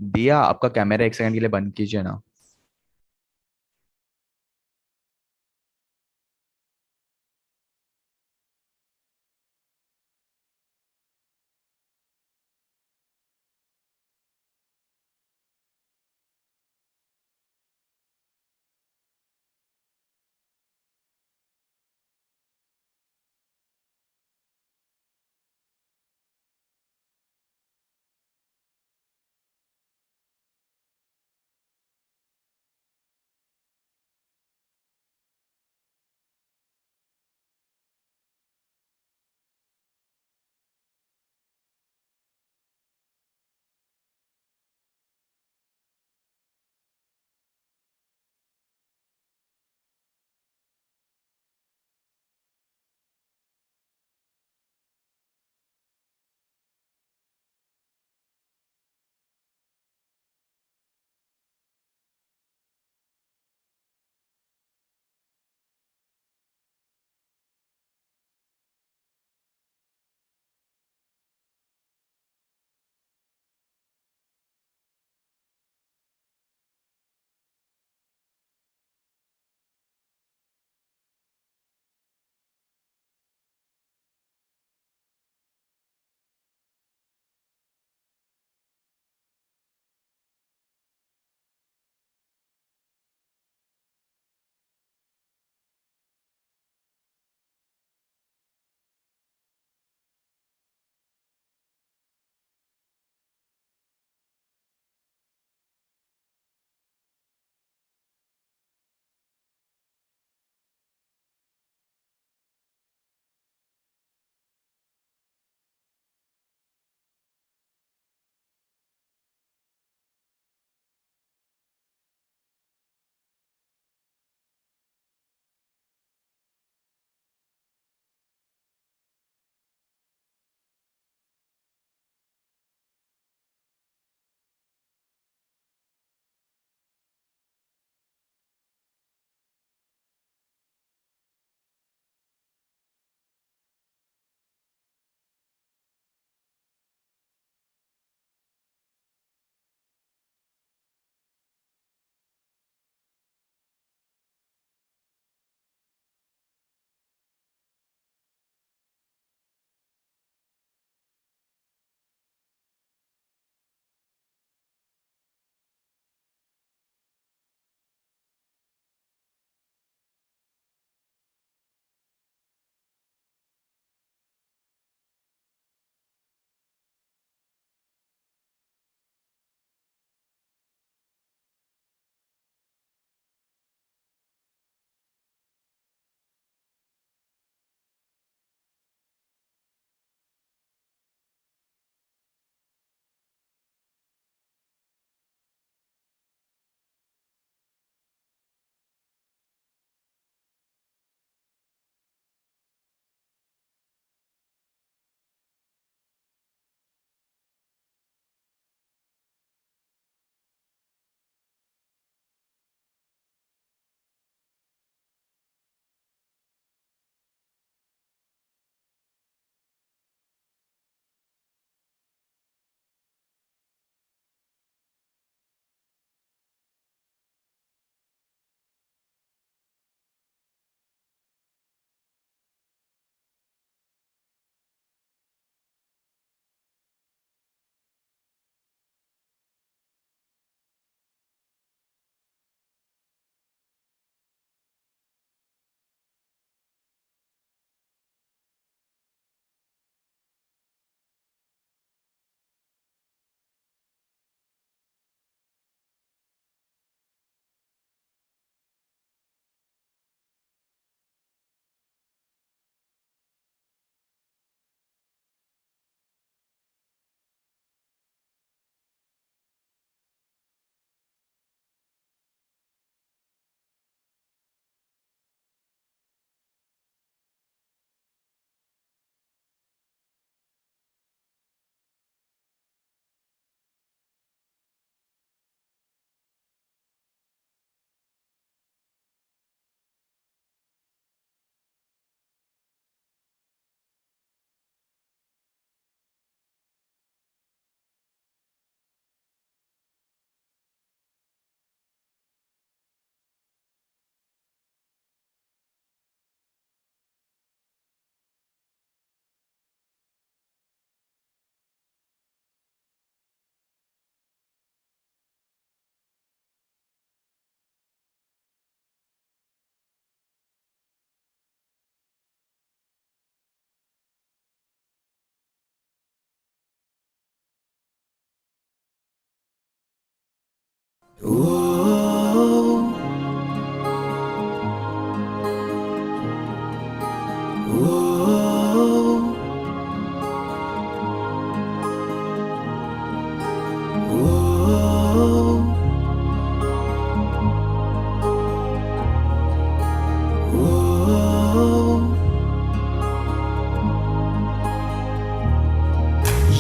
दिया, आपका कैमरा एक सेकंड के लिए बंद कीजिए ना।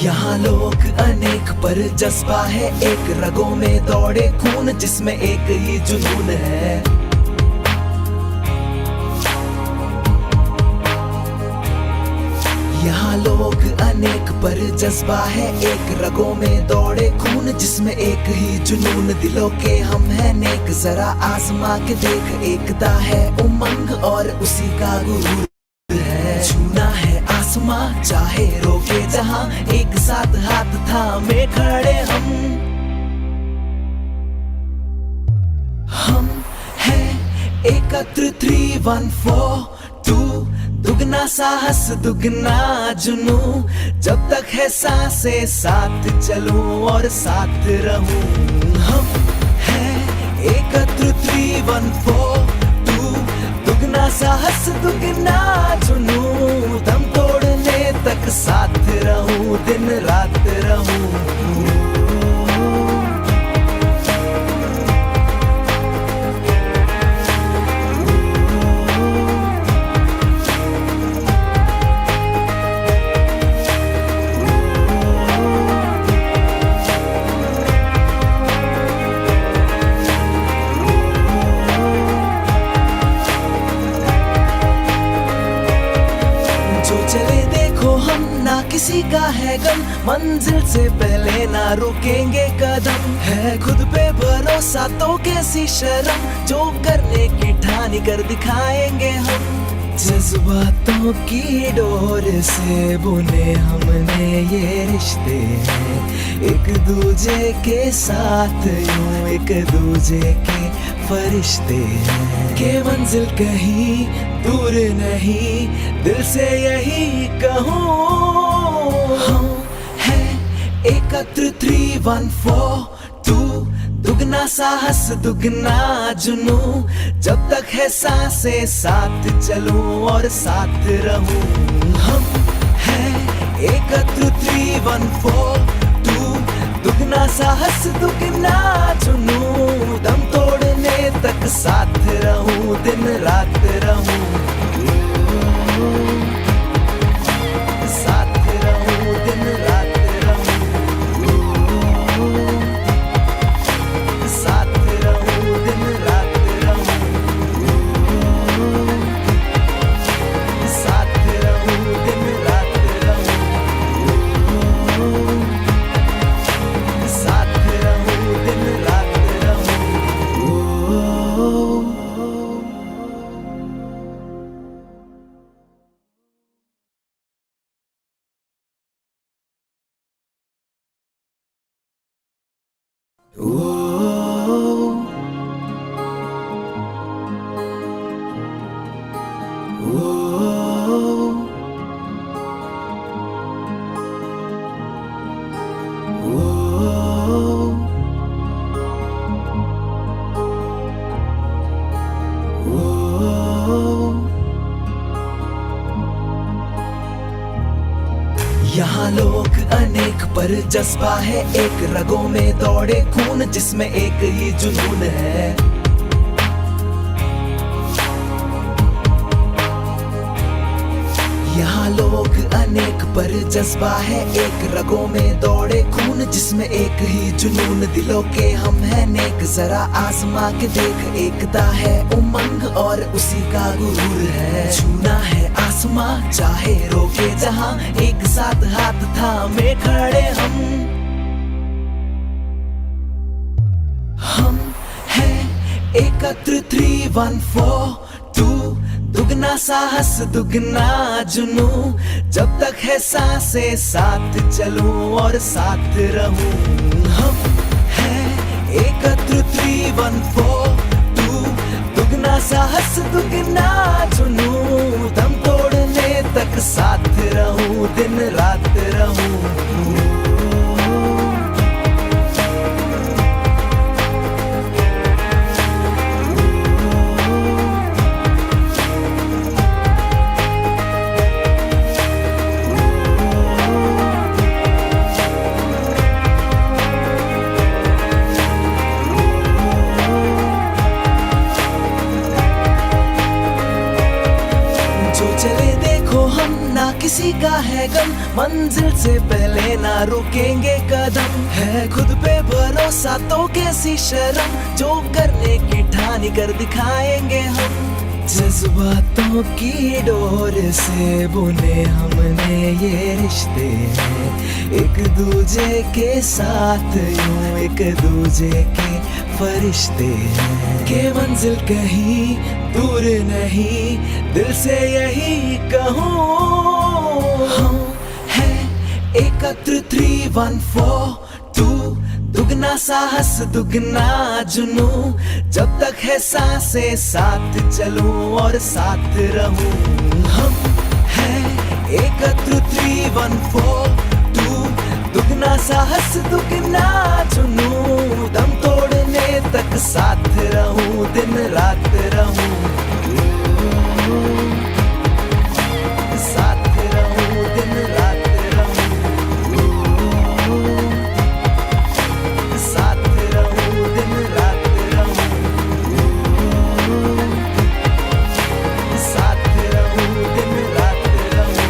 यहाँ लोग अनेक पर जज्बा है एक, रगों में दौड़े खून जिसमें एक ही जुनून है। यहाँ लोग अनेक पर जज्बा है एक, रगों में दौड़े खून जिसमें एक ही जुनून। दिलों के हम है नेक, जरा आजमा के देख, एकता है उमंग और उसी का गुरूर है। छूना है आसमां चाहे रोके जहां, एक साथ हाथ थामे खड़े हम हैं एकत्र 3-1-4-2। दुगना साहस दुगना जुनू, जब तक है सांसें साथ चलूं और साथ रहूं। हम हैं एकत्र 3-1-4-2। दुगना साहस दुगना जुनू, दम तोड़ने तक साथ रहूं, दिन रात रहूं। चले देखो हम ना किसी का है गम, मंजिल से पहले ना रुकेंगे कदम। है खुद पे भरोसा तो कैसी शर्म, जो करने की ठानी कर दिखाएंगे हम। जज्बातों की डोर से बुने हमने ये रिश्ते हैं, एक दूजे के साथ यूं एक दूजे के फरिश्ते हैं। के मंजिल कहीं दूर नहीं, दिल से यही कहूँ। हम हैं एकत्र 3-1-4-2। दुगना साहस दुगना जुनू, जब तक है सांसें साथ चलूं और साथ रहूं। हम हैं एकत्र 3-1-4-2। दुगना साहस दुगना जुनू, दम तोड़ने तक साथ रहूं, दिन रात रहूं। साथ रहूं, दिन रात रहूं। साथ रहूं, दिन रात रहूं। साथ रहूं, दिन रात रहूं। साथ रहूं, दिन रात रहूं। यहाँ लोग अनेक पर जज्बा है एक, रगों में दौड़े खून जिसमें एक ही जुनून है। यहाँ लोग अनेक पर जज्बा है एक, रगों में दौड़े खून जिसमें एक ही जुनून। दिलों के हम है नेक, जरा आजमा के देख, एकता है उमंग और उसी का गुरूर है। छूना है आसमां चाहे रोके जहां, एक साथ हाथ थामे खड़े हम हैं एकत्र 3-1-4-2। दुगना साहस दुगना जुनू, जब तक है सांसें साथ चलूं और साथ रहूं। हम हैं एकत्र 3-1-4-2। दुगना साहस दुगना जुनू, दम तोड़ने तक साथ रहूं, दिन रात रहूं। किसी का है गम, मंजिल से पहले ना रुकेंगे कदम। है खुद पे भरोसा तो कैसी शर्म, जो करने की ठानी कर दिखाएंगे हम। जज्बातों की डोर से बुने हमने ये रिश्ते हैं, एक दूजे के साथ यूं एक दूजे के फरिश्ते हैं। के मंजिल कहीं दूर नहीं, दिल से यही कहूँ, हम हैं एकत्र 3-1-4-2। दुगना साहस दुगना जुनू, जब तक है सांसें साथ चलूं और साथ रहूं। हम हैं एकत्र 3-1-4-2। दुगना साहस दुगना जुनू, दम तोड़ने तक साथ रहूं, दिन रात रहूं, साथ रहूं, दिन रात रहूं, साथ रहूं, दिन रात रहूं, साथ रहूं, दिन रात रहूं,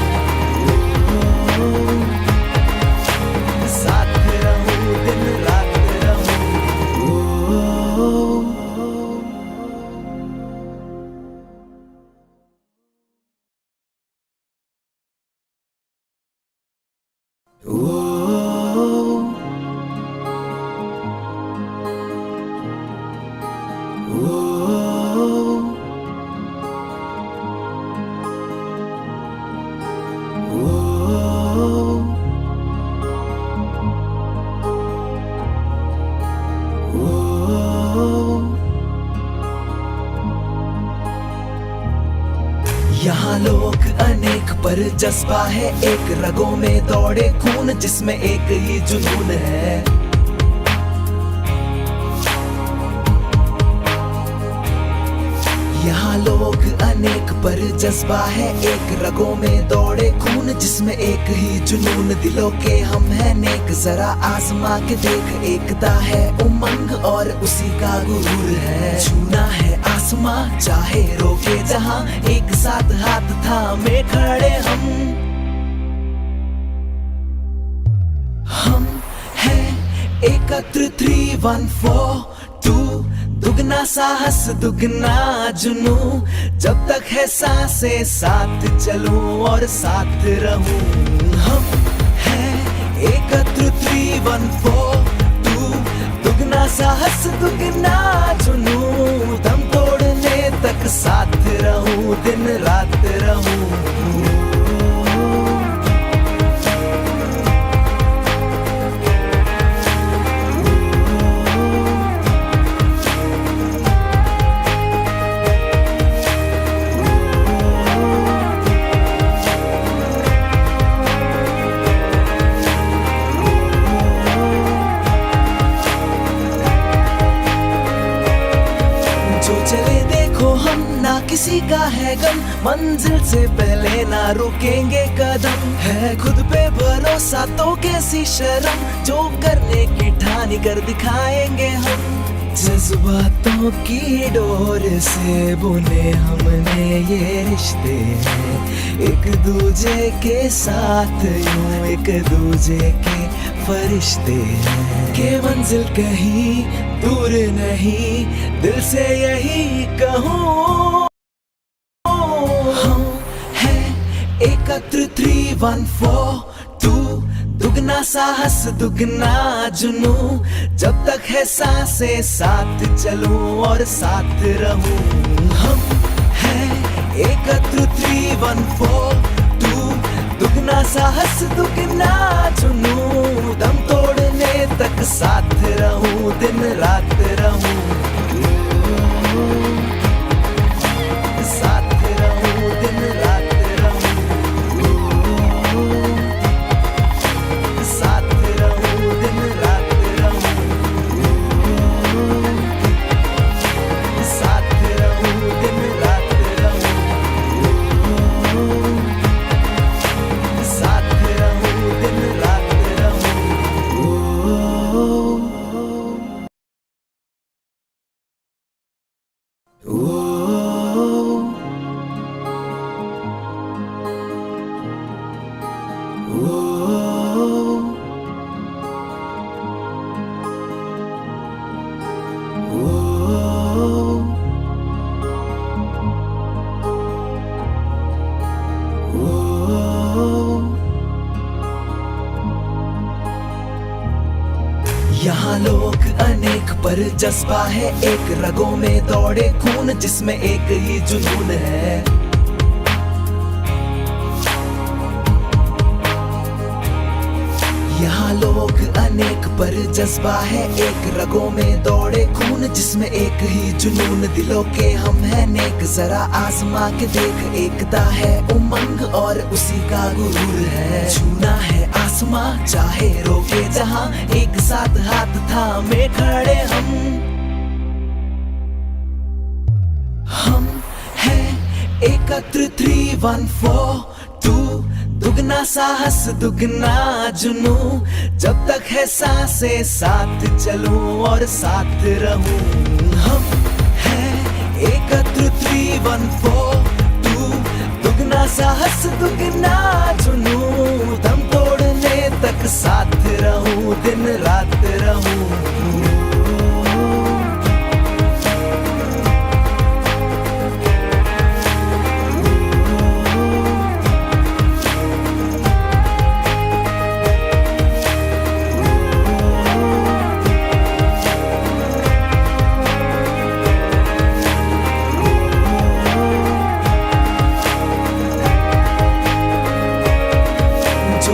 साथ रहूं, दिन रात यहाँ लोग अनेक पर जज्बा है एक, रगों में दौड़े खून जिसमें एक ही जुनून है। यहाँ लोग अनेक पर जज्बा है एक, रगों में दौड़े खून जिसमें एक ही जुनून। दिलों के हम हैं नेक, जरा आजमा के देख, एकता है उमंग और उसी का गुरूर है। छूना है आसमां चाहे रोके जहां, एक साथ हाथ थामे खड़े हम हैं एकत्र 3-1-4-2। दुगना साहस दुगना जुनू, जब तक है सांसें साथ चलूं और साथ रहूं। हम हैं एकत्र 3-1-4-2। दुगना साहस दुगना जुनू, दम तोड़ने तक साथ रहूं, दिन रात रहूं। चले देखो हम ना किसी का है गम, मंजिल से पहले ना रुकेंगे कदम। है खुद पे भरोसा तो कैसी शर्म, जो करने की ठानी कर दिखाएंगे हम। जज्बातों की डोर से बुने हमने ये रिश्ते हैं, एक दूजे के साथ यूं एक दूजे के फरिश्ते हैं। के मंजिल कहीं दूर नहीं, दिल से यही कहूँ, हम हैं एकत्र 3-1-4-2। दुगना साहस दुगना जुनू, जब तक है सांसें साथ चलूं और साथ रहूं। हम हैं एकत्र 3-1-4-2। दुगना साहस दुगना जुनू, दम तोड़ने तक साथ रहूं, दिन रात रहूं, साथ रहूं, दिन रात रहूं, साथ रहूं, दिन रात रहूं, साथ रहूं, दिन रात रहूं, साथ रहूं, दिन रात रहूं। यहाँ लोग अनेक पर जज्बा है एक, रगों में दौड़े खून जिसमें एक ही जुनून है। यहाँ लोग अनेक पर जज्बा है एक, रगों में दौड़े खून जिसमें एक ही जुनून। दिलों के हम है नेक, जरा आजमा के देख, एकता है उमंग और उसी का गुरूर है। छूना है आसमां चाहे रोके जहां, एक साथ हाथ थामे खड़े हम हैं एकत्र 3-1-4-2। दुगना साहस दुगना जुनू, जब तक है सांसें साथ चलूं और साथ रहूं। हम हैं एकत्र 3-1-4-2। दुगना साहस दुगना जुनू, दम तोड़ने तक साथ रहूं, दिन रात रहूं।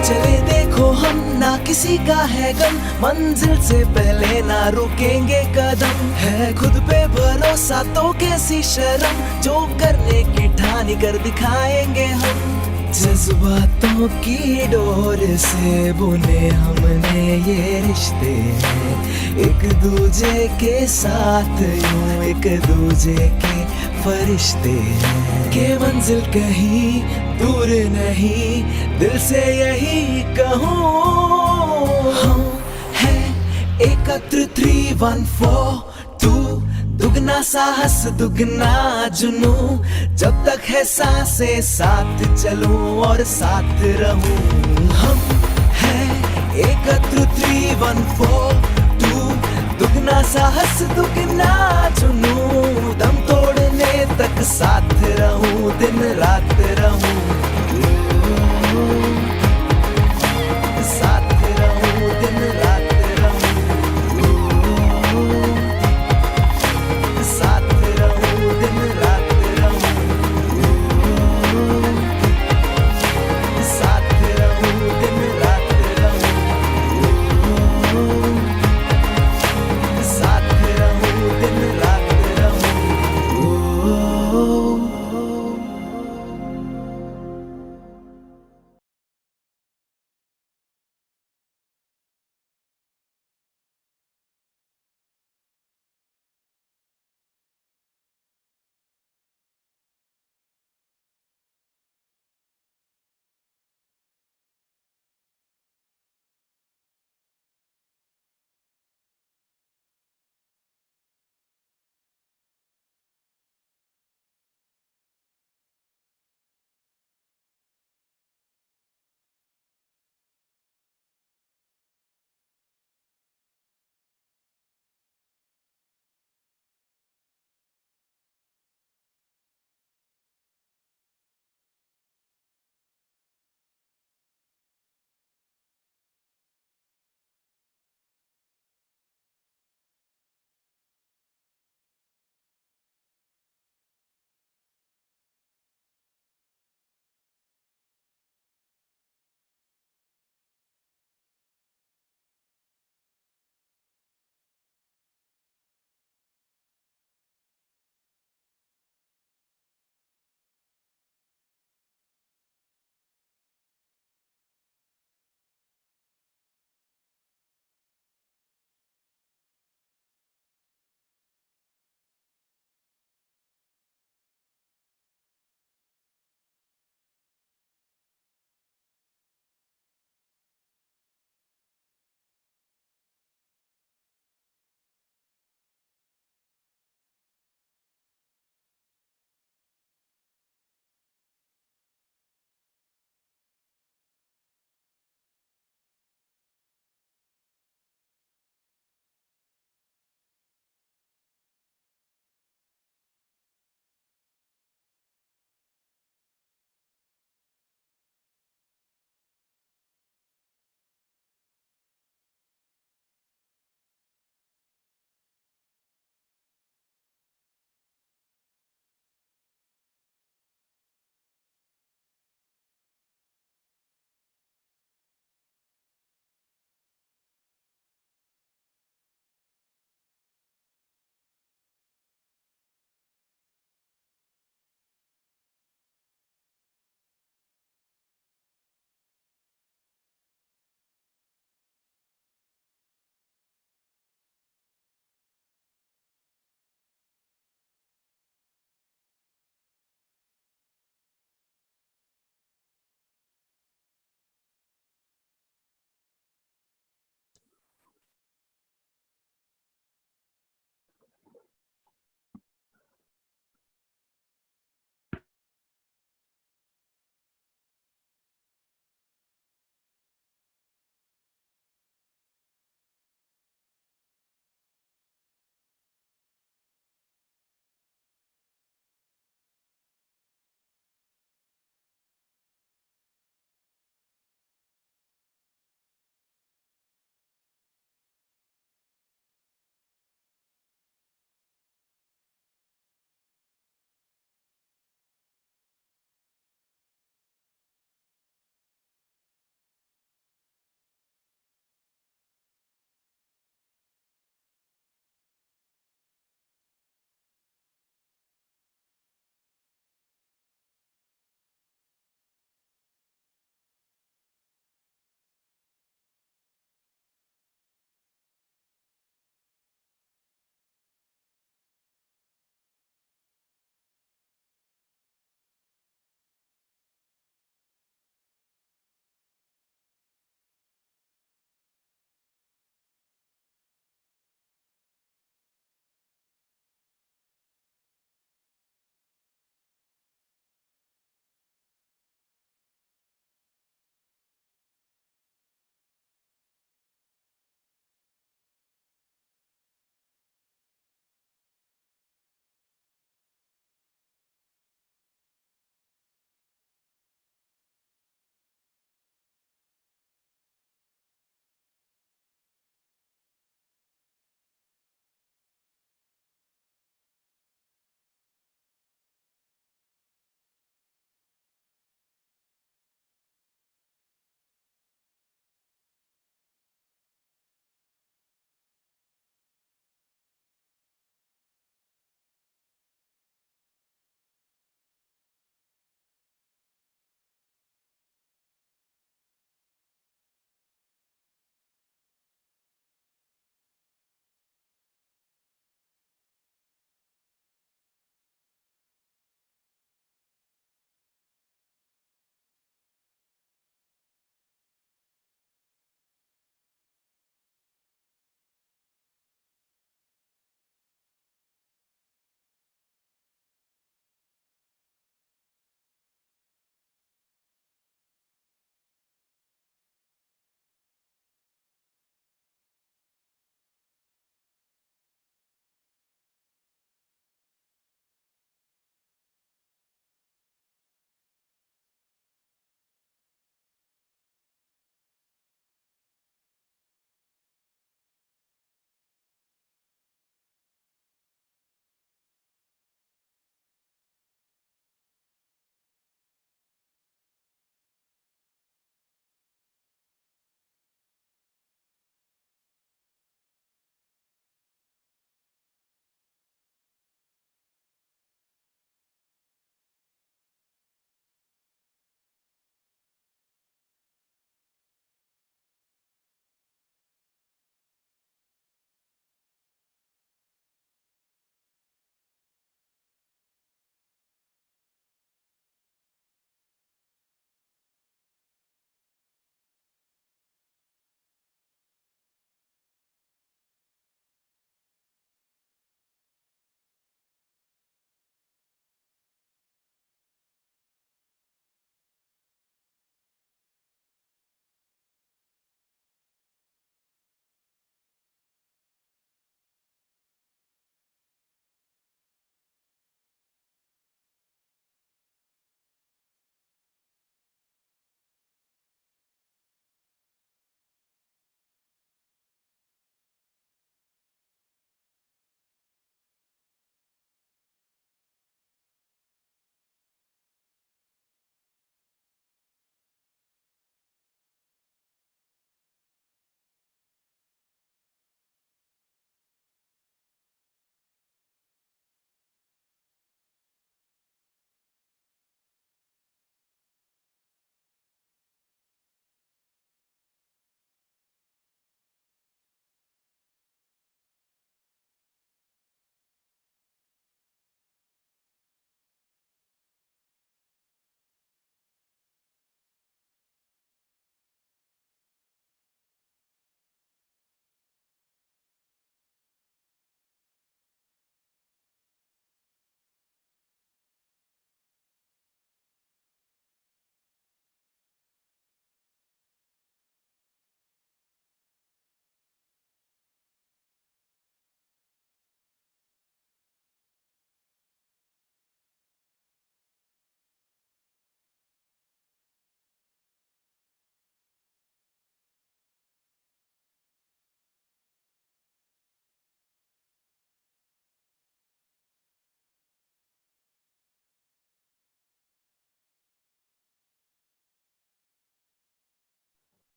चले देखो हम ना किसी का है गम, मंजिल से पहले ना रुकेंगे कदम। है खुद पे भरोसा तो कैसी शर्म, जो करने की ठानी कर दिखाएंगे हम। जज्बातों की डोर से बुने हमने ये रिश्ते हैं, एक दूजे के साथ यूं एक दूजे के फरिश्ते हैं। के मंजिल कहीं दूर नहीं, दिल से यही कहूँ। हम हैं एकत्र 3-1-4-2। दुगना साहस दुगना जुनू, जब तक है सांसें साथ चलूं और साथ रहूं। हम हैं एकत्र 3-1-4-2। दुगना साहस दुगना जुनू, दम तोड़ने तक साथ रहूं, दिन रात रहूं। साथ रहूं, दिन रात रहूं। साथ रहूं, दिन रात रहूं। साथ रहूं, दिन रात रहूं। साथ रहूं, दिन रात रहूं।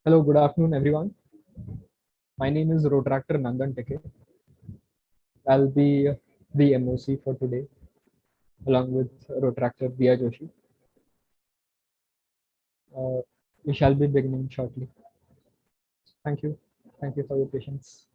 Hello, good afternoon, everyone. My name is Rotractor Nandan Teke. I'll be the MOC for today, along with Rotractor Diya Joshi. Uh, we shall be beginning shortly. Thank you. Thank you for your patience.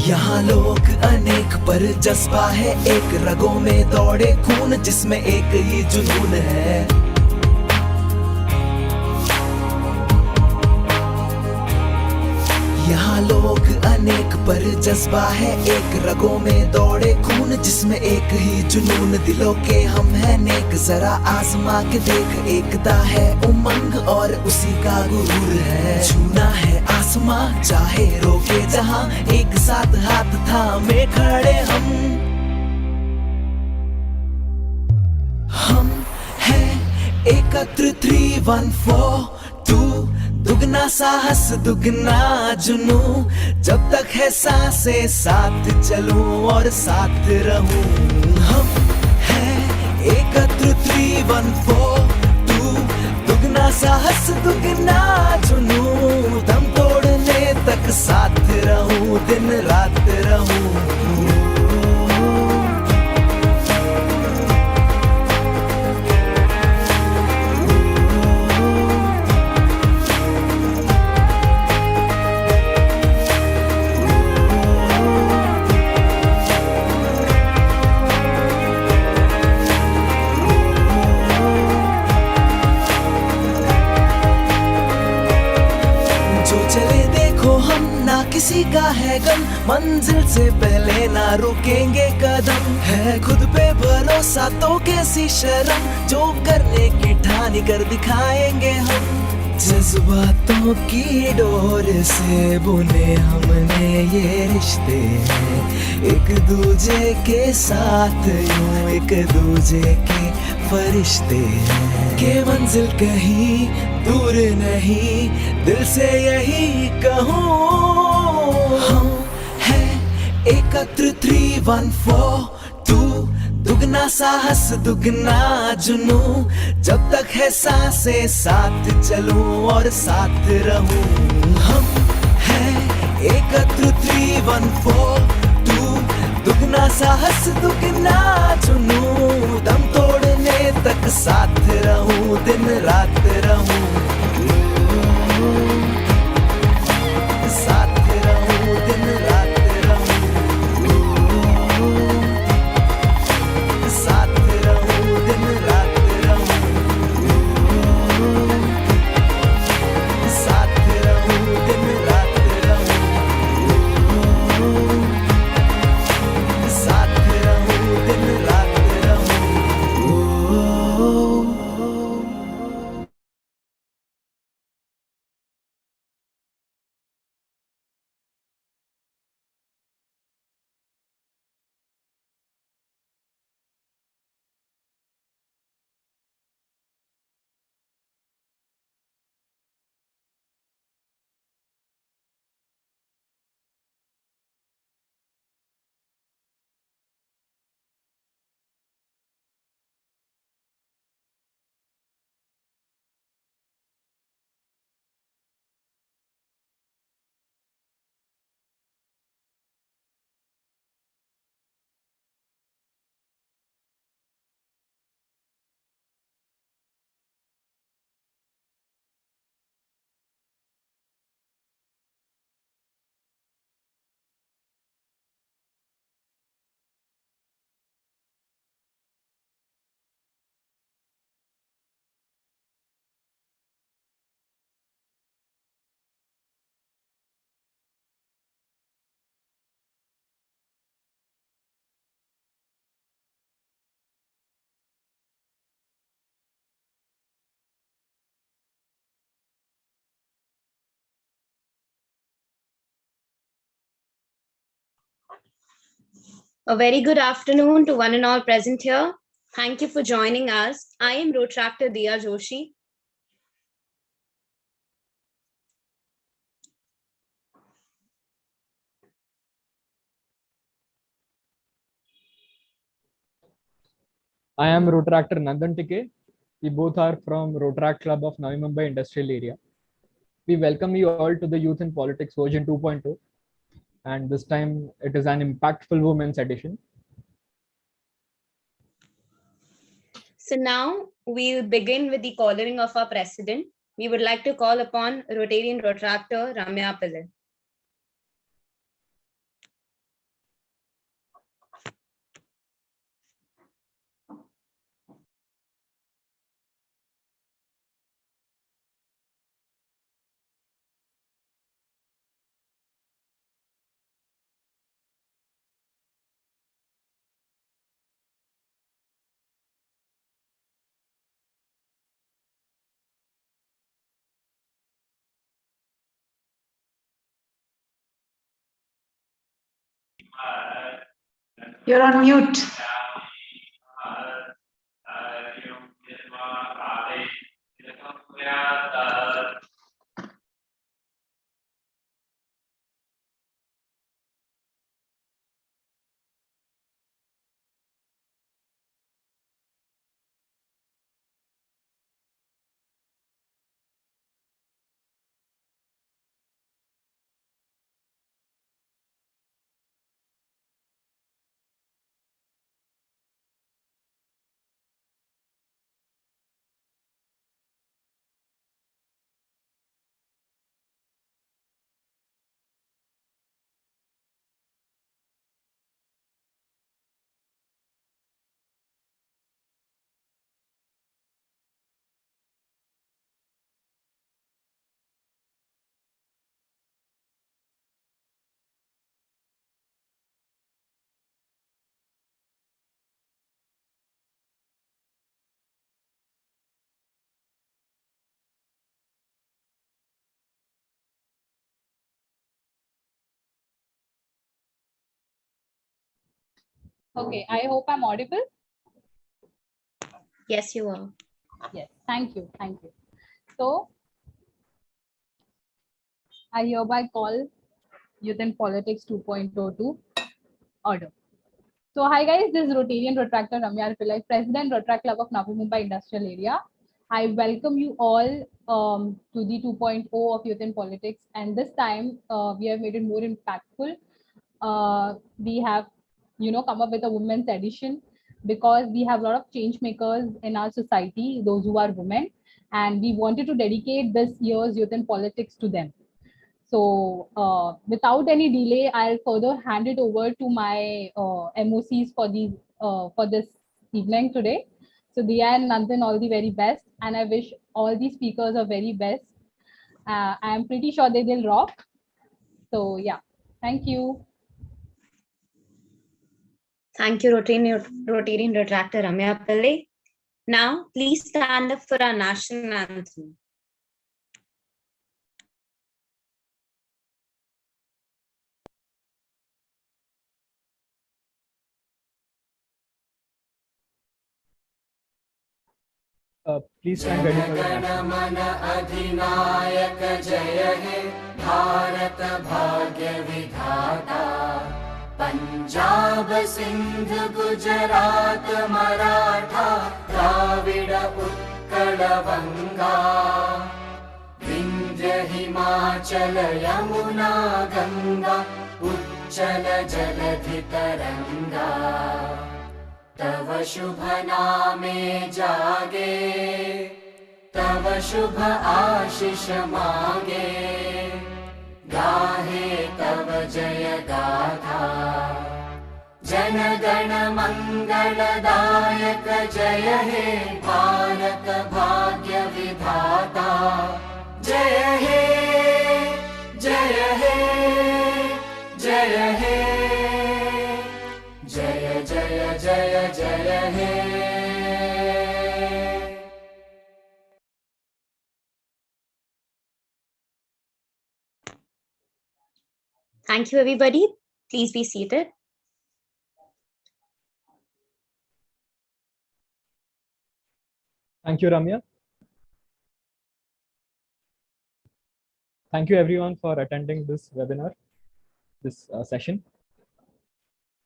यहाँ लोग अनेक पर जज्बा है एक, रगों में दौड़े खून जिसमें एक ही जुनून है। यहाँ लोग अनेक पर जज्बा है एक, रगों में दौड़े खून जिसमें एक ही जुनून। दिलों के हम है नेक, जरा आजमा के देख, एकता है उमंग और उसी का गुरूर है। छूना है आसमां चाहे रोके जहां, एक साथ हाथ थामे खड़े हम हैं एकत्र 3-1-4-2। दुगना साहस दुगना जुनू, जब तक है सांसें साथ चलूं और साथ रहूं। हम हैं एकत्र 3-1-4-2। दुगना साहस दुगना जुनू, दम तोड़ने तक साथ रहूं, दिन रात रहूं। किसी का है गम, मंजिल से पहले ना रुकेंगे कदम। है खुद पे भरोसा तो कैसी शर्म, जो करने की ठानी कर दिखाएंगे हम। जज्बातों की डोर से बुने हमने ये रिश्ते हैं, एक दूजे के साथ यूं एक दूजे के फरिश्ते हैं। के मंजिल कहीं दूर नहीं, दिल से यही कहूँ। हम हैं एकत्र 3-1-4-2। दुगना साहस दुगना जुनू, जब तक है सांसें साथ चलूं और साथ रहूं। हम हैं एकत्र 3-1-4-2। दुगना साहस दुगना जुनू, दम तोड़ने तक साथ रहूं, दिन रात रहूं। साथ रहूं, दिन रात रहूं। साथ रहूं, दिन रात रहूं। साथ रहूं, दिन रात रहूं। साथ रहूं, दिन रात रहूं। A very good afternoon to one and all present here. Thank you for joining us. I am Rotractor Diya Joshi. I am Rotractor Nandan Tike. We both are from Rotract Club of Navi Mumbai Industrial Area. We welcome you all to the Youth in Politics version 2.0. And this time it is an impactful women's edition. So now we'll begin with the collaring of our president. We would like to call upon Rotarian Rotractor Ramya Pillai. You're on mute. Okay, I hope I'm audible. Yes, you are. Yes, thank you. So, I hereby call Youth in Politics 2.0 to order. So, hi guys, this is Rotarian Retractor Ramya Pillai, President Rotaract Club of Navi Mumbai Industrial Area. I welcome you all to the 2.0 of Youth in Politics, and this time we have made it more impactful. We have, come up with a women's edition because we have a lot of change makers in our society, those who are women, and we wanted to dedicate this year's Youth in Politics to them. So without any delay, I'll further hand it over to my MOCs for this evening today. So Diya and Nandan, all the very best, and I wish all the speakers are very best. I'm pretty sure they will rock. So yeah, thank you. Thank you, Rotarian Retractor Ramya Pillai. Now, please stand up for our national anthem. Please stand ready for the national. मन अधिनायक जय हे भारत भाग्य विधाता पंजाब सिंध गुजरात मराठा द्राविड उत्कल बंगा विंध्य हिमाचल यमुना गंगा उच्चल जलधि तरंगा तव शुभ नामे जागे तव शुभ आशीष मागे गाहे तव जय गाथा जन गण मंगलदायक जय हे भारत भाग्य विधाता जय हे जय हे जय हे जय जय जय जय हे Thank you, everybody. Please be seated. Thank you, Ramya. Thank you, everyone, for attending this webinar, this session.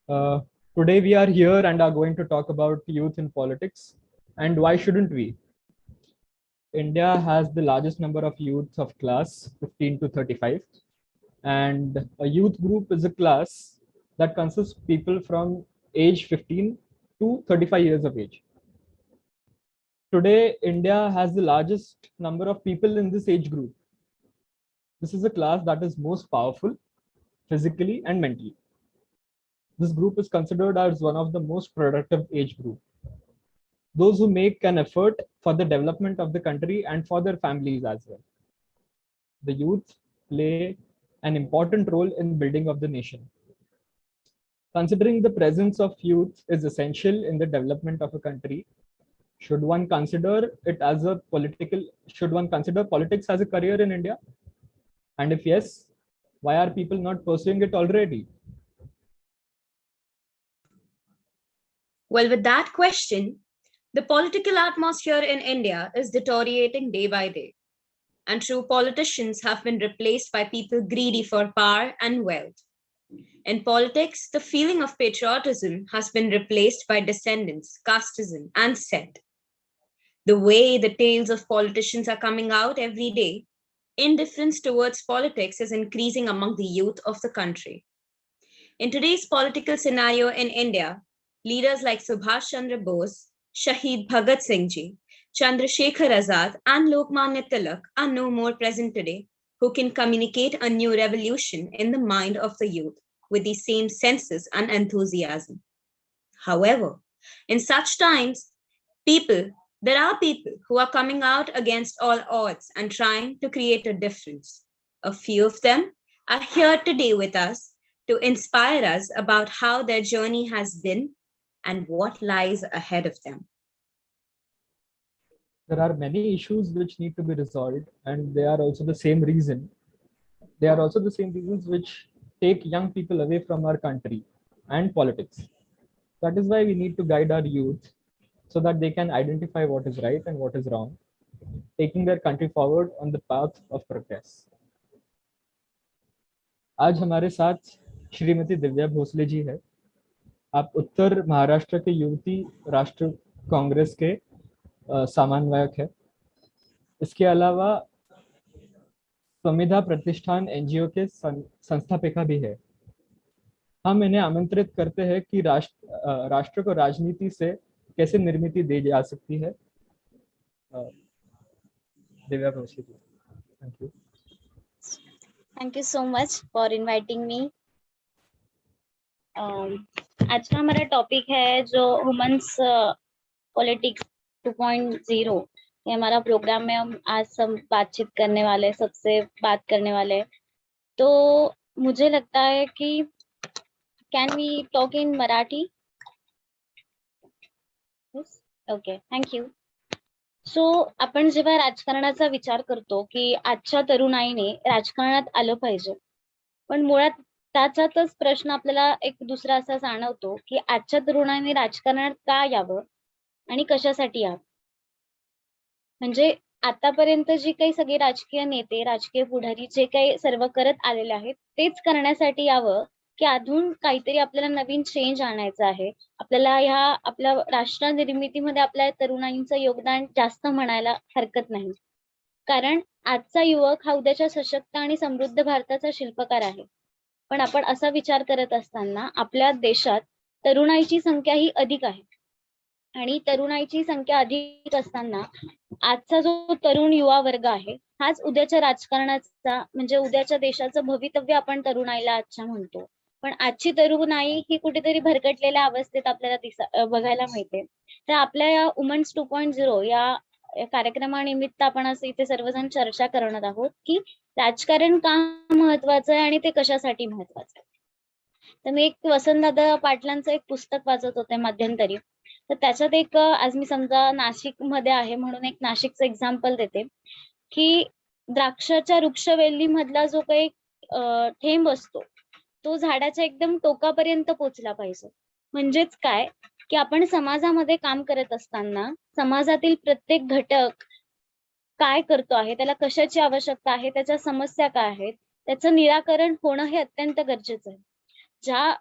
Today, we are here and are going to talk about youth in politics. And why shouldn't we? India has the largest number of youths of class 15 to 35. And a youth group is a class that consists of people from age 15 to 35 years of age. Today, India has the largest number of people in this age group. This is a class that is most powerful physically and mentally. This group is considered as one of the most productive age group. Those who make an effort for the development of the country and for their families as well. The youth play an important role in building of the nation. Considering the presence of youth is essential in the development of a country, should one consider politics as a career in India? And if yes, why are people not pursuing it already? Well, with that question, the political atmosphere in India is deteriorating day by day, and true politicians have been replaced by people greedy for power and wealth. In politics, the feeling of patriotism has been replaced by descendants, casteism, and set. The way the tales of politicians are coming out every day, indifference towards politics is increasing among the youth of the country. In today's political scenario in India, leaders like Subhash Chandra Bose, Shahid Bhagat Singh Ji, Chandrasekhar Azad, and Lokmanya Tilak are no more present today, who can communicate a new revolution in the mind of the youth with the same senses and enthusiasm. However, in such times, there are people who are coming out against all odds and trying to create a difference. A few of them are here today with us to inspire us about how their journey has been and what lies ahead of them. There are many issues which need to be resolved, and they are also the same reason. They are also the same reasons which take young people away from our country and politics. That is why we need to guide our youth so that they can identify what is right and what is wrong, taking their country forward on the path of progress. आज हमारे साथ श्रीमती दिव्या भोसले जी है। आप उत्तर महाराष्ट्र के युवती राष्ट्र कांग्रेस के समन्वयक है। इसके अलावा संविधा प्रतिष्ठान एनजीओ के संस्थापिका भी है। हम इन्हें आमंत्रित करते हैं कि राष्ट्र को राजनीति से कैसे निर्मित दी जा सकती है। Divya Bhosle ji, thank you. Thank you so much for inviting me. आज का हमारा टॉपिक है जो वुमेन्स पॉलिटिक्स 2.0। ये हमारा प्रोग्राम में हम आज सब बातचीत करने वाले, सबसे बात करने वाले। तो मुझे लगता है कि can we talk in Marathi? Okay, thank you. So आपण जेव्हा राजकारणाचा विचार करतो की आजच्या तरुणाईने राजकारणात आलं पाहिजे, पण मुळात त्याचाच प्रश्न आपल्याला एक दुसरा असा जाणवतो की आजच्या तरुणाईने राजकारणात का यावं आणि कशासाठी यावं। म्हणजे आतापर्यंत जी काही सगळे राजकीय नेते, राजकीय पुढारी जे काही सर्व करत आलेले आहेत तेच करण्यासाठी यावं की अजून काहीतरी आपल्याला नवीन चेंज आणायचं आहे। आपल्याला ह्या आपल्या राष्ट्र निर्मितीमध्ये आपल्या तरुणाईंचं योगदान जास्त म्हणायला हरकत नाही, कारण आजचा युवक हा उद्याच्या सशक्त आणि समृद्ध भारताचा शिल्पकार आहे। पण आपण असा विचार करत असताना आपल्या देशात तरुणाईची संख्या ही अधिक आहे, आणि तरुणाईची संख्या अधिक असताना आजचा जो तरुण युवा वर्ग आहे हाच उद्याच्या राजकारणाचा, म्हणजे उद्याच्या देशाचं भवितव्य आपण तरुणाईला आजच्या म्हणतो। पण आजची तरुणाई ही कुठेतरी भरकटलेल्या अवस्थेत आपल्याला बघायला मिळते। तर आपल्या या वुमन्स 2.0 या कार्यक्रमानिमित्त आपण असं इथे सर्वजण चर्चा करणार आहोत की राजकारण का महत्वाचं आहे आणि ते कशासाठी महत्वाचं आहे। तर मी एक वसंतदादा पाटलांचं एक पुस्तक वाचत होते मध्यंतरी, तर त्याच्यात एक आज मी समजा नाशिक मध्ये आहे म्हणून एक नाशिकचं एक्झाम्पल देते की द्राक्षाच्या वृक्षवेली मधला जो काही थेंब असतो तो झाडाच्या एकदम टोकापर्यंत पोहोचला पाहिजे। म्हणजेच काय की आपण समाजामध्ये काम करत असताना समाजातील प्रत्येक घटक काय करतो आहे, त्याला कशाची आवश्यकता आहे, त्याच्या समस्या काय आहेत, त्याचं निराकरण होणं हे अत्यंत गरजेचं आहे।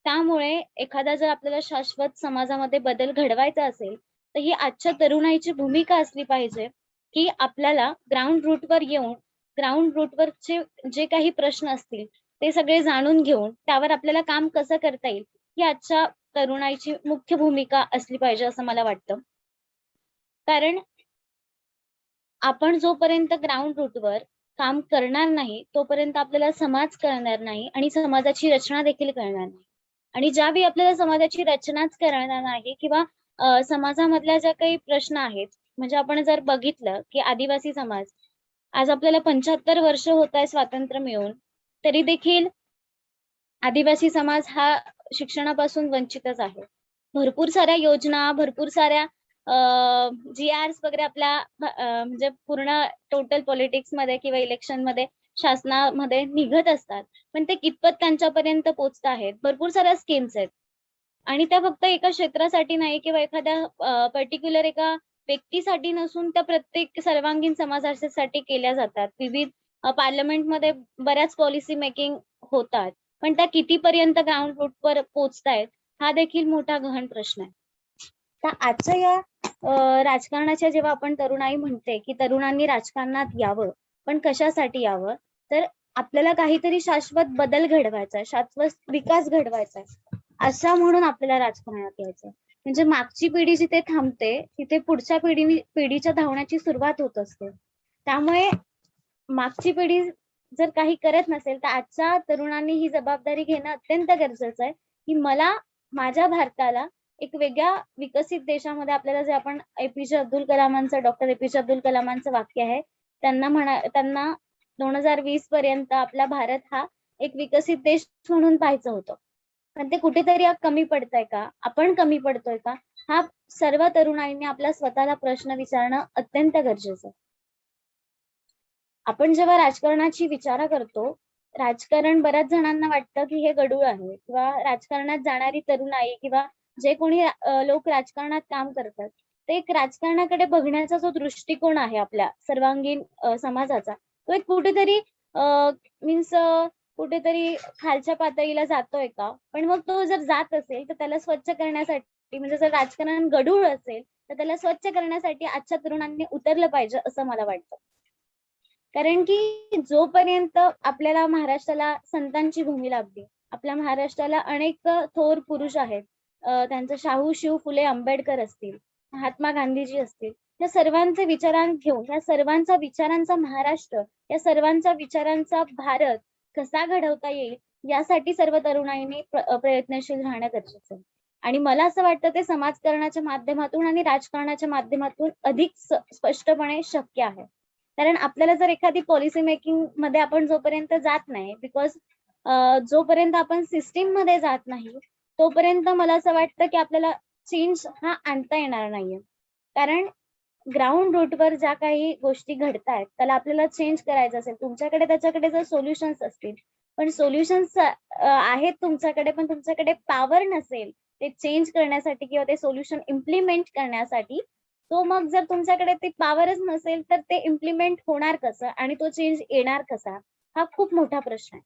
त्यामुळे एखादा जर आपल्याला शाश्वत समाजामध्ये बदल घडवायचा असेल तर ही आजच्या तरुणाईची भूमिका असली पाहिजे की आपल्याला ग्राउंड रूटवर येऊन ग्राउंड रूटवरचे जे काही प्रश्न असतील ते सगळे जाणून घेऊन त्यावर आपल्याला काम कसं करता येईल ही आजच्या तरुणाईची मुख्य भूमिका असली पाहिजे असं मला वाटतं। कारण आपण जोपर्यंत ग्राउंड रूटवर काम करणार नाही तोपर्यंत आपल्याला समाज कळणार नाही आणि समाजाची रचना देखील कळणार नाही। आणि ज्यावेळी आपल्याला समाजाची रचनाच करणार नाही किंवा समाजामधल्या ज्या काही प्रश्न आहेत, म्हणजे आपण जर बघितलं की आदिवासी समाज आज आपल्याला 75 वर्ष होत आहे स्वातंत्र्य मिळून, तरी देखील आदिवासी समाज हा शिक्षणापासून वंचितच आहे। भरपूर साऱ्या योजना, भरपूर साऱ्या GRs वगैरे आपल्या म्हणजे पूर्ण टोटल पॉलिटिक्स मध्ये किंवा इलेक्शन मध्ये शासनामध्ये निघत असतात, पण ते कितपत त्यांच्यापर्यंत पोहोचत आहेत। भरपूर साऱ्या स्कीम्स आहेत आणि त्या फक्त एका क्षेत्रासाठी नाही किंवा एखाद्या पर्टिक्युलर एका व्यक्तीसाठी नसून त्या प्रत्येक सर्वांगीण समाजासाठी केल्या जातात. विविध पार्लमेंटमध्ये बऱ्याच पॉलिसी मेकिंग होतात, पण त्या कितीपर्यंत ग्राउंड रूटवर पोहोचतायत हा देखील मोठा गहन प्रश्न आहे. तर आजच्या या राजकारणाच्या जेव्हा आपण तरुणाई म्हणते की तरुणांनी राजकारणात यावं, पण कशासाठी यावं, तर आपल्याला काहीतरी शाश्वत बदल घडवायचा आहे, शाश्वत विकास घडवायचा आहे, असा म्हणून आपल्याला राजकारणात यायचं. म्हणजे मागची पिढी जिथे थांबते तिथे पुढच्या पिढीच्या धावण्याची सुरुवात होत असते. त्यामुळे मागची पिढी जर काही करत नसेल तर आजच्या तरुणांनी ही जबाबदारी घेणं अत्यंत गरजेचं आहे की मला माझ्या भारताला एक वेगळ्या विकसित देशामध्ये, आपल्याला जे आपण एपीजे अब्दुल कलामांचं, डॉक्टर एपीजे अब्दुल कलामांचं वाक्य आहे, त्यांना 2020 पर्यंत आपला भारत हा एक विकसित देश म्हणून पाहायचं होतं. पण ते कुठेतरी कमी पडतंय का, आपण कमी पडतोय का, हा सर्व तरुणांनी आपल्या स्वतःला प्रश्न विचारणं अत्यंत गरजेचं आहे. आपण जेव्हा राजकारणाची विचार करतो, राजकारण बऱ्याच जणांना वाटतं की हे गढूळ आहे, किंवा राजकारणात जाणारी तरुणाई किंवा जे कोणी लोक राजकारणात काम करतात, ते एक राजकारणाकडे बघण्याचा जो दृष्टिकोन आहे आपल्या सर्वांगीण समाजाचा, तो एक कुठेतरी मीन्स कुठेतरी खालच्या पातळीला जातोय का. पण मग तो जर जात असेल तर त्याला स्वच्छ करण्यासाठी, म्हणजे जर राजकारण गढूळ असेल तर त्याला स्वच्छ करण्यासाठी आजच्या तरुणांनी उतरलं पाहिजे असं मला वाटतं. कारण की जोपर्यंत आपल्याला महाराष्ट्राला संतांची भूमी लाभली, आपल्या महाराष्ट्राला अनेक थोर पुरुष आहेत, त्यांचं शाहू शिव फुले आंबेडकर असतील, महात्मा गांधीजी असतील, या सर्वांचे विचारां घेऊन, या सर्वांचा विचारांचा महाराष्ट्र, या सर्वांच्या विचारांचा भारत कसा घडवता येईल यासाठी सर्व तरुणाईंनी प्रयत्नशील राहणं गरजेचं आहे. आणि मला असं वाटतं ते समाजकारणाच्या माध्यमातून आणि राजकारणाच्या माध्यमातून अधिक स्पष्टपणे शक्य आहे. कारण आपल्याला जर एखादी पॉलिसी मेकिंग मध्ये आपण जोपर्यंत जात नाही, बिकॉज जोपर्यंत आपण सिस्टीम मध्ये जात नाही तोपर्यंत मला असं वाटतं की आपल्याला चेंज हा आणता येणार नाहीये. कारण ग्राउंड रूटवर ज्या काही गोष्टी घडतायत त्याला आपल्याला चेंज करायचं असेल, तुमच्याकडे त्याच्याकडे जर सोल्युशन्स असतील, पण सोल्युशन्स आहेत तुमच्याकडे, पण तुमच्याकडे पॉवर नसेल ते चेंज करण्यासाठी किंवा ते सोल्युशन इम्प्लिमेंट करण्यासाठी, तो मग जर तुमच्याकडे ते पॉवरच नसेल तर ते इम्प्लिमेंट होणार कसं आणि तो चेंज येणार कसा, हा खूप मोठा प्रश्न आहे.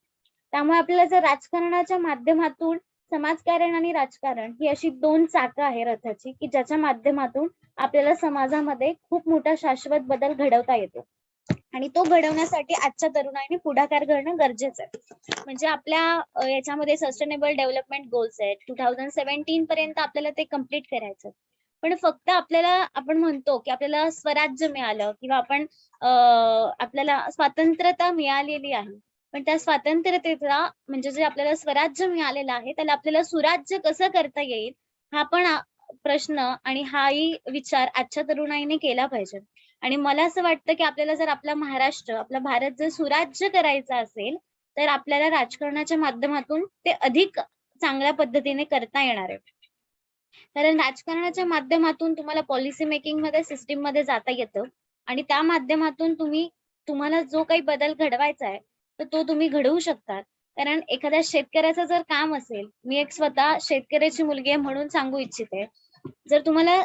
त्यामुळे आपल्याला जर राजकारणाच्या माध्यमातून, समाजकारण आणि राजकारण ही अशी दोन चाकं आहे रथाची की ज्याच्या माध्यमातून आपल्याला समाजामध्ये खूप मोठा शाश्वत बदल घडवता येतो. आणि तो घडवण्यासाठी आजच्या तरुणांनी पुढाकार करणं गरजेचं आहे. म्हणजे आपल्या याच्यामध्ये सस्टेनेबल डेव्हलपमेंट गोल्स आहेत, 2017 पर्यंत आपल्याला ते कम्प्लीट करायचं. पण फक्त आपण म्हणतो की आपल्याला स्वराज्य मिळालं किंवा आपल्याला स्वातंत्र्यता मिळालेली आहे, पण त्या स्वातंत्र्यतेचा, म्हणजे जे आपल्याला स्वराज्य मिळालेलं आहे त्याला आपल्याला सुराज्य कसं करता येईल हा पण प्रश्न आणि हाही विचार आजच्या तरुणाईने केला पाहिजे. आणि मला असं वाटतं की आपल्याला जर आपला महाराष्ट्र, आपला भारत जर सुराज्य करायचा असेल तर आपल्याला राजकारणाच्या माध्यमातून ते अधिक चांगल्या पद्धतीने करता येणार आहे. कारण राजकारणाच्या माध्यमातून तुम्हाला पॉलिसी मेकिंग मध्ये, सिस्टीम मध्ये जाता येतं आणि त्या माध्यमातून तुम्हाला जो काही बदल घडवायचा आहे तर तो तुम्ही घडवू शकता. कारण एखाद्या शेतकऱ्याचं जर काम असेल, मी एक स्वतः शेतकऱ्याची मुलगी आहे म्हणून सांगू इच्छिते, जर तुम्हाला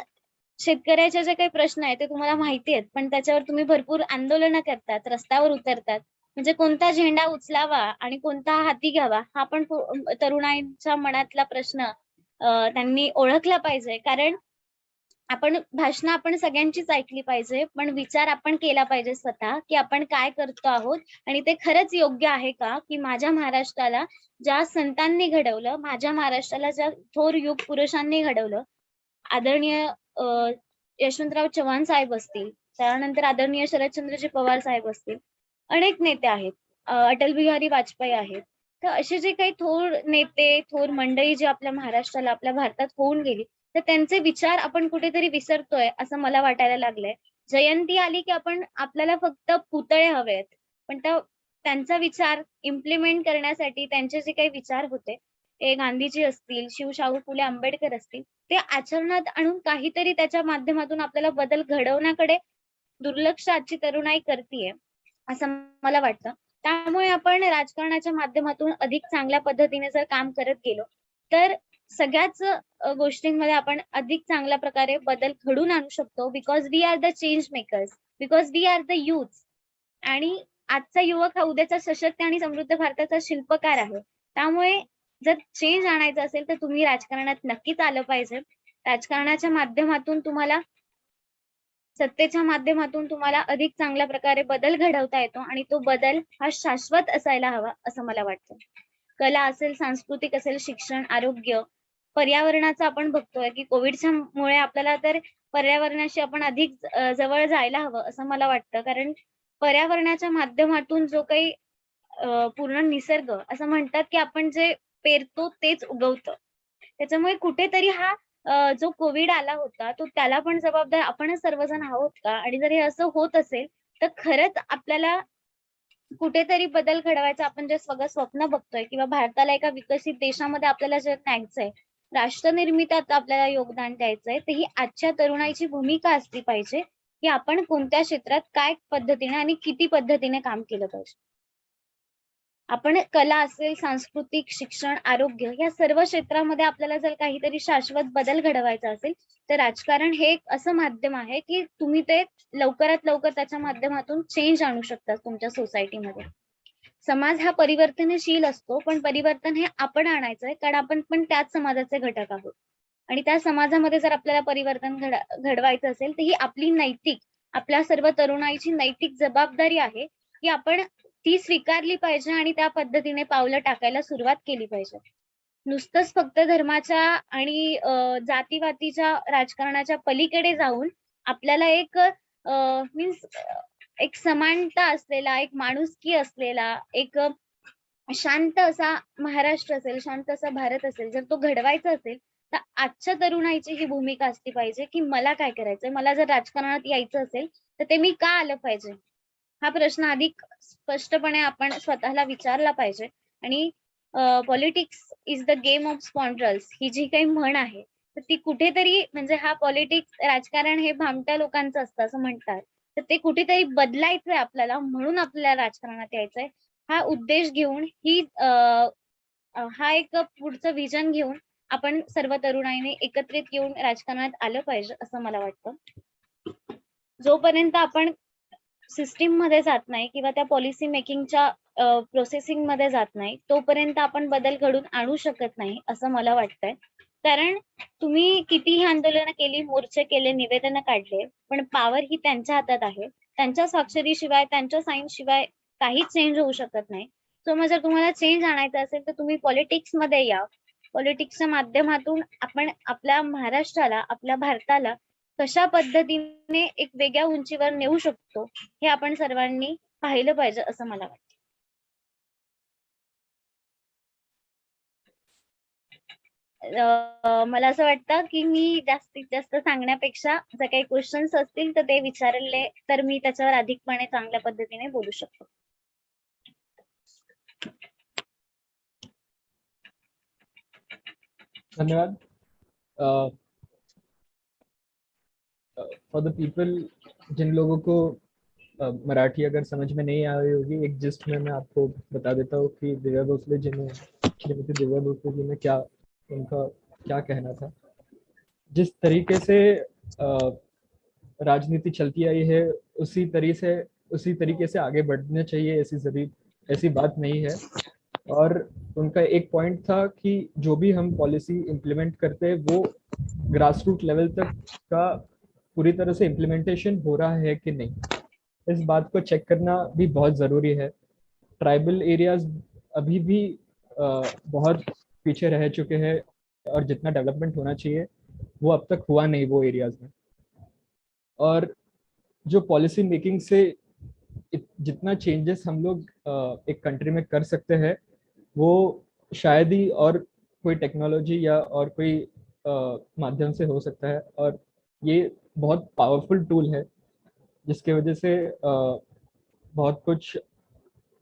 शेतकऱ्याचे जे काही प्रश्न आहेत ते तुम्हाला माहिती आहेत, पण त्याच्यावर तुम्ही भरपूर आंदोलनं करतात, रस्त्यावर उतरतात, म्हणजे कोणता झेंडा उचलावा आणि कोणता हाती घ्यावा हा पण तरुणाईंच्या मनातला प्रश्न त्यांनी ओळखला पाहिजे. कारण भाषणं आपण सगळ्यांचीच ऐकली पाहिजे, पण विचार आपण केला पाहिजे स्वतः की आपण काय करतो आहोत आणि ते खरंच योग्य आहे का, की माझ्या महाराष्ट्राला ज्या संतांनी घडवलं, माझ्या महाराष्ट्राला ज्या थोर युग पुरुषांनी घडवलं, आदरणीय यशवंतराव चव्हाण साहेब असतील, त्यानंतर आदरणीय शरदचंद्रजी पवार साहेब असतील, अनेक नेते आहेत, अटल बिहारी वाजपेयी आहेत, तर असे जे काही थोर नेते, थोर मंडळी जे आपल्या महाराष्ट्राला, आपल्या भारतात होऊन गेली, तर त्यांचे विचार आपण कुठेतरी विसरतोय असं मला वाटायला लागलंय. जयंती आली की आपल्याला फक्त पुतळे हवेत, पण त्यांचा विचार इम्प्लिमेंट करण्यासाठी त्यांचे जे काही विचार होते, ते गांधीजी असतील, शाहू फुले आंबेडकर असतील, ते आचरणात आणून काहीतरी त्याच्या माध्यमातून आपल्याला बदल घडवण्याकडे दुर्लक्ष आजची तरुणाई करतीये असं मला वाटतं. त्यामुळे आपण राजकारणाच्या माध्यमातून अधिक चांगल्या पद्धतीने जर काम करत गेलो तर सगळ्याच गोष्टींमध्ये आपण अधिक चांगल्या प्रकारे बदल घडवून आणू शकतो, because we are the change makers, because we are the youth. आणि आजचा युवक हा उद्याचा सशक्त आणि समृद्ध भारताचा शिल्पकार आहे. त्यामुळे जर चेंज आणायचं असेल तर तुम्ही राजकारणात नक्कीच आलं पाहिजे. राजकारणाच्या माध्यमातून तुम्हाला, सत्तेच्या माध्यमातून तुम्हाला अधिक चांगल्या प्रकारे बदल घडवता येतो आणि तो बदल हा शाश्वत असायला हवा असं मला वाटतं. कला असेल, सांस्कृतिक असेल, शिक्षण, आरोग्य, पर्यावरणाचं आपण बघतोय की कोविडच्या मुळे आपल्याला तर पर्यावरणाशी आपण अधिक जवळ जायला हवं असं मला वाटतं. कारण पर्यावरणाच्या माध्यमातून जो काही पूर्ण निसर्ग, असं म्हणतात की आपण जे पेरतो तेच उगवतं. त्याच्यामुळे कुठेतरी हा जो कोविड आला होता तो त्याला पण जबाबदार आपणच सर्वजण आहोत का? आणि जर हे असं होत असेल तर खरंच आपल्याला कुठेतरी बदल घडवायचा, आपण जे सगळं स्वप्न बघतोय किंवा भारताला एका विकसित देशामध्ये आपल्याला जे न्यायचंय, राष्ट्र निर्मितीत आपल्याला योगदान द्यायचंय, तर ही आजच्या तरुणाईची भूमिका असली पाहिजे की आपण कोणत्या क्षेत्रात काय पद्धतीने आणि किती पद्धतीने काम केलं पाहिजे. आपण कला असेल, सांस्कृतिक, शिक्षण, आरोग्य या सर्व क्षेत्रामध्ये आपल्याला जर काहीतरी शाश्वत बदल घडवायचा असेल तर राजकारण हे एक असं माध्यम आहे की तुम्ही ते लवकरात लवकर त्याच्या माध्यमातून चेंज आणू शकता तुमच्या सोसायटीमध्ये. समाज हा परिवर्तनशील असतो, पण परिवर्तन हे आपण आणायचंय, कारण आपण पण त्याच समाजाचे घटक आहोत. आणि त्या समाजामध्ये जर आपल्याला परिवर्तन घडवायचं असेल तर ही आपली नैतिक, आपल्या सर्व तरुणाईची नैतिक जबाबदारी आहे की आपण ती स्वीकारली पाहिजे आणि त्या पद्धतीने पावलं टाकायला सुरुवात केली पाहिजे. नुसतंच फक्त धर्माच्या आणि जातीवातीच्या राजकारणाच्या पलीकडे जाऊन आपल्याला एक मीन्स एक समानता असलेला, एक माणुसकी असलेला, एक शांत असा महाराष्ट्र असेल, शांत असा भारत असेल, जर तो घडवायचा असेल तर आजच्या तरुणाईची ही भूमिका असली पाहिजे की मला काय करायचंय, मला जर राजकारणात यायचं असेल तर ते मी का आलं पाहिजे, हा प्रश्न अधिक स्पष्टपणे आपण स्वतःला विचारला पाहिजे. आणि politics is the game of scoundrels ही जी काही म्हण आहे तर ती कुठेतरी, म्हणजे हा पॉलिटिक्स, राजकारण हे भामट्या लोकांचं असतं असं म्हणतात, तर ते कुठेतरी बदलायचंय आपल्याला, म्हणून आपल्याला राजकारणात यायचंय. हा उद्देश घेऊन हा एक पुढचं विजन घेऊन आपण सर्व तरुणाईने एकत्रित येऊन राजकारणात आलं पाहिजे असं मला वाटतं. जोपर्यंत आपण सिस्टीम मध्ये जात नाही किंवा त्या पॉलिसी मेकिंगच्या प्रोसेसिंग मध्ये जात नाही तोपर्यंत आपण बदल घडून आणू शकत नाही असं मला वाटतंय. कारण तुम्ही कितीही आंदोलनं केली, मोर्चे केले, निवेदनं काढले, पण पॉवर ही त्यांच्या हातात आहे. त्यांच्या स्वाक्षरीशिवाय, त्यांच्या साईन शिवाय काहीच चेंज होऊ शकत नाही. सो मग जर तुम्हाला चेंज आणायचं असेल तर तुम्ही पॉलिटिक्स मध्ये या. पॉलिटिक्सच्या माध्यमातून आपण आपल्या महाराष्ट्राला, आपल्या भारताला कशा पद्धतीने एक वेगळ्या उंचीवर नेऊ शकतो हे आपण सर्वांनी पाहिलं पाहिजे असं मला वाटतं. मला असं वाटतं की मी जास्तीत जास्त सांगण्यापेक्षा जर काही क्वेश्चन्स असतील तर ते विचारले तर मी त्याच्यावर अधिकपणे चांगल्या पद्धतीने बोलू शकतो. धन्यवाद. फॉर द पीपल, जिन लोगों को मराठी अगर समझ में नहीं आ रही होगी, एक जिस्ट में मैं आपको बता देता हूँ कि दिव्या भोसले जी ने, श्रीमती दिव्या भोसले जी ने क्या, उनका क्या कहना था. जिस तरीके से राजनीति चलती आई है उसी तरीके से आगे बढ़ना चाहिए, ऐसी बात नहीं है. और उनका एक पॉइंट था कि जो भी हम पॉलिसी इम्प्लीमेंट करते हैं वो ग्रास रूट लेवल तक का पूरी तरह से इम्प्लीमेंटेशन हो रहा है कि नहीं, इस बात को चेक करना भी बहुत ज़रूरी है. ट्राइबल एरियाज अभी भी बहुत पीछे रह चुके हैं और जितना डेवलपमेंट होना चाहिए वो अब तक हुआ नहीं वो एरियाज में. और जो पॉलिसी मेकिंग से जितना चेंजेस हम लोग एक कंट्री में कर सकते हैं वो शायद ही और कोई टेक्नोलॉजी या और कोई माध्यम से हो सकता है. और ये बहुत पावरफुल टूल है जिसके वजह से बहुत कुछ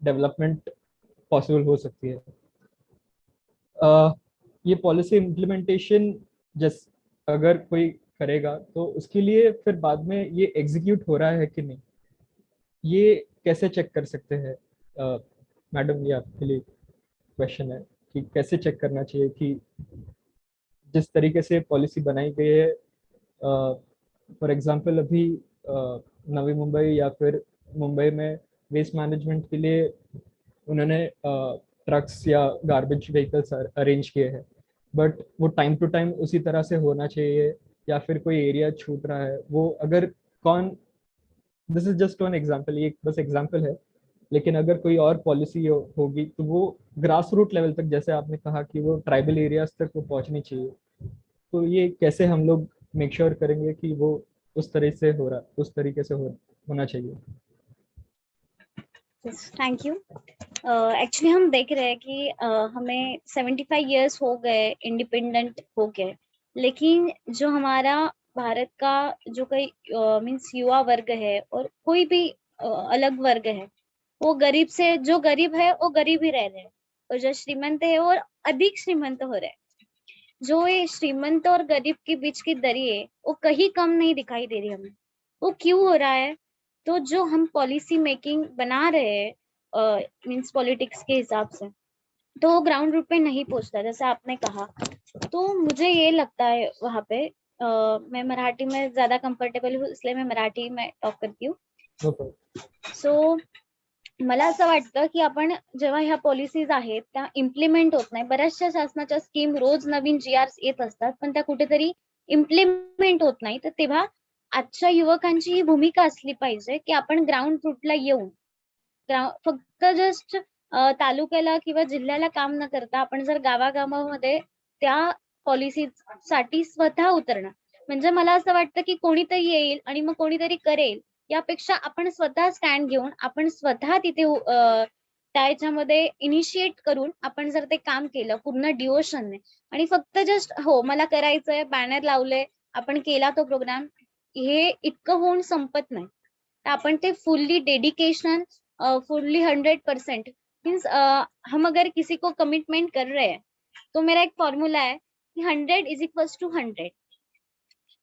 डेवलपमेंट पॉसिबल हो सकती है. ये पॉलिसी इम्प्लीमेंटेशन अगर कोई करेगा तो उसके लिए फिर बाद में ये एग्जीक्यूट हो रहा है कि नहीं, ये कैसे चेक कर सकते हैं? मैडम, ये आपके लिए क्वेश्चन है कि कैसे चेक करना चाहिए कि जिस तरीके से पॉलिसी बनाई गई है, फॉर एग्जांपल अभी नवी मुंबई या फिर मुंबई में वेस्ट मैनेजमेंट के लिए उन्होंने ट्रक्स या गार्बेज व्हीकल्स अरेंज किए हैं, बट वो टाइम टू टाइम उसी तरह से होना चाहिए, या फिर कोई एरिया छूट रहा है वो अगर कौन, this is just one example, ये बस एग्जांपल है, लेकिन अगर कोई और पॉलिसी होगी तो वो ग्रास रूट लेवल तक, जैसे आपने कहा कि वो ट्राइबल एरियाज तक वो पहुंचनी चाहिए, तो ये कैसे हम लोग मेक श्योर करेंगे कि वो उस तरह से हो रहा, उस तरीके से होना चाहिए? Thank you. एक्चुअली हम देख रहे हैं कि हमें 75 इयर्स हो गए इंडिपेंडेंट हो गए, लेकिन जो हमारा भारत का जो कोई मीन्स युवा वर्ग है और कोई भी अलग वर्ग है, वो गरीब से, जो गरीब है वो गरीब ही रह रहे हैं, और जो श्रीमंत है वो अधिक श्रीमंत हो रहे हैं। जो ये श्रीमंत और गरीब के बीच की दरी है वो कहीं कम नहीं दिखाई दे रही हमें। वो क्यों हो रहा है? तो जो हम पॉलिसी मेकिंग बना रहे हैं मीन्स पॉलिटिक्स के हिसाब से, तो वो ग्राउंड रूट पे नहीं पहुंचता, जैसे आपने कहा। तो मुझे ये लगता है वहां पे मैं मराठी में ज्यादा कंफर्टेबल हूँ, इसलिए मैं मराठी में टॉक करती हूँ। सो मला असं वाटतं की आपण जेव्हा ह्या पॉलिसीज आहेत त्या इम्प्लिमेंट होत नाही, बऱ्याचशा शासनाच्या स्कीम रोज नवीन GRs येत असतात, पण त्या कुठेतरी इम्प्लिमेंट होत नाही. तर तेव्हा आजच्या युवकांची ही भूमिका असली पाहिजे की आपण ग्राउंड रूटला येऊन फक्त जस्ट तालुक्याला किंवा जिल्ह्याला काम न करता आपण जर गावागावामध्ये त्या पॉलिसीसाठी स्वतः उतरणं, म्हणजे मला असं वाटतं की कोणीतरी येईल आणि मग कोणीतरी करेल, यापेक्षा आपण स्वतः स्टँड घेऊन आपण स्वतः तिथे त्याच्यामध्ये इनिशिएट करून आपण जर ते काम केलं पूर्ण डिवोशनने, आणि फक्त जस्ट हो मला करायचंय, बॅनर लावले, आपण केला तो प्रोग्राम, हे इतकं होऊन संपत नाही. तर आपण ते फुल्ली डेडिकेशन, फुल्ली 100% मीन्स हम अगर किसी को कमिटमेंट कर रहे हैं, तो मेरा एक फॉर्मूला है कि 100 इज इक्वल्स टू 100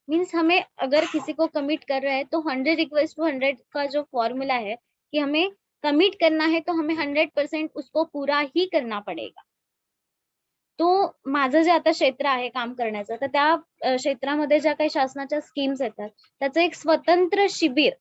मीन्स हमें अगर किसी को कमिट कर रहे हैं तो 100 इक्वल्स टू 100 का जो फॉर्मूला है कि हमें कमिट करना है तो हमें 100% उसको पूरा ही करना पडेगा. तो माझं जे आता क्षेत्र आहे काम करण्याचं, तर त्या क्षेत्रामध्ये ज्या काही शासनाच्या स्कीम्स येतात त्याचं एक स्वतंत्र शिबिर,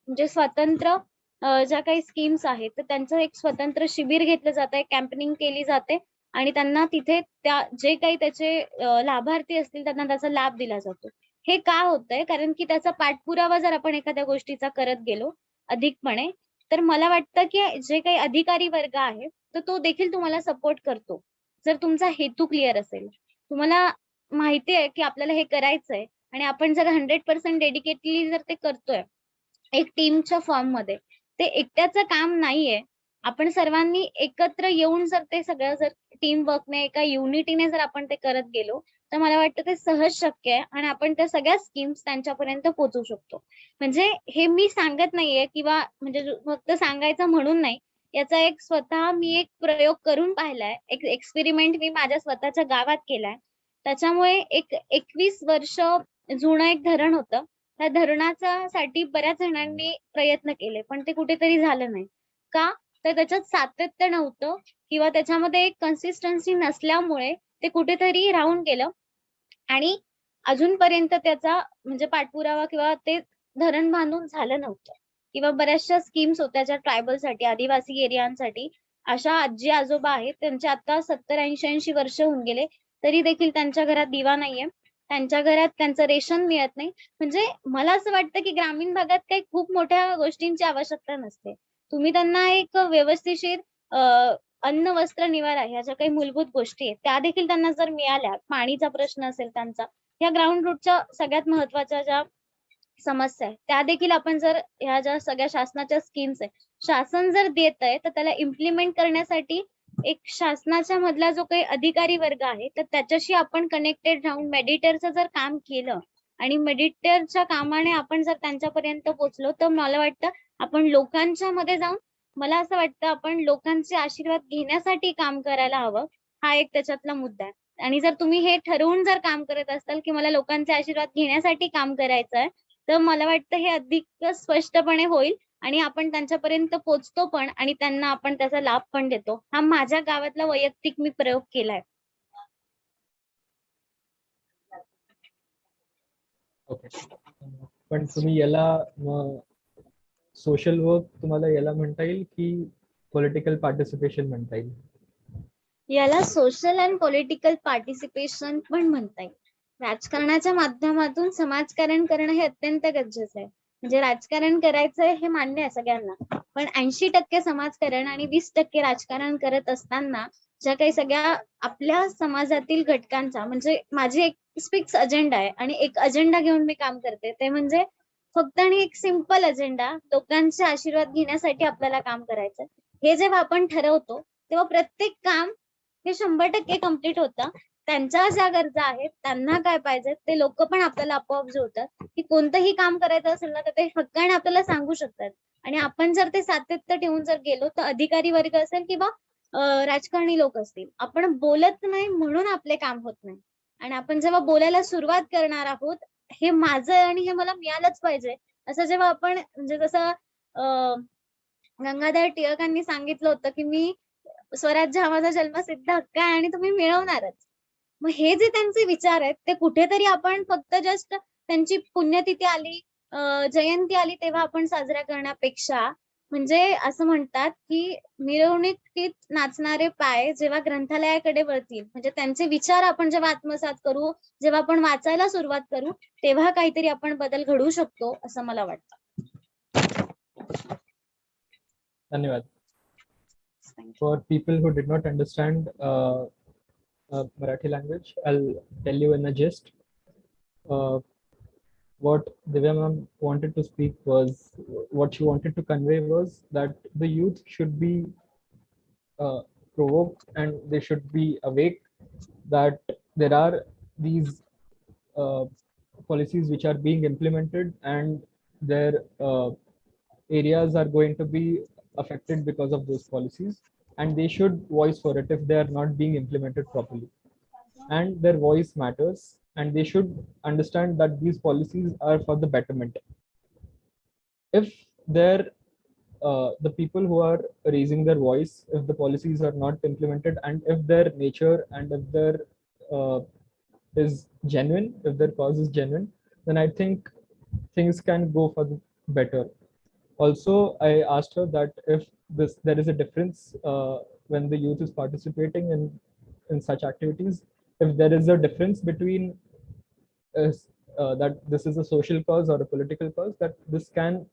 म्हणजे स्वतंत्र ज्या काही स्कीम्स आहेत तर त्यांचं एक स्वतंत्र शिबिर घेतलं जात आहे, कॅम्पेनिंग केली जाते, आणि त्यांना तिथे त्या जे काही त्याचे लाभार्थी असतील त्यांना त्याचा लाभ दिला जातो. हे का होतंय? कारण की त्याचा पाठपुरावा जर आपण एखाद्या गोष्टीचा करत गेलो अधिकपणे, तर मला वाटतं की जे काही अधिकारी वर्ग आहे तर तो देखील तुम्हाला सपोर्ट करतो, जर तुमचा हेतू क्लिअर असेल. तुम्हाला माहिती आहे की आपल्याला हे करायचंय आणि आपण जर 100% डेडिकेटली जर ते करतोय एक टीमच्या फॉर्म मध्ये, ते एकट्याचं काम नाहीये. आपण सर्वांनी एकत्र येऊन जर ते सगळं जर टीम वर्कने एका युनिटीने जर आपण ते करत गेलो, तर मला वाटतं ते सहज शक्य आहे आणि आपण त्या सगळ्या स्कीम्स त्यांच्यापर्यंत पोहोचू शकतो. म्हणजे हे मी सांगत नाहीये किंवा म्हणजे फक्त सांगायचं म्हणून नाही, याचा एक स्वतः मी एक प्रयोग करून पाहिलाय, एक एक्सपेरिमेंट मी माझ्या स्वतःच्या गावात केलाय. त्याच्यामुळे एक 21 वर्ष जुनं एक धरण होतं, त्या धरणाचा साठी बऱ्याच जणांनी प्रयत्न केले, पण ते कुठेतरी झालं नाही. का? तर त्याच्यात सातत्य नव्हतं किंवा त्याच्यामध्ये एक कन्सिस्टन्सी नसल्यामुळे ते कुठेतरी राहून गेलं, आणि अजूनपर्यंत त्याचा म्हणजे पाठपुरावा किंवा ते धरण बांधून झालं नव्हतं. किंवा बऱ्याचशा स्कीम्स होत्या ज्या ट्रायबलसाठी, आदिवासी एरियांसाठी, अशा आजी आजोबा आहेत त्यांचे आता 70-80 वर्ष होऊन गेले, तरी देखील त्यांच्या घरात दिवा नाहीये, त्यांच्या घरात त्यांचं रेशन मिळत नाही. म्हणजे मला असं वाटतं की ग्रामीण भागात काही खूप मोठ्या गोष्टींची आवश्यकता नसते. तुम्ही त्यांना एक व्यवस्थिशीर अन्न, वस्त्र, निवारा ह्या ज्या काही मूलभूत गोष्टी आहेत त्या देखील त्यांना जर मिळाल्या, पाणीचा प्रश्न असेल त्यांचा, ह्या ग्राउंड रूटच्या सगळ्यात महत्वाच्या ज्या समस्या आहे त्या देखील आपण जर ह्या ज्या सगळ्या शासनाच्या स्कीम्स आहे, शासन जर देत आहे तर त्याला इम्प्लिमेंट करण्यासाठी एक शासनाच्या मधला जो काही अधिकारी वर्ग आहे तर त्याच्याशी आपण कनेक्टेड राहून मेडिटेरचं जर काम केलं आणि मेडिटेरच्या कामाने आपण जर त्यांच्यापर्यंत पोहोचलो, तर मला वाटतं आपण लोकांच्या मध्ये जाऊन, मला असं वाटतं आपण लोकांचे आशीर्वाद घेण्यासाठी काम करायला हवं. हा एक त्याच्यातला मुद्दा आहे. आणि जर तुम्ही हे ठरवून जर काम करत असाल की मला लोकांचे आशीर्वाद घेण्यासाठी काम करायचं आहे, तर मला वाटतं हे अधिक स्पष्टपणे होईल आणि आपण त्यांच्यापर्यंत पोहोचतो पण, आणि त्यांना आपण त्याचा लाभ पण देतो. हा माझ्या गावातला वैयक्तिक मी प्रयोग केलाय. ओके. पण तुम्ही याला सोशल वर्क तुम्हाला याला म्हणता येईल की पॉलिटिकल पार्टिसिपेशन म्हणता येईल? याला सोशल अँड पॉलिटिकल पार्टिसिपेशन पण म्हणता येईल. राजकारणाच्या माध्यमातून समाजकारण करणं हे अत्यंत गरजेचं आहे. म्हणजे राजकारण करायचंय हे मान्य आहे सगळ्यांना, पण 80% समाजकारण आणि 20% राजकारण करत असताना ज्या काही सगळ्या आपल्या समाजातील घटकांचा, म्हणजे माझी एक फिक्स अजेंडा आहे आणि एक अजेंडा घेऊन मी काम करते, ते म्हणजे फक्त आणि एक सिंपल अजेंडा, लोकांचे आशीर्वाद घेण्यासाठी आपल्याला काम करायचं. हे जेव्हा आपण ठरवतो तेव्हा प्रत्येक काम हे 100% कम्प्लीट होतं. त्यांच्या ज्या गरजा आहेत, त्यांना काय पाहिजे ते लोक पण आपल्याला आपोआप जुळतात, की कोणतंही काम करायचं असेल ना तर ते हक्काने आपल्याला सांगू शकतात. आणि आपण जर ते सातत्य ठेवून जर गेलो तर अधिकारी वर्ग असेल किंवा राजकारणी लोक असतील, आपण बोलत नाही म्हणून आपले काम होत नाही. आणि आपण जेव्हा बोलायला सुरुवात करणार आहोत, हे माझं आणि हे मला मिळालंच पाहिजे असं जेव्हा आपण, म्हणजे जसं गंगाधर टिळकांनी सांगितलं होतं की मी स्वराज्य हा माझा जन्मसिद्ध हक्क आहे आणि तुम्ही मिळवणारच. मग हे जे त्यांचे विचार आहेत ते कुठेतरी आपण फक्त जस्ट त्यांची पुण्यतिथी आली, जयंती आली तेव्हा आपण साजरा करण्यापेक्षा, म्हणजे असं म्हणतात की मिरवणुकीत नाचणारे पाय जेव्हा ग्रंथालयाकडे वळतील, म्हणजे त्यांचे विचार आपण जेव्हा आत्मसात करू, जेव्हा आपण वाचायला सुरुवात करू, तेव्हा काहीतरी आपण बदल घडवू शकतो असं मला वाटतं. धन्यवाद. For people who did not understand Marathi language, I'll tell you in a gist. What Divya ma'am wanted to speak was, what she wanted to convey was that the youth should be provoked and they should be awake that there are these policies which are being implemented and their areas are going to be affected because of those policies, and they should voice for it if they are not being implemented properly. And their voice matters, and they should understand that these policies are for the betterment. If the people who are raising their voice, if the policies are not implemented, and if their nature and if their is genuine, if their cause is genuine, then I think things can go for the better. Also, I asked her that if there is a difference when the youth is participating in such activities, if there is a difference between that this is a social cause or a political cause, that this can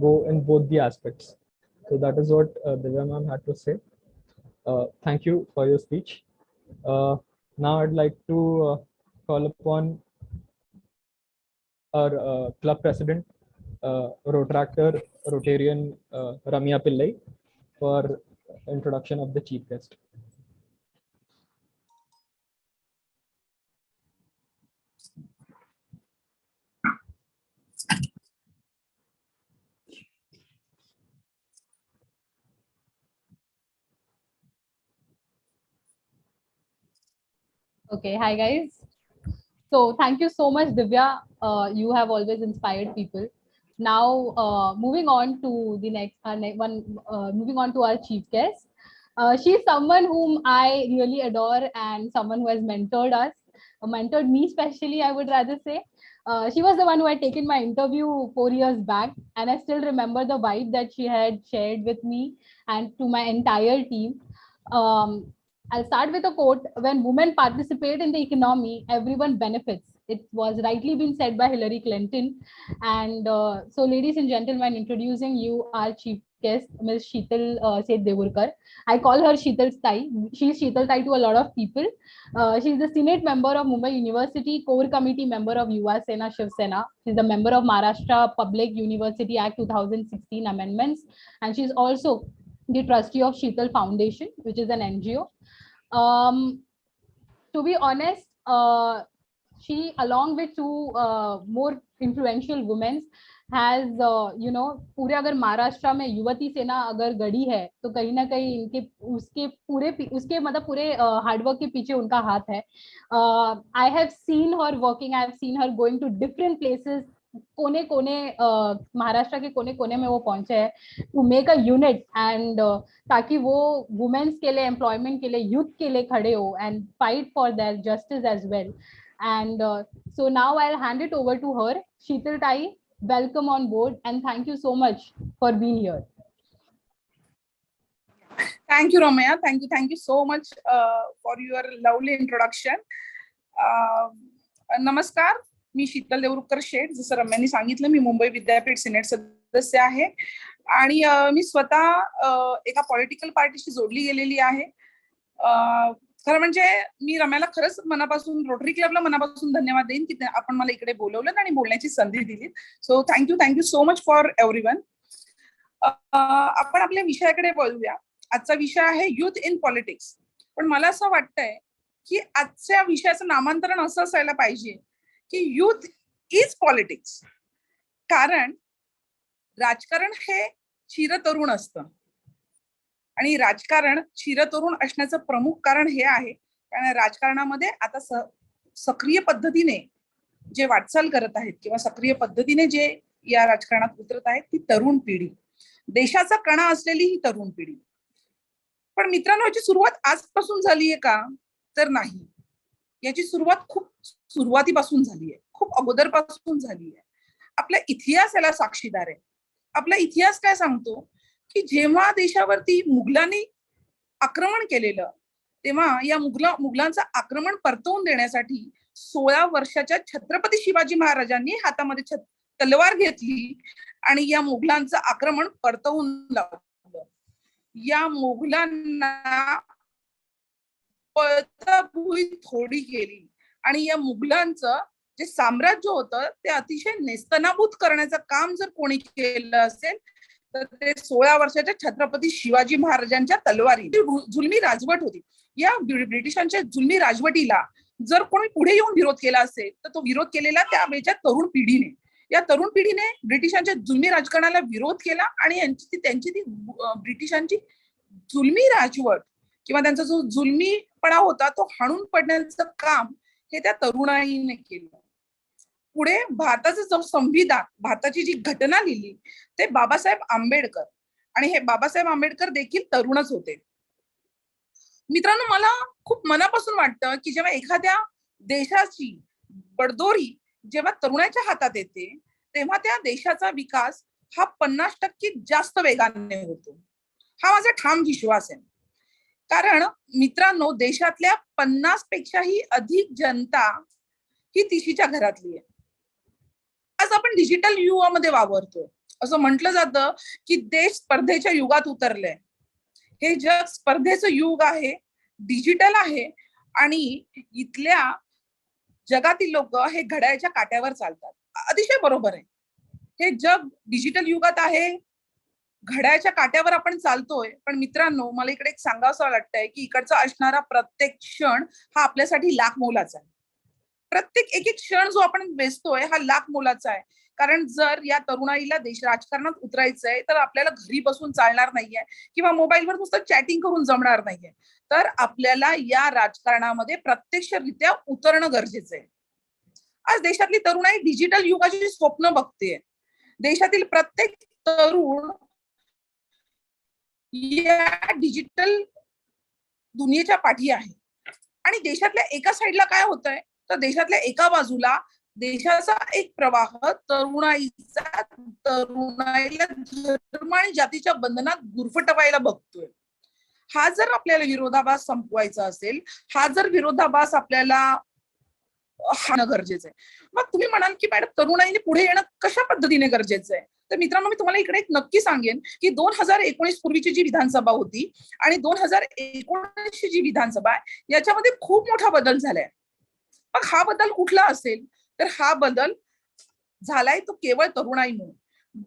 go in both the aspects. So that is what Divya ma'am had to say. Thank you for your speech. Now I'd like to call upon our club president, Rotarian Ramya Pillai, for introduction of the chief guest. Okay, hi guys. So thank you so much, Divya. You have always inspired people. Now, moving on to the next one. Moving on to our chief guest. She's someone whom I really adore and someone who has mentored us, mentored me especially, I would rather say. She was the one who had taken my interview 4 years back, and I still remember the vibe that she had shared with me and to my entire team. I'll start with a quote: "When women participate in the economy, everyone benefits." It was rightly been said by Hillary Clinton. And so, ladies and gentlemen, introducing you our chief guest, Ms. Sheetal Seth Devurkar. I call her Sheetal Tai. She's Sheetal Tai to a lot of people. She's the Senate member of Mumbai University, core committee member of Yuva Sena Shiv Sena. She's a member of Maharashtra Public University Act 2016 amendments. And she's also the trustee of Sheetal Foundation, which is an NGO. To be honest, she, along with two more influential women, has पूरे अगर महाराष्ट्र में युवती सेना अगर गढ़ी है तो कहीं ना कहीं इनके उसके मतलब पूरे हार्डवर्क के पीछे उनका हाथ है. I have seen her working, I have seen her going to different places. कोने कोने महाराष्ट्र के कोने कोने में वो पहुंचे हैं to make a unit and ताकि वो वुमेन्स के लिए, एम्प्लॉयमेंट के लिए, यूथ के लिए खड़े हो and fight for their justice as well. And so now I'll hand it over to her. Sheetal Tai, welcome on board and thank you so much for being here. Thank you, Ramya. Thank you so much for your lovely introduction. नमस्कार, मी शीतल देवरुखकर शेठ. जसं रम्याने सांगितलं, मी मुंबई विद्यापीठ Senate सदस्य आहे आणि मी स्वतः एका political पार्टीशी जोडली गेलेली आहे. खरं म्हणजे मी रम्याला खरंच मनापासून, रोटरी क्लबला मनापासून धन्यवाद देईन की आपण मला इकडे बोलवलं आणि बोलण्याची संधी दिली. So thank you so much for everyone. आपण आपल्या विषयाकडे बोलूया. आजचा विषय आहे युथ इन पॉलिटिक्स. पण मला असं वाटतंय की आजच्या विषयाचं नामांतरण असं असायला पाहिजे की युथ इज पॉलिटिक्स. कारण राजकारण हे चिरतरुण असतं आणि राजकारण चिरतरुण असण्याचं प्रमुख कारण हे आहे कारण राजकारणामध्ये आता सक्रिय पद्धतीने जे वाटचाल करत आहेत किंवा सक्रिय पद्धतीने जे या राजकारणात उतरत आहेत ती तरुण पिढी, देशाचा कणा असलेली ही तरुण पिढी. पण मित्रांनो, याची सुरुवात आजपासून झालीये का? तर नाही. याची सुरुवात खूप सुरुवातीपासून झालीये, खूप अगोदरपासून झालीये. आपला इतिहास याला साक्षीदार आहे. आपला इतिहास काय सांगतो की जेव्हा देशावरती मुघलांनी आक्रमण केलेलं तेव्हा या मुघलांचं आक्रमण परतवून देण्यासाठी 16 वर्षाच्या छत्रपती शिवाजी महाराजांनी हातामध्ये तलवार घेतली आणि या मुघलांचं आक्रमण परतवून लावलं. या मुघलांना पळताभुई थोडी केली आणि या मुघलांचं जे साम्राज्य होतं ते अतिशय नेस्तनाबूत करण्याचं काम जर कोणी केलं असेल तर ते 16 वर्षाच्या छत्रपती शिवाजी महाराजांच्या तलवारी. जुलमी राजवट होती. या ब्रिटिशांच्या जुलमी राजवटीला जर कोणी पुढे येऊन विरोध केला असेल तर तो विरोध केलेला त्यावेळच्या तरुण पिढीने. या तरुण पिढीने ब्रिटिशांच्या जुलमी राजकारणाला विरोध केला आणि त्यांची ती ब्रिटिशांची जुलमी राजवट किंवा त्यांचा जो जुलमीपणा होता तो हाणून पडण्याचं काम हे त्या तरुणाईने केलं. पुढे भारताचं जो संविधान, भारताची जी घटना लिहिली ते बाबासाहेब आंबेडकर, आणि हे बाबासाहेब आंबेडकर देखील तरुणच होते. मित्रांनो, मला खूप मनापासून वाटतं की जेव्हा एखाद्या देशाची बडदोरी जेव्हा तरुणाच्या हातात येते तेव्हा त्या देशाचा विकास हा 50% जास्त वेगाने होतो. हा माझा ठाम विश्वास आहे. कारण मित्रांनो, देशातल्या 50 पेक्षाही अधिक जनता ही तिशीच्या घरातली आहे. आज आपण डिजिटल युगामध्ये वावरतोय. असं म्हटलं जातं की देश स्पर्धेच्या युगात उतरलंय. हे जग स्पर्धेचं युग आहे, डिजिटल आहे आणि इथल्या जगातील लोक हे घड्याळाच्या काट्यावर चालतात. अतिशय बरोबर आहे. हे जग डिजिटल युगात आहे, घड्याळाच्या काट्यावर आपण चालतोय. पण मित्रांनो, मला इकडे एक सांगावंसं वाटतंय की इकडचा असणारा प्रत्येक क्षण हा आपल्यासाठी लाख मोलाचा आहे. प्रत्येक एक क्षण जो आपण वेचतोय हा लाख मोलाचा आहे. कारण जर या तरुणाईला राजकारणात उतरायचंय तर आपल्याला घरी बसून चालणार नाहीये किंवा मोबाईलवर नुसतं चॅटिंग करून जमणार नाहीये. तर आपल्याला या राजकारणामध्ये प्रत्यक्षरित्या उतरणं गरजेचं आहे. आज देशातली तरुणाई डिजिटल युगाची स्वप्न बघतेय. देशातील प्रत्येक तरुण या डिजिटल दुनियेच्या पाठी आहे. आणि देशातल्या एका साईडला काय होतंय तर देशातल्या एका बाजूला देशाचा एक प्रवाह तरुणाईला धर्म आणि जातीच्या बंधनात गुरफटवायला बघतोय. हा जर आपल्याला विरोधाभास संपवायचा असेल, हा जर विरोधाभास आपल्याला हाणं गरजेचं आहे. मग तुम्ही म्हणाल की मॅडम, तरुणाईने पुढे येणं कशा पद्धतीने गरजेचं आहे? तर मित्रांनो, मी तुम्हाला इकडे एक नक्की सांगेन की 2019 पूर्वीची जी विधानसभा होती आणि 2019 जी विधानसभा आहे याच्यामध्ये खूप मोठा बदल झालाय. मग हा बदल कुठला असेल तर हा बदल झालाय तो केवळ तरुणाईमुळे.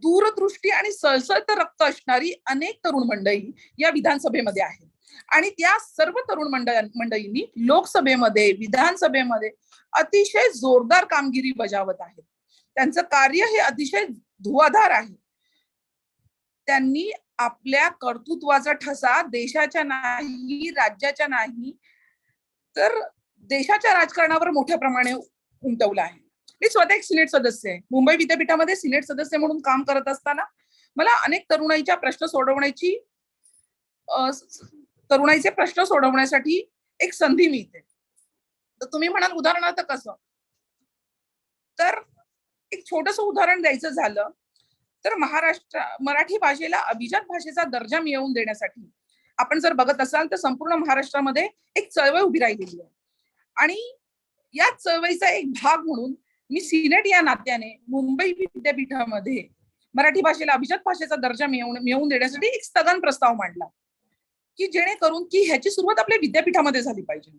दूरदृष्टी आणि सळसळत रक्त असणारी अनेक तरुण मंडळी या विधानसभेमध्ये आहे आणि त्या सर्व तरुण मंडळींनी लोकसभेमध्ये, विधानसभेमध्ये अतिशय जोरदार कामगिरी बजावत आहेत. त्यांचं कार्य हे अतिशय धुवाधार आहे. त्यांनी आपल्या कर्तृत्वाचा ठसा देशाच्या नाही, राज्याच्या नाही तर देशाच्या राजकारणावर मोठ्या प्रमाणे उमटवला आहे. मी स्वतः एक सिनेट सदस्य आहे. मुंबई विद्यापीठामध्ये सिनेट सदस्य म्हणून काम करत असताना मला अनेक तरुणाईचे प्रश्न सोडवण्यासाठी एक संधी मिळते. तर तुम्ही म्हणाल उदाहरणार्थ कसं, तर एक छोटस उदाहरण द्यायचं झालं तर मराठी भाषेला अभिजात भाषेचा दर्जा मिळवून देण्यासाठी आपण जर बघत असाल तर संपूर्ण महाराष्ट्रामध्ये एक चळवळ उभी राहिलेली आहे. आणि या चळवळीचा एक भाग म्हणून मी सिनेट या नात्याने मुंबई विद्यापीठामध्ये मराठी भाषेला अभिजात भाषेचा दर्जा मिळवून देण्यासाठी एक स्थगन प्रस्ताव मांडला, की जेणेकरून की ह्याची सुरुवात आपल्या विद्यापीठामध्ये झाली पाहिजे.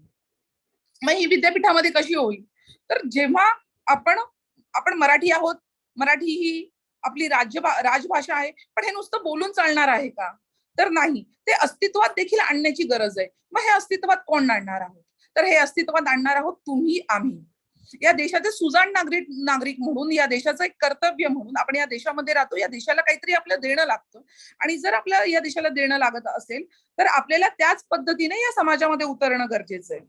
मग ही विद्यापीठामध्ये कशी होईल, तर जेव्हा आपण मराठी आहोत, मराठी ही आपली राजभाषा आहे, पण हे नुसतं बोलून चालणार आहे का, तर नाही, ते अस्तित्वात देखील आणण्याची गरज आहे. मग हे अस्तित्वात कोण आणणार आहोत, तर हे अस्तित्वात आणणार आहोत तुम्ही आम्ही. या देशाचे सुजाण नागरिक म्हणून, या देशाचं एक कर्तव्य म्हणून आपण या देशामध्ये राहतो, या देशाला काहीतरी आपलं देणं लागतं. आणि जर आपल्याला या देशाला देणं लागत असेल तर आपल्याला त्याच पद्धतीने या समाजामध्ये उतरणं गरजेचं आहे.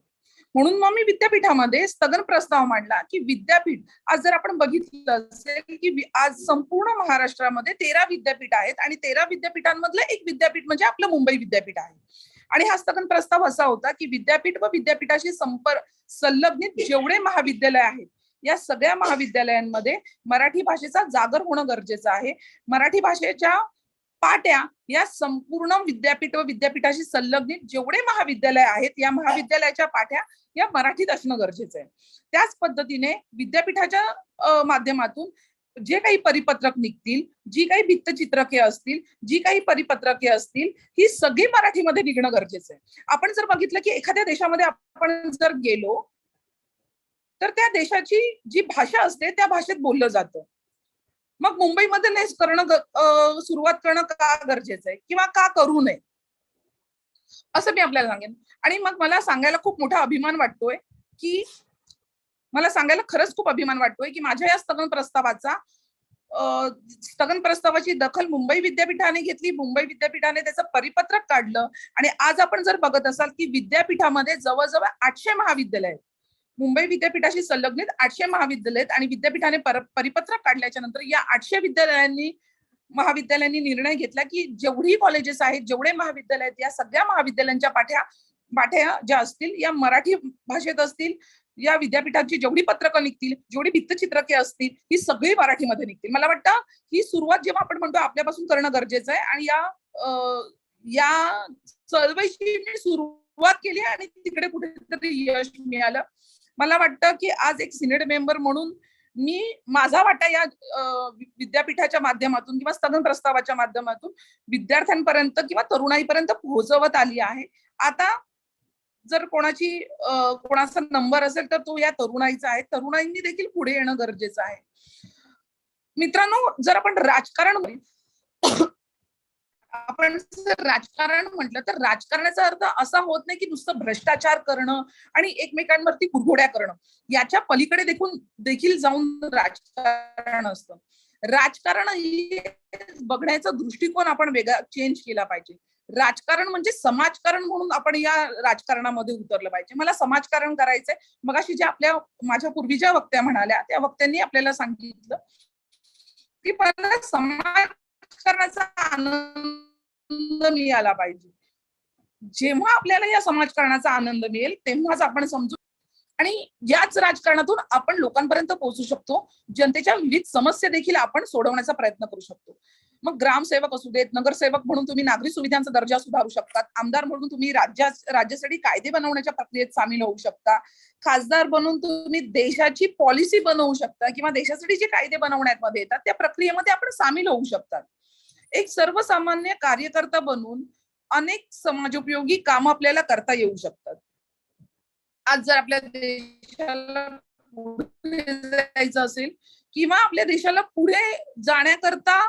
म्हणून मग मी विद्यापीठामध्ये स्थगन प्रस्ताव मांडला की विद्यापीठ, आज जर आपण बघितलं असेल की आज संपूर्ण महाराष्ट्रामध्ये 13 विद्यापीठ आहेत आणि 13 विद्यापीठांमधलं एक विद्यापीठ म्हणजे आपलं मुंबई विद्यापीठ आहे. आणि हा स्थगन प्रस्ताव असा होता की विद्यापीठ व विद्यापीठाशी संलग्नित जेवढे महाविद्यालय आहेत या सगळ्या महाविद्यालयांमध्ये मराठी भाषेचा जागर होणं गरजेचं आहे. मराठी भाषेच्या पाट्या या संपूर्ण विद्यापीठ व विद्यापीठाशी संलग्नित जेवढे महाविद्यालय आहेत या महाविद्यालयाच्या पाट्या या मराठीत असणं गरजेचं आहे. त्याच पद्धतीने विद्यापीठाच्या माध्यमातून जे काही परिपत्रक निघतील, जी काही भित्तचित्रके असतील, जी काही परिपत्रके असतील, ही सगळी मराठीमध्ये निघणं गरजेचं आहे. आपण जर बघितलं की एखाद्या देशामध्ये आपण जर गेलो तर त्या देशाची जी भाषा असते त्या भाषेत बोललं जातं. मग मुंबईमध्ये सुरुवात करणं का गरजेचं आहे किंवा का करू नये असं मी आपल्याला सांगेन. आणि मग मला सांगायला खूप मोठा अभिमान वाटतोय की खरंच खूप अभिमान वाटतोय की माझ्या या स्थगन प्रस्तावाची दखल मुंबई विद्यापीठाने घेतली. मुंबई विद्यापीठाने त्याचं परिपत्रक काढलं आणि आज आपण जर बघत असाल की विद्यापीठामध्ये जवळजवळ 800 महाविद्यालय आहेत. मुंबई विद्यापीठाशी संलग्नित 800 महाविद्यालय आहेत आणि विद्यापीठाने परिपत्रक काढल्याच्या नंतर या 800 महाविद्यालयांनी निर्णय घेतला की जेवढी कॉलेजेस आहेत, जेवढे महाविद्यालय आहेत, या सगळ्या महाविद्यालयांच्या पाठ्या ज्या असतील या मराठी भाषेत असतील. या विद्यापीठाची जेवढी पत्रकं निघतील, जेवढी भित्तचित्रके असतील, ही सगळी मराठीमध्ये निघतील. मला वाटतं ही सुरुवात जेव्हा आपण म्हणतो आपल्यापासून करणं गरजेचं आहे. आणि या चळवळीची मी सुरुवात केली आणि तिकडे कुठेतरी यश मिळालं. मला वाटतं की आज एक सिनेट मेंबर म्हणून मी माझा वाटा या विद्यापीठाच्या माध्यमातून किंवा स्थगन प्रस्तावाच्या माध्यमातून विद्यार्थ्यांपर्यंत किंवा तरुणाईपर्यंत पोहोचवत आली आहे. आता जर कोणाचा नंबर असेल तर तो या तरुणाईचा आहे. तरुणाईंनी देखील पुढे येणं गरजेचं आहे. मित्रांनो, जर आपण राजकारण म्हटलं तर राजकारणाचा अर्थ असा होत नाही की नुसतं भ्रष्टाचार करणं आणि एकमेकांवरती कुरघोड्या करणं. याच्या पलीकडे देखील जाऊन राजकारण असतं. राजकारण बघण्याचा दृष्टिकोन आपण वेगळा चेंज केला पाहिजे. राजकारण म्हणजे समाजकारण म्हणून आपण या राजकारणामध्ये उतरलं पाहिजे. मला समाजकारण करायचंय. मगाशी ज्या माझ्या पूर्वीच्या वक्त्या म्हणाल्या त्या वक्त्यांनी आपल्याला सांगितलं की मला समाजकारणाचा आनंद मिळाला पाहिजे. जेव्हा आपल्याला या समाजकारणाचा आनंद मिळेल तेव्हाच आपण समजू आणि याच राजकारणातून आपण लोकांपर्यंत पोहोचू शकतो. जनतेच्या विविध समस्या देखील आपण सोडवण्याचा प्रयत्न करू शकतो. मग ग्रामसेवक असू देत, नगरसेवक म्हणून तुम्ही नागरी सुविधांचा दर्जा सुधारू शकतात, आमदार म्हणून तुम्ही राज्यासाठी कायदे बनवण्याच्या प्रक्रियेत सामील होऊ शकता, खासदार बनून तुम्ही देशाची पॉलिसी बनवू शकता किंवा देशासाठी जे कायदे बनवण्यामध्ये येतात त्या प्रक्रियेमध्ये आपण सामील होऊ शकतात. एक सर्वसामान्य कार्यकर्ता बनून अनेक समाजोपयोगी काम आपल्याला करता येऊ शकतात. आज जर आपल्या देशाला पुढे जायचं असेल किंवा आपल्या देशाला पुढे जाण्याकरता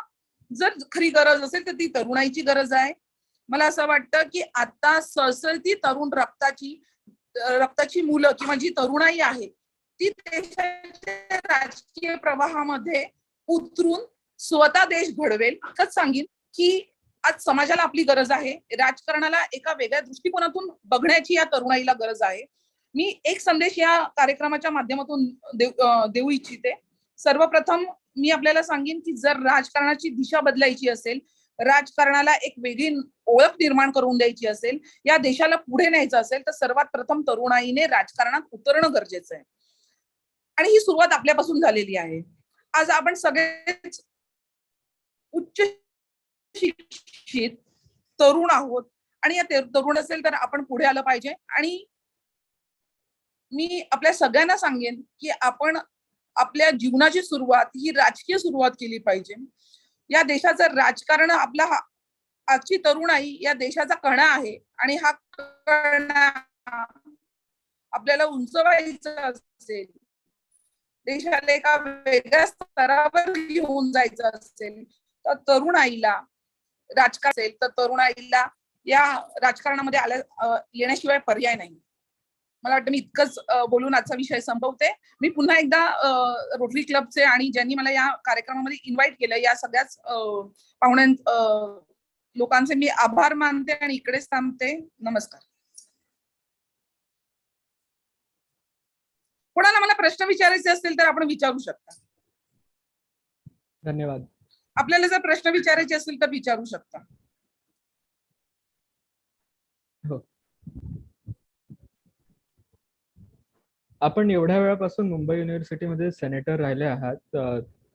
जर खरी गरज असेल तर ती तरुणाईची गरज आहे. मला असं वाटतं की आता सळसळती तरुण रक्ताची मुलं किंवा जी तरुणाई आहे ती देशाच्या राजकीय प्रवाहामध्ये उतरून स्वतः देश घडवेल. इतकंच सांगेन की आज समाजाला आपली गरज आहे. राजकारणाला एका वेगळ्या दृष्टिकोनातून बघण्याची या तरुणाईला गरज आहे. मी एक संदेश या कार्यक्रमाच्या माध्यमातून देऊ इच्छिते. सर्वप्रथम मी आपल्याला सांगेन की जर राजकारणाची दिशा बदलायची असेल राजकारणाला एक वेगळी ओळख निर्माण करून द्यायची असेल, या देशाला पुढे न्यायचं असेल, तर सर्वात प्रथम तरुणाईने राजकारणात उतरणं गरजेचं आहे. आणि ही सुरुवात आपल्यापासून झालेली आहे. आज आपण सगळेच उच्च शिक्षित तरुण आहोत आणि या तरुण असेल तर आपण पुढे आलं पाहिजे. आणि मी आपल्या सगळ्यांना सांगेन की आपण आपल्या जीवनाची सुरुवात ही राजकीय सुरुवात केली पाहिजे. या देशाचं राजकारण आजची तरुणाई या देशाचा कणा आहे आणि हा कणा आपल्याला उंचवायचा असेल, देशाला एका वेगळ्या स्तरावर घेऊन जायचं असेल तर तरुणाईला राजकारण असेल तर तरुणाईला या राजकारणामध्ये येण्याशिवाय पर्याय नाही. मला वाटतं मी इतकंच बोलून आजचा विषय संपवते. मी पुन्हा एकदा रोटरी क्लबचे आणि ज्यांनी मला या कार्यक्रमामध्ये इन्व्हाइट केलं या सगळ्याच लोकांचे मी आभार मानते आणि इकडेच थांबते. नमस्कार. कोणाला मला प्रश्न विचारायचे असतील तर आपण विचारू शकता. धन्यवाद. आपल्याला जर प्रश्न विचारायचे असतील तर विचारू शकता. हो. आपण एवढ्या वेळापासून मुंबई युनिव्हर्सिटीमध्ये सेनेटर राहिले आहात.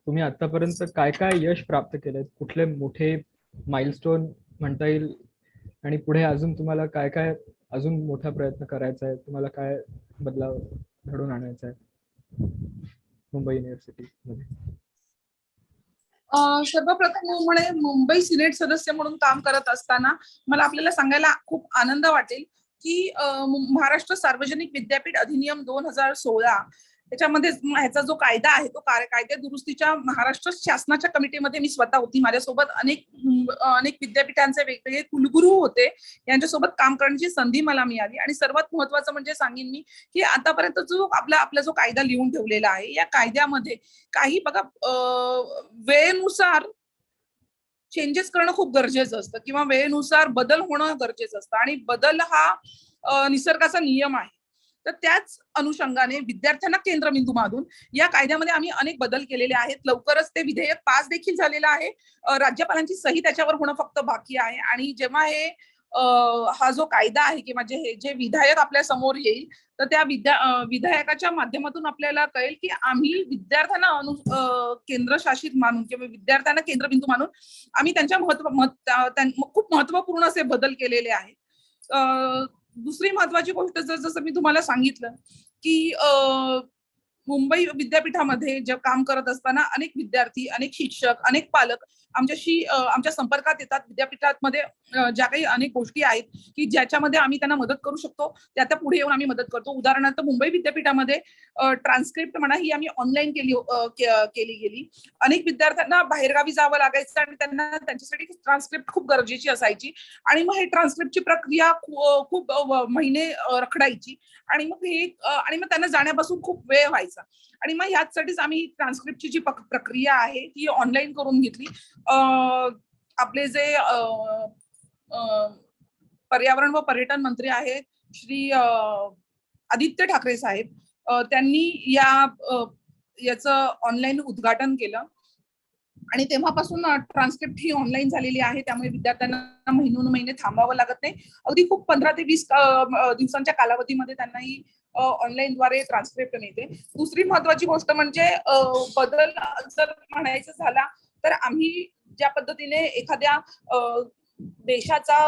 तुम्ही आतापर्यंत काय काय यश प्राप्त केलेत, कुठले मोठे माइलस्टोन म्हणता येईल, आणि पुढे अजून तुम्हाला काय काय अजून मोठा प्रयत्न करायचा आहे, तुम्हाला काय बदलाव घडून आणायचा आहे मुंबई युनिव्हर्सिटी मध्ये? सर्वप्रथम मुंबई सिनेट सदस्य म्हणून काम करत असताना मला आपल्याला सांगायला खूप आनंद वाटेल की महाराष्ट्र सार्वजनिक विद्यापीठ अधिनियम 2016 त्याच्यामध्ये ह्याचा जो कायदा आहे तो कायदा दुरुस्तीच्या महाराष्ट्र शासनाच्या कमिटीमध्ये मी स्वतः होती. माझ्यासोबत अनेक विद्यापीठांचे वेगवेगळे कुलगुरू होते. यांच्यासोबत काम करण्याची संधी मला मिळाली. आणि सर्वात महत्वाचं म्हणजे सांगेन मी की आतापर्यंत जो आपला जो कायदा लिहून ठेवलेला आहे या कायद्यामध्ये काही बघा वेळेनुसार चेंजेस करणं खूप गरजेचं असतं किंवा वेळेनुसार बदल होणं गरजेचं असतं आणि बदल हा निसर्गाचा नियम आहे. तर त्याच अनुषंगाने विद्यार्थ्यांना केंद्रबिंदू मानून या कायद्यामध्ये आम्ही अनेक बदल केलेले आहेत. लवकरच ते विधेयक पास देखील झालेलं आहे. राज्यपालांची सही त्याच्यावर होणं फक्त बाकी आहे. आणि जेव्हा हा जो कायदा आहे किंवा जे विधायक आपल्या समोर येईल तर त्या विधायकाच्या माध्यमातून आपल्याला कळेल की आम्ही विद्यार्थ्यांना केंद्रशासित मानून किंवा विद्यार्थ्यांना केंद्रबिंदू मानून आम्ही त्यांच्या खूप महत्वपूर्ण असे बदल केलेले आहेत. दुसरी महत्वाची गोष्ट जसं मी तुम्हाला सांगितलं की मुंबई विद्यापीठामध्ये जे काम करत असताना अनेक विद्यार्थी, अनेक शिक्षक, अनेक पालक आमच्या संपर्कात येतात. विद्यापीठामध्ये ज्या काही अनेक गोष्टी आहेत की ज्याच्यामध्ये आम्ही त्यांना मदत करू शकतो त्या पुढे येऊन आम्ही मदत करतो. उदाहरणार्थ मुंबई विद्यापीठामध्ये ट्रान्सक्रिप्ट म्हणा ही आम्ही ऑनलाईन केली गेली. अनेक विद्यार्थ्यांना बाहेरगावी जावं लागायचं आणि त्यांच्यासाठी ट्रान्सक्रिप्ट खूप गरजेची असायची आणि मग हे ट्रान्सक्रिप्टची प्रक्रिया खूप महिने रखडायची आणि मग त्यांना जाण्यापासून खूप वेळ व्हायचा. आणि मग ह्यासाठीच आम्ही ट्रान्सक्रिप्टची जी प्रक्रिया आहे ती ऑनलाईन करून घेतली. आपले जे पर्यावरण व पर्यटन मंत्री आहेत श्री आदित्य ठाकरे साहेब, त्यांनी याचं ऑनलाईन उद्घाटन केलं आणि तेव्हापासून ट्रान्सक्रिप्ट ही ऑनलाईन झालेली आहे. त्यामुळे विद्यार्थ्यांना महिने थांबावं लागत नाही. अगदी खूप 15 ते 20 दिवसांच्या कालावधीमध्ये त्यांना ही ऑनलाईन द्वारे ट्रान्सक्रिप्ट मिळते. दुसरी महत्वाची गोष्ट म्हणजे बदल जर म्हणायचं झाला तर आम्ही ज्या पद्धतीने एखाद्या देशाचा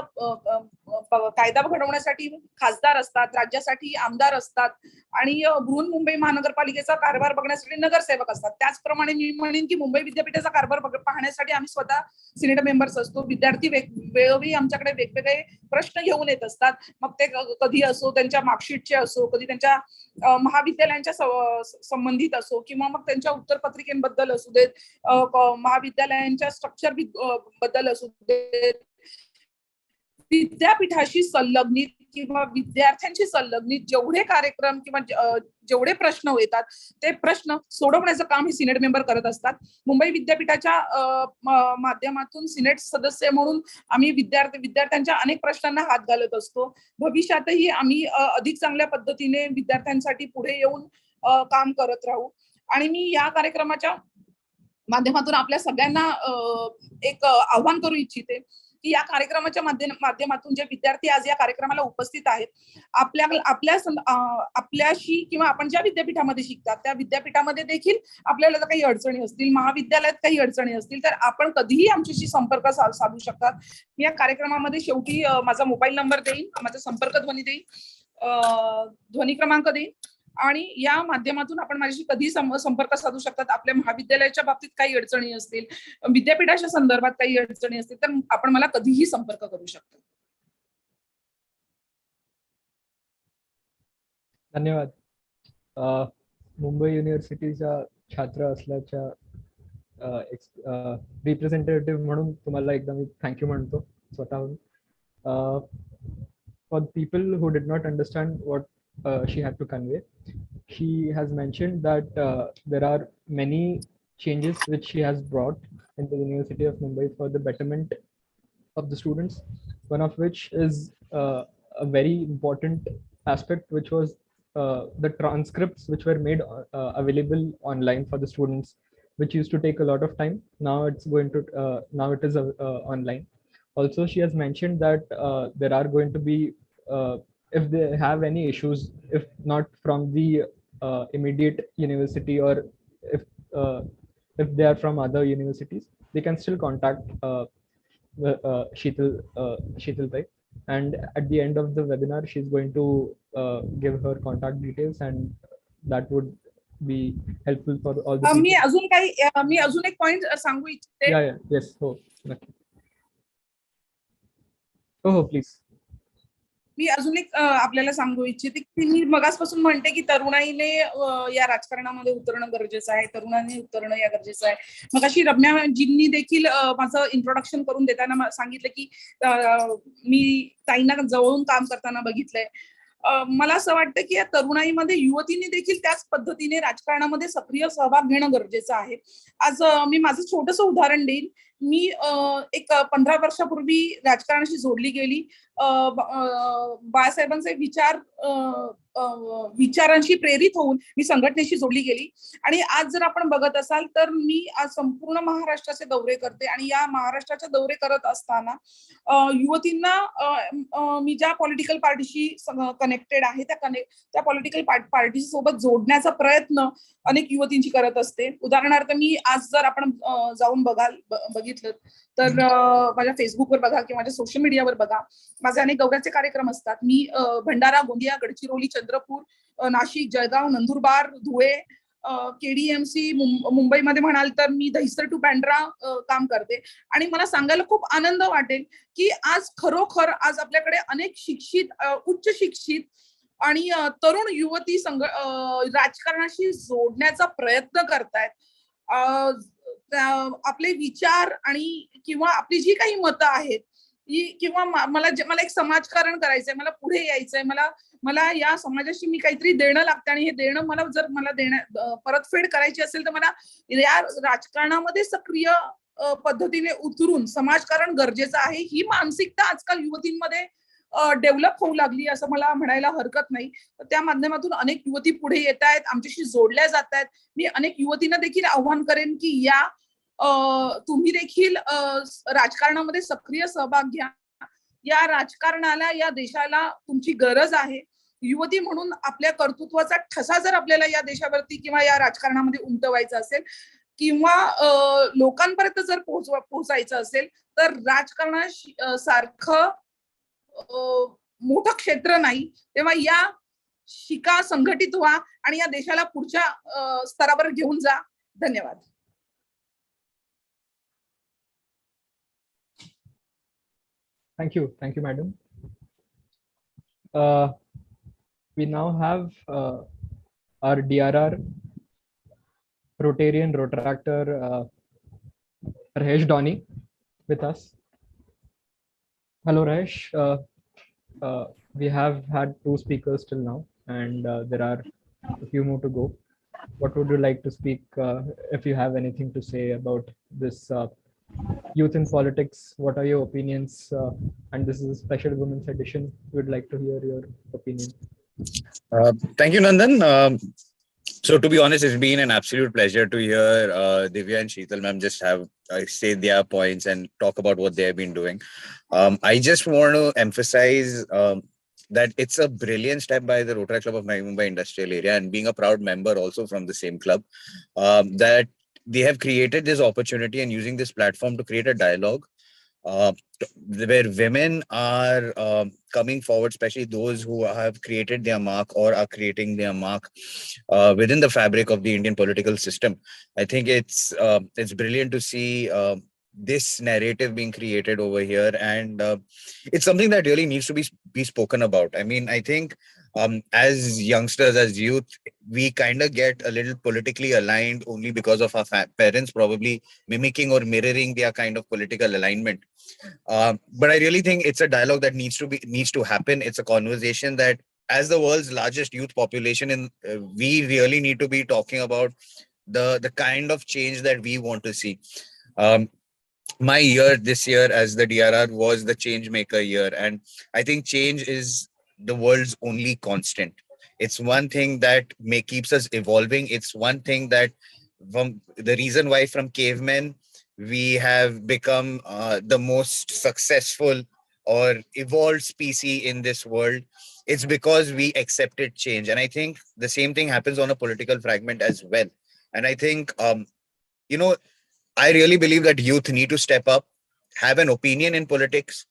कायदा घडवण्यासाठी खासदार असतात, राज्यासाठी आमदार असतात आणि बृहन्मुंबई महानगरपालिकेचा कारभार बघण्यासाठी नगरसेवक असतात, त्याचप्रमाणे मी म्हणेन की मुंबई विद्यापीठाचा कारभार पाहण्यासाठी आम्ही स्वतः सिनेट मेंबर्स असतो. विद्यार्थी वेळोवेळी आमच्याकडे वेगवेगळे प्रश्न घेऊन येत असतात. मग ते कधी असो त्यांच्या मार्कशीटचे असो, कधी त्यांच्या महाविद्यालयांच्या संबंधित असो किंवा मग त्यांच्या उत्तरपत्रिकेबद्दल असू देत, महाविद्यालयांच्या स्ट्रक्चर बद्दल असू देत, विद्यापीठाशी संलग्नित किंवा विद्यार्थ्यांशी संलग्नित जेवढे कार्यक्रम किंवा जेवढे प्रश्न येतात ते प्रश्न सोडवण्याचं काम हे सिनेट मेंबर करत असतात. मुंबई विद्यापीठाच्या माध्यमातून सिनेट सदस्य म्हणून आम्ही विद्यार्थ्यांच्या अनेक प्रश्नांना हात घालत असतो. भविष्यातही आम्ही अधिक चांगल्या पद्धतीने विद्यार्थ्यांसाठी पुढे येऊन काम करत राहू. आणि मी या कार्यक्रमाच्या माध्यमातून आपल्या सगळ्यांना एक आव्हान करू इच्छिते की या कार्यक्रमाच्या माध्यमातून जे विद्यार्थी आज या कार्यक्रमाला उपस्थित आहेत, आपल्याशी किंवा आपण ज्या विद्यापीठामध्ये शिकतात त्या विद्यापीठामध्ये देखील आपल्याला जर काही अडचणी असतील, महाविद्यालयात काही अडचणी असतील, तर आपण कधीही आमच्याशी संपर्क साधू शकतात. मी या कार्यक्रमामध्ये शेवटी माझा मोबाईल नंबर देईन, माझा संपर्क ध्वनी देईन, ध्वनी क्रमांक देईन आणि या माध्यमातून आपण माझ्याशी कधी संपर्क साधू शकतात. आपल्या महाविद्यालयाच्या बाबतीत काही अडचणी असतील, विद्यापीठाच्या संदर्भात काही अडचणी असतील, तर आपण मला कधीही संपर्क करू शकता. धन्यवाद. मुंबई युनिव्हर्सिटीचा छात्र असल्याच्या रिप्रेझेंटेटिव्ह म्हणून तुम्हाला एकदा मी थँक्यू म्हणतो स्वतःहून. For people who did not understand what she had to convey, she has mentioned that there are many changes which she has brought in the University of Mumbai for the betterment of the students, one of which is a very important aspect, which was the transcripts which were made available online for the students, which used to take a lot of time. Now now it is online. Also, she has mentioned that there are going to be, if they have any issues, if not from the immediate university, or if they are from other universities, they can still contact Sheetal Pai. And at the end of the webinar, she's going to give her contact details, and that would be helpful for all the मी अजून एक point सांगू इच्छिते. Yes, हो, नक्की. हो, please. मी अजून एक आपल्याला सांगू इच्छिते की मी मगासपासून म्हणते की तरुणाईने या राजकारणामध्ये उतरणं गरजेचं आहे, तरुणांनी उतरणं या गरजेचं आहे. मग अशी रम्याजींनी देखील माझं इंट्रोडक्शन करून देताना सांगितलं की मी ताईंना जवळून काम करताना बघितलंय. मला असं वाटतं की या तरुणाईमध्ये युवतींनी देखील त्याच पद्धतीने राजकारणामध्ये सक्रिय सहभाग घेणं गरजेचं आहे. आज मी माझं छोटंसं उदाहरण देईन. मी एक 15 वर्षापूर्वी राजकारणाशी जोडली गेली. बाळासाहेबांचे विचारांशी प्रेरित होऊन मी संघटनेशी जोडली गेली. आणि आज जर आपण बघत असाल तर मी आज संपूर्ण महाराष्ट्राचे दौरे करते. आणि या महाराष्ट्राचे दौरे करत असताना युवतींना मी ज्या पॉलिटिकल पार्टीशी कनेक्टेड आहे त्या पॉलिटिकल पार्टी सोबत जोडण्याचा प्रयत्न अनेक युवतींची करत असते. उदाहरणार्थ मी आज जर आपण जाऊन बघितलं तर माझ्या फेसबुकवर बघा किंवा माझ्या सोशल मीडियावर बघा, माझे अनेक दौऱ्याचे कार्यक्रम असतात. मी भंडारा, गोंदिया, गडचिरोली, चंद्रपूर, नाशिक, जळगाव, नंदुरबार, धुळे, KDMC, मुंबईमध्ये म्हणाल तर मी दहिसर टू बँड्रा काम करते. आणि मला सांगायला खूप आनंद वाटेल की आज खरोखर आज आपल्याकडे अनेक शिक्षित, उच्च शिक्षित आणि तरुण युवती राजकारणाशी जोडण्याचा प्रयत्न करतायत. आपले विचार आणि किंवा आपली जी काही मतं आहेत किंवा मला एक समाजकारण करायचंय, मला पुढे यायचंय, मला या समाजाशी मी काहीतरी देणं लागतं आणि हे देणं मला परतफेड करायची असेल तर मला या राजकारणामध्ये सक्रिय पद्धतीने उतरून समाजकारण गरजेचं आहे. ही मानसिकता आजकाल युवतींमध्ये डेव्हलप होऊ लागली असं मला म्हणायला हरकत नाही. त्या माध्यमातून अनेक युवती पुढे येत आहेत, आमच्याशी जोडल्या जात आहेत. मी अनेक युवतींना देखील आव्हान करेन की तुम्ही देखील राजकारणामध्ये सक्रिय सहभाग घ्या. या राजकारणाला, या देशाला तुमची गरज आहे. युवती म्हणून आपल्या कर्तृत्वाचा ठसा जर आपल्याला या देशावरती किंवा या राजकारणामध्ये उमटवायचा असेल किंवा लोकांपर्यंत जर पोहोचायचं असेल तर राजकारणासारखं मोठं क्षेत्र नाही. तेव्हा या शिका, संघटित व्हा आणि या देशाला पुढच्या स्तरावर घेऊन जा. धन्यवाद. Thank you, madam. We now have our DRR, Rotarian Rotaractor, Rahesh Dhoni with us. Hello, Rahesh. We have had 2 speakers till now, and there are a few more to go. What would you like to speak, if you have anything to say about this youth in politics? What are your opinions? And this is a special women's edition. We would like to hear your opinion. Thank you, Nandan. So to be honest, it's been an absolute pleasure to hear Divya and Sheetal ma'am just have say their points and talk about what they have been doing. I just want to emphasize that it's a brilliant step by the Rotary Club of Navi Mumbai Industrial Area, and being a proud member also from the same club, that they have created this opportunity and using this platform to create a dialogue uh, where women are coming forward, especially those who have created their mark or are creating their mark within the fabric of the Indian political system. I think it's brilliant to see this narrative being created over here, and it's something that really needs to be spoken about. I mean, I think as youngsters, as youth, we kind of get a little politically aligned only because of our parents probably mimicking or mirroring their kind of political alignment. But I really think it's a dialogue that needs to happen. It's a conversation that, as the world's largest youth population, we really need to be talking about the kind of change that we want to see. Um, my year this year as the DRR was the change maker year, and I think change is the world's only constant. It's one thing that keeps us evolving. It's one thing that, from the reason why from cavemen we have become the most successful or evolved species in this world. It's because we accepted change, and I think the same thing happens on a political fragment as well. And I think you know I really believe that youth need to step up, have an opinion in politics,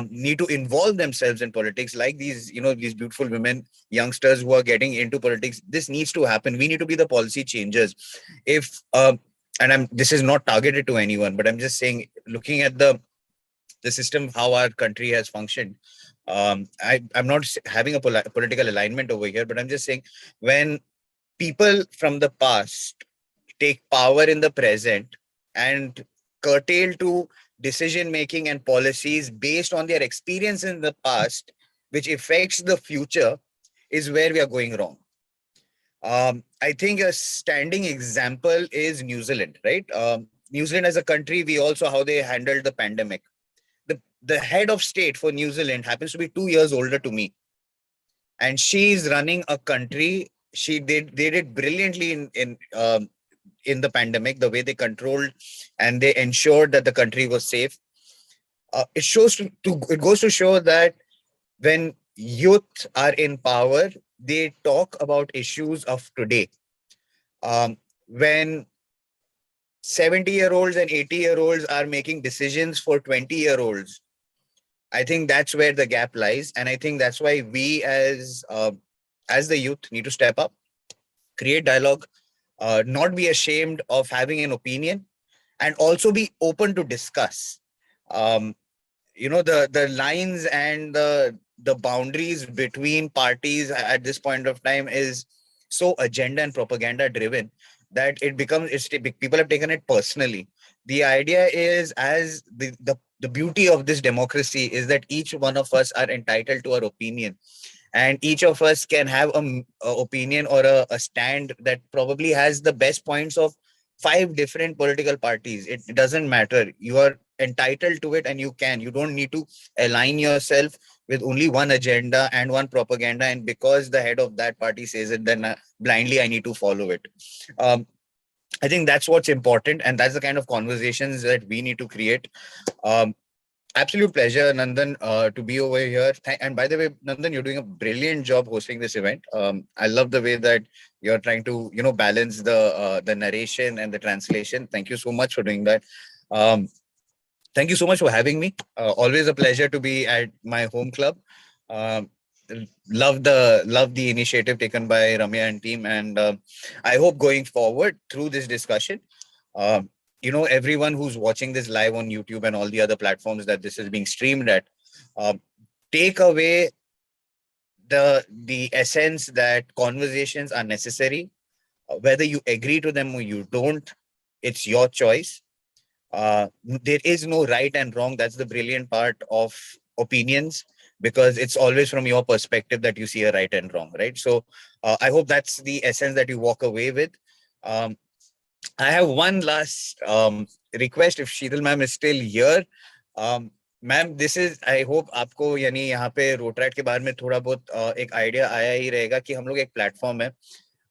need to involve themselves in politics, like these beautiful women, youngsters who are getting into politics. This needs to happen. We need to be the policy changers. If and this is not targeted to anyone, but I'm just saying, looking at the system, how our country has functioned. I'm not having a political alignment over here, but I'm just saying, when people from the past take power in the present and curtail to decision making and policies based on their experience in the past, which affects the future, is where we are going wrong. I think a standing example is New Zealand, right? New Zealand as a country, we also how they handled the pandemic. The head of state for New Zealand happens to be 2 years older to me, and she is running a country. They did brilliantly in the pandemic, the way they controlled and they ensured that the country was safe. It goes to show that when youth are in power, they talk about issues of today. When 70-year-olds and 80-year-olds are making decisions for 20-year-olds, I think that's where the gap lies. And I think that's why we as the youth need to step up, create dialogue, not be ashamed of having an opinion, and also be open to discuss. The lines and the boundaries between parties at this point of time is so agenda and propaganda driven that people have taken it personally. The idea is, as the beauty of this democracy is that each one of us are entitled to our opinion, and each of us can have a opinion or a stand that probably has the best points of 5 different political parties. It doesn't matter. You are entitled to it, and you don't need to align yourself with only one agenda and one propaganda, and because the head of that party says it, then blindly I need to follow it. I think that's what's important, and that's the kind of conversations that we need to create. Absolute pleasure, Nandan, to be over here. And by the way, Nandan, you're doing a brilliant job hosting this event. I love the way that you're trying to, balance the narration and the translation. Thank you so much for doing that. Thank you so much for having me. Always a pleasure to be at my home club. Love the initiative taken by Ramya and team, and I hope going forward through this discussion, everyone who's watching this live on YouTube and all the other platforms that this is being streamed at, take away the essence that conversations are necessary. Whether you agree to them or you don't, it's your choice. There is no right and wrong. That's the brilliant part of opinions, because it's always from your perspective that you see a right and wrong, right? So I hope that's the essence that you walk away with. I have one last request, if Sheetal ma'am is still here. Ma'am, this is, I hope आपको यानी यहाँ पे रोटरैट के बारे में थोड़ा बहुत एक आइडिया आया ही रहेगा कि हम लोग एक प्लेटफॉर्म है.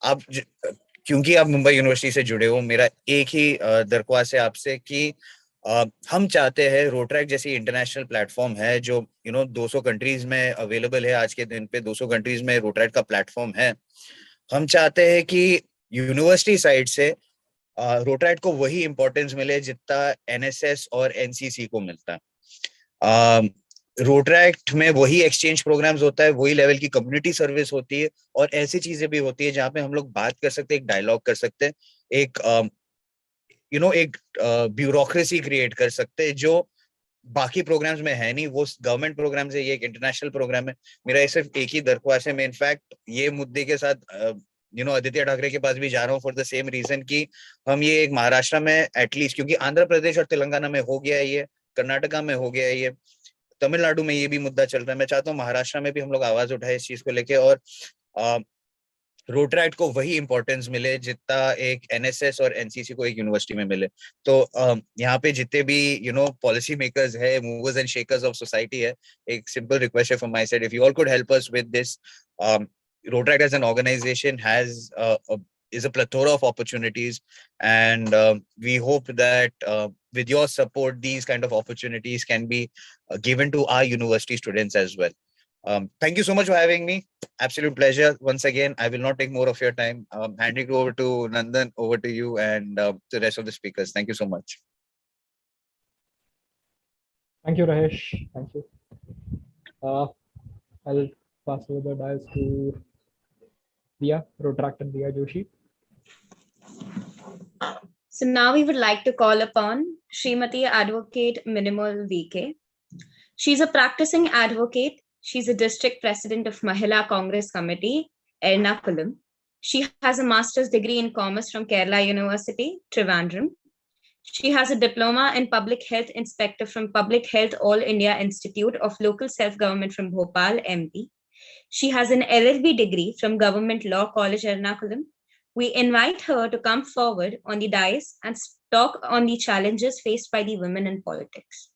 क्योंकि आप मुंबई यूनिवर्सिटी से जुड़े हो, मेरा एक ही दरख्वास्त है आपसे कि हम चाहते हैं रोट्रैक जैसी इंटरनेशनल प्लेटफॉर्म है जो 200 कंट्रीज में अवेलेबल है। आज के दिन पे 200 कंट्रीज में रोट्रैक का प्लेटफॉर्म है। हम चाहते हैं कि यूनिवर्सिटी साइड से रोट्रैक को वही इंपॉर्टेंस मिले जितना एनएसएस और एनसीसी को मिलता है। रोट्रैक्ट में वही एक्सचेंज प्रोग्राम्स होता है, वही लेवल की कम्युनिटी सर्विस होती है, और ऐसी चीजें भी होती है जहाँ पे हम लोग बात कर सकते हैं, एक डायलॉग कर सकते हैं, एक एक ब्यूरोक्रेसी क्रिएट कर सकते हैं जो बाकी प्रोग्राम्स में है नहीं। वो गवर्नमेंट प्रोग्राम है, ये एक इंटरनेशनल प्रोग्राम है। मेरा सिर्फ एक ही दरख्वास्त है। मैं इनफैक्ट ये मुद्दे के साथ आदित्य ठाकरे के पास भी जा रहा हूँ फॉर द सेम रीजन कि हम ये एक महाराष्ट्र में एटलीस्ट, क्योंकि आंध्र प्रदेश और तेलंगाना में हो गया है ये, कर्नाटका में हो गया है ये, तमिलनाडु में ये भी मुद्दा चल रहा है। मैं चाहता हूँ महाराष्ट्र में भी हम लोग आवाज उठाए इस चीज को लेके, और रोट्रैक्ट को वही इंपॉर्टेंस मिले जितना एक एनएसएस और एनसीसी को एक यूनिवर्सिटी में मिले। तो यहाँ पे जितने भी पॉलिसी मेकर्स है, movers and shakers of society है, एक सिंपल रिक्वेस्ट है from my side, if you all could help us with this. Rotaract as an organisation is a plethora of opportunities, and we hope that with your support these kind of opportunities can be given to our university students as well. Thank you so much for having me. Absolute pleasure. Once again, I will not take more of your time. Handing it over to Nandan, over to you, and the rest of the speakers. Thank you so much. Thank you, Rahesh. Thank you. I'll pass over the dials to Diya, Protractor Diya Joshi. So now we would like to call upon Srimati Advocate Minimal VK. She's a practicing advocate. She's a district president of Mahila Congress Committee, Ernakulam. She has a master's degree in commerce from Kerala University, Trivandrum. She has a diploma in public health inspector from Public Health All India Institute of Local Self-Government from Bhopal, MP. She has an LLB degree from Government Law College, Ernakulam. We invite her to come forward on the dais and talk on the challenges faced by the women in politics.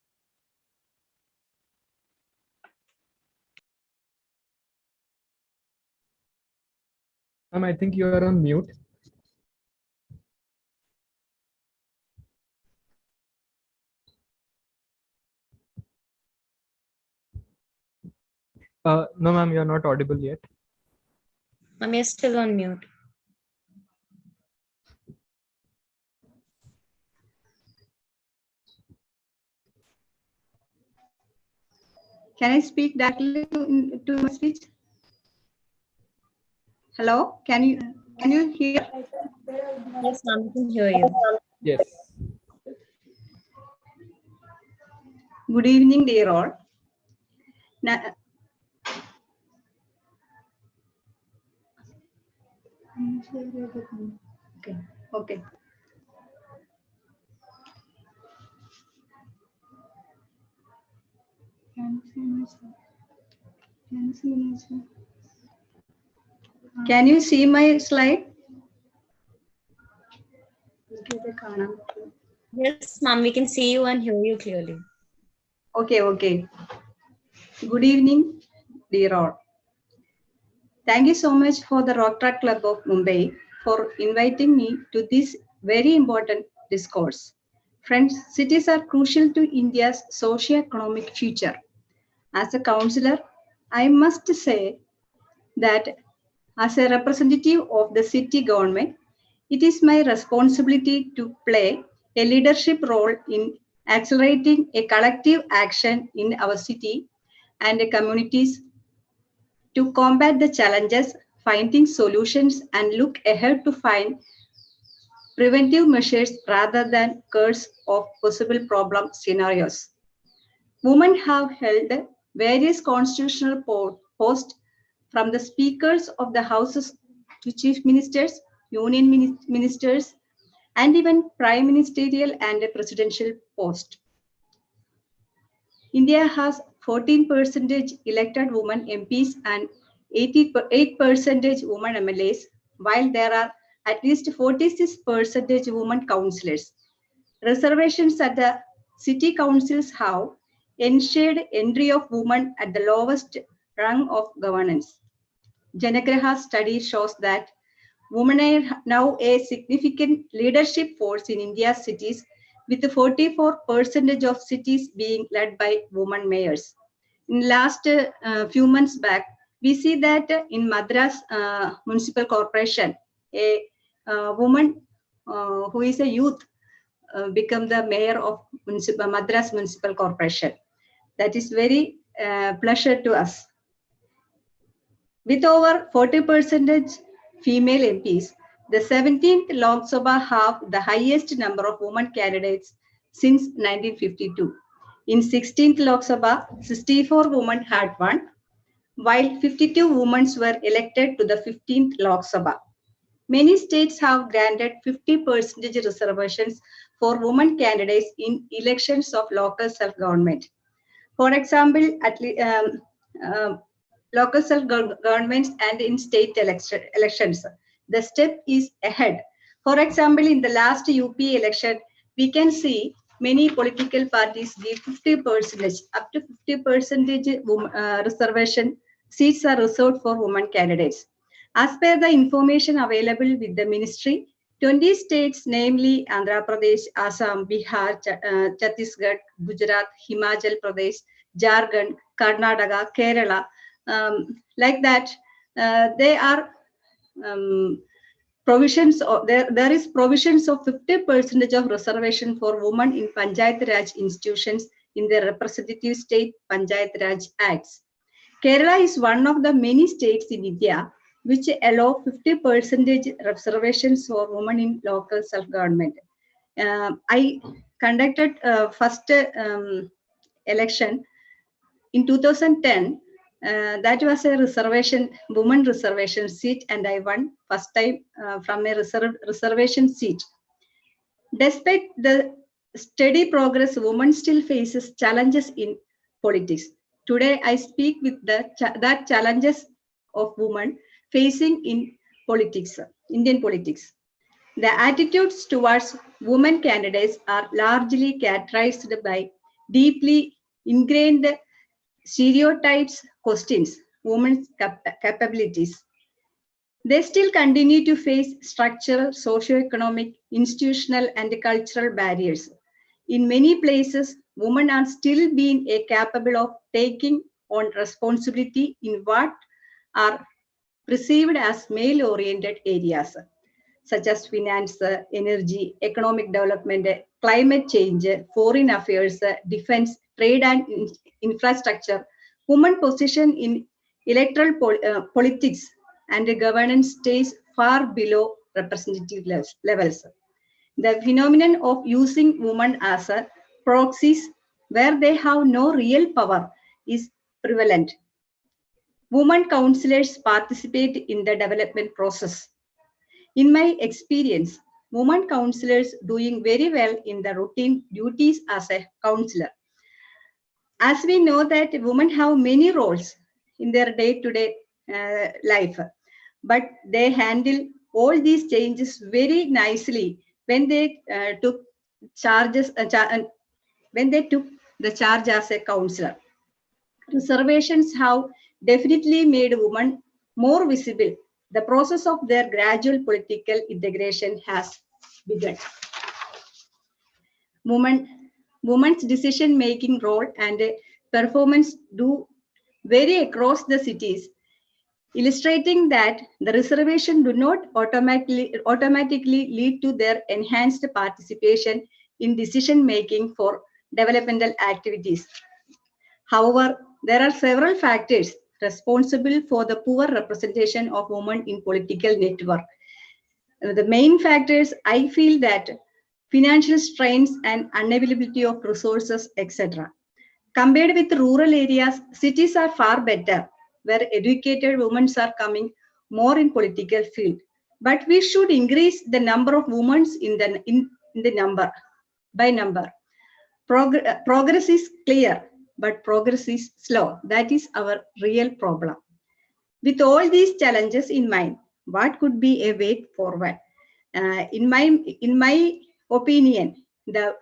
I think you are on mute. No, ma'am, you are not audible yet. Ma'am, you're still on mute. Can I speak directly to my speech? Hello, can you hear? Yes, ma'am, we can hear you. Yes. Good evening, dear all. Okay. Can you see my slide? Yes, ma'am, we can see you and hear you clearly. Okay. Good evening, dear all. Thank you so much for the Rotrack Club of Mumbai for inviting me to this very important discourse. Friends, cities are crucial to India's socio-economic future. As a councillor, I must say that as a representative of the city government, it is my responsibility to play a leadership role in accelerating a collective action in our city and the communities to combat the challenges, finding solutions, and look ahead to find preventive measures rather than curse of possible problem scenarios. Women have held various constitutional posts from the speakers of the houses to chief ministers, union ministers, and even prime ministerial and presidential post. India has 14% elected women MPs and 8% women MLAs, while there are at least 46% women councillors. Reservations at the city councils have ensured entry of women at the lowest rung of governance. Janagraha study shows that Women are now a significant leadership force in India's cities, with 44% of cities being led by women mayors. In last few months back, we see that in Madras Municipal Corporation, a woman who is a youth become the mayor of Madras Municipal Corporation. That is very pleasure to us. With over 40% female MPs, the 17th Lok Sabha have the highest number of women candidates since 1952. In 16th Lok Sabha, 64 women had won, while 52 women were elected to the 15th Lok Sabha. Many states have granted 50% reservations for women candidates in elections of local self-government. For example, local self-governments and in state elections, the step is ahead. For example, in the last UP election, we can see many political parties give 50%, up to 50% reservation seats are reserved for women candidates. As per the information available with the ministry, 20 states, namely Andhra Pradesh, Assam, Bihar, Chhattisgarh, Gujarat, Himachal Pradesh, Jharkhand, Karnataka, Kerala, like that, they are provisions of, there is provisions of 50% of reservation for women in Panchayat Raj institutions in the representative state Panchayat Raj Acts. Kerala is one of the many states in India which allow 50% reservations for women in local self-government. I conducted first election in 2010. That was a reservation, woman reservation seat, and I won first time from a reservation seat. Despite the steady progress, women still faces challenges in politics. Today, I speak with that challenges of women facing in politics, Indian politics. The attitudes towards women candidates are largely characterized by deeply ingrained stereotypes, questions women's capabilities. They still continue to face structural, socio-economic, institutional, and cultural barriers. In many places, women are still being capable of taking on responsibility in what are perceived as male-oriented areas, such as finance, energy, economic development, climate change, foreign affairs, defense, trade and infrastructure. Women position in electoral politics and governance stays far below representative levels. The phenomenon of using women as proxies where they have no real power is prevalent. Women councillors participate in the development process. In my experience, women councillors doing very well in the routine duties as a councillor. As we know that women have many roles in their day-to-day life, but they handle all these changes very nicely when they took charges, when they took the charge as a councillor. Reservations have definitely made women more visible. The process of their gradual political integration has begun. Women's decision-making role and performance do vary across the cities, illustrating that the reservation do not automatically lead to their enhanced participation in decision-making for developmental activities. However, there are several factors responsible for the poor representation of women in political network. The main factors, I feel that financial strains and unavailability of resources, etc. Compared with rural areas, cities are far better, where educated women are coming more in political field. But we should increase the number of women in the number, by number. Progress is clear, but progress is slow. That is our real problem. With all these challenges in mind, what could be a way forward? In my opinion, the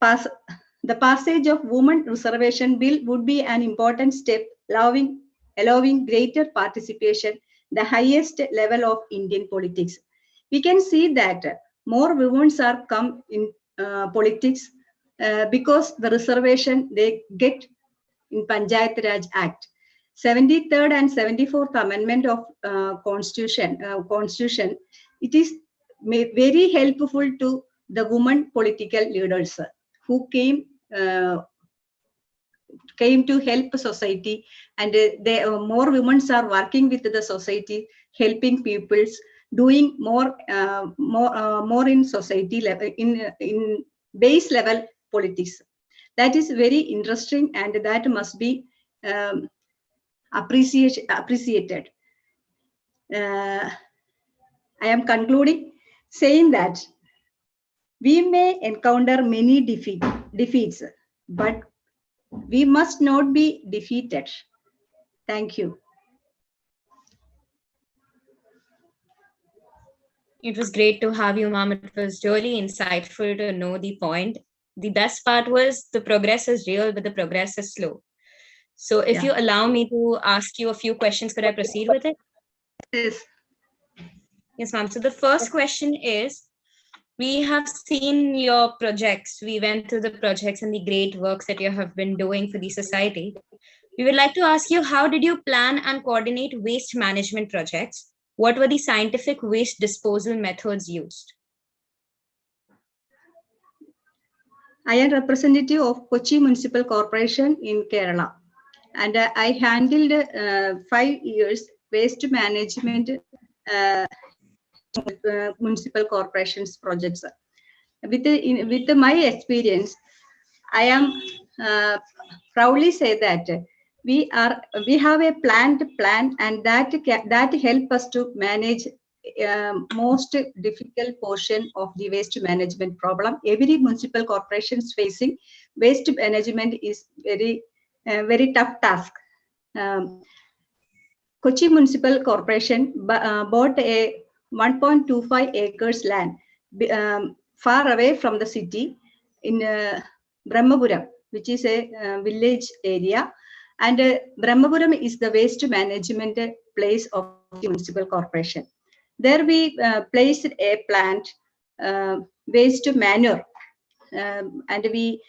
passage of Women Reservation Bill would be an important step allowing greater participation the highest level of Indian politics. We can see that more women are come in politics because the reservation they get in Panchayat Raj Act. 73rd and 74th Amendment of Constitution, it is very helpful to the women political leaders who came to help society, and more women are working with the society, helping peoples, doing more in society level, in base level politics. That is very interesting, and that must be appreciated. I am concluding saying that we may encounter many defeats, but we must not be defeated. Thank you. It was great to have you, ma'am. It was really insightful to know the point. The best part was the progress is real, but the progress is slow. So if you allow me to ask you a few questions, could I proceed with it? Yes. Yes, ma'am. So the first question is, we have seen your projects. We went through the projects and the great works that you have been doing for the society. We would like to ask you, how did you plan and coordinate waste management projects? What were the scientific waste disposal methods used? I am representative of Kochi Municipal Corporation in Kerala, and I handled 5 years waste management municipal corporations projects. With my experience, I am proudly say that we have a planned plan, and that help us to manage most difficult portion of the waste management problem. Every municipal corporations facing waste management is very tough task. Kochi Municipal Corporation bought a 1.25 acres land far away from the city in Brahmapuram, which is a village area, and Brahmapuram is the waste management place of the municipal corporation. There we placed a plant, waste manure, and we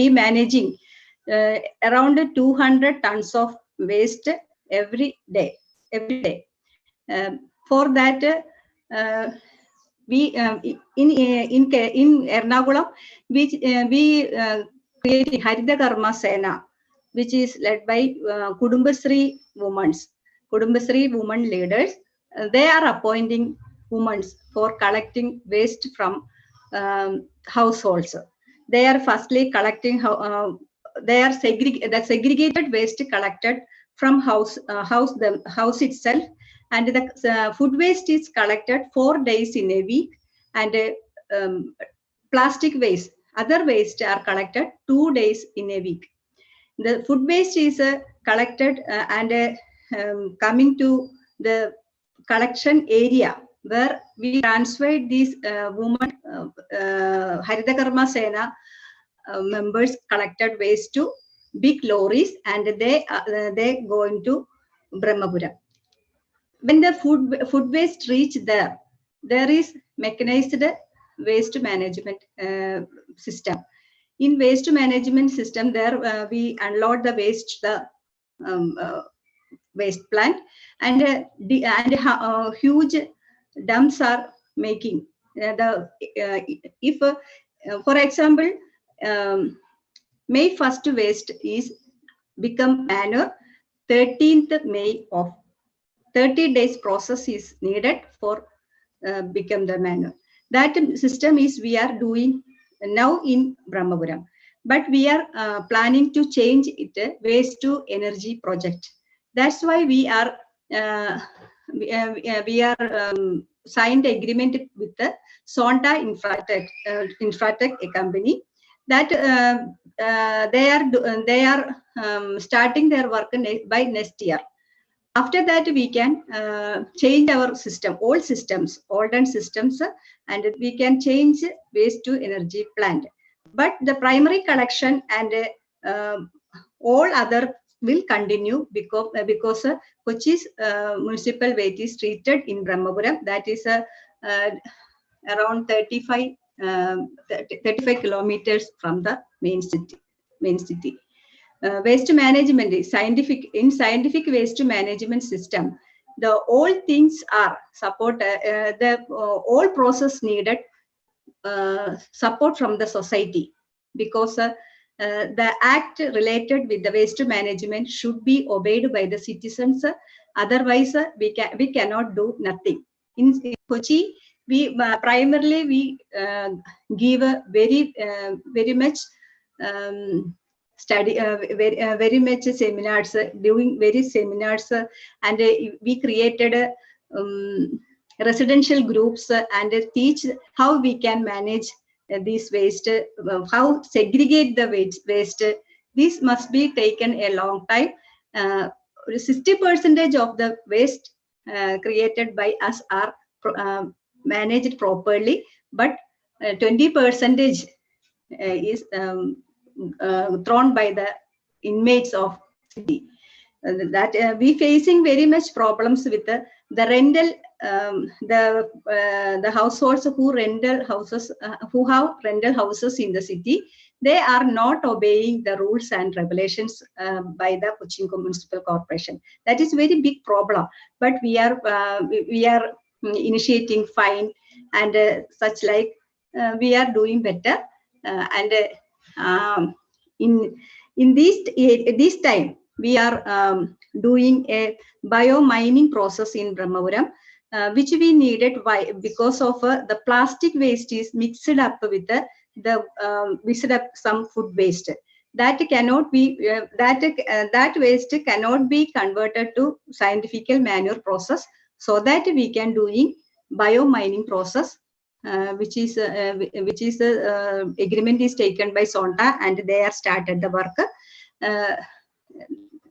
managing around 200 tons of waste every day. For that, we in Ernakulam, we created Harita Karma Sena, which is led by Kudumbasri women leaders. They are appointing women for collecting waste from households. They are firstly collecting the segregated waste collected from house itself, and the food waste is collected 4 days in a week, and plastic waste, other waste are collected 2 days in a week. The food waste is collected and coming to the collection area, where we transferred these women Harita Karma Sena members collected waste to big lorries, and they go into Brahmapuram. When the food waste reach there is mechanized waste management system. In waste management system, there we unload the waste waste plant, and huge dumps are making. If for example, May 1st waste is become manure, 13th May of 30 days process is needed for become the manure. That system is we are doing now in Brahmapuram, but we are planning to change it waste to energy project. That's why we are signed agreement with the Sonta Infratech a company, that they are starting their work by next year. After that, we can change our system, olden systems, and we can change waste to energy plant. But the primary collection and all other will continue because Kochi's municipal waste is treated in Brahmapuram. That is around 35 kilometers from the main city. Waste management is scientific waste management system. The all things are support all process needed support from the society, because the act related with the waste management should be obeyed by the citizens. Otherwise, we cannot do nothing. In Kochi, we primarily give a very much study, very much seminars, doing various seminars, and we created residential groups and teach how we can manage this waste, how segregate the waste. This must be taken a long time. 60% of the waste created by us are managed properly, but 20% is thrown by the inmates of city. That we facing very much problems with the rental, the households who rental houses, who have rental houses in the city. They are not obeying the rules and regulations by the Cochin Municipal Corporation. That is very big problem. But we are initiating fine and such like. We are doing better, and in this time we are doing a bio-mining process in Brahmapuram, which we needed because of the plastic waste is mixed up with mixed up some food waste. That cannot be that waste cannot be converted to scientific manure process, so that we can doing bio-mining process, which is agreement is taken by Sonta, and they are started the work.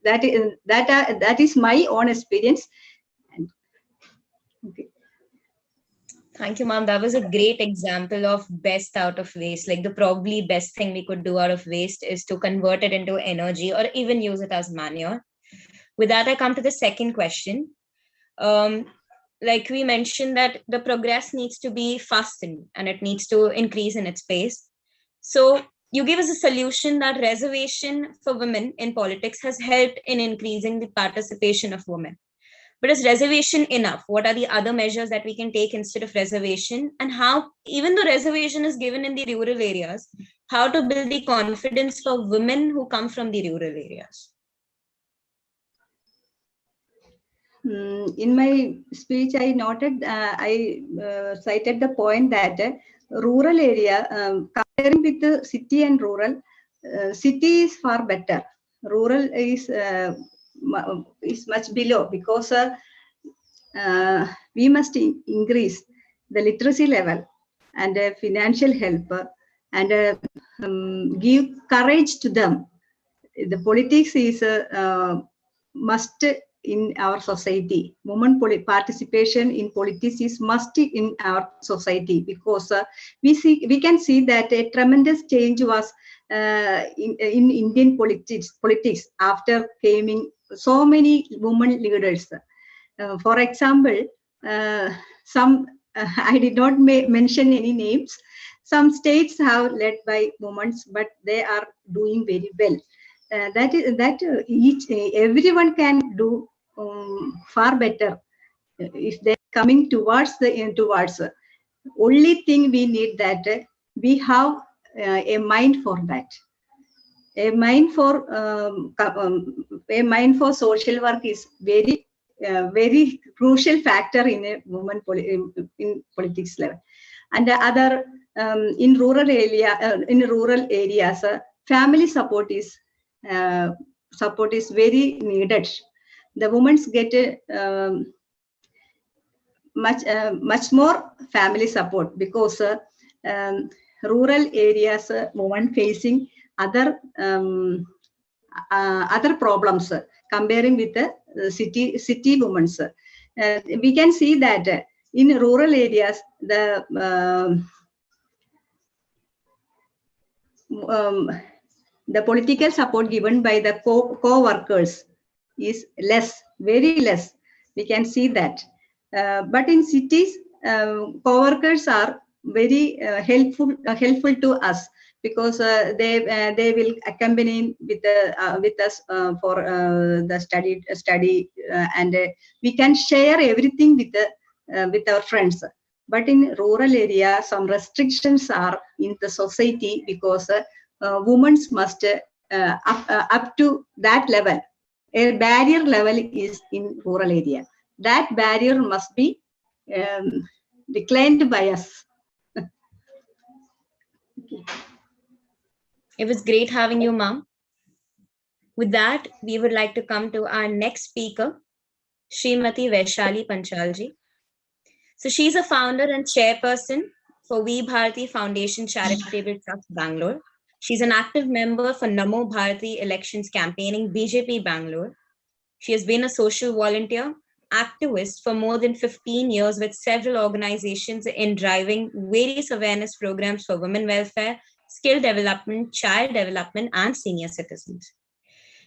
That is my own experience. Okay. Thank you, ma'am. That was a great example of best out of waste. Like the probably best thing we could do out of waste is to convert it into energy or even use it as manure. With that, I come to the second question. Like we mentioned that the progress needs to be fastened and it needs to increase in its pace. So you give us a solution that reservation for women in politics has helped in increasing the participation of women. But is reservation enough? What are the other measures that we can take instead of reservation? And how, even though reservation is given in the rural areas, how to build the confidence for women who come from the rural areas? In my speech, I noted, I cited the point that rural area, comparing with the city and rural, city is far better. Rural is much below, because we must increase the literacy level and financial help and give courage to them. The politics is must in our society. Women participation in politics is must in our society, because we can see that a tremendous change was in Indian politics after coming so many women leaders. For example, some I did not mention any names. Some states have led by women, but they are doing very well. Everyone can do far better if they're coming towards only thing we need that we have a mind for that. A mind for social work is very very crucial factor in a woman in politics level. And the other in rural areas, family support is very needed. The women get much more family support, because rural areas women facing other problems comparing with the city women. We can see that in rural areas the political support given by the co-workers is less, very less. We can see that. But in cities, co-workers are very helpful to us, because they will accompany with us for the study, and we can share everything with our friends. But in rural area, some restrictions are in the society, because women must up to that level. A barrier level is in rural area. That barrier must be declined by us. Okay. It was great having you, ma'am. With that, we would like to come to our next speaker, Srimati Vaishali Panchalji. So she's a founder and chairperson for We Bharati Foundation Charitable Trust, Bangalore. She's an active member for Namo Bharati Elections Campaigning, BJP Bangalore. She has been a social volunteer, activist for more than 15 years with several organizations in driving various awareness programs for women welfare, skill development, child development, and senior citizens.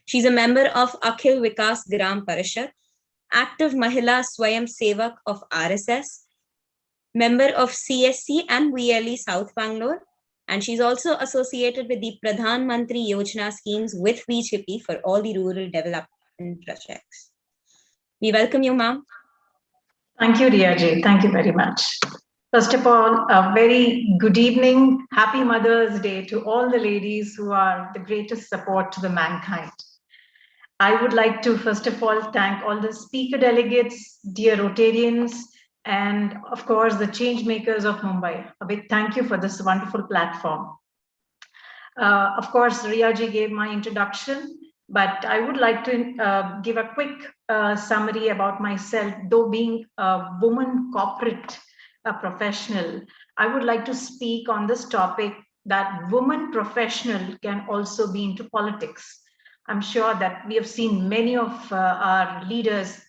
She's a member of Akhil Vikas Gram Parishad, active Mahila Swayam Sevak of RSS, member of CSC and VLE South Bangalore, and she's also associated with the Pradhan Mantri Yojana schemes with BJP for all the rural development projects. We welcome you, ma'am. Thank you, Riya-ji. Thank you very much. First of all, a very good evening. Happy Mother's Day to all the ladies who are the greatest support to the mankind. I would like to, first of all, thank all the speaker delegates, dear Rotarians, and of course, the change makers of Mumbai. A big thank you for this wonderful platform. Of course, Riya-ji gave my introduction, but I would like to give a quick summary about myself. Though being a woman corporate professional, I would like to speak on this topic that woman professional can also be into politics. I'm sure that we have seen many of our leaders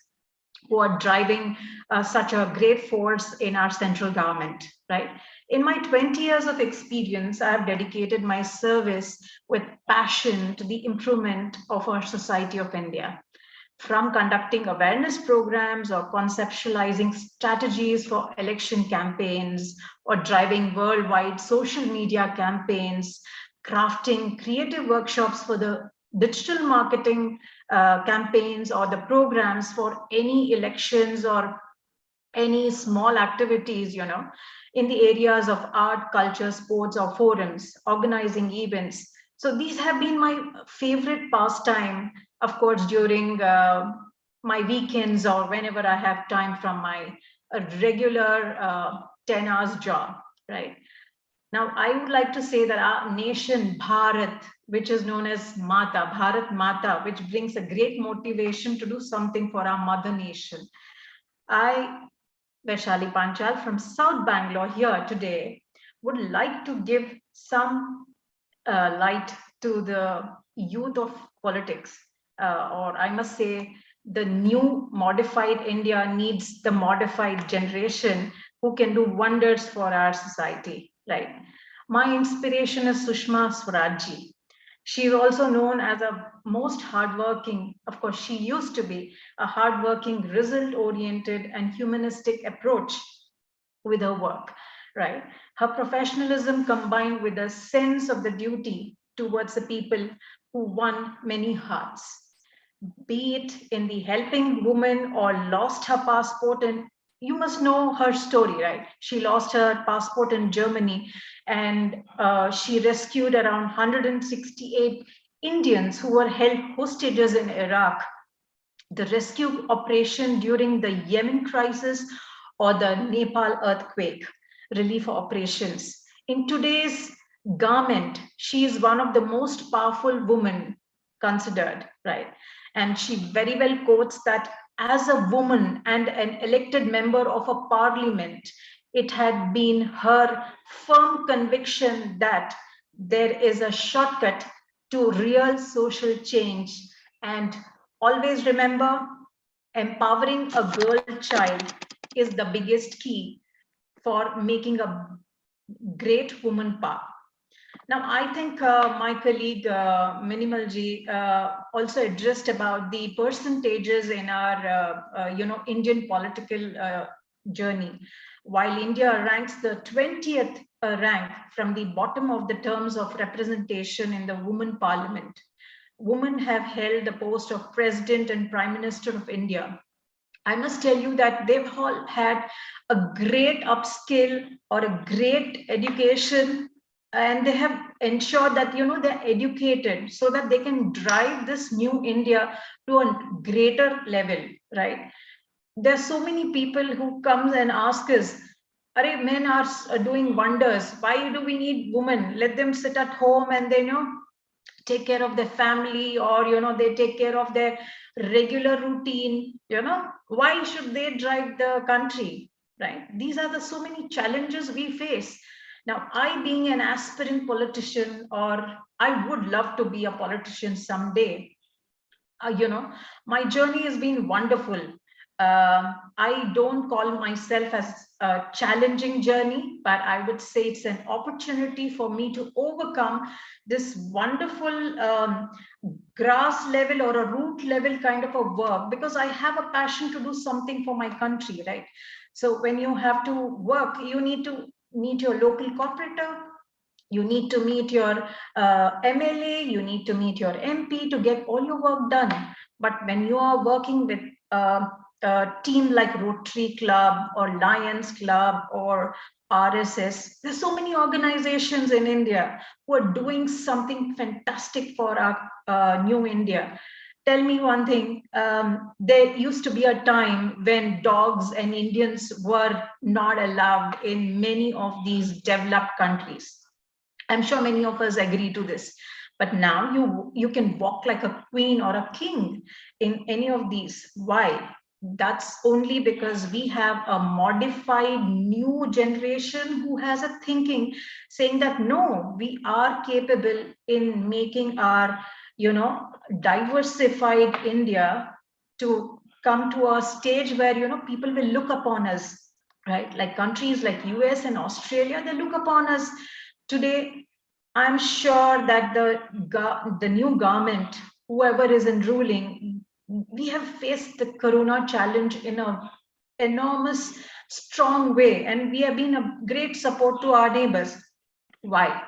who are driving such a great force in our central government, right? In my 20 years of experience, I have dedicated my service with passion to the improvement of our society of India. From conducting awareness programs or conceptualizing strategies for election campaigns or driving worldwide social media campaigns, crafting creative workshops for the digital marketing campaigns or the programs for any elections or any small activities, you know, in the areas of art, culture, sports, or forums, organizing events. So these have been my favorite pastime, of course, during my weekends or whenever I have time from my regular 10 hours job, right? Now, I would like to say that our nation, Bharat, which is known as Mata, Bharat Mata, which brings a great motivation to do something for our mother nation. I, Vaishali Panchal from South Bangalore here today, would like to give some light to the youth of politics, or I must say the new modified India needs the modified generation who can do wonders for our society, right? My inspiration is Sushma Swaraj. She is also known as a most hardworking, of course, she used to be a hardworking, result-oriented and humanistic approach with her work, right? Her professionalism combined with a sense of the duty towards the people who won many hearts, be it in the helping woman or lost her passport. And you must know her story, right? She lost her passport in Germany and she rescued around 168 Indians who were held hostages in Iraq. The rescue operation during the Yemen crisis or the Nepal earthquake relief operations. In today's government, she is one of the most powerful women considered, right? And she very well quotes that as a woman and an elected member of a parliament, it had been her firm conviction that there is a shortcut to real social change. And always remember, empowering a girl child is the biggest key for making a great woman power. Now, I think my colleague Minimal Ji also addressed about the percentages in our, Indian political journey. While India ranks the 20th rank from the bottom of the terms of representation in the women parliament, women have held the post of President and Prime Minister of India. I must tell you that they've all had a great upskill or a great education, and they have ensured that they're educated so that they can drive this new India to a greater level, right? There's so many people who comes and ask us, "Arey, men are doing wonders. Why do we need women? Let them sit at home and they take care of their family, or they take care of their regular routine. Why should they drive the country?" Right? These are the so many challenges we face. Now, I being an aspirant politician, or I would love to be a politician someday, my journey has been wonderful. I don't call myself as a challenging journey, but I would say it's an opportunity for me to overcome this wonderful grass level or a root level kind of a work, because I have a passion to do something for my country, right? So when you have to work, you need to meet your local corporator, you need to meet your MLA, you need to meet your MP to get all your work done. But when you are working with a team like Rotary Club or Lions Club or RSS, there's so many organizations in India who are doing something fantastic for our new India. Tell me one thing, there used to be a time when dogs and Indians were not allowed in many of these developed countries. I'm sure many of us agree to this. But now you can walk like a queen or a king in any of these. Why? That's only because we have a modified new generation who has a thinking saying that no, we are capable in making our diversified India to come to a stage where people will look upon us, right? Like countries like US and Australia, they look upon us today. I'm sure that the new government, whoever is in ruling, we have faced the Corona challenge in an enormous, strong way, and we have been a great support to our neighbors. Why?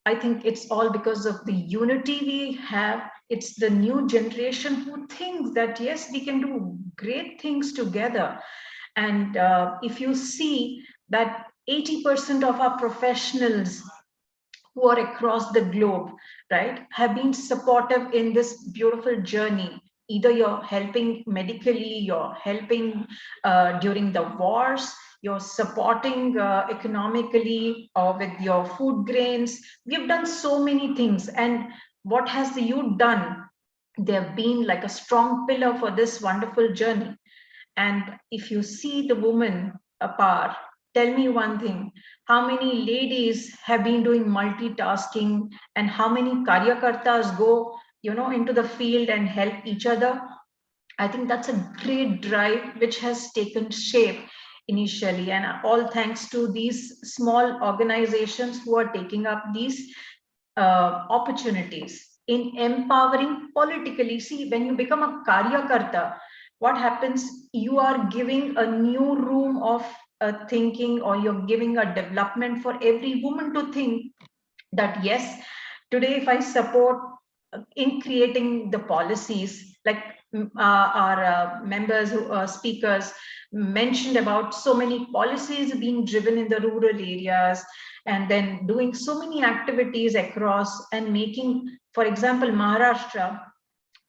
I think it's all because of the unity we have. It's the new generation who thinks that yes, we can do great things together. And if you see that 80% of our professionals who are across the globe, right, have been supportive in this beautiful journey. Either you're helping medically, you're helping during the wars, you're supporting economically or with your food grains. We've done so many things. And what has the youth done? They've been like a strong pillar for this wonderful journey. And if you see the woman power, tell me one thing, how many ladies have been doing multitasking, and how many karyakartas go into the field and help each other? I think that's a great drive which has taken shape initially, and all thanks to these small organizations who are taking up these opportunities in empowering politically. See, when you become a karyakarta, what happens? You are giving a new room of thinking, or you're giving a development for every woman to think that yes, today if I support in creating the policies, like our members, speakers mentioned about so many policies being driven in the rural areas, and then doing so many activities across and making, for example, Maharashtra,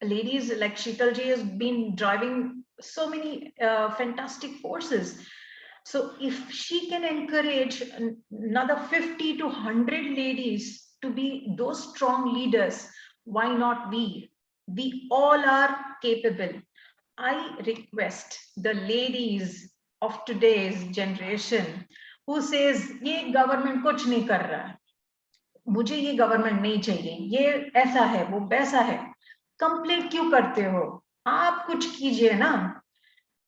ladies like Sheetalji has been driving so many fantastic forces. So if she can encourage another 50 to 100 ladies to be those strong leaders, why not we? We all are capable. I request the ladies of today's generation who says, ये government कुछ नहीं कर रहा है, मुझे ये government नहीं चाहिए, ये ऐसा है, वो वैसा है, कंप्लेंट क्यों करते हो? आप कुछ कीजिए ना।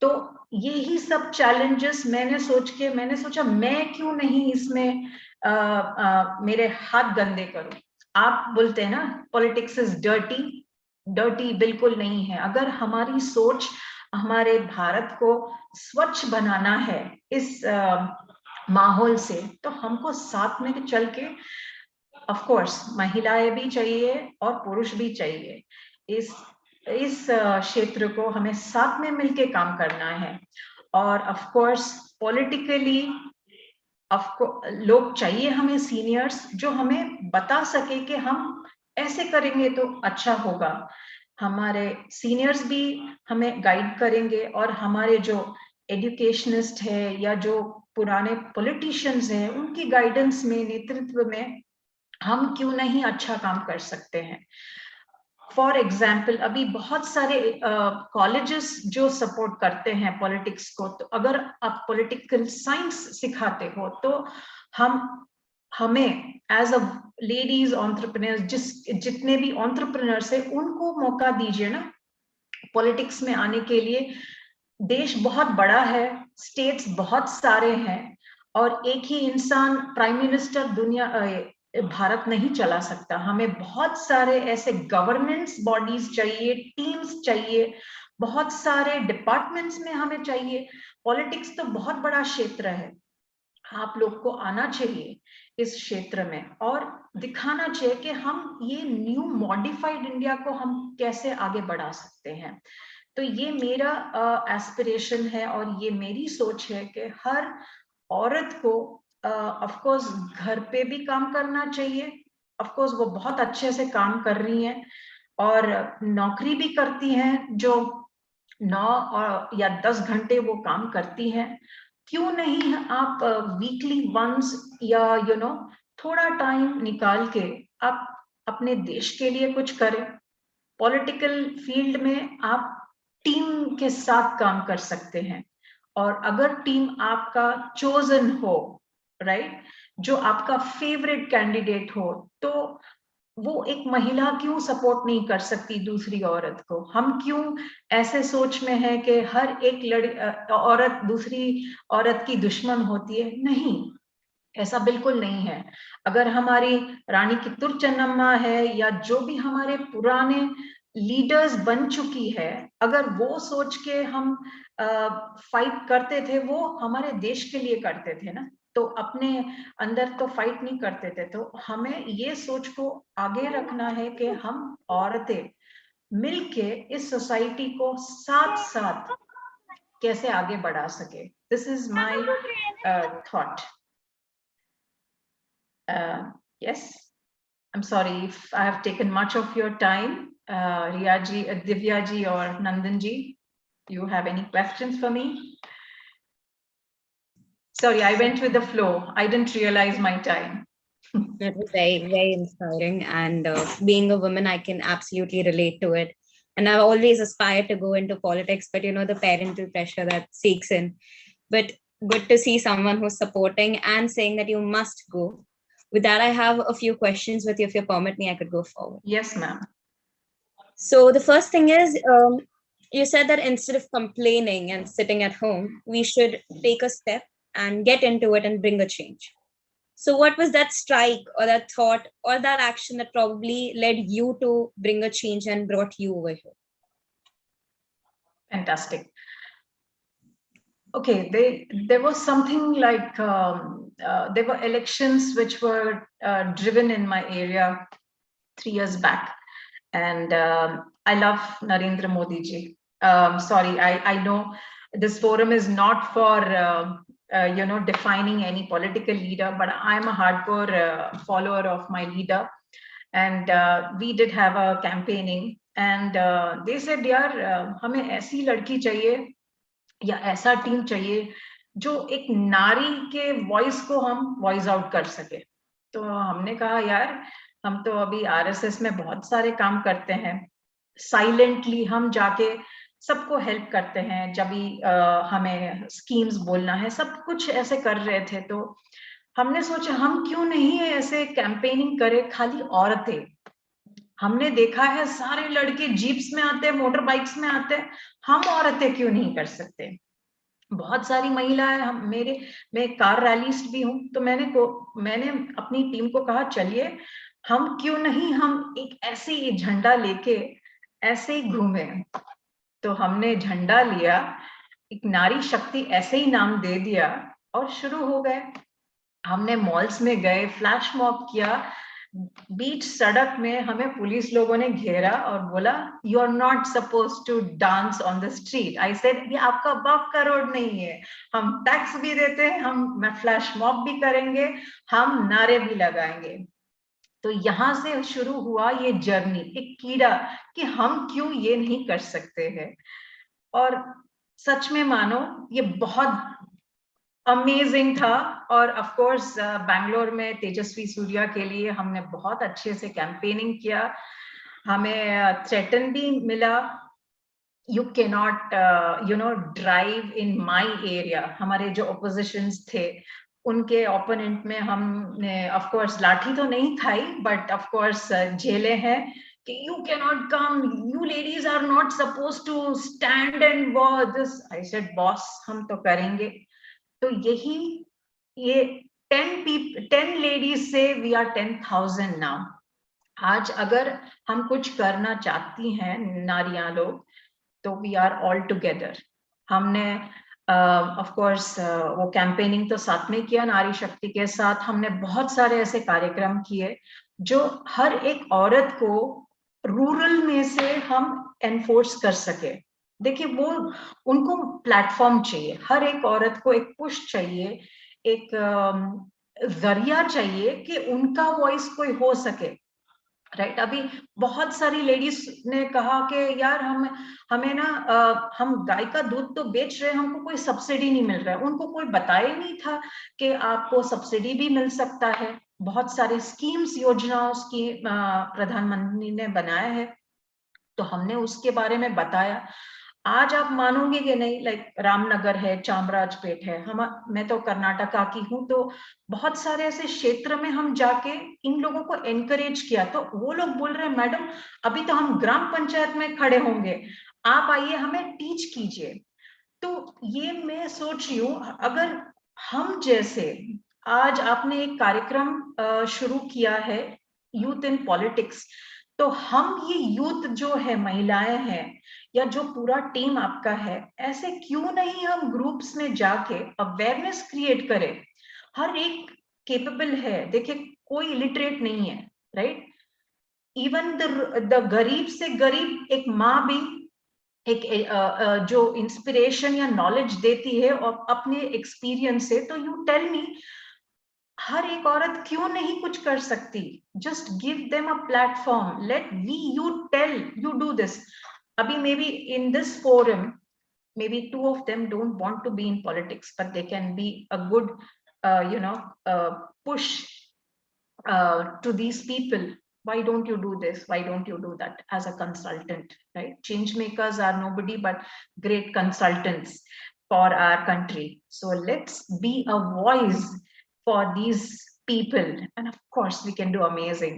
तो यही सब चैलेंजेस मैंने सोचा मैं क्यों नहीं इसमें मेरे हाथ गंदे करूं। आप बोलते हैं ना पॉलिटिक्स इज डर्टी, डर्टी बिल्कुल नहीं है। अगर हमारी सोच हमारे भारत को स्वच्छ बनाना है इस माहौल से, तो हमको साथ में चल के, ऑफ कोर्स महिलाएं भी चाहिए और पुरुष भी चाहिए, इस क्षेत्र को हमें साथ में मिलके काम करना है। और ऑफ कोर्स पॉलिटिकली लोग चाहिए हमें, सीनियर्स जो हमें बता सके कि हम ऐसे करेंगे तो अच्छा होगा। हमारे सीनियर्स भी हमें गाइड करेंगे, और हमारे जो एजुकेशनिस्ट है या जो पुराने पॉलिटिशियंस हैं उनकी गाइडेंस में, नेतृत्व में हम क्यों नहीं अच्छा काम कर सकते हैं। फॉर एग्जाम्पल अभी बहुत सारे कॉलेजेस जो सपोर्ट करते हैं पॉलिटिक्स को, तो अगर आप पॉलिटिकल साइंस सिखाते हो तो हमें एज अ लेडीज एंटरप्रेन्योर्स, जितने भी एंटरप्रेन्योर्स है उनको मौका दीजिए ना पॉलिटिक्स में आने के लिए। देश बहुत बड़ा है, स्टेट्स बहुत सारे हैं, और एक ही इंसान प्राइम मिनिस्टर भारत नहीं चला सकता। हमें बहुत सारे ऐसे गवर्नेंस बॉडीज चाहिए, टीम्स चाहिए, बहुत सारे डिपार्टमेंट्स में हमें चाहिए। पॉलिटिक्स तो बहुत बड़ा क्षेत्र है, आप लोग को आना चाहिए इस क्षेत्र में और दिखाना चाहिए कि हम ये न्यू मॉडिफाइड इंडिया को हम कैसे आगे बढ़ा सकते हैं। तो ये मेरा एस्पिरेशन है और ये मेरी सोच है कि हर औरत को ऑफ कोर्स घर पे भी काम करना चाहिए। ऑफ कोर्स वो बहुत अच्छे से काम कर रही हैं और नौकरी भी करती हैं, जो 9 या 10 घंटे वो काम करती हैं। क्यों नहीं आप वीकली वंस या थोड़ा टाइम निकाल के आप अपने देश के लिए कुछ करें। पॉलिटिकल फील्ड में आप टीम के साथ काम कर सकते हैं, और अगर टीम आपका चोजन हो, राइट, जो आपका फेवरेट कैंडिडेट हो, तो वो एक महिला क्यों सपोर्ट नहीं कर सकती दूसरी औरत को? हम क्यों ऐसे सोच में है कि हर एक औरत दूसरी औरत की दुश्मन होती है? नहीं, ऐसा बिल्कुल नहीं है। अगर हमारी रानी कित्तूर चन्नम्मा है या जो भी हमारे पुराने लीडर्स बन चुकी है, अगर वो सोच के हम फाइट करते थे, वो हमारे देश के लिए करते थे ना, तो अपने अंदर तो फाइट नहीं करते थे। तो हमें ये सोच को आगे रखना है कि हम औरतें मिलके इस सोसाइटी को साथ साथ कैसे आगे बढ़ा सके। This is my thought. Yes, I'm sorry if I have taken much of your time. Riya ji, Divya ji or Nandan ji, you have any questions for me? Sorry, I went with the flow. I didn't realize my time. That was very, very inspiring. And being a woman, I can absolutely relate to it. And I've always aspired to go into politics, but the parental pressure that seeks in. But good to see someone who's supporting and saying that you must go. With that, I have a few questions with you. If you permit me, I could go forward. Yes, ma'am. So the first thing is, you said that instead of complaining and sitting at home, we should take a step and get into it and bring a change. So what was that strike or that thought or that action that probably led you to bring a change and brought you over here? Fantastic. Okay, there was something like there were elections which were driven in my area 3 years back, and I love Narendra Modi ji. Sorry, I know this forum is not for defining any political leader, but I'm a hardcore follower of my leader, and we did have a campaigning, and they said, yaar, hame aisi ladki chahiye या ऐसा team चाहिए जो एक नारी के voice को हम voice out कर सके। तो हमने कहा यार, हम तो अभी आरएसएस में बहुत सारे काम करते हैं, साइलेंटली हम जाके सबको हेल्प करते हैं, जब भी हमें स्कीम्स बोलना है, सब कुछ ऐसे कर रहे थे। तो हमने सोचा हम क्यों नहीं ऐसे कैंपेनिंग करें, खाली औरतें। हमने देखा है सारे लड़के जीप्स में आते हैं, मोटर बाइक्स में आते हैं, हम औरतें क्यों नहीं कर सकते? बहुत सारी महिलाएं, मैं कार रैलिस्ट भी हूँ, तो मैंने अपनी टीम को कहा चलिए हम क्यों नहीं हम एक ऐसे ही झंडा लेके ऐसे ही घूमे। तो हमने झंडा लिया, एक नारी शक्ति ऐसे ही नाम दे दिया और शुरू हो गए। हमने मॉल्स में गए, फ्लैश मॉब किया, बीच सड़क में हमें पुलिस लोगों ने घेरा और बोला you are not suppose to dance on the street. I said ये आपका वक्फ का रोड नहीं है, हम टैक्स भी देते हैं, हम फ्लैश मॉब भी करेंगे, हम नारे भी लगाएंगे। तो यहाँ से शुरू हुआ ये जर्नी, एक कीड़ा कि हम क्यों ये नहीं कर सकते हैं। और सच में मानो ये बहुत अमेजिंग था। और ऑफ कोर्स बैंगलोर में तेजस्वी सूर्या के लिए हमने बहुत अच्छे से कैंपेनिंग किया, हमें थ्रेटन भी मिला, you can not drive in my area. हमारे जो ओपोजिशंस थे उनके ओपोनेंट में हमने ऑफ कोर्स लाठी तो नहीं खाई, बट ऑफ कोर्स झेले हैं कि you cannot come, you ladies are not supposed to stand and watch this. I said boss हम तो करेंगे। तो ये 10 लेडीज से वी आर 10,000 नाउ। आज अगर हम कुछ करना चाहती हैं नारियां लोग, तो वी आर ऑल टुगेदर। हमने ऑफ कोर्स वो कैंपेनिंग तो साथ में किया नारी शक्ति के साथ, हमने बहुत सारे ऐसे कार्यक्रम किए जो हर एक औरत को रूरल में से हम एनफोर्स कर सके। देखिए वो उनको प्लेटफॉर्म चाहिए, हर एक औरत को एक पुश चाहिए, एक जरिया चाहिए कि उनका वॉइस कोई हो सके, राइट। अभी बहुत सारी लेडीज ने कहा कि यार हमें ना हम गाय का दूध तो बेच रहे हैं, हमको कोई सब्सिडी नहीं मिल रहा है। उनको कोई बताया नहीं था कि आपको सब्सिडी भी मिल सकता है। बहुत सारे स्कीम्स योजनाओं की प्रधानमंत्री ने बनाया है, तो हमने उसके बारे में बताया। आज आप मानोगे कि नहीं, लाइक रामनगर है, चामराजपेट है, मैं तो कर्नाटका की हूँ, तो बहुत सारे ऐसे क्षेत्र में हम जाके इन लोगों को एनकरेज किया, तो वो लोग बोल रहे हैं मैडम अभी तो हम ग्राम पंचायत में खड़े होंगे, आप आइए हमें टीच कीजिए। तो ये मैं सोच रही हूँ अगर हम जैसे, आज आपने एक कार्यक्रम शुरू किया है यूथ इन पॉलिटिक्स, तो हम ये यूथ जो है, महिलाएं हैं या जो पूरा टीम आपका है, ऐसे क्यों नहीं हम ग्रुप्स में जाके अवेयरनेस क्रिएट करें। हर एक केपेबल है, देखिए कोई इलिटरेट नहीं है, राइट। इवन द गरीब से गरीब एक माँ भी एक जो इंस्पिरेशन या नॉलेज देती है और अपने एक्सपीरियंस से, तो यू टेल मी हर एक औरत क्यों नहीं कुछ कर सकती। Just give them a platform, let you tell you do this. Abhi, maybe in this forum, maybe 2 of them don't want to be in politics, but they can be a good, push to these people. Why don't you do this? Why don't you do that as a consultant, right? Change makers are nobody but great consultants for our country. So let's be a voice for these people. And of course, we can do amazing.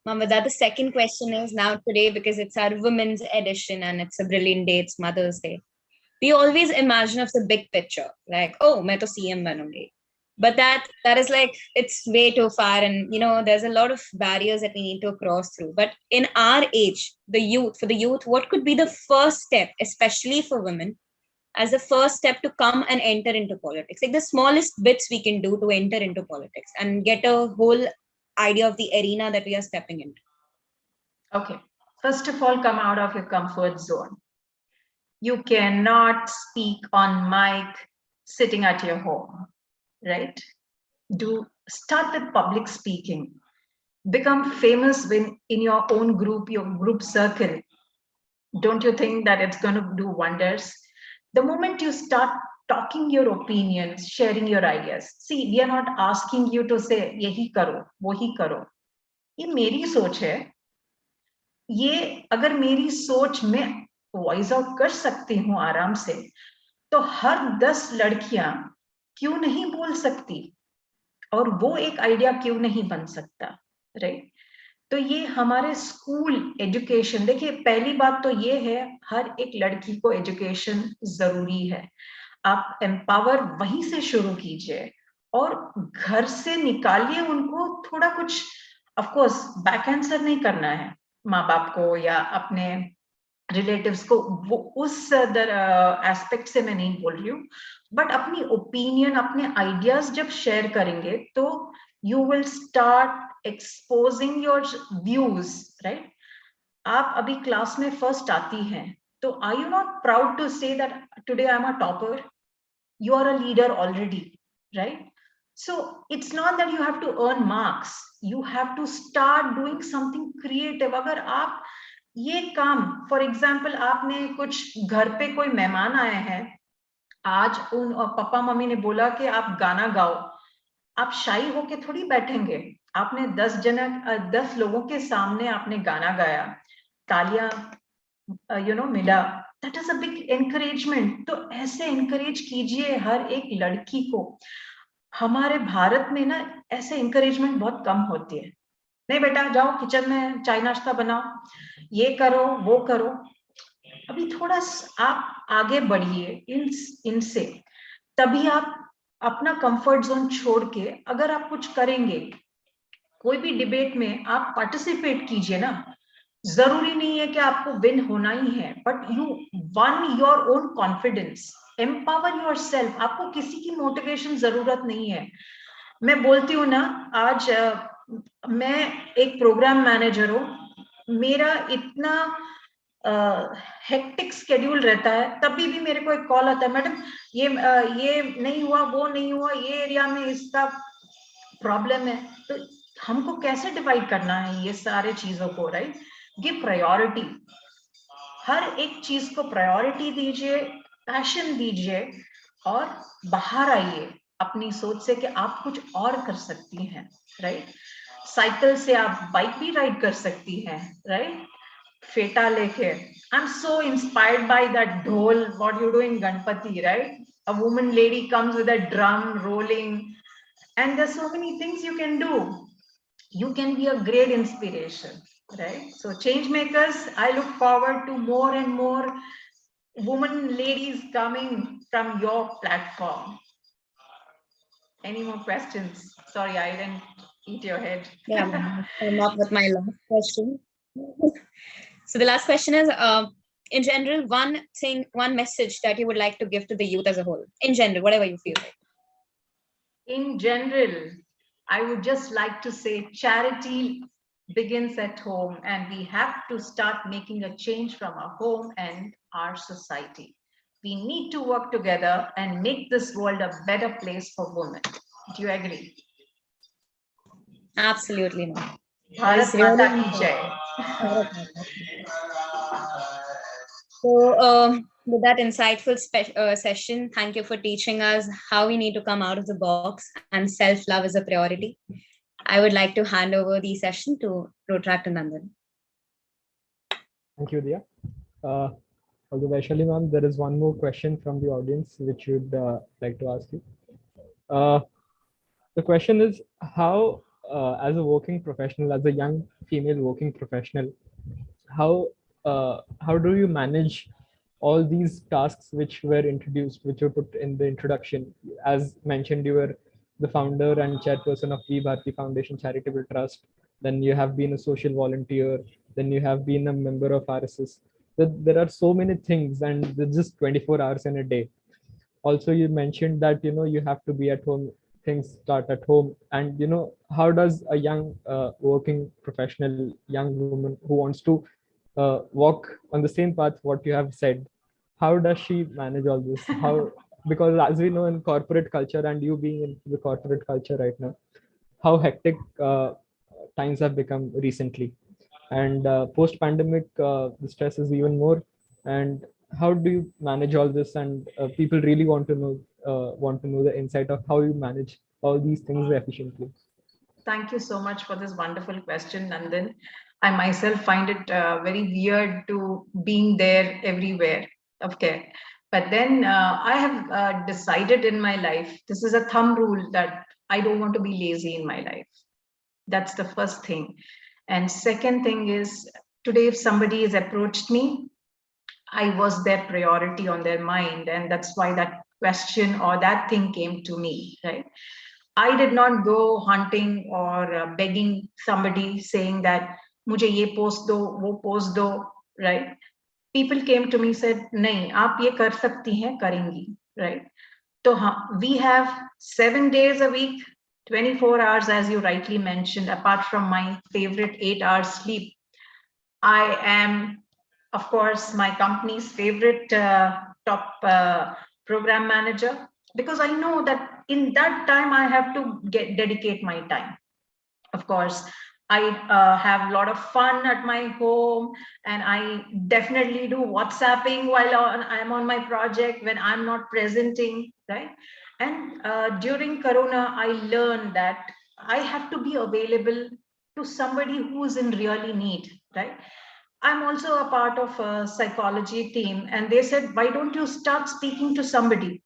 Mamada, the second question is now today, because it's our women's edition and it's a brilliant day, it's Mother's Day. We always imagine of the big picture, like, oh, main to CM banungi. But that is like, it's way too far. And, there's a lot of barriers that we need to cross through. But in our age, for the youth, what could be the first step, especially for women, as the first step to come and enter into politics? Like the smallest bits we can do to enter into politics and get a whole idea of the arena that we are stepping into. Okay, first of all, come out of your comfort zone. You cannot speak on mic sitting at your home, right? Start with public speaking. Become famous in your own group, your group circle. Don't you think that it's going to do wonders? The moment you start talking your opinions, sharing your ideas. See, we are not asking you to say, yehi karo, wohi karo. ये मेरी सोच है, ये अगर मेरी सोच में voice out कर सकती हूँ आराम से, तो हर 10 लड़कियां क्यों नहीं बोल सकती, और वो एक आइडिया क्यों नहीं बन सकता, राइट? तो ये हमारे स्कूल एजुकेशन, देखिए पहली बात तो ये है हर एक लड़की को एजुकेशन जरूरी है। आप एम्पावर वहीं से शुरू कीजिए और घर से निकालिए उनको थोड़ा कुछ, ऑफ कोर्स बैक आंसर नहीं करना है माँ बाप को या अपने रिलेटिव्स को, वो उस एस्पेक्ट से मैं नहीं बोल रही हूँ, बट अपनी ओपिनियन अपने आइडियाज जब शेयर करेंगे तो you will start exposing your views, right. आप अभी क्लास में फर्स्ट आती हैं तो are you not proud to say that today I am a topper? You are a leader already, right? So it's not that you have to earn marks, you have to start doing something creative. अगर आप ये काम, for example आपने कुछ घर पे कोई मेहमान आए हैं, आज उन पापा मम्मी ने बोला कि आप गाना गाओ, आप शाई होके थोड़ी बैठेंगे, आपने 10 लोगों के सामने आपने गाना गाया, तालियां मिला, that is a big encouragement. तो ऐसे एनकरेज कीजिए हर एक लड़की को। हमारे भारत में ना ऐसे एनकरेजमेंट बहुत कम होती है, नहीं बेटा जाओ किचन में चाय नाश्ता बनाओ, ये करो वो करो। अभी थोड़ा आप आगे बढ़िए इनसे, तभी आप अपना कंफर्ट जोन छोड़ के अगर आप कुछ करेंगे, कोई भी डिबेट में आप पार्टिसिपेट कीजिए ना। जरूरी नहीं है कि आपको विन होना ही है, but you one your own confidence, empower your self. आपको किसी की मोटिवेशन जरूरत नहीं है। मैं बोलती हूँ ना, आज मैं एक प्रोग्राम मैनेजर हूँ, मेरा इतना हेक्टिक शेड्यूल रहता है, तभी भी मेरे को एक कॉल आता है, मैडम ये नहीं हुआ, वो नहीं हुआ, ये एरिया में इसका प्रॉब्लम है। तो हमको कैसे डिवाइड करना है ये सारे चीजों को, राइट? गिव प्रायोरिटी, हर एक चीज को प्रायोरिटी दीजिए, पैशन दीजिए और बाहर आइए अपनी सोच से कि आप कुछ और कर सकती हैं, राइट? साइकिल से आप बाइक भी राइड कर सकती हैं, राइट? फेटा लेके, I am so inspired by that dhol, what you do in Ganpati, right? A woman lady comes with a drum rolling, and there's so many things you can do. You can be a great inspiration, right? So change makers, I look forward to more and more women ladies coming from your platform. Any more questions? Sorry, I didn't eat your head. Yeah, I'm up with my last question. So the last question is, in general, one message that you would like to give to the youth as a whole, in general, whatever you feel like. In general, I would just like to say charity begins at home, and we have to start making a change from our home and our society. We need to work together and make this world a better place for women. Do you agree? Absolutely not. Bharat Mata ki jai. So with that insightful session, thank you for teaching us how we need to come out of the box and self-love is a priority. I would like to hand over the session to Rotractor Nandan. Thank you, Diya. Although Vaishali ma'am, there is one more question from the audience which you'd like to ask you. The question is, how, as a working professional, as a young female working professional, how do you manage all these tasks which were introduced, which were put in the introduction? As mentioned, you were the founder and chairperson of V Bharati Foundation Charitable Trust. Then you have been a social volunteer. Then you have been a member of RSS. There are so many things, and there's just 24 hours in a day. Also, you mentioned that you have to be at home. Things start at home, and how does a young working professional, young woman who wants to walk on the same path what you have said, how does she manage all this? How, because as we know, in corporate culture, and you being in the corporate culture right now, how hectic times have become recently, and post pandemic the stress is even more. And how do you manage all this? And people really want to know the insight of how you manage all these things efficiently. Thank you so much for this wonderful question, Nandan. I myself find it very weird to being there everywhere. Okay, but then I have decided in my life, this is a thumb rule, that I don't want to be lazy in my life. That's the first thing. And second thing is, today if somebody has approached me, I was their priority on their mind, and that's why that question or that thing came to me, right? I did not go hunting or begging somebody saying that mujhe ye post do, wo post do, right? People came to me said, nahi, aap ye kar sakti hain, karengi, right? So we have 7 days a week, 24 hours, as you rightly mentioned. Apart from my favorite 8 hours sleep, I am, of course, my company's favorite top program manager, because I know that in that time I have to dedicate my time. Of course, I have a lot of fun at my home, and I definitely do WhatsApping while I'm on my project when I'm not presenting, right? And during Corona, I learned that I have to be available to somebody who is in really need, right? I'm also a part of a psychology team, and they said, why don't you start speaking to somebody?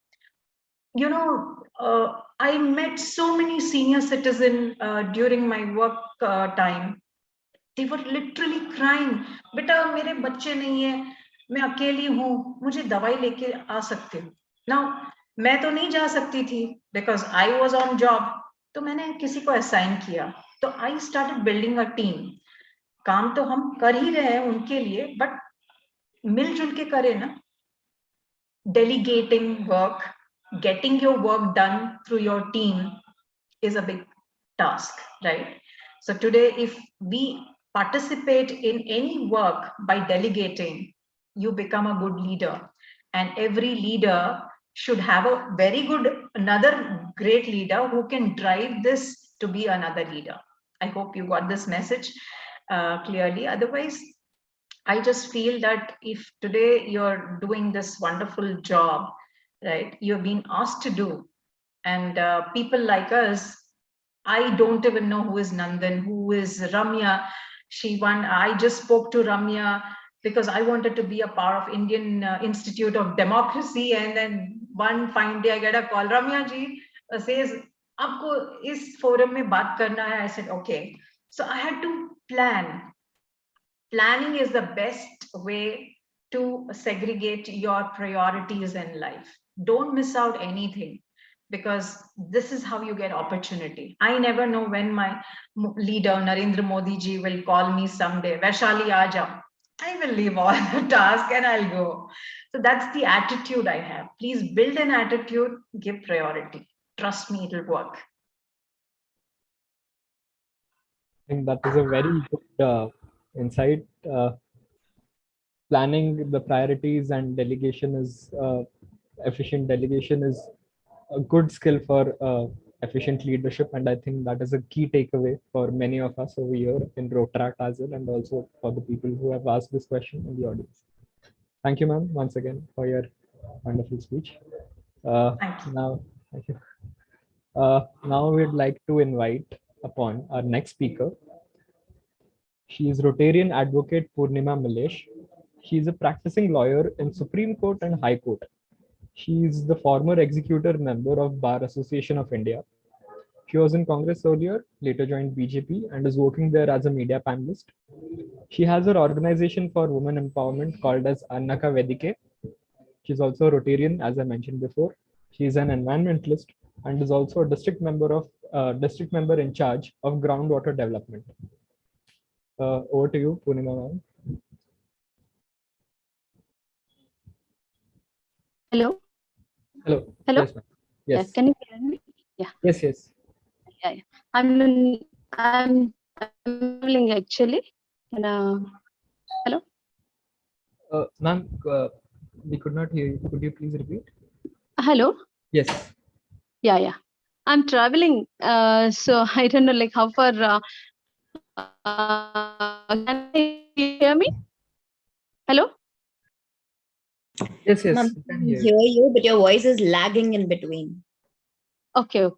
You know, I met so many senior citizens during my work time. They were literally crying. Beta, mere bacche nahi hai, मैं अकेली हूँ, मुझे दवाई लेके आ सकते हो. Now, मैं तो नहीं जा सकती थी because I was on job. तो मैंने किसी को assign किया. तो I started building a team. काम तो हम कर ही रहे हैं उनके लिए, but मिलजुल के करें ना. Delegating work, getting your work done through your team is a big task, right? So today, if we participate in any work by delegating, you become a good leader. And every leader should have a very good, another great leader who can drive this to be another leader. I hope you got this message clearly. Otherwise, I just feel that if today you're doing this wonderful job, right, you're being asked to do, and people like us, I don't even know who is Nandan, who is Ramya. I just spoke to Ramya because I wanted to be a part of Indian Institute of Democracy, and then one fine day I get a call, Ramya ji says, "Aapko is forum mein baat karna hai." I said, okay. So I had to plan. Planning is the best way to segregate your priorities in life. Don't miss out anything, because this is how you get opportunity. I never know when my leader, Narendra Modi ji, will call me someday, Vaishali, aaja. I will leave all the task and I'll go. So that's the attitude I have. Please build an attitude, give priority. Trust me, it'll work. I think that is a very good insight. Planning the priorities and delegation is efficient delegation is a good skill for efficient leadership, and I think that is a key takeaway for many of us over here in Rotaract as well, and also for the people who have asked this question in the audience. Thank you, ma'am, once again for your wonderful speech. Thank you. Thank you. Now we'd like to invite upon our next speaker. She is Rotarian advocate Purnima Malesh. She is a practicing lawyer in Supreme Court and High Court. She is the former executive member of Bar Association of India. She was in Congress earlier, later joined BJP, and is working there as a media panelist. She has her organization for women empowerment called as Annaka Vedike. She is also a Rotarian, as I mentioned before. She is an environmentalist and is also a district member in charge of groundwater development. Over to you, Purnima ma'am. Hello. Hello. Hello. Yes, yes. Yeah, can you hear me? Yeah. Yes, yes. Yeah. I'm traveling actually. And, hello. Ma'am, we could not hear you. Could you please repeat? Hello. Yes. Yeah. I'm traveling. So I don't know like how far. Can you hear me? Hello. Yes, Ma'am, we can hear hear you, but your voice is lagging in between. Okay.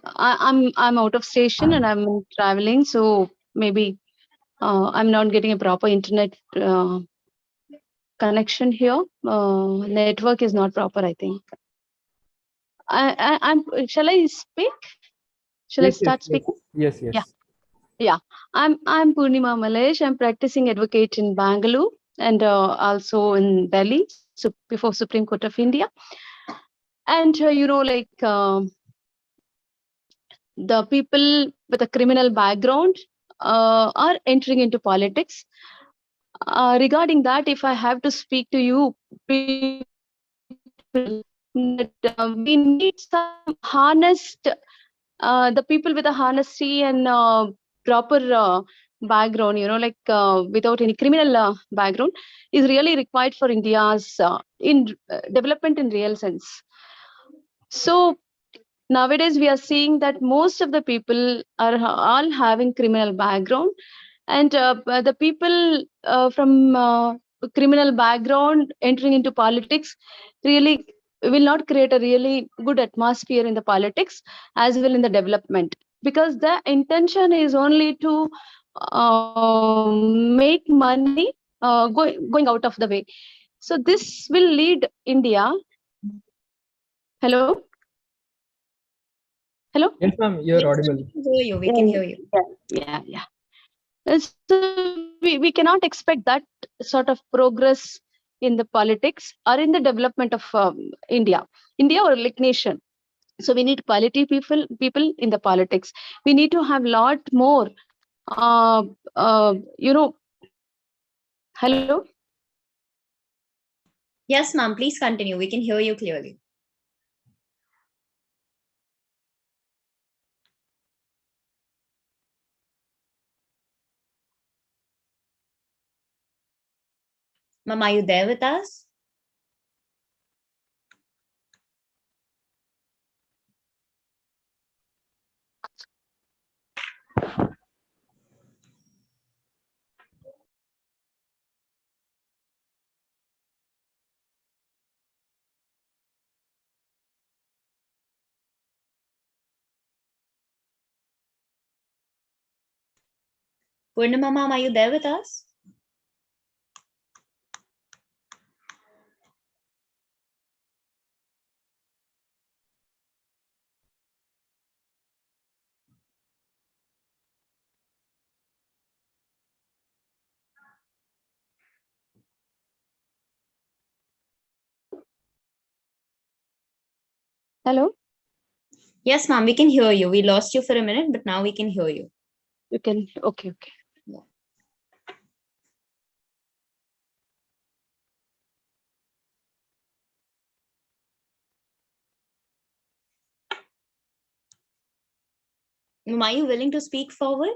I'm out of station and I'm traveling, so maybe I'm not getting a proper internet connection here. Network is not proper, I think. Shall I speak? Shall I start speaking? Yes. Yeah. I'm Purnima Malesh. I'm practicing advocate in Bangalore and also in Delhi, before Supreme Court of India. And the people with a criminal background are entering into politics. Regarding that, if I have to speak to you, people, that we need some harnessed, the people with a honesty and proper background, without any criminal background, is really required for India's in development in real sense. So nowadays we are seeing that most of the people are all having criminal background, and the people from criminal background entering into politics really will not create a really good atmosphere in the politics as well in the development, because the intention is only to make money going out of the way. So this will lead India. Hello. Hello. Yes, ma'am, you're Yes, audible. we can hear you. We can hear you. Yeah. So we cannot expect that sort of progress in the politics or in the development of India or like nation. So we need quality people in the politics. We need to have lot more. Hello. Yes, ma'am, please continue. We can hear you clearly. Ma'am, are you there with us? Purnima, ma'am, are you there with us? Hello. Yes, ma'am, we can hear you. We lost you for a minute, but now we can hear you. You can. Okay. Yeah. Ma'am, are you willing to speak forward?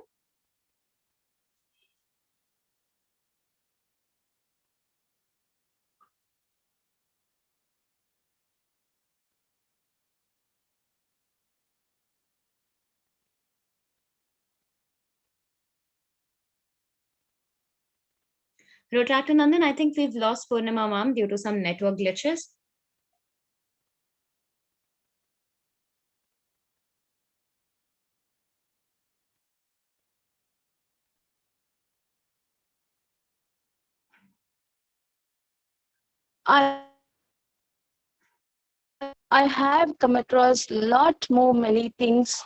Protractor Nandan, I think we've lost Purnima, ma'am, due to some network glitches. I have come across lot more many things.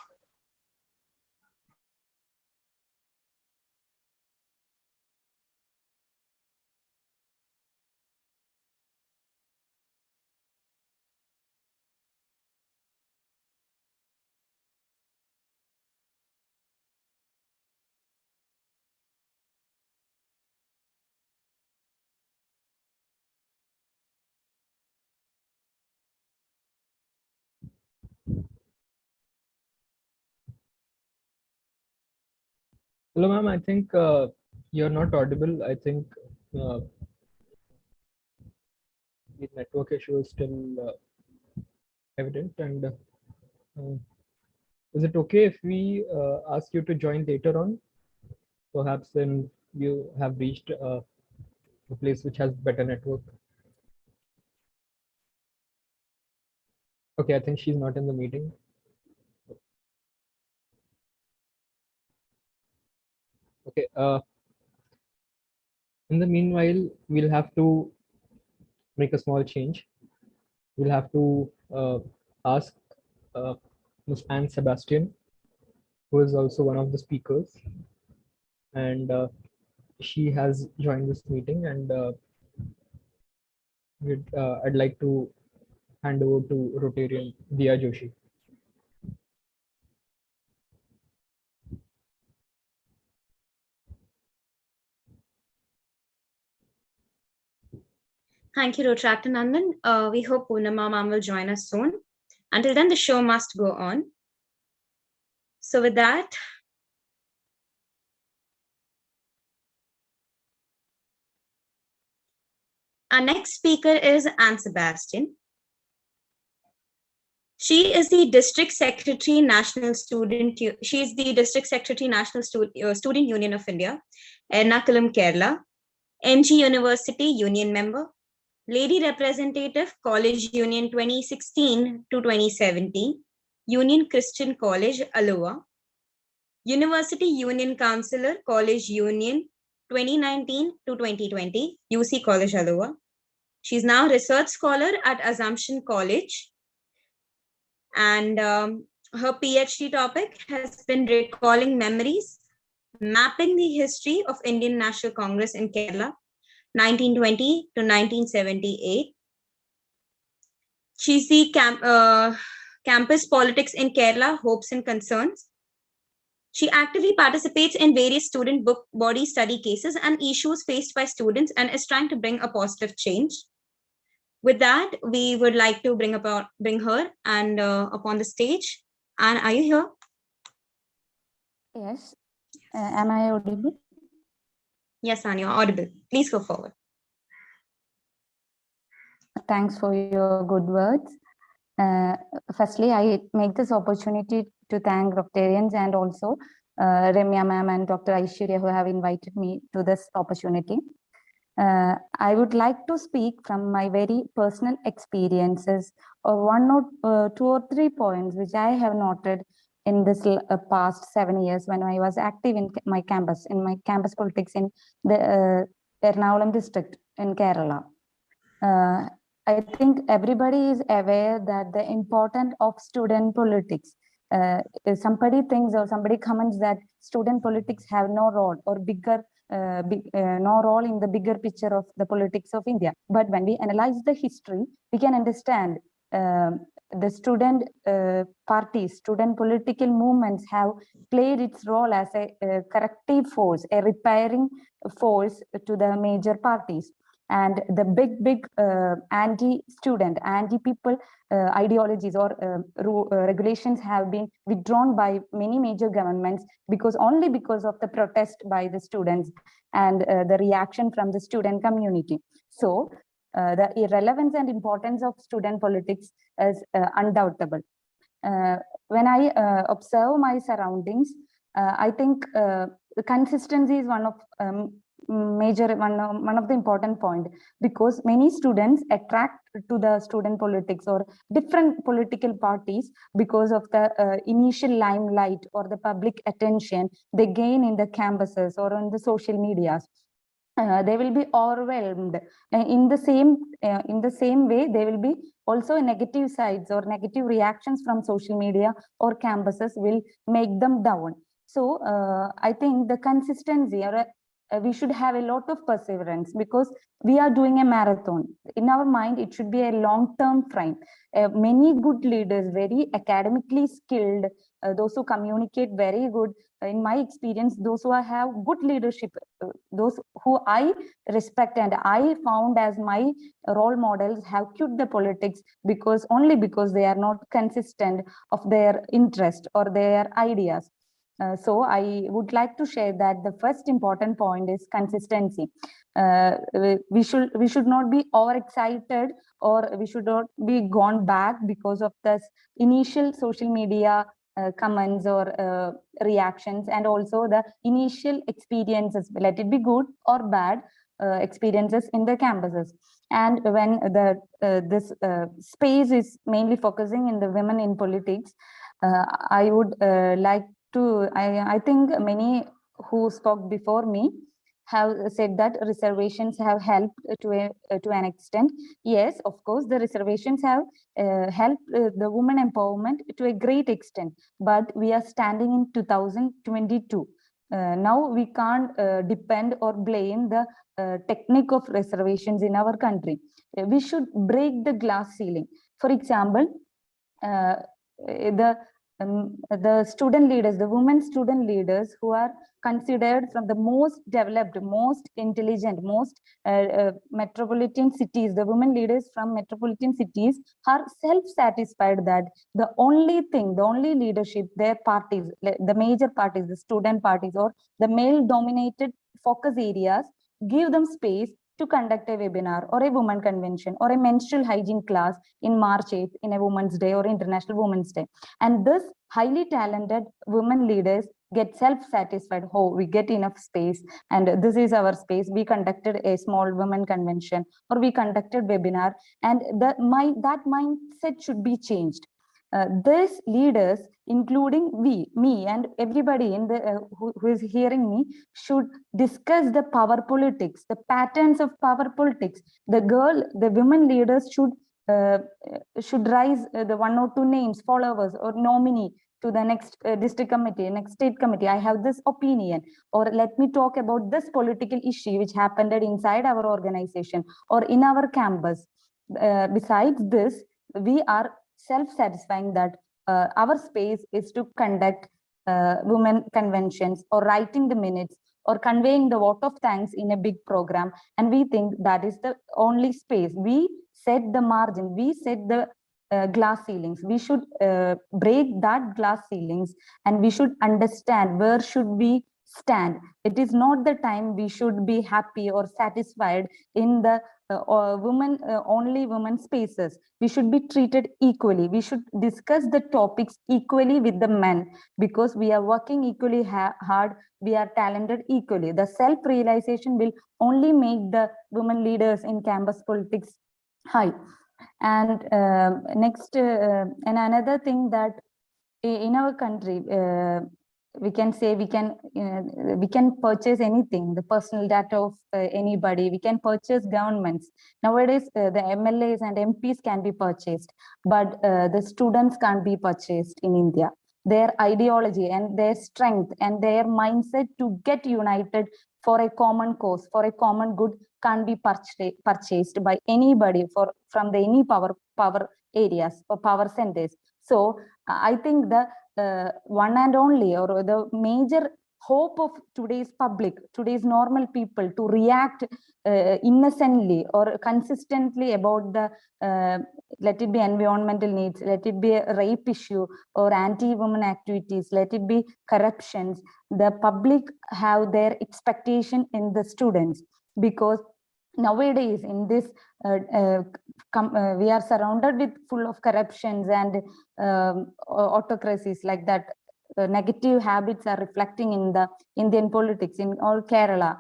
Hello, ma'am. I think you're not audible. I think the network issue is still evident. And is it okay if we ask you to join later on? Perhaps then you have reached a place which has better network. Okay, I think she's not in the meeting. Okay. In the meanwhile, we'll have to make a small change. We'll have to ask Ms. Anne Sebastian who is also one of the speakers, and she has joined this meeting, and I'd like to hand over to Rotarian Diya Joshi. Thank you, Rotractor Nandan. We hope Poonama ma'am will join us soon. Until then, the show must go on. So with that, our next speaker is Anne Sebastian. She is the District Secretary, National Student. She is the District Secretary, National Student Union of India, Ernakulam, Kerala, MG University Union member, Lady Representative, College Union 2016 to 2017, Union Christian College, Alua, University Union Councillor, College Union 2019 to 2020, UC College, Alua. She's now a research scholar at Assumption College. And her PhD topic has been recalling memories, mapping the history of Indian National Congress in Kerala, 1920 to 1978. She's the campus politics in Kerala, hopes and concerns. She actively participates in various student book body study cases and issues faced by students and is trying to bring a positive change. With that, we would like to bring her and upon the stage. Anne, are you here? Yes. Am I audible? Yes, Anne, you're audible. Please go forward. Thanks for your good words. Firstly, I make this opportunity to thank Rotarians and also Ramya ma'am and Dr. Aishwarya who have invited me to this opportunity. I would like to speak from my very personal experiences or two or three points which I have noted in this past 7 years when I was active in my campus politics in the Ernakulam district in Kerala. I think everybody is aware that the importance of student politics. If somebody thinks or somebody comments that student politics have no role or no role in the bigger picture of the politics of India. But when we analyze the history, we can understand the student parties, student political movements have played its role as a corrective force, a repairing force to the major parties. And the big anti-student, anti-people ideologies or regulations have been withdrawn by many major governments only because of the protest by the students and the reaction from the student community. So the irrelevance and importance of student politics is undoubtable. When I observe my surroundings, I think consistency is one of the important point, because many students attract to the student politics or different political parties because of the initial limelight or the public attention they gain in the campuses or on the social medias. They will be overwhelmed. In the same way, there will be also negative sides or negative reactions from social media or campuses will make them down. So I think the consistency or we should have a lot of perseverance, because we are doing a marathon. In our mind, it should be a long-term frame. Many good leaders, very academically skilled, those who communicate very good. In my experience, those who have good leadership, those who I respect and I found as my role models have quit the politics only because they are not consistent of their interest or their ideas. So I would like to share that the first important point is consistency. We should not be overexcited, or we should not be gone back because of this initial social media comments or reactions, and also the initial experiences, let it be good or bad experiences in the campuses. And when this space is mainly focusing in the women in politics, I would like to, I think many who spoke before me have said that reservations have helped to an extent. Yes, of course, the reservations have helped the women empowerment to a great extent. But we are standing in 2022. Now we can't depend or blame the technique of reservations in our country. We should break the glass ceiling. For example, the student leaders, the women student leaders who are considered from the most developed, most intelligent, most metropolitan cities, the women leaders from metropolitan cities are self-satisfied that the only thing, the only leadership, their parties, the major parties, the student parties or the male-dominated focus areas give them space to conduct a webinar or a women convention or a menstrual hygiene class in March 8th in a Women's Day or International Women's Day. And this highly talented women leaders get self-satisfied. Oh, we get enough space and this is our space. We conducted a small women convention or we conducted webinar, and that mindset should be changed. These leaders, including me and everybody in the who is hearing me, should discuss the power politics, the patterns of power politics. The women leaders should rise the 1 or 2 names, followers or nominee to the next district committee, next state committee. I have this opinion, or let me talk about this political issue which happened inside our organization or in our campus. Besides this, we are self-satisfying that our space is to conduct women conventions or writing the minutes or conveying the vote of thanks in a big program. And we think that is the only space. We set the margin, we set the glass ceilings. We should break that glass ceilings and we should understand where should we stand. It is not the time we should be happy or satisfied in the only women spaces. We should be treated equally. We should discuss the topics equally with the men, because we are working equally hard. We are talented equally. The self-realization will only make the women leaders in campus politics high. And next, and another thing that in our country, we can say we can purchase anything, the personal data of anybody. We can purchase governments. Nowadays, the MLAs and MPs can be purchased, but the students can't be purchased in India. Their ideology and their strength and their mindset to get united for a common cause, for a common good, can't be purchased by anybody from any power areas or power centers. So I think the one and only, or the major hope of today's public, today's normal people, to react innocently or consistently about the let it be environmental needs, let it be a rape issue or anti-women activities, let it be corruptions. The public have their expectation in the students, because nowadays in this we are surrounded with full of corruptions and autocracies like that. Negative habits are reflecting in the Indian politics in all Kerala.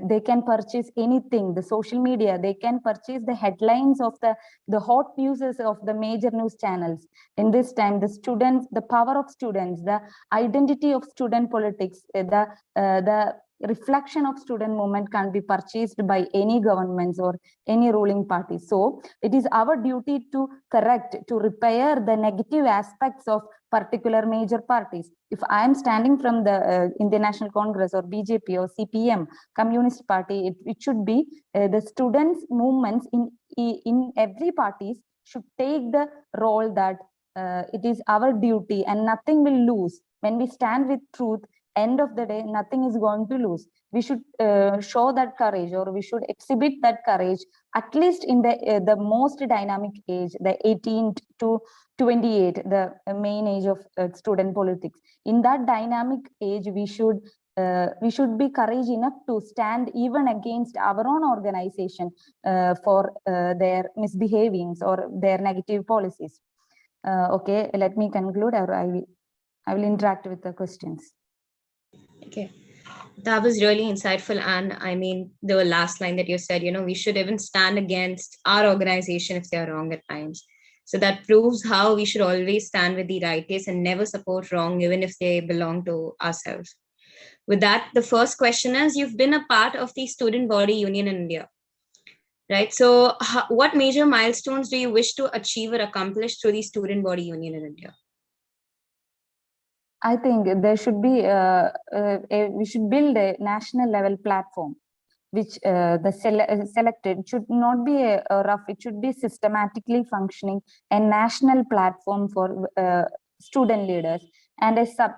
They can purchase anything, the social media, they can purchase the headlines of the hot news of the major news channels. In this time, the students, the power of students, the identity of student politics, the reflection of student movement can't be purchased by any governments or any ruling party. So it is our duty to correct, to repair the negative aspects of particular major parties. If I am standing from the Indian National Congress or BJP or CPM, Communist Party, it should be the students' movements in every parties should take the role that it is our duty and nothing will lose. When we stand with truth, end of the day, nothing is going to lose. We should show that courage, or we should exhibit that courage, at least in the most dynamic age, the 18 to 28, the main age of student politics. In that dynamic age, we should be courage enough to stand even against our own organization for their misbehavings or their negative policies. Okay, let me conclude, or I will interact with the questions. Okay, that was really insightful. And I mean, the last line that you said, we should even stand against our organization if they are wrong at times. So that proves how we should always stand with the right case and never support wrong, even if they belong to ourselves. With that, the first question is, you've been a part of the student body union in India, right? So what major milestones do you wish to achieve or accomplish through the student body union in India? I think there should be we should build a national level platform, which selected should not be a rough. It should be systematically functioning a national platform for student leaders, and a sub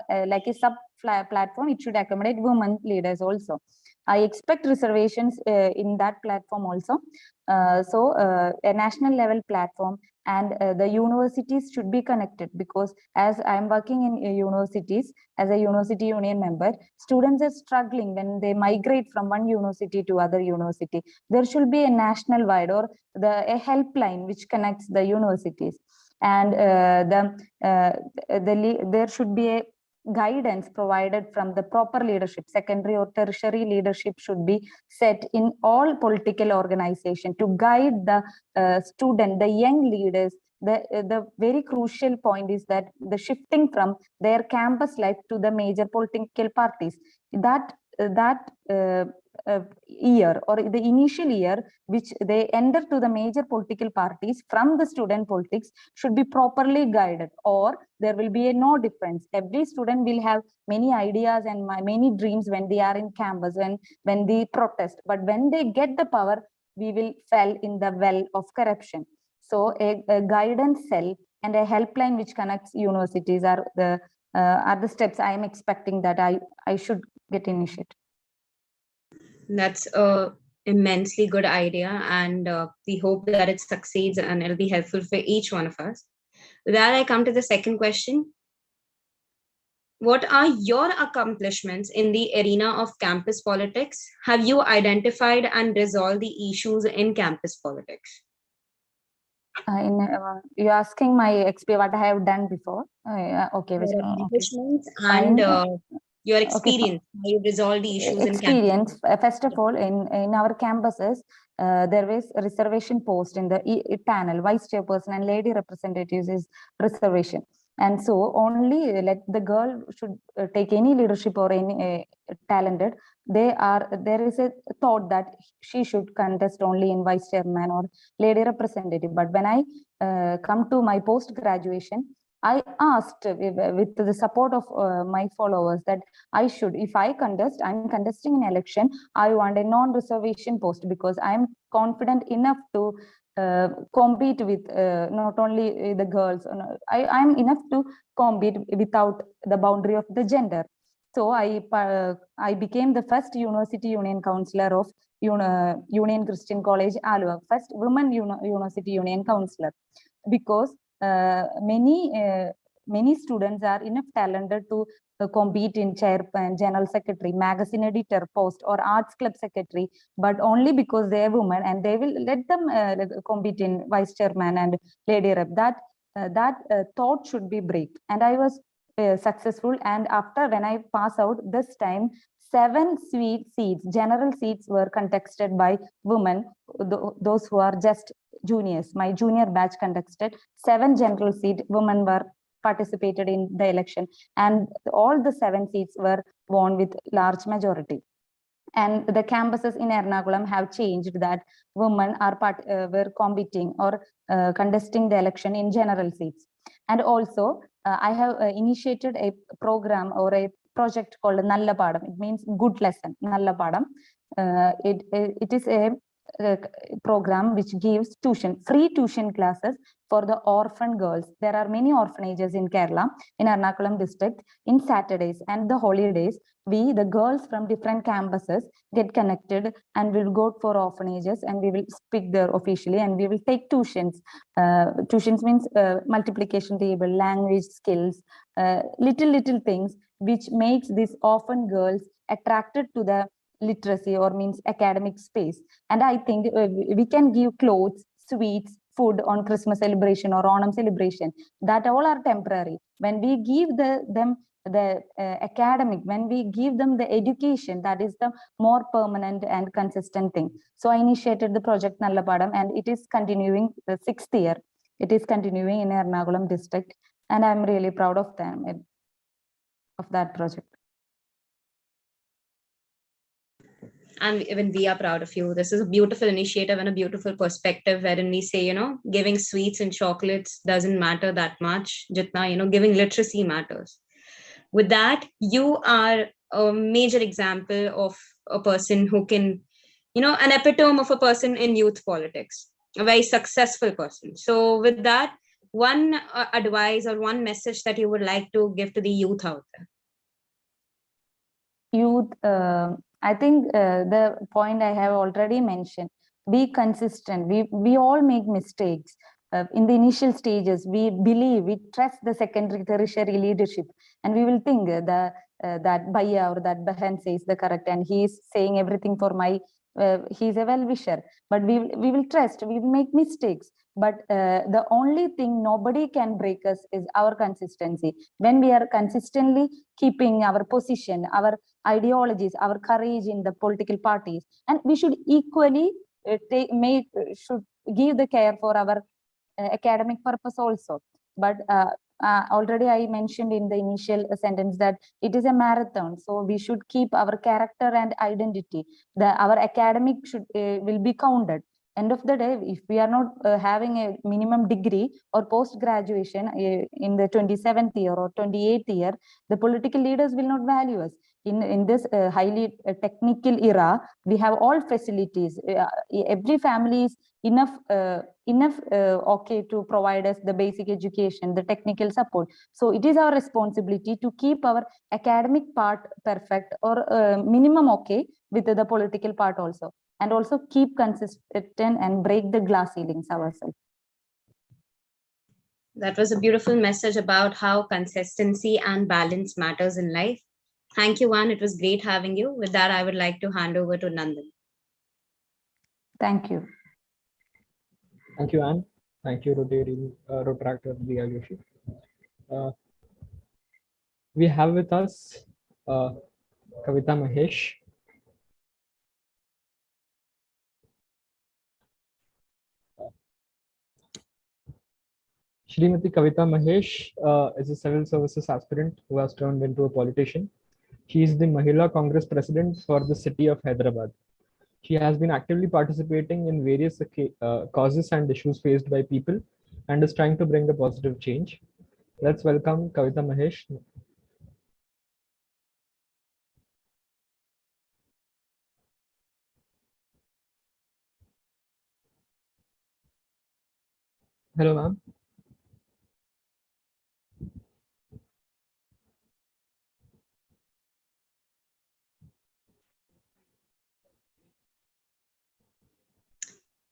platform. It should accommodate women leaders also. I expect reservations in that platform also. So a national level platform, and the universities should be connected, because as I'm working in universities as a university union member, students are struggling when they migrate from one university to other university. There should be a national wide or a helpline which connects the universities, and there should be a guidance provided from the proper leadership. Secondary or tertiary leadership should be set in all political organization to guide the student, the young leaders. The very crucial point is that the shifting from their campus life to the major political parties, that year or the initial year which they enter to the major political parties from the student politics should be properly guided, or there will be no difference. Every student will have many ideas and many dreams when they are in campus, when they protest, but when they get the power, we will fall in the well of corruption. So a guidance cell and a helpline which connects universities are the steps I am expecting that I should get initiated. That's a immensely good idea, and we hope that it succeeds and it'll be helpful for each one of us. With that, I come to the second question. What are your accomplishments in the arena of campus politics? Have you identified and resolved the issues in campus politics? You're asking my XP, what I have done before? Okay. Your accomplishments and your experience, how you resolve the issues experience. in campus. First of all, in our campuses, there was a reservation post in the panel. Vice chairperson and lady representatives is reservation, and so only let the girl should take any leadership or any talented. There is a thought that she should contest only in vice chairman or lady representative. But when I come to my post graduation, I asked with the support of my followers that I should, if I'm contesting an election, I want a non-reservation post, because I'm confident enough to compete with not only the girls. I'm enough to compete without the boundary of the gender. So I became the first university union councillor of Union Christian College, Aluva, first women university union councillor, because many students are enough talented to compete in chairman, general secretary, magazine editor post, or arts club secretary, but only because they are women, and they will let them compete in vice chairman and lady rep. That thought should be break, and I was successful. And after, when I pass out this time, 7 seats, general seats, were contested by women, those who are just juniors. My junior batch contested 7 general seat. Women were participated in the election, and all the 7 seats were won with large majority. And the campuses in Ernakulam have changed that women are were competing or contesting the election in general seats. And also I have initiated a program or a project called Nalla Padam. It means good lesson, Nalla Padam. It is a program which gives free tuition classes for the orphan girls. There are many orphanages in Kerala, in Ernakulam district. In Saturdays and the holidays, we, the girls from different campuses, get connected and will go for orphanages, and we will speak there officially, and we will take tuitions. Tuitions means multiplication table, language skills, little things which makes these orphan girls attracted to the literacy or means academic space. And I think we can give clothes, sweets, food on Christmas celebration or Onam celebration. That all are temporary. When we give them the academic, when we give them the education, that is the more permanent and consistent thing. So I initiated the project Nalla Padam, and it is continuing the 6th year. It is continuing in Ernakulam district, and I'm really proud of them, of that project. and even we are proud of you. This is a beautiful initiative and a beautiful perspective wherein we say, giving sweets and chocolates doesn't matter that much. Jitna, giving literacy matters. With that, you are a major example of a person who can, an epitome of a person in youth politics, a very successful person. So with that, one advice or one message that you would like to give to the youth out there. Youth, I think the point I have already mentioned, be consistent. We all make mistakes. In the initial stages, we trust the secondary, tertiary leadership, and we will think that Bhaiya or that Bahan says the correct, and he is saying everything for my, he's a well-wisher. But we will trust, we will make mistakes. But the only thing nobody can break us is our consistency. When we are consistently keeping our position, our ideologies, our courage in the political parties, and we should equally should give the care for our academic purpose also. But already I mentioned in the initial sentence that it is a marathon, so we should keep our character and identity. Our academic should will be counted. End of the day, if we are not having a minimum degree or post graduation in the 27th year or 28th year, the political leaders will not value us. In this highly technical era, we have all facilities. Every family is enough okay to provide us the basic education, the technical support. So it is our responsibility to keep our academic part perfect or minimum okay with the political part also, and also keep consistent and break the glass ceilings ourselves. That was a beautiful message about how consistency and balance matters in life. Thank you, Anne. It was great having you. With that, I would like to hand over to Nandan. Thank you. Thank you, Anne. Thank you, Rotaractor Diya Joshi. We have with us Kavita Mahesh. Shrimati Kavita Mahesh is a civil services aspirant who has turned into a politician. She is the Mahila Congress president for the city of Hyderabad. She has been actively participating in various causes and issues faced by people and is trying to bring a positive change. Let's welcome Kavita Mahesh. Hello, ma'am.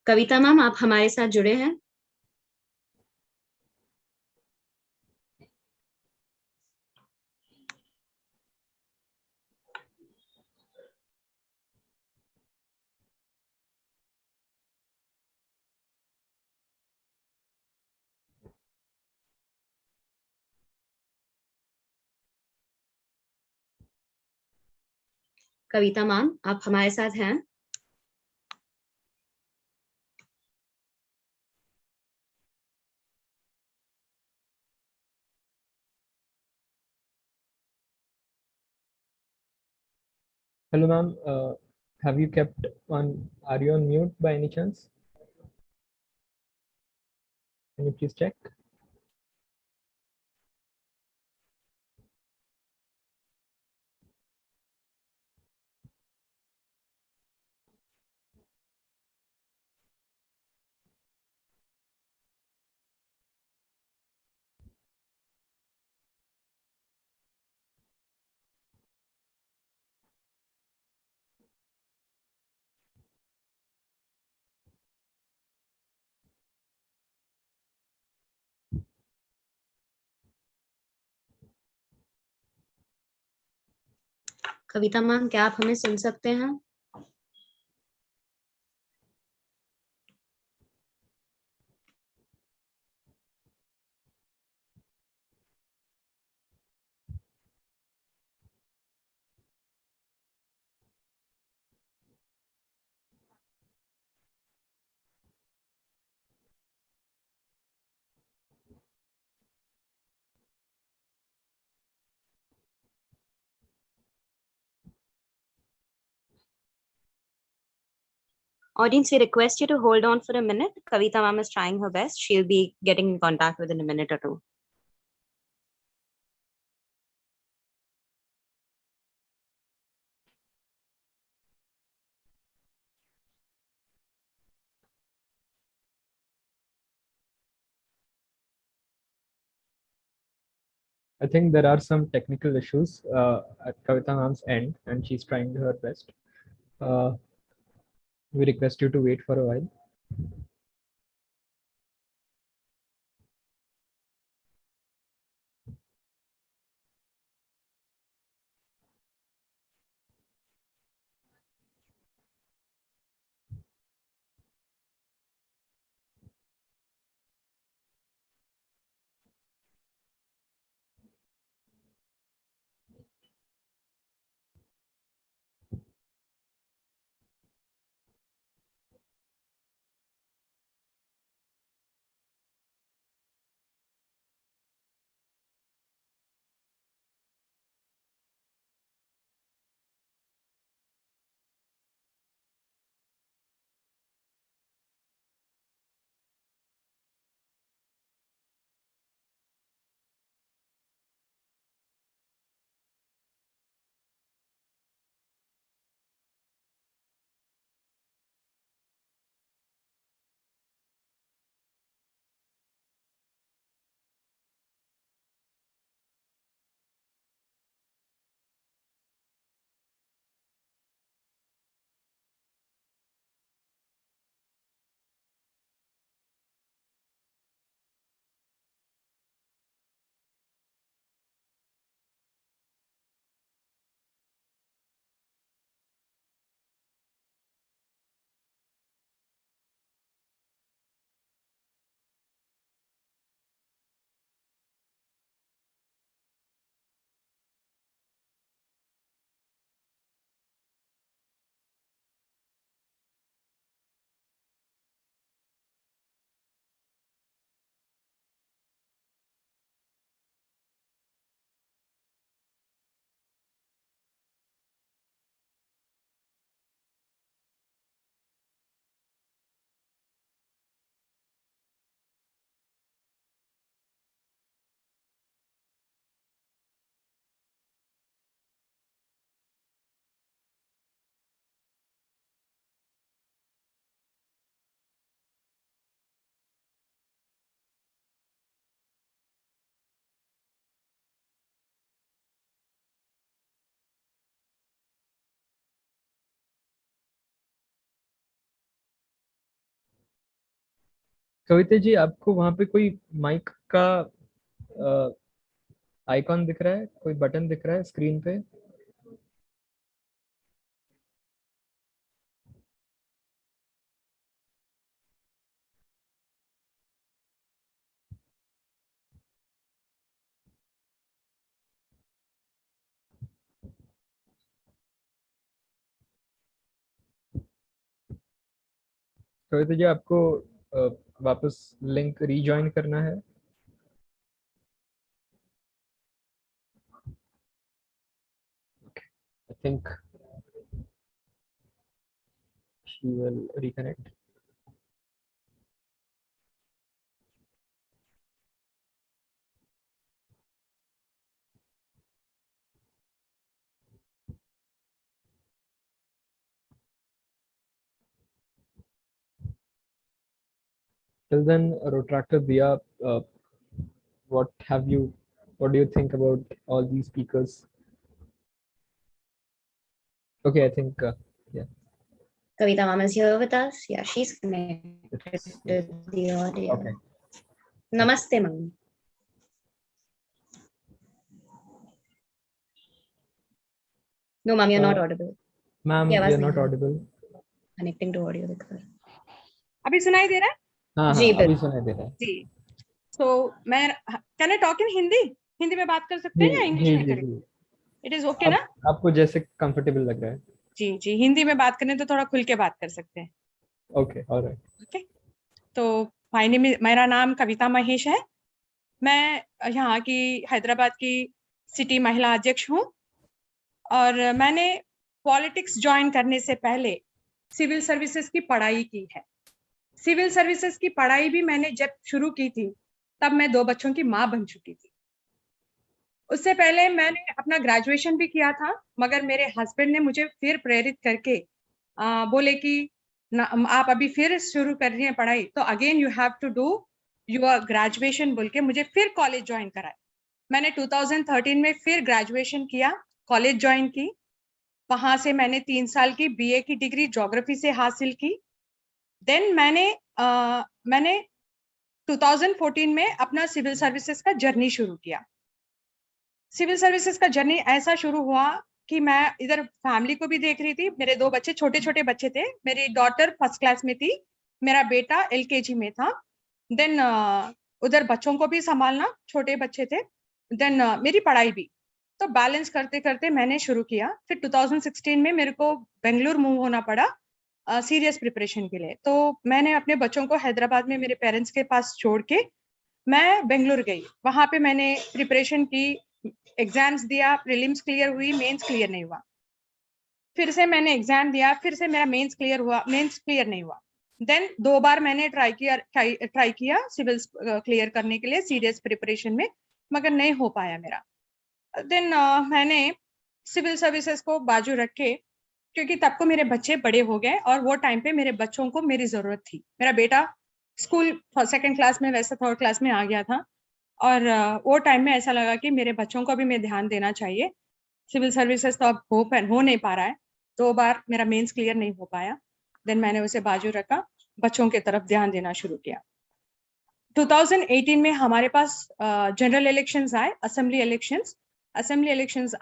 Kavita ma'am, आप हमारे साथ जुड़े हैं? कविता ma'am, आप हमारे साथ हैं? Hello, ma'am. Have you kept on? Are you on mute by any chance? Can you please check? Kavita ma'am, क्या आप हमें सुन सकते हैं? Audience, we request you to hold on for a minute. Kavita ma'am is trying her best. She'll be getting in contact within a minute or two. I think there are some technical issues at Kavita ma'am's end, and she's trying her best. We request you to wait for a while. Kavita ji, आपको वहां पे कोई mic का icon दिख रहा है, कोई button दिख रहा है स्क्रीन पे? कविता जी, आपको वापस लिंक रीजॉइन करना है? I think she will reconnect. Till then, Rotractor Diya, what do you think about all these speakers? Okay, I think, yeah. Kavita ma'am is here with us. Yeah, she's connected to the audio. Okay. Namaste, ma'am. No, ma'am, you're not audible. Ma'am, you're not audible. Connecting to audio दिख रहा है. अभी सुनाई दे रहा है? हाँ, जी, अभी सुनाई दे रहा है. जी. So मैं can I talk in Hindi? Hindi में बात कर सकते हैं या इंग्लिश में करें? It is okay ना? आपको जैसे कंफर्टेबल लग रहा है. जी जी, हिंदी में बात करने तो थोड़ा खुल के बात कर सकते हैं. Okay, all right. Okay. तो मेरा नाम कविता महेश है. मैं यहाँ की हैदराबाद की सिटी महिला अध्यक्ष हूँ और मैंने पॉलिटिक्स ज्वाइन करने से पहले सिविल सर्विसेज की पढ़ाई की है। सिविल सर्विसेज की पढ़ाई भी मैंने जब शुरू की थी तब मैं 2 बच्चों की माँ बन चुकी थी। उससे पहले मैंने अपना ग्रेजुएशन भी किया था, मगर मेरे हस्बैंड ने मुझे फिर प्रेरित करके बोले कि आप अभी फिर शुरू कर रही हैं पढ़ाई, तो again you have to do your graduation बोल के मुझे फिर कॉलेज ज्वाइन कराए। मैंने 2013 में फिर ग्रेजुएशन किया, कॉलेज ज्वाइन की। वहां से मैंने 3 साल की बीए की डिग्री ज्योग्राफी से हासिल की। देन मैंने 2014 में अपना सिविल सर्विसेज का जर्नी शुरू किया। सिविल सर्विसेज का जर्नी ऐसा शुरू हुआ कि मैं इधर फैमिली को भी देख रही थी। मेरे 2 बच्चे छोटे छोटे बच्चे थे। मेरी डॉटर फर्स्ट क्लास में थी, मेरा बेटा एलकेजी में था। देन उधर बच्चों को भी संभालना, छोटे बच्चे थे। देन मेरी पढ़ाई भी, तो बैलेंस करते करते मैंने शुरू किया। फिर 2016 में मेरे को बेंगलुरु मूव होना पड़ा सीरियस प्रिपरेशन के लिए। तो मैंने अपने बच्चों को हैदराबाद में मेरे पेरेंट्स के पास छोड़ के मैं बेंगलुरु गई। वहां पे मैंने प्रिपरेशन की, एग्जाम्स दिया, प्रीलिम्स क्लियर हुई, मेंस क्लियर नहीं हुआ। फिर से मैंने एग्जाम दिया, फिर से मेरा मेंस क्लियर हुआ, मेंस क्लियर नहीं हुआ। देन 2 बार मैंने ट्राई किया सिविल क्लियर करने के लिए सीरियस प्रिपरेशन में, मगर नहीं हो पाया मेरा। देन मैंने सिविल सर्विसेज को बाजू रख के, क्योंकि तब को मेरे बच्चे बड़े हो गए और वो टाइम पे मेरे बच्चों को मेरी जरूरत थी। मेरा बेटा स्कूल 2nd क्लास में, वैसे 3rd क्लास में आ गया था, और वो टाइम में ऐसा लगा कि मेरे बच्चों को भी मैं ध्यान देना चाहिए। सिविल सर्विसेज तो अब हो नहीं पा रहा है। 2 बार मेरा मेंस क्लियर नहीं हो पाया। देन मैंने उसे बाजू रखा, बच्चों की तरफ ध्यान देना शुरू किया। 2018 में हमारे पास जनरल इलेक्शंस आए, असेंबली इलेक्शंस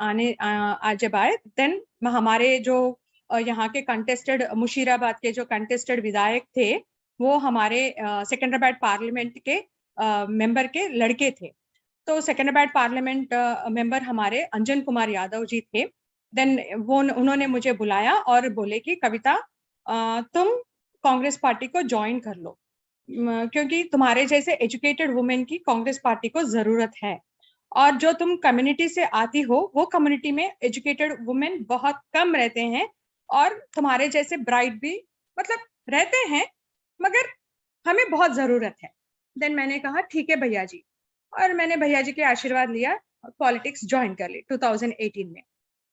जब आए, देन हमारे जो यहाँ के कंटेस्टेड, मुशीराबाद के जो कंटेस्टेड विधायक थे, वो हमारे सिकंदराबाद पार्लियामेंट के मेंबर के लड़के थे। तो सिकंदराबाद पार्लियामेंट मेंबर हमारे अंजन कुमार यादव जी थे। देन उन्होंने मुझे बुलाया और बोले कि कविता, तुम कांग्रेस पार्टी को ज्वाइन कर लो, क्योंकि तुम्हारे जैसे एजुकेटेड वुमेन की कांग्रेस पार्टी को जरूरत है, और जो तुम कम्युनिटी से आती हो वो कम्युनिटी में एजुकेटेड वुमेन बहुत कम रहते हैं, और तुम्हारे जैसे ब्राइट भी मतलब रहते हैं, मगर हमें बहुत जरूरत है। देन मैंने कहा ठीक है भैया जी, और मैंने भैया जी के आशीर्वाद लिया, पॉलिटिक्स ज्वाइन कर ली। 2018 में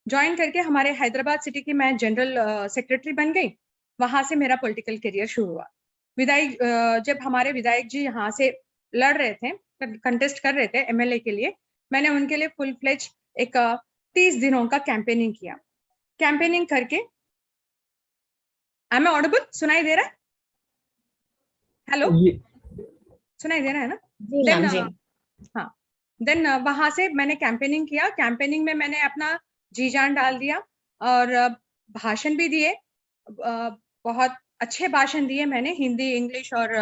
ज्वाइन करके हमारे हैदराबाद सिटी की मैं जनरल सेक्रेटरी बन गई। वहां से मेरा पॉलिटिकल करियर शुरू हुआ। विधायक जब हमारे विधायक जी यहाँ से लड़ रहे थे, कंटेस्ट कर रहे थे एमएलए के लिए, मैंने उनके लिए फुल फ्लेज एक 30 दिनों का कैंपेनिंग किया। कैंपेनिंग करके, आई एम ऑडिबल? सुनाई दे रहा है? हेलो, सुनाई दे रहा है ना? देन हाँ, देन वहां से मैंने कैंपेनिंग किया। कैंपेनिंग में मैंने अपना जी जान डाल दिया और भाषण भी दिए, बहुत अच्छे भाषण दिए मैंने, हिंदी, इंग्लिश और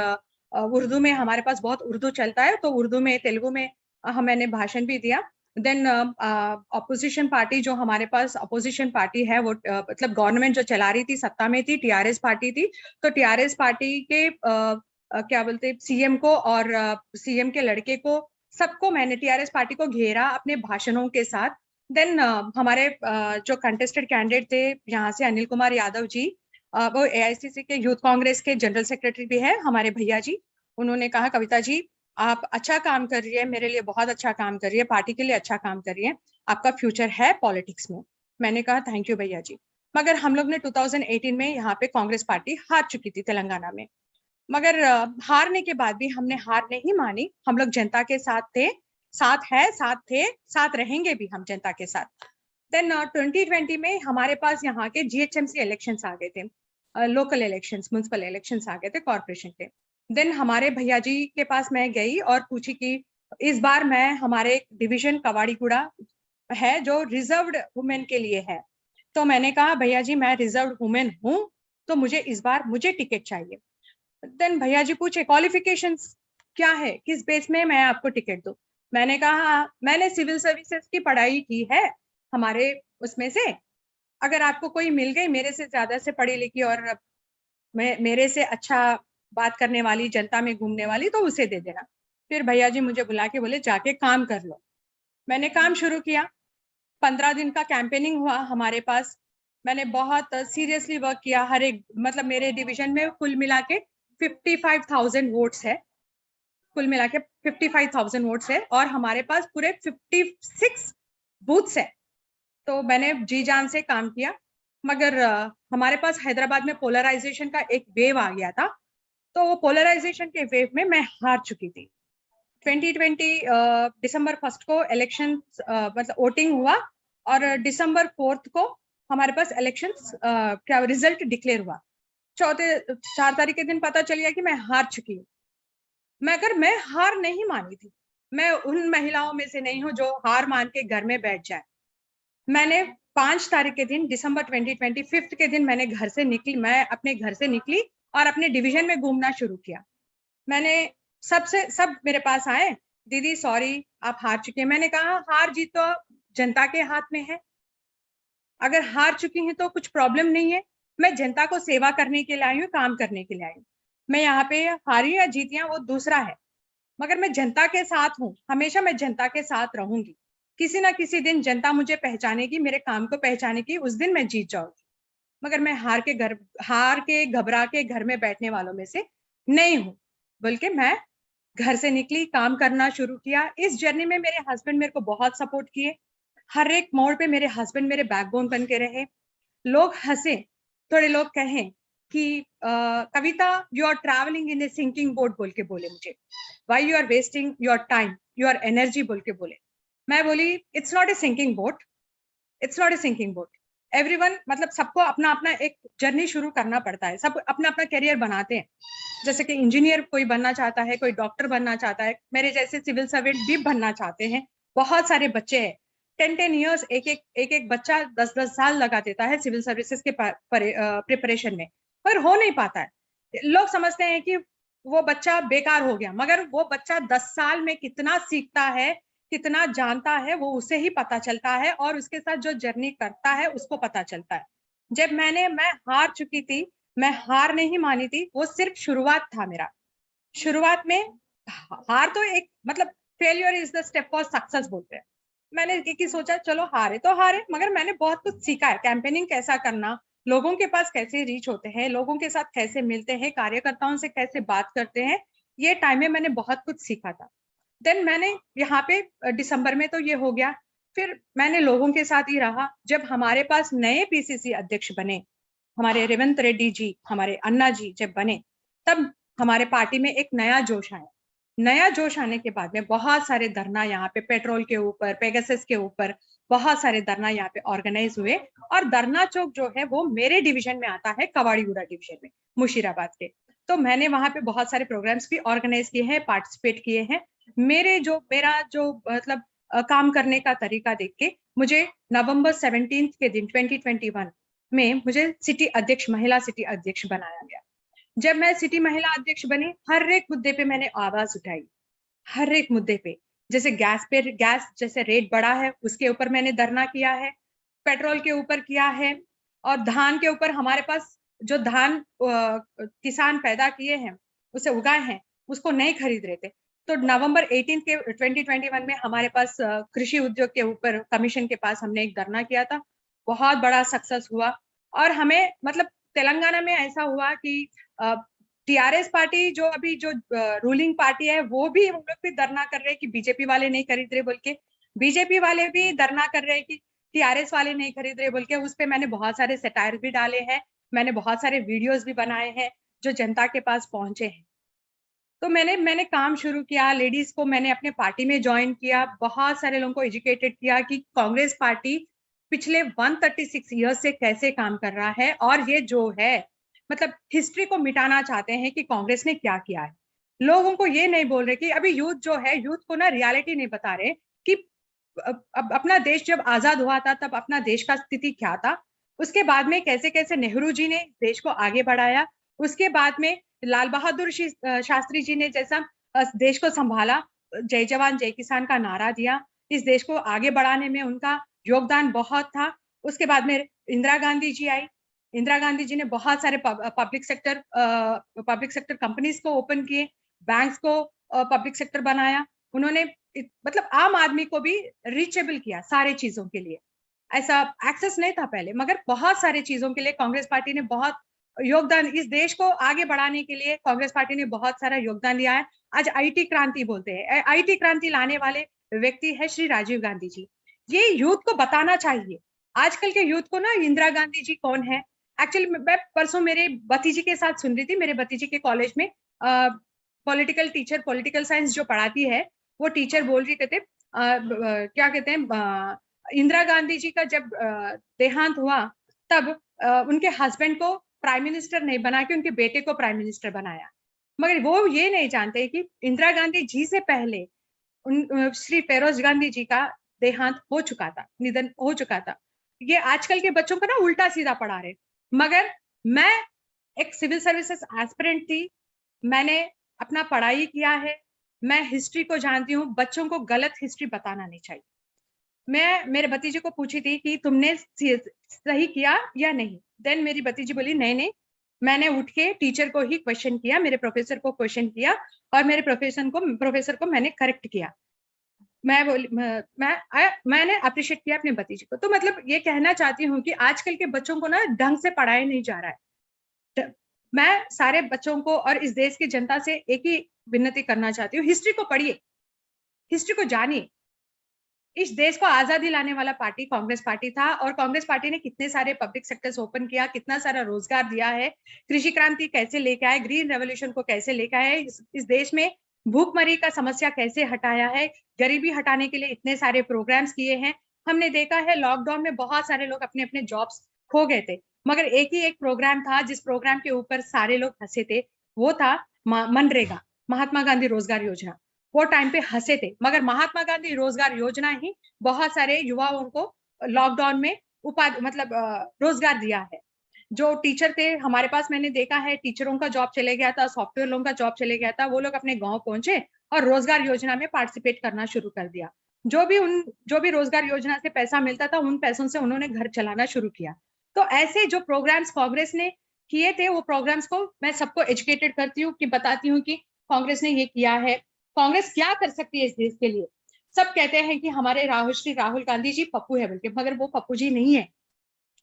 उर्दू में। हमारे पास बहुत उर्दू चलता है, तो उर्दू में, तेलुगु में मैंने भाषण भी दिया। देन अपोजिशन पार्टी, जो हमारे पास अपोजिशन पार्टी है, वो मतलब गवर्नमेंट जो चला रही थी, सत्ता में थी, टीआरएस पार्टी थी, तो टीआरएस पार्टी के क्या बोलते, सीएम को और सीएम के लड़के को, सबको मैंने, टीआरएस पार्टी को घेरा अपने भाषणों के साथ। देन हमारे जो कंटेस्टेड कैंडिडेट थे यहाँ से, अनिल कुमार यादव जी, वो एआईसीसी के यूथ कांग्रेस के जनरल सेक्रेटरी भी है, हमारे भैया जी। उन्होंने कहा कविता जी आप अच्छा काम कर रही है, मेरे लिए बहुत अच्छा काम कर रही है, पार्टी के लिए अच्छा काम कर रही है, आपका फ्यूचर है पॉलिटिक्स में। मैंने कहा थैंक यू भैया जी। मगर हम लोग ने 2018 में यहाँ पे कांग्रेस पार्टी हार चुकी थी तेलंगाना में, मगर हारने के बाद भी हमने हार नहीं मानी। हम लोग जनता के साथ थे, साथ रहेंगे भी हम जनता के साथ। देन 2020 में हमारे पास यहाँ के जीएचएमसी इलेक्शंस आ गए थे, लोकल इलेक्शंस, म्युनिसिपल इलेक्शंस आ गए थे कॉर्पोरेशन के। देन हमारे भैया जी के पास मैं गई और पूछी कि इस बार मैं, हमारे डिवीजन कवाड़ीगुड़ा है जो रिजर्व्ड वुमेन के लिए है, तो मैंने कहा भैया जी मैं रिजर्व्ड वुमेन हूँ, तो मुझे इस बार मुझे टिकट चाहिए। देन भैया जी पूछे क्वालिफिकेशंस क्या है, किस बेस में मैं आपको टिकट दूं। मैंने कहा मैंने सिविल सर्विसेज की पढ़ाई की है हमारे उसमें से, अगर आपको कोई मिल गई मेरे से ज्यादा से पढ़ी लिखी और मेरे से अच्छा बात करने वाली, जनता में घूमने वाली, तो उसे दे देना। फिर भैया जी मुझे बुला के बोले जाके काम कर लो। मैंने काम शुरू किया। 15 दिन का कैंपेनिंग हुआ हमारे पास। मैंने बहुत सीरियसली वर्क किया। हर एक मतलब मेरे डिवीजन में कुल मिला के 55,000 वोट्स है, कुल मिला के 55,000 वोट्स है, और हमारे पास पूरे 56 बूथ्स है। तो मैंने जी जान से काम किया, मगर हमारे पास हैदराबाद में पोलराइजेशन का एक वेव आ गया था, तो वो पोलराइजेशन के वेव में मैं हार चुकी थी। 2020 दिसंबर 1 को इलेक्शन मतलब वोटिंग हुआ, और दिसंबर 4 को हमारे पास इलेक्शन क्या रिजल्ट डिक्लेयर हुआ। 4 तारीख के दिन पता चल गया कि मैं हार चुकी हूँ। मगर मैं हार नहीं मानी थी। मैं उन महिलाओं में से नहीं हूँ जो हार मान के घर में बैठ जाए। मैंने 5 तारीख के दिन दिसंबर 2020 5th के दिन मैं अपने घर से निकली और अपने डिवीजन में घूमना शुरू किया। मैंने सब मेरे पास आए, दीदी सॉरी आप हार चुके हैं। मैंने कहा हार जीत तो जनता के हाथ में है, अगर हार चुकी हैं तो कुछ प्रॉब्लम नहीं है। मैं जनता को सेवा करने के लिए आई हूँ, काम करने के लिए आई हूँ। मैं यहाँ पे हारी या जीतियां वो दूसरा है, मगर मैं जनता के साथ हूँ, हमेशा मैं जनता के साथ रहूंगी। किसी ना किसी दिन जनता मुझे पहचानेगी, मेरे काम को पहचानेगी, उस दिन मैं जीत जाऊंगी। मगर मैं हार के घबरा के घर में बैठने वालों में से नहीं हूँ, बल्कि मैं घर से निकली, काम करना शुरू किया। इस जर्नी में मेरे हस्बैंड मेरे को बहुत सपोर्ट किए। हर एक मोड़ पे मेरे हस्बैंड मेरे बैकबोन बन के रहे। लोग हंसे, थोड़े लोग कहें कि Kavita you are travelling in a sinking boat बोल के बोले मुझे, why you are wasting your time your energy बोल के बोले। मैं बोली it's not a sinking boat, it's not a sinking boat. Everyone मतलब सबको अपना अपना एक जर्नी शुरू करना पड़ता है, सब अपना अपना करियर बनाते हैं। जैसे कि इंजीनियर कोई बनना चाहता है, कोई डॉक्टर बनना चाहता है, मेरे जैसे सिविल सर्वेंट भी बनना चाहते हैं। बहुत सारे बच्चे हैं, 10 ईयर्स एक बच्चा 10 साल लगा देता है सिविल सर्विसेज के प्रिपरेशन में, पर हो नहीं पाता है। लोग समझते हैं कि वो बच्चा बेकार हो गया, मगर वो बच्चा 10 साल में कितना सीखता है, कितना जानता है, वो उसे ही पता चलता है, और उसके साथ जो जर्नी करता है उसको पता चलता है। जब मैं हार चुकी थी, मैं हार नहीं मानी थी, वो सिर्फ शुरुआत था मेरा। शुरुआत में हार तो एक मतलब failure is the step for success बोलते हैं। मैंने कि सोचा चलो हारे तो हारे, मगर मैंने बहुत कुछ सीखा है। कैंपेनिंग कैसा करना, लोगों के पास कैसे रीच होते हैं, लोगों के साथ कैसे मिलते हैं, कार्यकर्ताओं से कैसे बात करते हैं, ये टाइम में मैंने बहुत कुछ सीखा था। देन मैंने यहाँ पे दिसंबर में तो ये हो गया, फिर मैंने लोगों के साथ ही रहा। जब हमारे पास नए पीसीसी अध्यक्ष बने, हमारे रेवंत रेड्डी जी, हमारे अन्ना जी जब बने, तब हमारे पार्टी में एक नया जोश आया। नया जोश आने के बाद में बहुत सारे धरना यहाँ पे पेट्रोल के ऊपर, पेगासस के ऊपर बहुत सारे धरना यहाँ पे ऑर्गेनाइज हुए। और धरना चौक जो है वो मेरे डिवीजन में आता है, कवाड़ीगुड़ा डिवीजन में, मुशीराबाद के। तो मैंने वहां पे बहुत सारे प्रोग्राम्स भी ऑर्गेनाइज किए हैं, पार्टिसिपेट किए हैं। मेरा जो मतलब काम करने का तरीका देख के मुझे नवंबर 17 के दिन 2021 में मुझे सिटी अध्यक्ष, महिला सिटी अध्यक्ष बनाया गया। जब मैं सिटी महिला अध्यक्ष बनी, हर एक मुद्दे पे मैंने आवाज उठाई, हर एक मुद्दे पे। जैसे गैस जैसे रेट बढ़ा है उसके ऊपर मैंने धरना किया है, पेट्रोल के ऊपर किया है, और धान के ऊपर हमारे पास जो धान किसान पैदा किए हैं, उसे उगाए हैं, उसको नहीं खरीद रहे थे। तो नवंबर 18 के 2021 में हमारे पास कृषि उद्योग के ऊपर कमीशन के पास हमने एक धरना किया था, बहुत बड़ा सक्सेस हुआ। और हमें मतलब तेलंगाना में ऐसा हुआ कि टीआरएस पार्टी जो अभी जो रूलिंग पार्टी है, वो भी हम लोग भी धरना कर रहे हैं कि बीजेपी वाले नहीं खरीद रहे बोल के, बीजेपी वाले भी धरना कर रहे हैं कि टीआरएस वाले नहीं खरीद रहे बोल के। उस पे मैंने बहुत सारे सटायर भी डाले हैं, मैंने बहुत सारे वीडियोस भी बनाए हैं जो जनता के पास पहुंचे हैं। तो मैंने काम शुरू किया, लेडीज को मैंने अपने पार्टी में ज्वाइन किया, बहुत सारे लोगों को एजुकेटेड किया कि कांग्रेस पार्टी पिछले 136 ईयर्स से कैसे काम कर रहा है, और ये जो है मतलब हिस्ट्री को मिटाना चाहते हैं कि कांग्रेस ने क्या किया है। लोगों को ये नहीं बोल रहे कि अभी यूथ जो है, यूथ को ना रियलिटी नहीं बता रहे कि अब अपना देश जब आजाद हुआ था तब अपना देश का स्थिति क्या था, उसके बाद में कैसे कैसे नेहरू जी ने देश को आगे बढ़ाया, उसके बाद में लाल बहादुर शास्त्री जी ने जैसा देश को संभाला, जय जवान जय किसान का नारा दिया, इस देश को आगे बढ़ाने में उनका योगदान बहुत था। उसके बाद में इंदिरा गांधी जी आई, इंदिरा गांधी जी ने बहुत सारे पब्लिक सेक्टर कंपनीज को ओपन किए, बैंक्स को पब्लिक सेक्टर बनाया। उन्होंने मतलब आम आदमी को भी रीचेबल किया सारे चीजों के लिए। ऐसा एक्सेस नहीं था पहले, मगर बहुत सारी चीजों के लिए कांग्रेस पार्टी ने बहुत योगदान, इस देश को आगे बढ़ाने के लिए कांग्रेस पार्टी ने बहुत सारा योगदान दिया है। आज आईटी क्रांति बोलते हैं, आईटी क्रांति लाने वाले व्यक्ति है श्री राजीव गांधी जी। ये यूथ को बताना चाहिए, आजकल के यूथ को ना इंदिरा गांधी जी कौन है। एक्चुअली मैं परसों मेरे भतीजी के साथ सुन रही थी, मेरे भतीजी के कॉलेज में पॉलिटिकल टीचर, पॉलिटिकल साइंस जो पढ़ाती है, वो टीचर बोल रही थे क्या कहते हैं, इंदिरा गांधी जी का जब देहांत हुआ तब उनके हस्बैंड को प्राइम मिनिस्टर नहीं बना के उनके बेटे को प्राइम मिनिस्टर बनाया। मगर वो ये नहीं जानते कि इंदिरा गांधी जी से पहले श्री फिरोज गांधी जी का देहांत हो चुका था, निधन हो चुका था। ये आजकल के बच्चों को ना उल्टा सीधा पढ़ा रहे। मगर मैं एक सिविल सर्विसेज एस्पिरेंट थी, मैंने अपना पढ़ाई किया है, मैं हिस्ट्री को जानती हूँ, बच्चों को गलत हिस्ट्री बताना नहीं चाहिए। मैं मेरे भतीजे को पूछी थी कि तुमने सही किया या नहीं, देन मेरी भतीजी बोली नहीं, मैंने उठ के टीचर को ही क्वेश्चन किया, मेरे प्रोफेसर को क्वेश्चन किया और मेरे प्रोफेसर को मैंने करेक्ट किया। मैंने अप्रिशिएट किया अपने भतीजे को। तो मतलब ये कहना चाहती हूँ कि आजकल के बच्चों को ना ढंग से पढ़ाया नहीं जा रहा है। मैं सारे बच्चों को और इस देश की जनता से एक ही विनती करना चाहती हूँ, हिस्ट्री को पढ़िए, हिस्ट्री को जानिए। इस देश को आजादी लाने वाला पार्टी कांग्रेस पार्टी था और कांग्रेस पार्टी ने कितने सारे पब्लिक सेक्टर्स ओपन किया, कितना सारा रोजगार दिया है, कृषि क्रांति कैसे लेके आए, ग्रीन रेवोल्यूशन को कैसे लेके आए, इस देश में भूखमरी का समस्या कैसे हटाया है, गरीबी हटाने के लिए इतने सारे प्रोग्राम्स किए हैं। हमने देखा है लॉकडाउन में बहुत सारे लोग अपने अपने जॉब्स खो गए थे, मगर एक ही एक प्रोग्राम था जिस प्रोग्राम के ऊपर सारे लोग हंसे थे, वो था मनरेगा, महात्मा गांधी रोजगार योजना। वो टाइम पे हंसे थे, मगर महात्मा गांधी रोजगार योजना ही बहुत सारे युवाओं को लॉकडाउन में रोजगार दिया है। जो टीचर थे हमारे पास, मैंने देखा है टीचरों का जॉब चले गया था, सॉफ्टवेयर लोगों का जॉब चले गया था, वो लोग अपने गांव पहुंचे और रोजगार योजना में पार्टिसिपेट करना शुरू कर दिया। जो भी रोजगार योजना से पैसा मिलता था, उन पैसों से उन्होंने घर चलाना शुरू किया। तो ऐसे जो प्रोग्राम्स कांग्रेस ने किए थे, वो प्रोग्राम्स को मैं सबको एजुकेटेड करती हूँ, कि बताती हूँ कि कांग्रेस ने ये किया है, कांग्रेस क्या कर सकती है इस देश के लिए। सब कहते हैं कि हमारे श्री राहुल गांधी जी पप्पू है बोल के, मगर वो पप्पू जी नहीं है,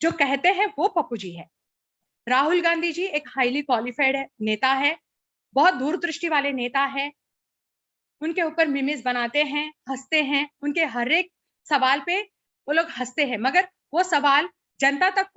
जो कहते हैं वो पप्पू जी है। राहुल गांधी जी एक हाईली क्वालिफाइड नेता है, बहुत दूरदृष्टि वाले नेता है। उनके ऊपर मीम्स बनाते हैं, हंसते हैं, उनके हर एक सवाल पे वो लोग हंसते हैं, मगर वो सवाल जनता तक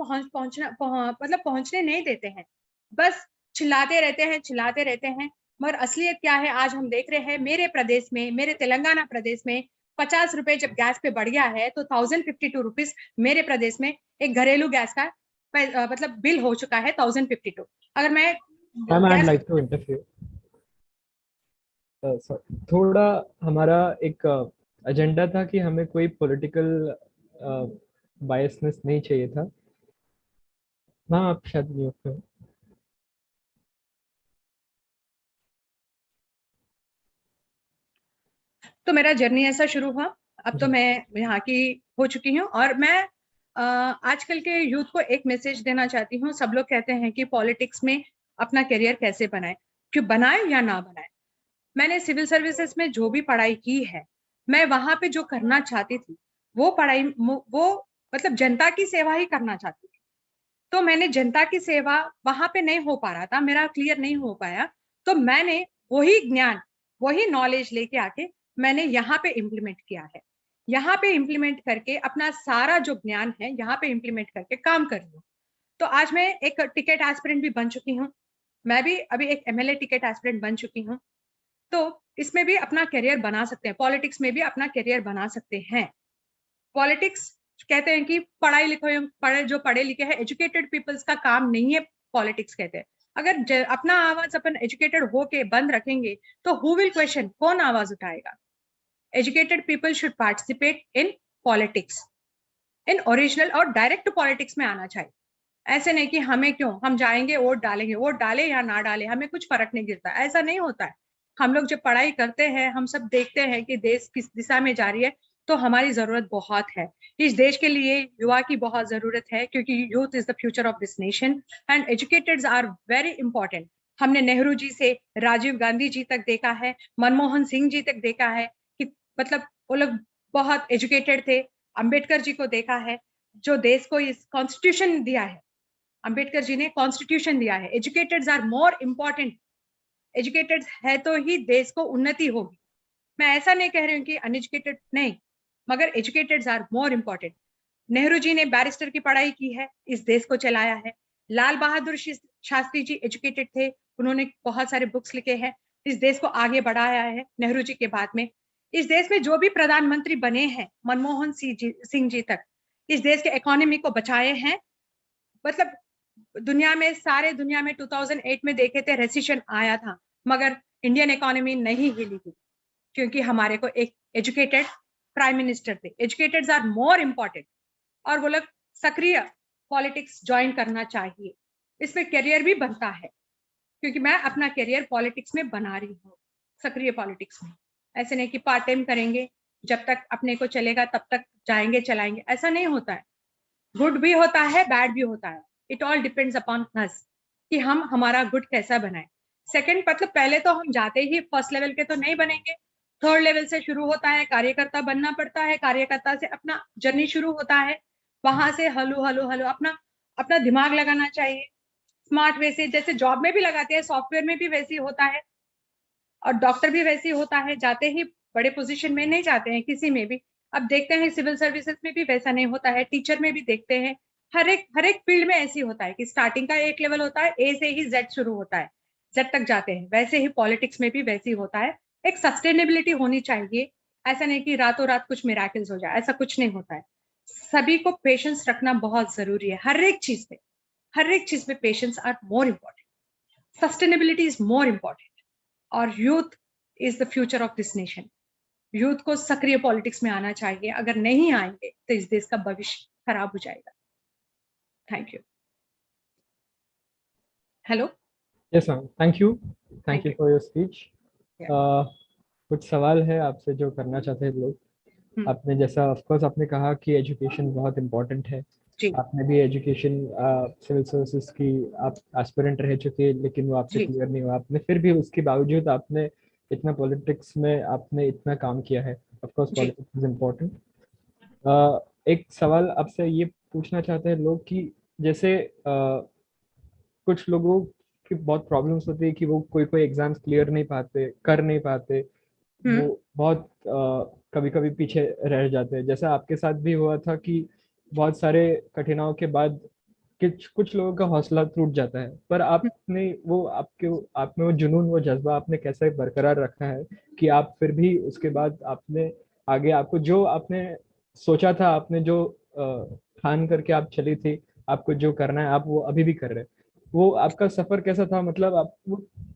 पहुंचने नहीं देते हैं, बस चिल्लाते रहते हैं। मगर असलियत क्या है, आज हम देख रहे हैं मेरे प्रदेश में, मेरे तेलंगाना प्रदेश में 50 रुपए जब गैस पे बढ़ गया है, तो 1052 रुपीज मेरे प्रदेश में एक घरेलू गैस का बिल हो चुका है 1052। अगर मैं I'd like to interfere. थोड़ा हमारा एक एजेंडा था कि हमें कोई पॉलिटिकल बायसनेस नहीं चाहिए था। हाँ, आप शायद म्यूट पे हो। तो मेरा जर्नी ऐसा शुरू हुआ, अब तो मैं यहाँ की हो चुकी हूँ और मैं आजकल के यूथ को एक मैसेज देना चाहती हूँ। सब लोग कहते हैं कि पॉलिटिक्स में अपना करियर कैसे बनाए, क्यों बनाए या ना बनाए। मैंने सिविल सर्विसेज में जो भी पढ़ाई की है, मैं वहां पे जो करना चाहती थी वो पढ़ाई, वो मतलब जनता की सेवा ही करना चाहती थी। तो मैंने जनता की सेवा वहां पे नहीं हो पा रहा था, मेरा क्लियर नहीं हो पाया, तो मैंने वही ज्ञान, वही नॉलेज लेके आके मैंने यहाँ पे इम्प्लीमेंट किया है। यहाँ पे इम्प्लीमेंट करके अपना सारा जो ज्ञान है यहाँ पे इम्प्लीमेंट करके काम कर रही हूँ। तो आज मैं एक टिकट एस्पिरेंट भी बन चुकी हूँ, मैं भी अभी एक एमएलए टिकट एस्पिरेंट बन चुकी हूँ। तो इसमें भी अपना करियर बना सकते हैं, पॉलिटिक्स में भी अपना करियर बना सकते हैं। पॉलिटिक्स कहते हैं कि जो पढ़े लिखे हैं, एजुकेटेड पीपल्स का काम नहीं है पॉलिटिक्स कहते हैं। अगर अपना आवाज अपन एजुकेटेड होके बंद रखेंगे तो हु विल क्वेश्चन, कौन आवाज उठाएगा। Educated people should participate in politics, in original और डायरेक्ट पॉलिटिक्स में आना चाहिए। ऐसे नहीं कि हमें क्यों, हम जाएंगे वोट डालेंगे, वोट डाले या ना डाले हमें कुछ फर्क नहीं गिरता, ऐसा नहीं होता है। हम लोग जब पढ़ाई करते हैं, हम सब देखते हैं कि देश किस दिशा में जा रही है, तो हमारी जरूरत बहुत है। इस देश के लिए युवा की बहुत जरूरत है, क्योंकि youth is the future of this nation and educateds are very important. हमने नेहरू जी से राजीव गांधी जी तक देखा है, मनमोहन सिंह जी तक देखा है कि मतलब वो लोग बहुत एजुकेटेड थे। अंबेडकर जी को देखा है, जो देश को इस कॉन्स्टिट्यूशन दिया है, अंबेडकर जी ने कॉन्स्टिट्यूशन दिया है, एजुकेटेड्स आर मोर इम्पोर्टेंट, एजुकेटेड है तो ही देश को उन्नति होगी। मैं ऐसा नहीं कह रही हूँ कि अनएजुकेटेड नहीं, मगर एजुकेटेड्स are more important. Nehru ji ने बैरिस्टर की पढ़ाई की है, इस देश को चलाया है। लाल बहादुर शास्त्री जी एजुकेटेड थे, उन्होंने बहुत सारे बुक्स लिखे हैं, इस देश को आगे बढ़ाया है। नेहरू जी के बाद में इस देश में जो भी प्रधानमंत्री बने हैं, मनमोहन सिंह जी तक, इस देश के इकोनॉमी को बचाए हैं। मतलब दुनिया में, सारे दुनिया में 2008 में देखे थे रेसिशन आया था, मगर इंडियन इकोनॉमी नहीं हिली थी, क्योंकि हमारे को एक एजुकेटेड प्राइम मिनिस्टर थे। एजुकेटेड्स आर मोर इम्पोर्टेंट, और वो लोग सक्रिय पॉलिटिक्स ज्वाइन करना चाहिए, इसमें करियर भी बनता है, क्योंकि मैं अपना करियर पॉलिटिक्स में बना रही हूँ, सक्रिय पॉलिटिक्स में। ऐसे नहीं कि पार्ट टाइम करेंगे, जब तक अपने को चलेगा तब तक जाएंगे चलाएंगे, ऐसा नहीं होता है। गुड भी होता है, बैड भी होता है, it all depends upon us कि हम हमारा गुड कैसा बनाए। सेकंड, मतलब पहले तो हम जाते ही फर्स्ट लेवल के तो नहीं बनेंगे, थर्ड लेवल से शुरू होता है, कार्यकर्ता बनना पड़ता है, कार्यकर्ता से अपना जर्नी शुरू होता है, वहां से हलू हलू हलू अपना दिमाग लगाना चाहिए स्मार्ट वे से, जैसे जॉब में भी लगाते हैं, सॉफ्टवेयर में भी वैसे ही होता है, और डॉक्टर भी वैसे ही होता है, जाते ही बड़े पोजीशन में नहीं जाते हैं किसी में भी। अब देखते हैं सिविल सर्विसेज में भी वैसा नहीं होता है, टीचर में भी देखते हैं, हर एक फील्ड में ऐसी होता है कि स्टार्टिंग का एक लेवल होता है, ए से ही जेड शुरू होता है, जेड तक जाते हैं। वैसे ही पॉलिटिक्स में भी वैसे ही होता है, एक सस्टेनेबिलिटी होनी चाहिए। ऐसा नहीं कि रातों रात कुछ मिराकल्स हो जाए, ऐसा कुछ नहीं होता है। सभी को पेशेंस रखना बहुत जरूरी है, हर एक चीज में patience are more important, sustainability is more important, और youth is the future of this nation. Youth को सक्रिय पॉलिटिक्स में आना चाहिए, अगर नहीं आएंगे तो इस देश का भविष्य खराब हो जाएगा। Thank you. Hello. Yes ma'am, thank you for your speech. कुछ सवाल है आपसे जो करना चाहते हैं लोग। आपने जैसा ऑफ कोर्स आपने कहा कि एजुकेशन बहुत इम्पोर्टेंट है, आपने भी एजुकेशन सिविल सर्विसेज की आप एस्पिरेंट रह चुके, लेकिन वो आपसे क्लियर नहीं हुआ, आपने फिर भी उसके बावजूद आपने इतना पॉलिटिक्स में आपने इतना काम किया है। Of course politics is important. एक सवाल आपसे ये पूछना चाहते हैं लोग कि जैसे कुछ लोगों की बहुत प्रॉब्लम्स होती है कि वो कोई एग्जाम्स क्लियर नहीं पाते, कर नहीं पाते, वो बहुत कभी कभी पीछे रह जाते हैं। जैसा आपके साथ भी हुआ था कि बहुत सारे कठिनाइयों के बाद कुछ लोगों का हौसला टूट जाता है, पर आपने वो आप में वो जुनून, वो जज्बा आपने कैसे बरकरार रखा है कि आप फिर भी उसके बाद आपने आगे, आपको जो आपने सोचा था, आपने जो ठान करके आप चली थी, आपको जो करना है आप वो अभी भी कर रहे हैं। वो आपका सफर कैसा था? मतलब आप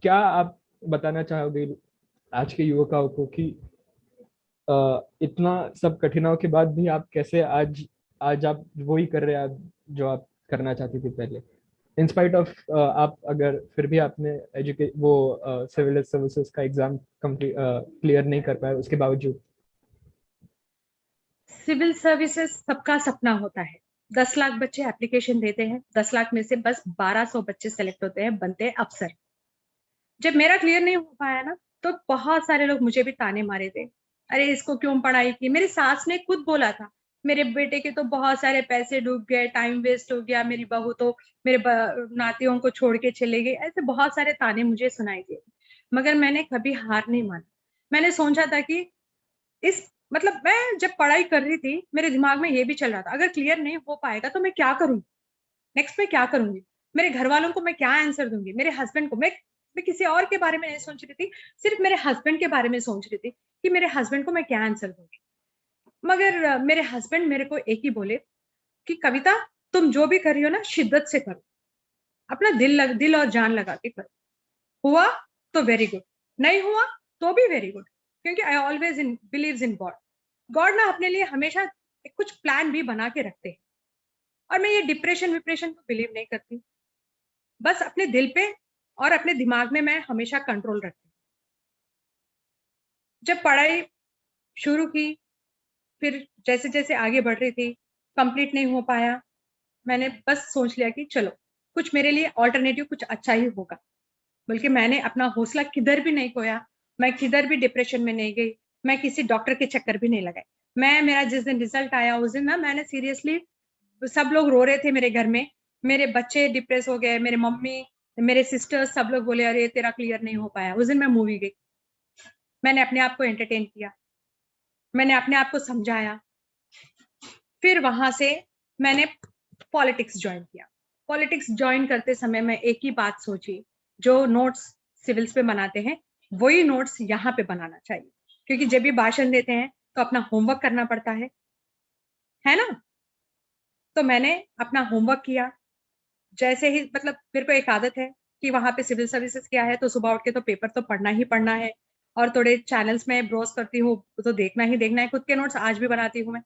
क्या आप बताना चाहोगे आज के युवकों को कि इतना सब कठिनाइयों के बाद भी आप कैसे आज आप वही कर रहे हैं आप जो आप करना चाहती थी पहले, इन स्पाइट ऑफ आप अगर फिर भी आपने सिविल सर्विसेज का एग्जाम क्लियर नहीं कर पाए उसके बावजूद? सिविल सर्विसेज सबका सपना होता है। 10 लाख बच्चे एप्लीकेशन देते हैं, 10 लाख में से बस 1200 बच्चे सेलेक्ट होते हैं, बनते हैं अफसर। जब मेरा क्लियर नहीं हो पाया ना, तो बहुत सारे लोग मुझे भी ताने मारे थे, अरे इसको क्यों पढ़ाई की। मेरी सास ने खुद बोला था, मेरे बेटे के तो बहुत सारे पैसे डूब गए, टाइम वेस्ट हो गया, मेरी बहू तो मेरे नातियों को छोड़ के चले गए, ऐसे बहुत सारे ताने मुझे सुनाई दिए। मगर मैंने कभी हार नहीं मानी। मैंने सोचा था कि मतलब मैं जब पढ़ाई कर रही थी, मेरे दिमाग में ये भी चल रहा था, अगर क्लियर नहीं हो पाएगा तो मैं क्या करूंगी, नेक्स्ट में क्या करूंगी, मेरे घर वालों को मैं क्या आंसर दूंगी, मेरे हस्बैंड को। मैं किसी और के बारे में नहीं सोच रही थी, सिर्फ मेरे हस्बैंड के बारे में सोच रही थी कि मेरे हस्बैंड को मैं क्या आंसर दूंगी। मगर मेरे हस्बैंड मेरे को एक ही बोले कि कविता, तुम जो भी कर रही हो ना, शिद्दत से करो, अपना दिल और जान लगा के करो। हुआ तो वेरी गुड, नहीं हुआ तो भी वेरी गुड, क्योंकि I always believes in God. God ना अपने लिए हमेशा कुछ प्लान भी बना के रखते हैं, और मैं ये डिप्रेशन को बिलीव नहीं करती। बस अपने दिल पे और अपने दिमाग में मैं हमेशा कंट्रोल रखती। जब पढ़ाई शुरू की, फिर जैसे जैसे आगे बढ़ रही थी, कंप्लीट नहीं हो पाया, मैंने बस सोच लिया कि चलो कुछ मेरे लिए ऑल्टरनेटिव कुछ अच्छा ही होगा। बल्कि मैंने अपना हौसला किधर भी नहीं खोया, मैं किधर भी डिप्रेशन में नहीं गई, मैं किसी डॉक्टर के चक्कर भी नहीं लगाई। मेरा जिस दिन रिजल्ट आया उस दिन ना मैंने सीरियसली सब लोग रो रहे थे मेरे घर में, मेरे बच्चे डिप्रेस हो गए, मेरे मम्मी, मेरे सिस्टर्स, सब लोग बोले अरे तेरा क्लियर नहीं हो पाया। उस दिन मैं मूवी गई, मैंने अपने आप को एंटरटेन किया, मैंने अपने आप को समझाया। फिर वहां से मैंने पॉलिटिक्स ज्वाइन किया। पॉलिटिक्स ज्वाइन करते समय मैं एक ही बात सोची, जो नोट्स सिविल्स पे बनाते हैं वही नोट्स यहाँ पे बनाना चाहिए, क्योंकि जब भी भाषण देते हैं तो अपना होमवर्क करना पड़ता है ना। तो मैंने अपना होमवर्क किया। जैसे ही मतलब मेरे को एक आदत है कि वहां पे सिविल सर्विसेज क्या है, तो सुबह उठ के तो पेपर तो पढ़ना ही पढ़ना है, और थोड़े चैनल्स में ब्रोज करती हूँ तो देखना ही देखना है। खुद के नोट्स आज भी बनाती हूँ मैं,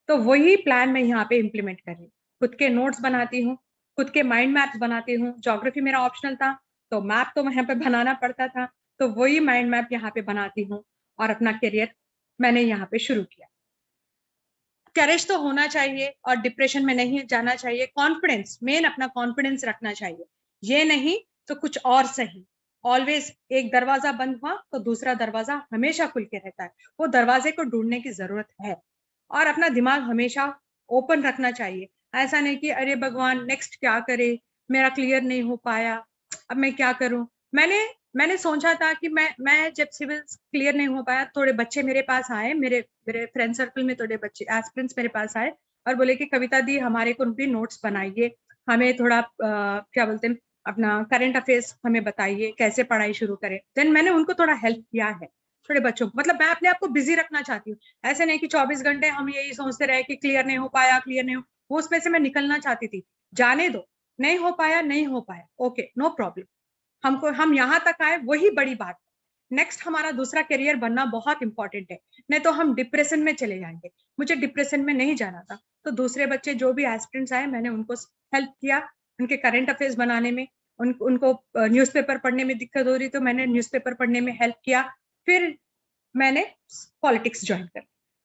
तो वही प्लान मैं यहाँ पे इम्प्लीमेंट कर रही हूँ। खुद के नोट्स बनाती हूँ, खुद के माइंड मैप्स बनाती हूँ। ज्योग्राफी मेरा ऑप्शनल था, तो मैप तो यहाँ पे बनाना पड़ता था, तो वही माइंड मैप यहाँ पे बनाती हूँ और अपना करियर मैंने यहाँ पे शुरू किया। करेज तो होना चाहिए और डिप्रेशन में नहीं जाना चाहिए। कॉन्फिडेंस, मेन अपना कॉन्फिडेंस रखना चाहिए, ये नहीं तो कुछ और सही। ऑलवेज एक दरवाजा बंद हुआ तो दूसरा दरवाजा हमेशा खुल के रहता है, वो दरवाजे को ढूंढने की जरूरत है। और अपना दिमाग हमेशा ओपन रखना चाहिए। ऐसा नहीं कि अरे भगवान नेक्स्ट क्या करे, मेरा क्लियर नहीं हो पाया, अब मैं क्या करूं। मैंने सोचा था कि मैं जब सिविल क्लियर नहीं हो पाया, थोड़े बच्चे मेरे पास आए, मेरे फ्रेंड सर्कल में थोड़े बच्चे एस्पिरेंट्स मेरे पास आए और बोले कि कविता दी हमारे को भी नोट्स बनाइए, हमें थोड़ा क्या बोलते हैं अपना करंट अफेयर्स हमें बताइए, कैसे पढ़ाई शुरू करें। देन मैंने उनको थोड़ा हेल्प किया है, थोड़े बच्चों को। मतलब मैं अपने आप को बिजी रखना चाहती हूँ, ऐसे नहीं कि 24 घंटे हम यही सोचते रहे कि क्लियर नहीं हो पाया, क्लियर नहीं हो। वो उसमें से मैं निकलना चाहती थी। जाने दो, नहीं हो पाया नहीं हो पाया, ओके नो प्रॉब्लम। हम यहाँ तक आए वही बड़ी बात है। नेक्स्ट हमारा दूसरा करियर बनना बहुत इंपॉर्टेंट है, नहीं तो हम डिप्रेशन में चले जाएंगे। मुझे डिप्रेशन में नहीं जाना था, तो दूसरे बच्चे जो भी एस्पिरेंट्स आए मैंने उनको हेल्प किया, उनके करंट अफेयर्स बनाने में। उनको न्यूज़पेपर पढ़ने में दिक्कत हो रही तो मैंने न्यूज़पेपर पढ़ने में हेल्प किया। फिर मैंने पॉलिटिक्स ज्वाइन कर,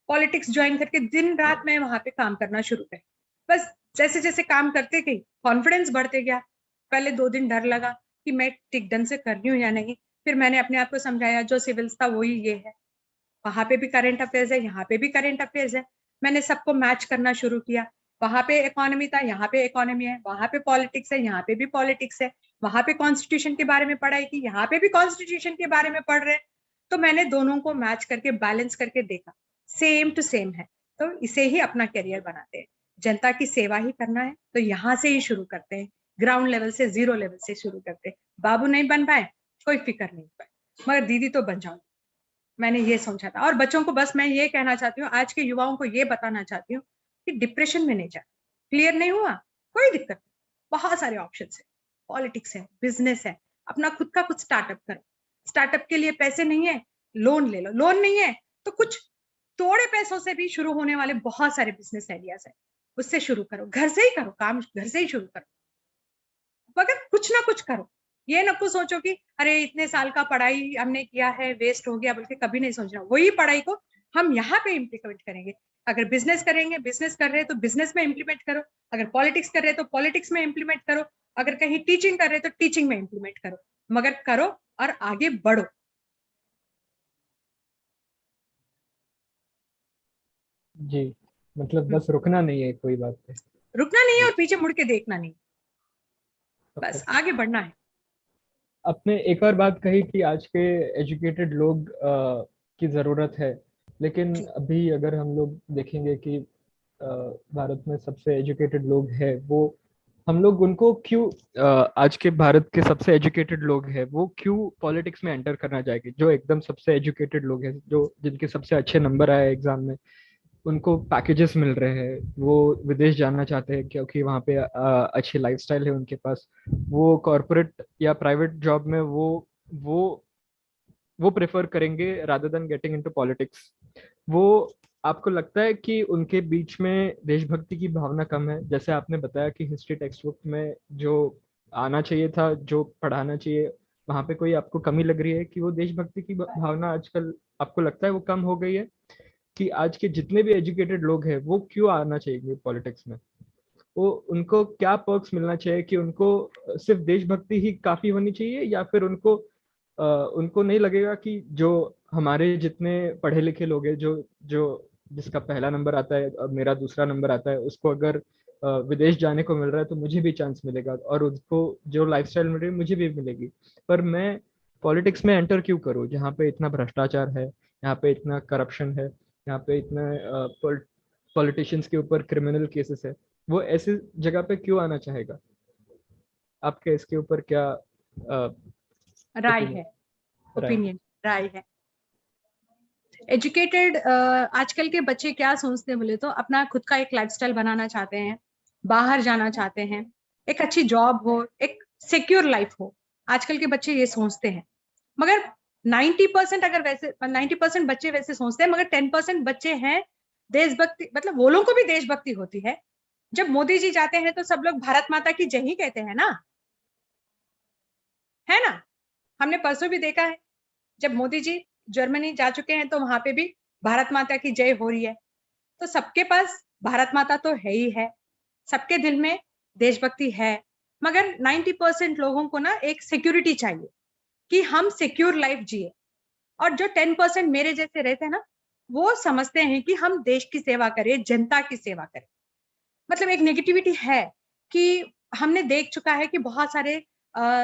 पॉलिटिक्स ज्वाइन करके दिन रात मैं वहां पे काम करना शुरू कर। बस जैसे जैसे काम करते गई कॉन्फिडेंस बढ़ते गया। पहले 2 दिन डर लगा कि मैं ठीक ढंग से कर रही हूँ या नहीं, फिर मैंने अपने आप को समझाया जो सिविल्स था वही ये है, वहां पे भी करंट अफेयर्स है, यहाँ पे भी करंट अफेयर्स है। मैंने सबको मैच करना शुरू किया। वहां पे इकोनॉमी था, यहाँ पे इकोनॉमी है, वहां पे पॉलिटिक्स है, यहाँ पे भी पॉलिटिक्स है, वहां पे कॉन्स्टिट्यूशन के बारे में पढ़ाई की, यहाँ पे भी कॉन्स्टिट्यूशन के बारे में पढ़ रहे हैं। तो मैंने दोनों को मैच करके बैलेंस करके देखा, सेम टू सेम है, तो इसे ही अपना करियर बनाते हैं। जनता की सेवा ही करना है तो यहाँ से ही शुरू करते हैं, ग्राउंड लेवल से, 0 लेवल से शुरू करते हैं। बाबू नहीं बन पाए कोई फिक्र नहीं पाए, मगर दीदी तो बन जाऊंगी, मैंने ये सोचा था। और बच्चों को बस मैं ये कहना चाहती हूँ, आज के युवाओं को ये बताना चाहती हूँ कि डिप्रेशन में नहीं जाना। क्लियर नहीं हुआ कोई दिक्कत नहीं, बहुत सारे ऑप्शन है, पॉलिटिक्स है, बिजनेस है, अपना खुद का कुछ स्टार्टअप करो। स्टार्टअप के लिए पैसे नहीं है, लोन ले लो, लोन नहीं है तो कुछ थोड़े पैसों से भी शुरू होने वाले बहुत सारे बिजनेस आइडियाज है, उससे शुरू करो। घर से ही करो, काम घर से ही शुरू करो, मगर कुछ ना कुछ करो। ये ना कुछ सोचो कि अरे इतने साल का पढ़ाई हमने किया है वेस्ट हो गया, बल्कि कभी नहीं सोचना। वही पढ़ाई को हम यहाँ पे इम्प्लीमेंट करेंगे। अगर बिजनेस करेंगे, बिजनेस कर रहे हैं तो बिजनेस में इम्प्लीमेंट करो, अगर पॉलिटिक्स कर रहे हैं तो पॉलिटिक्स में इम्प्लीमेंट करो, अगर कहीं टीचिंग कर रहे हैं तो टीचिंग में इम्प्लीमेंट करो, मगर करो और आगे बढ़ो। जी, मतलब बस रुकना नहीं है कोई बात पे, रुकना नहीं है और पीछे मुड़ के देखना नहीं, बस आगे बढ़ना है। आपने एक और बात कही कि आज के एजुकेटेड लोग की जरूरत है, लेकिन अभी अगर हम लोग देखेंगे कि भारत में सबसे एजुकेटेड लोग हैं, वो हम लोग उनको क्यों आज के भारत के सबसे एजुकेटेड लोग हैं वो क्यों पॉलिटिक्स में एंटर करना चाहेंगे? जो एकदम सबसे एजुकेटेड लोग हैं, जो जिनके सबसे अच्छे नंबर आए एग्जाम में, उनको पैकेजेस मिल रहे हैं, वो विदेश जाना चाहते हैं क्योंकि वहाँ पे अच्छी लाइफस्टाइल है उनके पास, वो कॉर्पोरेट या प्राइवेट जॉब में वो प्रेफर करेंगे rather than getting into politics. वो आपको लगता है कि उनके बीच में देशभक्ति की भावना कम है? जैसे आपने बताया कि हिस्ट्री टेक्स्ट बुक में जो आना चाहिए था, जो पढ़ाना चाहिए, वहाँ पे कोई आपको कमी लग रही है कि वो देशभक्ति की भावना आजकल आपको लगता है वो कम हो गई है? कि आज के जितने भी एजुकेटेड लोग हैं वो क्यों आना चाहिए पॉलिटिक्स में? वो उनको क्या पर्क्स मिलना चाहिए कि उनको सिर्फ देशभक्ति ही काफी होनी चाहिए, या फिर उनको नहीं लगेगा कि जो हमारे जितने पढ़े लिखे लोग हैं, जो जिसका पहला नंबर आता है और मेरा दूसरा नंबर आता है, उसको अगर विदेश जाने को मिल रहा है तो मुझे भी चांस मिलेगा, और उसको जो लाइफस्टाइल मिल रही है मुझे भी मिलेगी। पर मैं पॉलिटिक्स में एंटर क्यों करूँ जहाँ पे इतना भ्रष्टाचार है, यहाँ पे इतना करप्शन है, यहाँ पे इतने पॉलिटिशियंस के ऊपर क्रिमिनल केसेस है? वो ऐसी जगह पे क्यों आना चाहेगा? आपके इसके ऊपर क्या राय है, ओपिनियन राय है? एजुकेटेड आजकल के बच्चे क्या सोचते हैं बोले तो अपना खुद का एक लाइफस्टाइल बनाना चाहते हैं, बाहर जाना चाहते हैं, एक अच्छी जॉब हो, एक सिक्योर लाइफ हो। आजकल के बच्चे ये सोचते हैं, मगर 90% अगर वैसे 90% बच्चे वैसे सोचते हैं, मगर 10% बच्चे हैं देशभक्ति, मतलब वो लोगों को भी देशभक्ति होती है। जब मोदी जी जाते हैं तो सब लोग भारत माता की जय ही कहते हैं ना, है ना? हमने परसों भी देखा है, जब मोदी जी जर्मनी जा चुके हैं तो वहां पे भी भारत माता की जय हो रही है। तो सबके पास भारत माता तो है ही है, सबके दिल में देशभक्ति है, मगर 90% लोगों को ना एक सिक्योरिटी चाहिए कि हम सिक्योर लाइफ जिए। और जो 10% मेरे जैसे रहते हैं ना, वो समझते हैं कि हम देश की सेवा करें, जनता की सेवा करें। मतलब एक नेगेटिविटी है कि हमने देख चुका है कि बहुत सारे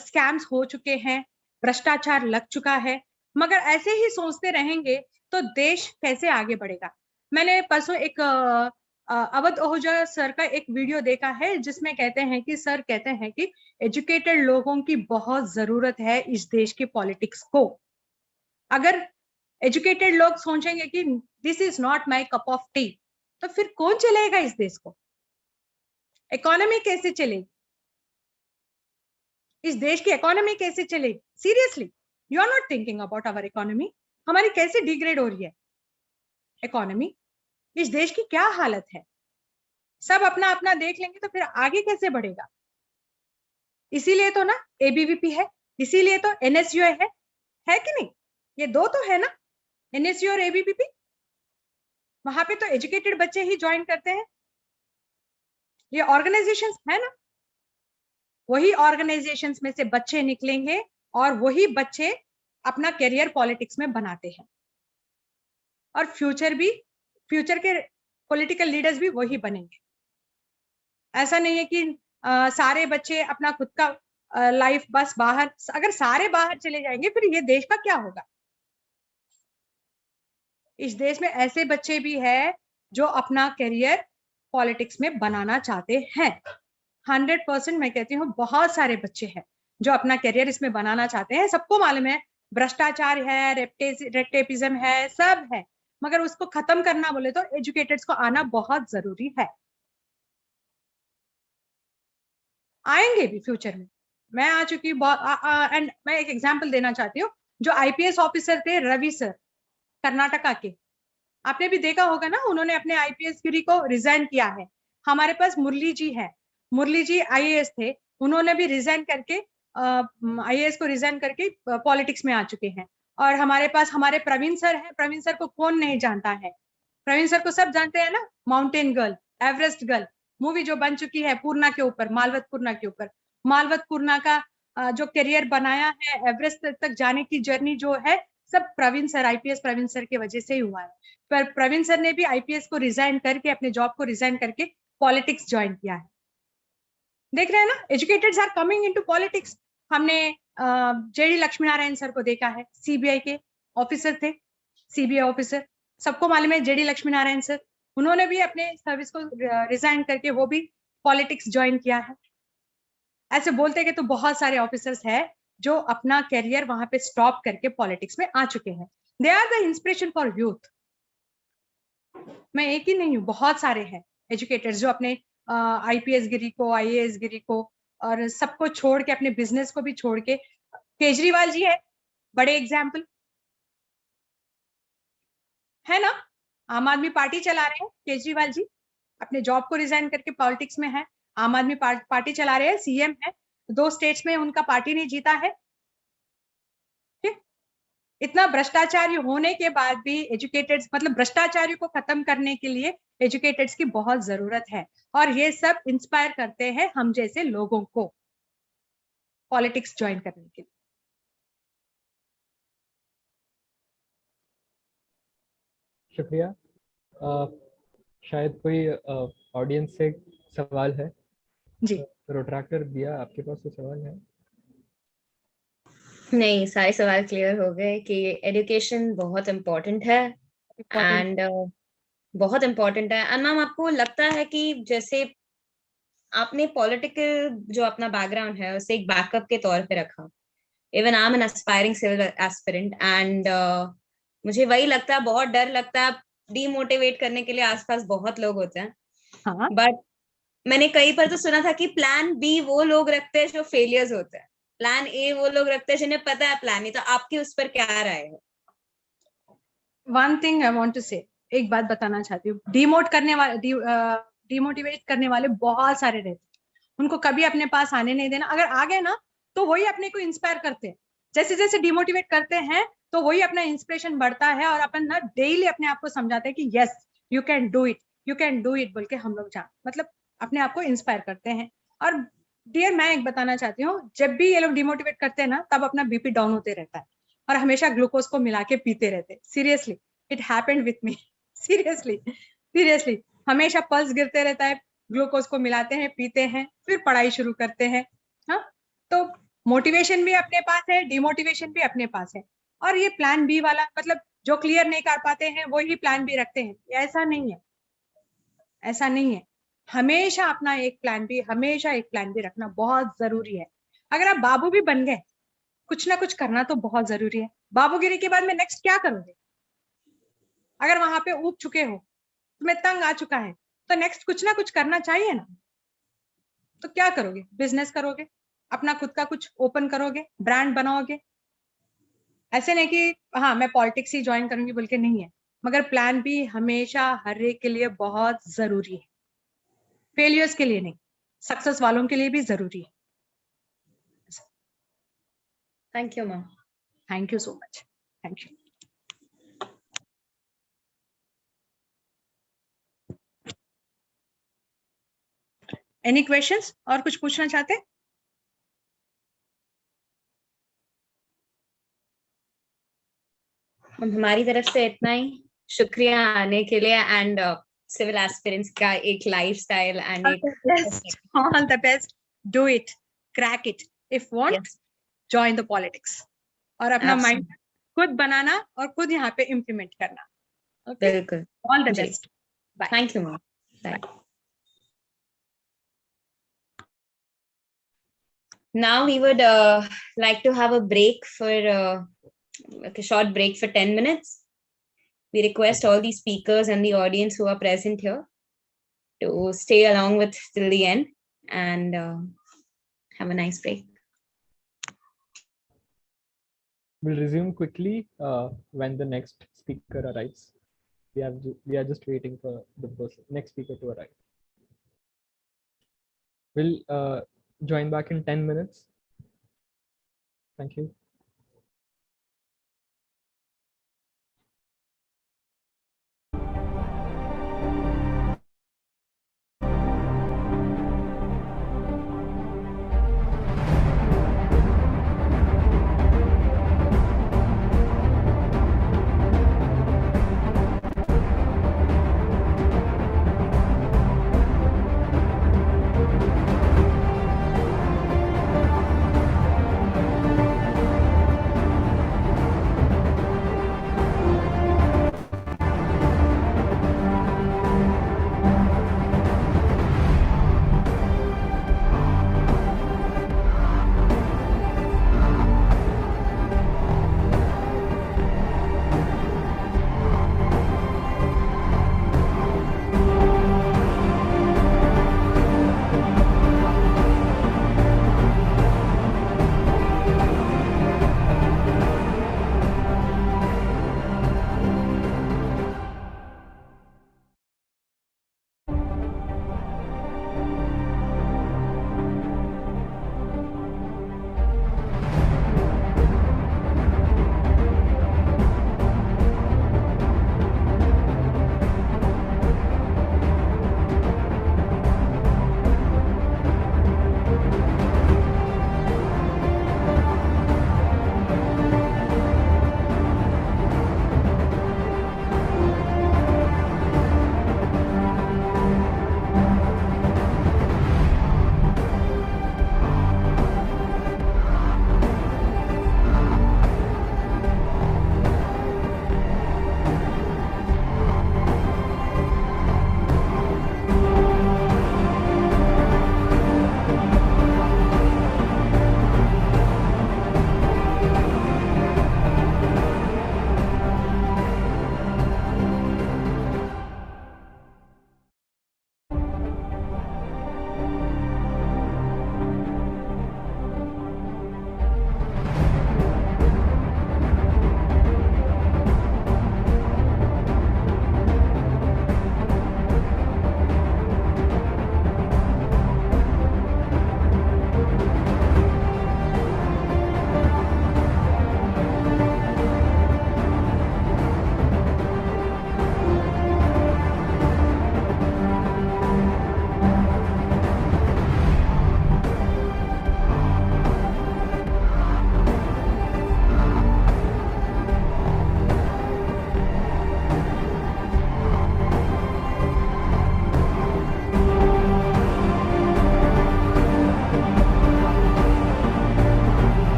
स्कैम्स हो चुके हैं, भ्रष्टाचार लग चुका है, मगर ऐसे ही सोचते रहेंगे तो देश कैसे आगे बढ़ेगा? मैंने परसों एक अवध ओहजा सर का एक वीडियो देखा है जिसमें कहते हैं कि सर कहते हैं कि एजुकेटेड लोगों की बहुत जरूरत है इस देश की पॉलिटिक्स को। अगर एजुकेटेड लोग सोचेंगे कि this is not my cup of T, तो फिर कौन चलेगा इस देश को? इकोनॉमी कैसे चलेगी? इस देश की इकोनॉमी कैसे चलेगी? Seriously, you are not thinking about our economy. हमारी कैसे डिग्रेड हो रही है इकोनॉमी? इस देश की क्या हालत है? सब अपना अपना देख लेंगे तो फिर आगे कैसे बढ़ेगा? इसीलिए तो ना एबीवीपी है, इसीलिए तो एनएसयूआई है कि नहीं? ये दो तो है ना, एनएसयू और एबीवीपी। वहां पे तो एजुकेटेड बच्चे ही ज्वाइन करते हैं। ये ऑर्गेनाइजेशंस है ना, वही ऑर्गेनाइजेशंस में से बच्चे निकलेंगे और वही बच्चे अपना करियर पॉलिटिक्स में बनाते हैं, और फ्यूचर के पॉलिटिकल लीडर्स भी वही बनेंगे। ऐसा नहीं है कि सारे बच्चे अपना खुद का लाइफ बस बाहर, अगर सारे बाहर चले जाएंगे फिर ये देश का क्या होगा? इस देश में ऐसे बच्चे भी हैं जो अपना करियर पॉलिटिक्स में बनाना चाहते हैं। 100% मैं कहती हूँ, बहुत सारे बच्चे हैं जो अपना करियर इसमें बनाना चाहते हैं। सबको मालूम है भ्रष्टाचार है, रेपटेपिज्म है, सब है, मगर उसको खत्म करना बोले तो एजुकेटेड्स को आना बहुत जरूरी है। आएंगे भी फ्यूचर में, मैं आ चुकी हूँ। एंड मैं एक एग्जांपल देना चाहती हूँ, जो आईपीएस ऑफिसर थे रवि सर कर्नाटका के, आपने भी देखा होगा ना, उन्होंने अपने आईपीएस गिरी को रिजाइन किया है। हमारे पास मुरली जी है, मुरली जी आईएएस थे, उन्होंने भी रिजाइन करके आईएएस को रिजाइन करके पॉलिटिक्स में आ चुके हैं। और हमारे पास हमारे प्रवीण सर हैं, प्रवीण सर को कौन नहीं जानता है? प्रवीण सर को सब जानते हैं ना, mountain girl, Everest girl movie जो बन चुकी है पूर्णा के ऊपर, मालवत पूर्णा के ऊपर। मालवत पूर्णा का जो करियर बनाया है, एवरेस्ट तक जाने की जर्नी जो है, सब Praveen sir, IPS Praveen sir की वजह से ही हुआ है। पर प्रवीण सर ने भी आईपीएस को रिजाइन करके, अपने जॉब को रिजाइन करके पॉलिटिक्स ज्वाइन किया है। देख रहे हैं ना, एजुकेटेड्स आर कमिंग इनटू पॉलिटिक्स। हमने जेडी लक्ष्मी नारायण सर को देखा है, सीबीआई के ऑफिसर थे, सीबीआई ऑफिसर, सबको मालूम है जेडी लक्ष्मी नारायण सर, उन्होंने भी अपने सर्विस को रिजाइन करके वो भी पॉलिटिक्स ज्वाइन किया है। ऐसे बोलते हैं कि तो बहुत सारे ऑफिसर्स हैं जो अपना करियर वहां पे स्टॉप करके पॉलिटिक्स में आ चुके हैं। They are the inspiration for youth. मैं एक ही नहीं हूँ, बहुत सारे हैं एजुकेटर्स जो अपने आईपीएस गिरी को, आईएएस गिरी को और सबको छोड़ के, अपने बिजनेस को भी छोड़ के, केजरीवाल जी है बड़े एग्जाम्पल, है ना? आम आदमी पार्टी चला रहे हैं केजरीवाल जी, अपने जॉब को रिजाइन करके पॉलिटिक्स में है। आम आदमी पार्टी चला रहे हैं, सीएम है, 2 स्टेट्स में उनका पार्टी नहीं जीता है। ठीक, इतना भ्रष्टाचारी होने के बाद भी एजुकेटेड्स, मतलब भ्रष्टाचारी को खत्म करने के लिए एजुकेटेड्स की बहुत जरूरत है, और ये सब इंस्पायर करते हैं हम जैसे लोगों को पॉलिटिक्स ज्वाइन करने के लिए। शुक्रिया। शायद कोई ऑडियंस से सवाल है जी। रोट्रैक्टर दिया, आपके पास कोई सवाल है? नहीं, सारे सवाल क्लियर हो गए कि एजुकेशन बहुत इम्पोर्टेंट है एंड बहुत इम्पोर्टेंट है। एंड मैम, आपको लगता है कि जैसे आपने पॉलिटिकल जो अपना बैकग्राउंड है उसे एक बैकअप के तौर पे रखा, even I am an aspiring civil aspirant and मुझे वही लगता है, बहुत डर लगता है, डीमोटिवेट करने के लिए आसपास बहुत लोग होते हैं। हाँ। बट मैंने कहीं पर तो सुना था कि प्लान बी वो लोग रखते हैं जो फेलियर्स होते हैं, प्लान ए वो लोग रखते हैं जिन्हें पता है प्लान नहीं। तो आपकी उस पर क्या राय है? One thing I want to say, एक बात बताना चाहती हूँ, डिमोटिवेट करने वाले बहुत सारे रहते हैं, उनको कभी अपने पास आने नहीं देना। अगर आ गए ना तो वही अपने को इंस्पायर करते हैं, जैसे जैसे डिमोटिवेट करते हैं तो वही अपना इंस्पिरेशन बढ़ता है, और अपन ना डेली अपने आप को समझाते हैं कि yes you can do it, you can do it बोल के हम लोग मतलब अपने आप को इंस्पायर करते हैं। और डियर, मैं एक बताना चाहती हूँ, जब भी ये लोग डिमोटिवेट करते हैं ना तब अपना बीपी डाउन होते रहता है और हमेशा ग्लूकोज को मिला के पीते रहते हैं। Seriously, it happened with me. Seriously हमेशा पल्स गिरते रहता है, ग्लूकोज को मिलाते हैं, पीते हैं, फिर पढ़ाई शुरू करते हैं। हाँ, तो मोटिवेशन भी अपने पास है, डिमोटिवेशन भी अपने पास है। और ये प्लान बी वाला मतलब जो क्लियर नहीं कर पाते हैं वही प्लान बी रखते हैं, ऐसा नहीं है, ऐसा नहीं है। हमेशा अपना एक प्लान बी, हमेशा एक प्लान बी रखना बहुत जरूरी है। अगर आप बाबू भी बन गए, कुछ ना कुछ करना तो बहुत जरूरी है। बाबूगिरी के बाद में नेक्स्ट क्या करोगे? अगर वहां पे ऊब चुके हो, तुम्हें तंग आ चुका है, तो नेक्स्ट कुछ ना कुछ करना चाहिए ना। तो क्या करोगे? बिजनेस करोगे, अपना खुद का कुछ ओपन करोगे, ब्रांड बनाओगे। ऐसे नहीं कि हाँ मैं पॉलिटिक्स ही ज्वाइन करूंगी बोल के, नहीं है। मगर प्लान बी हमेशा हर एक के लिए बहुत जरूरी है, फेलियर्स के लिए नहीं, सक्सेस वालों के लिए भी जरूरी है। Thank you ma'am. Thank you so much. Thank you. Any questions? और कुछ पूछना चाहते हैं? हमारी तरफ से इतना ही, शुक्रिया आने के लिए। एंड सिविल एस्पिरेंट्स का एक lifestyle and all the best, do it, crack it, if want join the politics. और अपना माइंड खुद बनाना और खुद यहाँ पे इम्प्लीमेंट करना। ओके, बिल्कुल। All the best. Bye. Thank you ma'am. Bye. Now we would like to have a break for like a short break for 10 minutes. We request all the speakers and the audience who are present here to stay along with till the end and have a nice break. We'll resume quickly when the next speaker arrives. We are just waiting for the next speaker to arrive. We'll join back in 10 minutes. Thank you.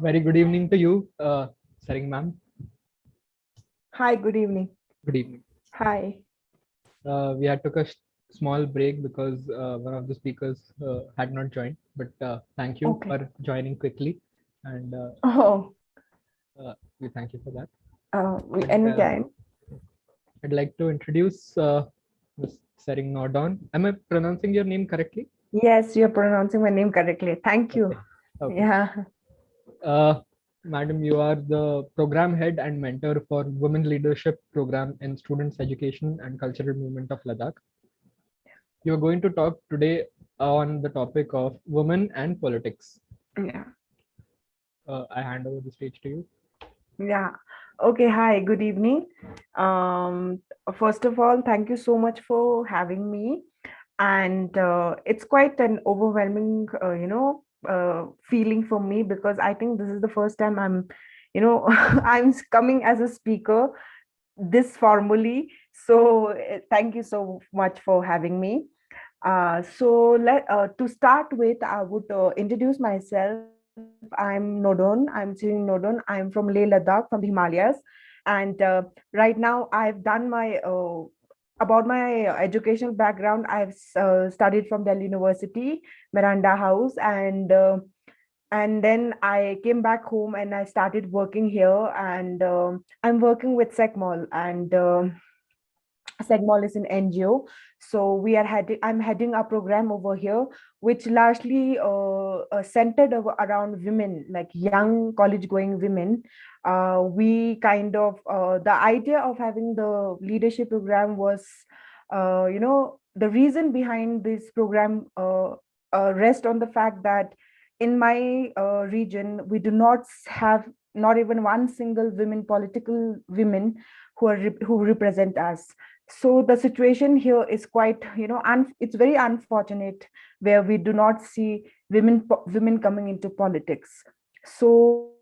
Very good evening to you, Saring ma'am. Hi, good evening. Good evening. Hi. We had took a small break because one of the speakers had not joined, but thank you Okay. for joining quickly, and Oh, we thank you for that. anytime. I'd like to introduce Ms. Saring Nordon. Am I pronouncing your name correctly? Yes, you're pronouncing my name correctly. Thank you. Okay. Yeah. Madam, you are the program head and mentor for Women Leadership Program in Students Education and Cultural Movement of Ladakh. You are going to talk today on the topic of women and politics. Yeah. I hand over the stage to you. Yeah. Okay. Hi, good evening. First of all, thank you so much for having me. And it's quite an overwhelming, feeling for me, because I think this is the first time I'm, I'm coming as a speaker this formally. So thank you so much for having me. To start with, I would introduce myself. I'm Nodon. I'm Saring Nodon. I'm from Leh, Ladakh, from the Himalayas. And right now I've done my about my educational background. I've studied from Delhi University, Miranda House, and then I came back home and I started working here. And I'm working with SECMOL, and SECMOL is an NGO. So I'm heading a program over here, which largely centered around women, like young college-going women. We kind of the idea of having the leadership program was, the reason behind this program rest on the fact that in my region we do not have not even one single political women who represent us. So the situation here is quite, it's very unfortunate, where we do not see women coming into politics. So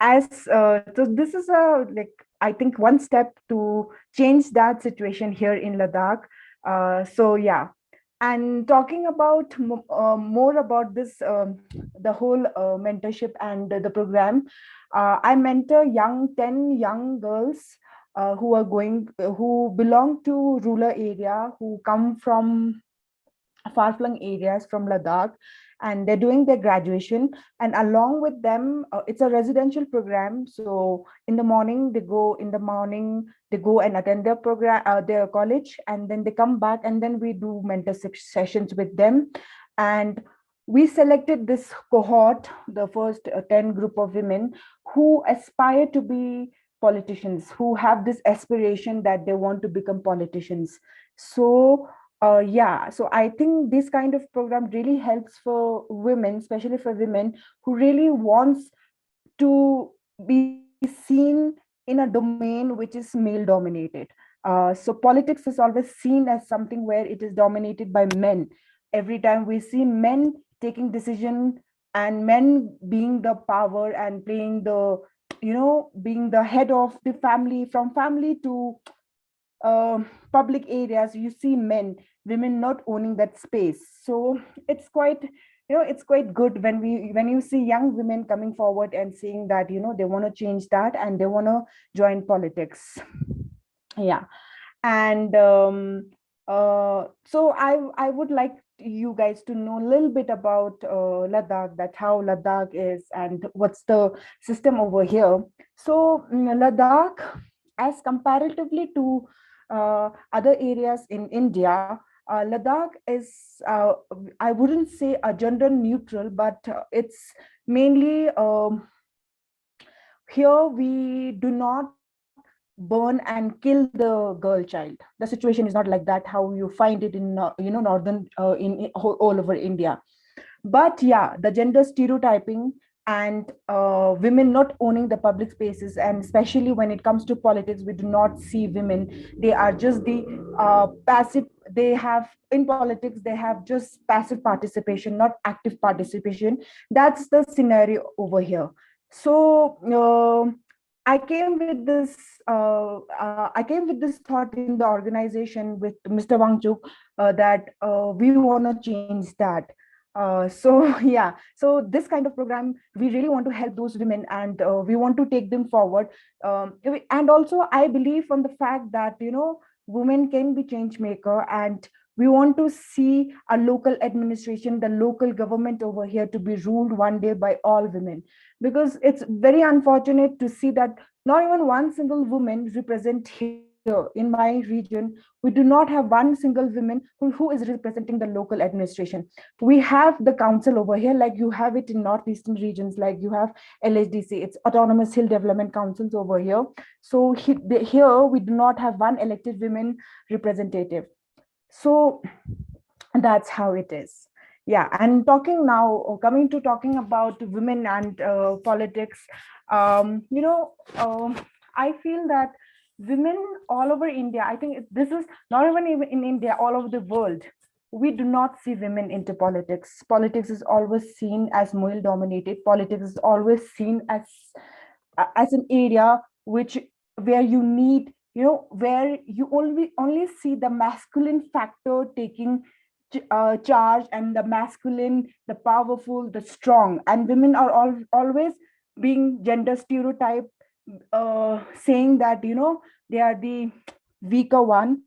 so this is I think one step to change that situation here in Ladakh. So yeah. And talking about more about this, the whole mentorship and the program, I mentor 10 young girls who belong to rural area, who come from far-flung areas from Ladakh, and they're doing their graduation. And along with them, it's a residential program. So in the morning they go and attend their program, their college, and then they come back, and then we do mentorship sessions with them. And we selected this cohort, the first 10 group of women who aspire to be politicians, who have this aspiration that they want to become politicians. So so I think this kind of program really helps for women, especially for women who really wants to be seen in a domain which is male dominated. So politics is always seen as something where it is dominated by men. Every time we see men taking decision and men being the power and playing the, being the head of the family, from family to public areas, you see women not owning that space. So it's quite, it's quite good when you see young women coming forward and saying that, they want to change that and they want to join politics. Yeah. And so I would like you guys to know a little bit about Ladakh, that how Ladakh is and what's the system over here. So Ladakh, as comparatively to other areas in India, Ladakh is, I wouldn't say a gender neutral, but it's mainly, here we do not burn and kill the girl child. The situation is not like that, how you find it in, northern, in all over India. But yeah, the gender stereotyping and women not owning the public spaces, and especially when it comes to politics, we do not see women. They are just the passive. They have, in politics, they have just passive participation, not active participation. That's the scenario over here. So I came with this thought in the organization with Mr. Wangchuk, that we want to change that. So yeah, so this kind of program, we really want to help those women, and we want to take them forward. And also I believe on the fact that, you know, women can be change maker, and we want to see a local administration, the local government over here, to be ruled one day by all women, because it's very unfortunate to see that not even one single woman represent here in my region. We do not have one single woman who is representing the local administration. We have the council over here, like you have it in northeastern regions, like you have LHDC, it's Autonomous Hill Development Councils over here. So here we do not have one elected women representative. So that's how it is. Yeah, and talking now, coming to talking about women and politics, you know, I feel that women all over India, I think this is not even in India, all over the world, we do not see women into politics. Politics is always seen as male dominated. Politics is always seen as an area where you need, you know, where you only see the masculine factor taking charge, and the masculine, the powerful, the strong, and women are always being gender stereotyped, saying that, you know, they are the weaker one,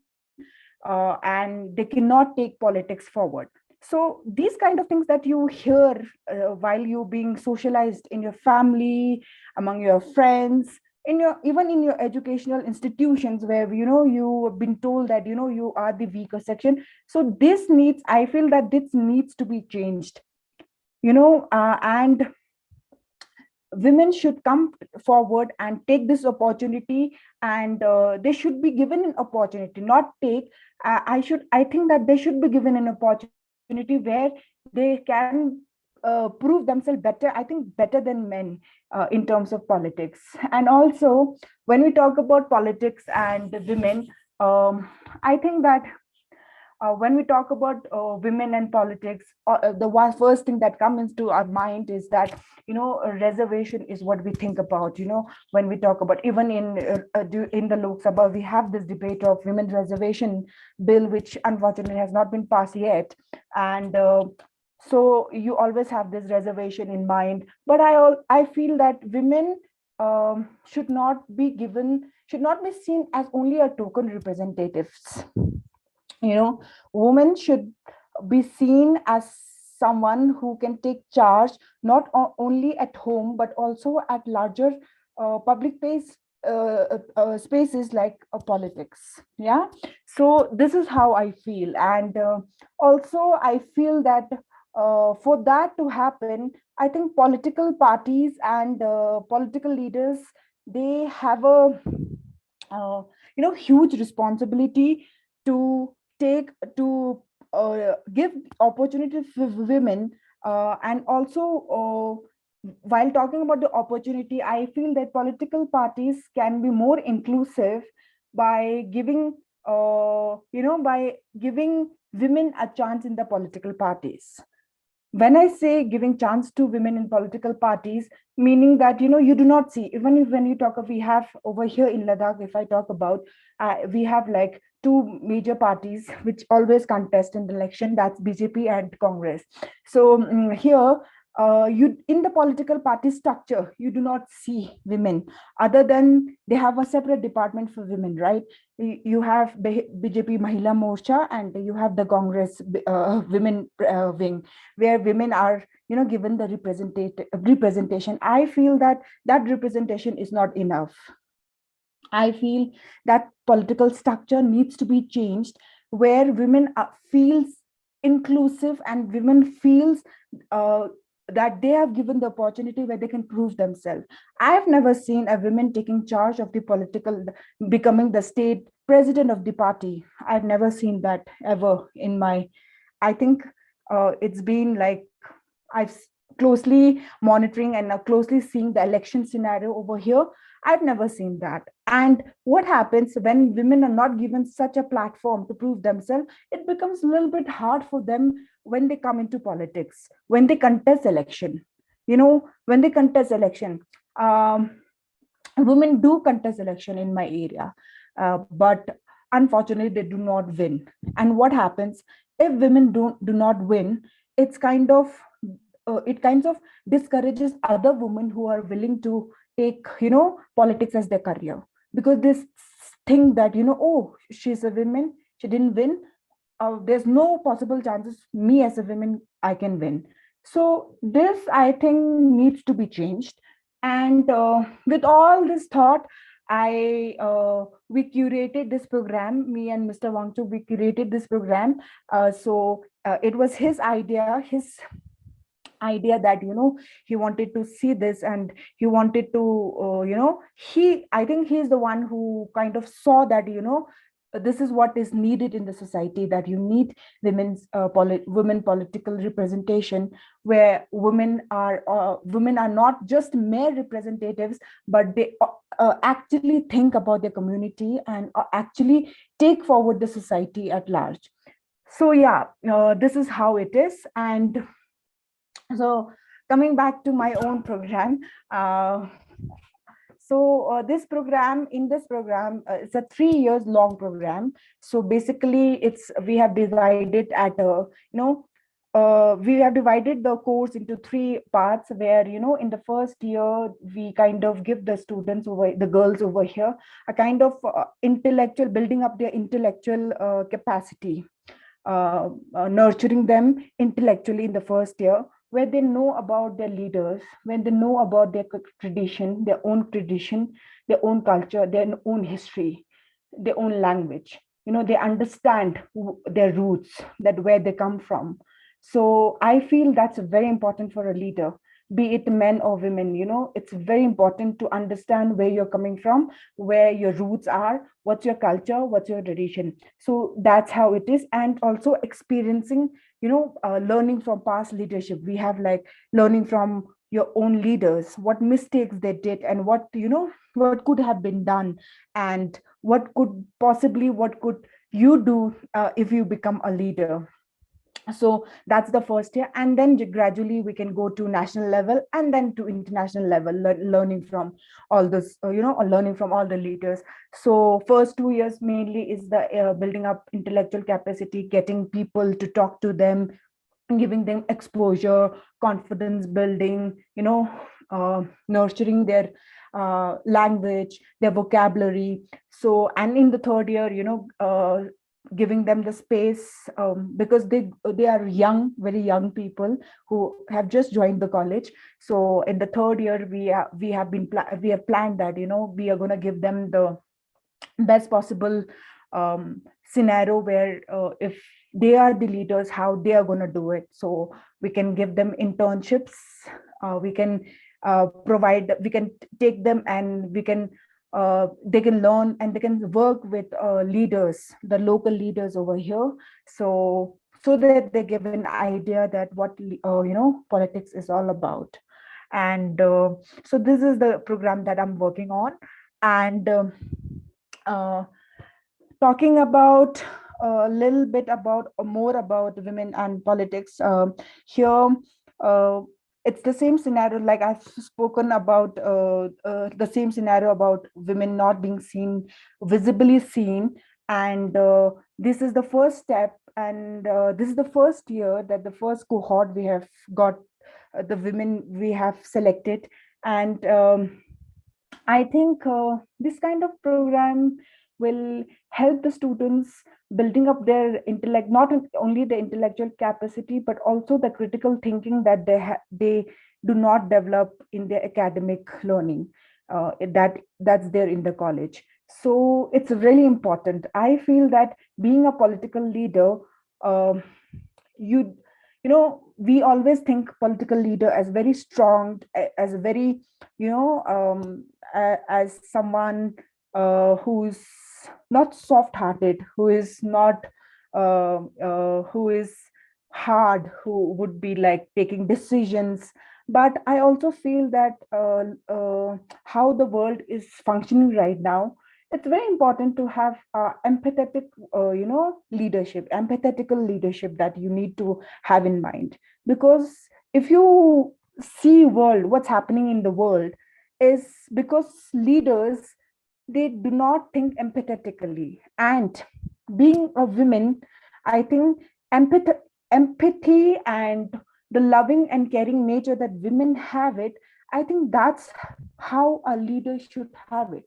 and they cannot take politics forward. So these kind of things that you hear while you being socialized in your family, among your friends, even in your educational institutions, where, you know, you have been told that, you know, you are the weaker section. So this needs, I feel that this needs to be changed, you know, and women should come forward and take this opportunity, and they should be given an opportunity, not take. I think that they should be given an opportunity where they can prove themselves better, I think better than men in terms of politics. And also when we talk about politics and women, I think that when we talk about women and politics, the first thing that comes into our mind is that, you know, a reservation is what we think about. You know, when we talk about, even in the Lok Sabha, we have this debate of women reservation bill, which unfortunately has not been passed yet. And so you always have this reservation in mind. But I feel that women should not be seen as only a token representatives. You know, women should be seen as someone who can take charge, not only at home, but also at larger public spaces like politics. Yeah, so this is how I feel. And also I feel that for that to happen, I think political parties and political leaders, they have a you know, huge responsibility to give opportunity for women, and also while talking about the opportunity, I feel that political parties can be more inclusive by giving by giving women a chance in the political parties. When I say giving chance to women in political parties, meaning that, you know, you do not see, even if when you talk of, we have over here in Ladakh, if I talk about, we have like two major parties which always contest in the election, that's BJP and Congress. So here, you in the political party structure, you do not see women, other than they have a separate department for women, right? You have BJP Mahila Morcha, and you have the Congress women wing, where women are, you know, given the representation. I feel that representation is not enough. I feel that political structure needs to be changed, where women feels inclusive, and women feels that they have given the opportunity where they can prove themselves. I've never seen a woman taking charge of the political, becoming the state president of the party. I've never seen that ever in my, I think it's been like, I've closely monitoring and closely seeing the election scenario over here. I've never seen that. And what happens when women are not given such a platform to prove themselves? It becomes a little bit hard for them when they come into politics, when they contest election. You know, when they contest election, women do contest election in my area, but unfortunately they do not win. And what happens if women do not win? it's kind of it kinds of discourages other women who are willing to take, politics as their career, because this thing that, oh, she's a woman, she didn't win, there's no possible chances me as a woman I can win. So this, I think, needs to be changed. And with all this thought, we curated this program, me and Mr. Wangchuk, we curated this program. So it was his idea that, he wanted to see this, and he wanted to, I think he's the one who kind of saw that, this is what is needed in the society, that you need women political representation, where women are not just mere representatives, but they actually think about their community and actually take forward the society at large. So yeah, this is how it is. And so coming back to my own program, this program, it's a 3 years long program. So basically, we have divided we have divided the course into 3 parts, where, in the first year, we kind of give the students the girls over here, a kind of intellectual, building up their intellectual capacity, nurturing them intellectually in the first year, where they know about their leaders, when they know about their tradition, their own culture, their own history, their own language. They understand their roots, that where they come from. So I feel that's very important for a leader, be it men or women. It's very important to understand where you're coming from, where your roots are, what's your culture, what's your tradition. So that's how it is. And also experiencing, learning from past leadership. We have like learning from your own leaders, what mistakes they did, and what could have been done, and what could you do if you become a leader. So that's the first year, and then gradually we can go to national level and then to international level, learning from all this, learning from all the leaders. So first 2 years mainly is the building up intellectual capacity, getting people to talk to them, giving them exposure, confidence building, nurturing their language, their vocabulary. So, and in the third year, giving them the space, because they are young, very young people who have just joined the college. So in the third year, we have planned that, we are going to give them the best possible scenario, where if they are the leaders, how they are going to do it. So we can give them internships, we can we can take them, and they can learn, and they can work with leaders, the local leaders over here, so that they give an idea that what politics is all about. And so this is the program that I'm working on. And talking about a little bit more about women and politics, here it's the same scenario, like I've spoken about the same scenario about women not being visibly seen. And this is the first step, and this is the first year that the first cohort we have got, the women we have selected. And I think this kind of program will help the students building up their intellect, not only the intellectual capacity, but also the critical thinking that they do not develop in their academic learning, that's there in the college. So it's really important. I feel that being a political leader, we always think political leader as very strong, as very, as someone who's not soft-hearted, who is not who is hard, who would be like taking decisions. But I also feel that how the world is functioning right now, it's very important to have empathetic empathetical leadership that you need to have in mind. Because if you see what's happening in the world, is because leaders, they do not think empathetically. And being a woman, I think empathy and the loving and caring nature that women have it, I think that's how a leader should have it.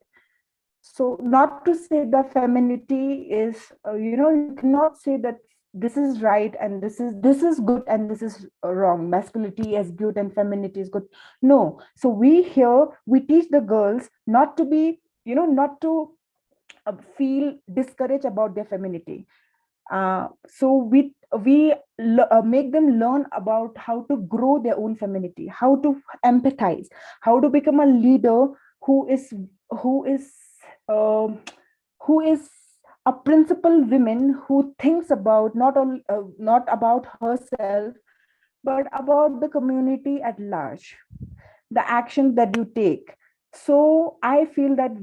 So not to say that femininity is, you cannot say that this is right and this is good and this is wrong. Masculinity is good and femininity is good. No. So we teach the girls not to be, not to feel discouraged about their femininity. So we make them learn about how to grow their own femininity, how to empathize, how to become a leader who is um, who is a principled woman who thinks about not only not about herself but about the community at large, the actions that you take. So I feel that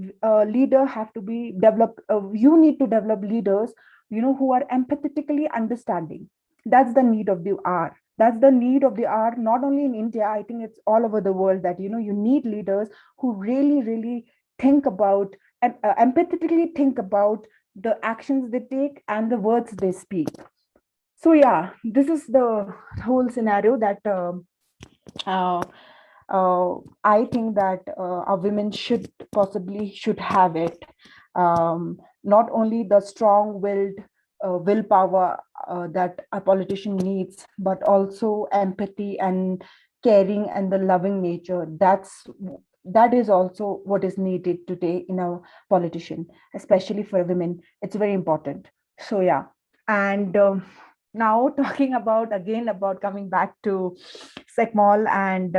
leader have to be developed. You need to develop leaders, who are empathetically understanding. That's the need of the hour. That's the need of the hour, not only in India. I think it's all over the world that, you need leaders who really, really think about and empathetically think about the actions they take and the words they speak. So yeah, this is the whole scenario that I think that our women should have it. Not only the strong-willed willpower that a politician needs, but also empathy and caring and the loving nature. That is also what is needed today in a politician, especially for women. It's very important. So yeah, and now talking about coming back to SecMol and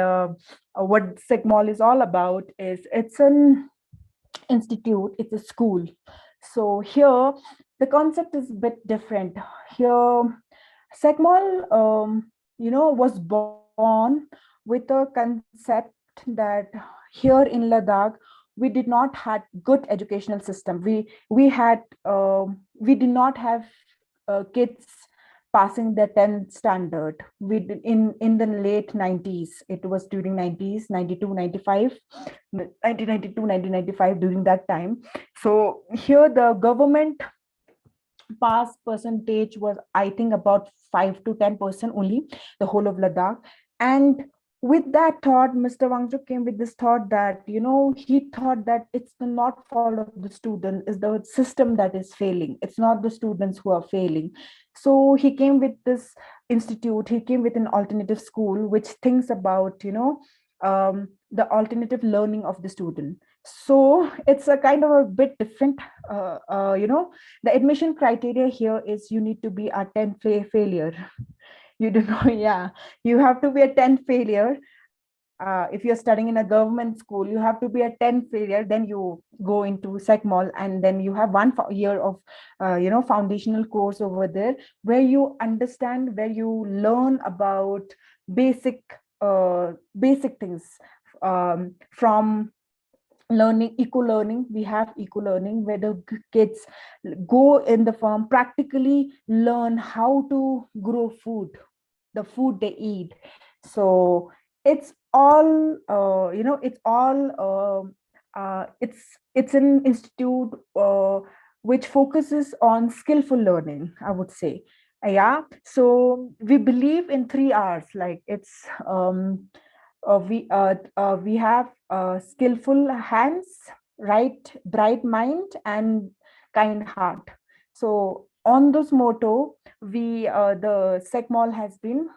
what SecMol is all about is it's an institute, it's a school. So here the concept is a bit different. Here SecMol, was born with a concept that here in Ladakh we did not had good educational system. We did not have kids passing the 10th standard. We did in the late 90s. It was during 90s, 92, 95, 1992, 1995, during that time. So here the government pass percentage was, I think, about 5 to 10% only, the whole of Ladakh. And with that thought, Mr. Wangchuk came with this thought that, he thought that it's not fault of the student, it's the system that is failing. It's not the students who are failing. So he came with this institute, he came with an alternative school, which thinks about, the alternative learning of the student. So it's a kind of a bit different, the admission criteria here is you need to be a 10th failure. You do know, yeah, you have to be a 10th failure. If you're studying in a government school, you have to be a 10th failure, then you go into SecMol, and then you have 1 year of, foundational course over there, where you understand, where you learn about basic things, from learning, eco-learning. We have eco-learning where the kids go in the farm, practically learn how to grow food, the food they eat. So it's all, it's an institute which focuses on skillful learning, I would say. Yeah, so we believe in 3 R's, like it's we have skillful hands, bright mind, and kind heart. So on this motto, the SecMol has been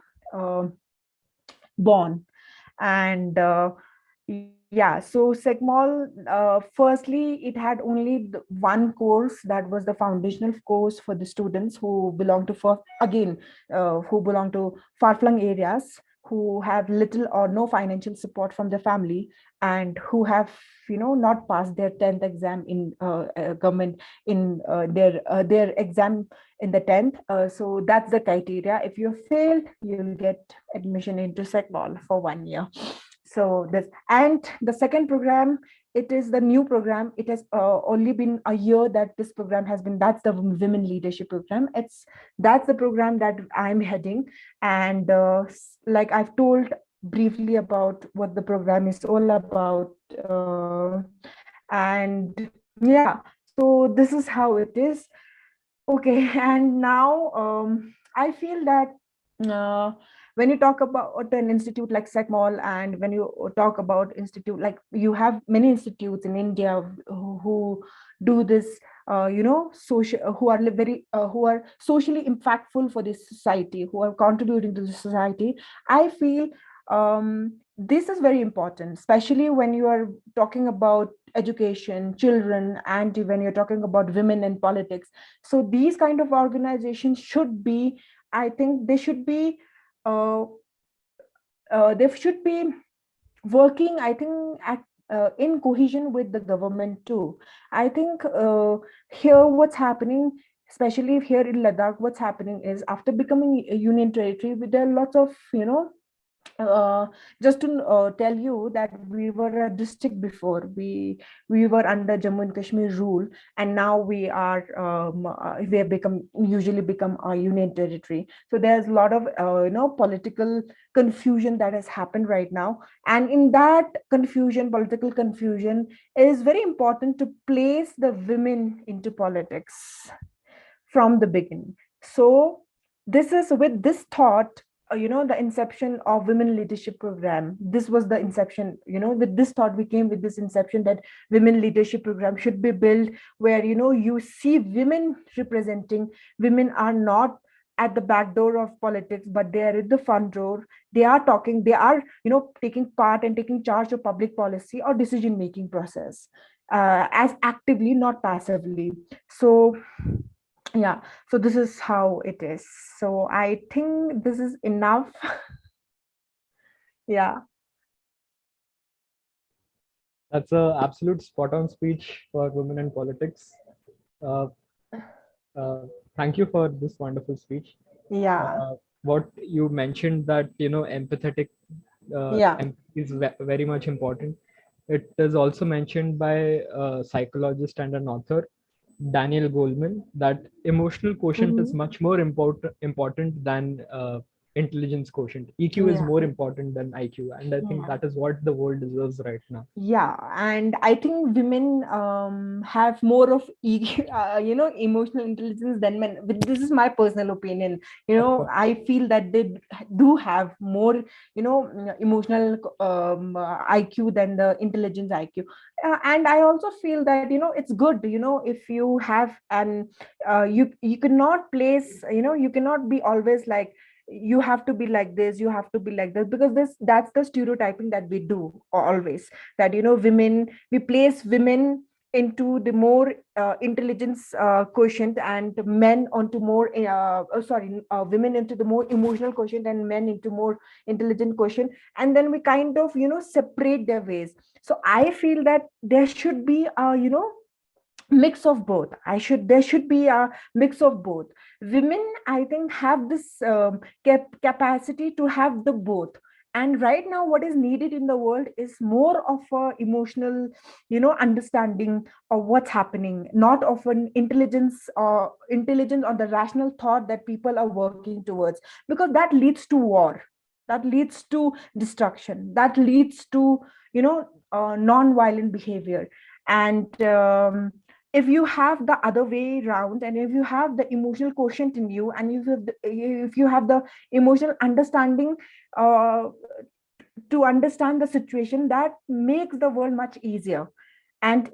born. And yeah, so SecMol, firstly, it had only one course, that was the foundational course for the students who belong to who belong to far-flung areas, who have little or no financial support from their family, and who have not passed their 10th exam in government, in their exam in the 10th. So that's the criteria. If you failed, you'll get admission into SecMol for 1 year. So this, and the second program, it is the new program. It has only been a year that this program has been, that's the women leadership program. That's the program that I'm heading. And like I've told briefly about what the program is all about. And yeah, so this is how it is. Okay, and now I feel that when you talk about an institute like SecMol, and when you talk about institute, like you have many institutes in India who do this, social, who are who are socially impactful for this society, who are contributing to the society. I feel this is very important, especially when you are talking about education, children, and when you're talking about women in politics. So these kind of organizations should be, I think they should be working, I think, in cohesion with the government too. I think here what's happening, especially here in Ladakh, what's happening is after becoming a union territory, there are lots of, just to tell you that we were a district before. We were under Jammu and Kashmir rule, and now we have usually become a union territory. So there's a lot of political confusion that has happened right now, and in that confusion, political confusion, it is very important to place the women into politics from the beginning. So this is with this thought, the inception of women leadership program. This was the inception, with this thought we came with this inception that women leadership program should be built where, you see women representing. Women are not at the back door of politics, but they are at the front door. They are talking, they are, taking part and taking charge of public policy or decision making process, as actively, not passively. So yeah, so this is how it is. So I think this is enough. Yeah. That's a absolute spot on speech for women in politics. Thank you for this wonderful speech. Yeah. What you mentioned, that empathetic empathy is very much important. It is also mentioned by a psychologist and an author, Daniel Goleman, that emotional quotient is much more important than intelligence quotient. EQ is more important than IQ, and I think that is what the world deserves right now. Yeah, and I think women have more of emotional intelligence than men. But this is my personal opinion. I feel that they do have more, emotional IQ than the intelligence IQ. And I also feel that it's good, if you have an you cannot place, you cannot be always like, you have to be like this, you have to be like this, because that's the stereotyping that we do always, that women, we place women into the more intelligence quotient, and men onto more women into the more emotional quotient, and men into more intelligent quotient, and then we kind of separate their ways. So I feel that there should be a mix of both. There should be a mix of both. Women, I think, have this capacity to have the both. And right now what is needed in the world is more of a emotional understanding of what's happening, not of an intelligence or the rational thought that people are working towards, because that leads to war, that leads to destruction, that leads to non-violent behavior. And if you have the other way around, and if you have the emotional quotient in you, and if you have the emotional understanding to understand the situation, that makes the world much easier. And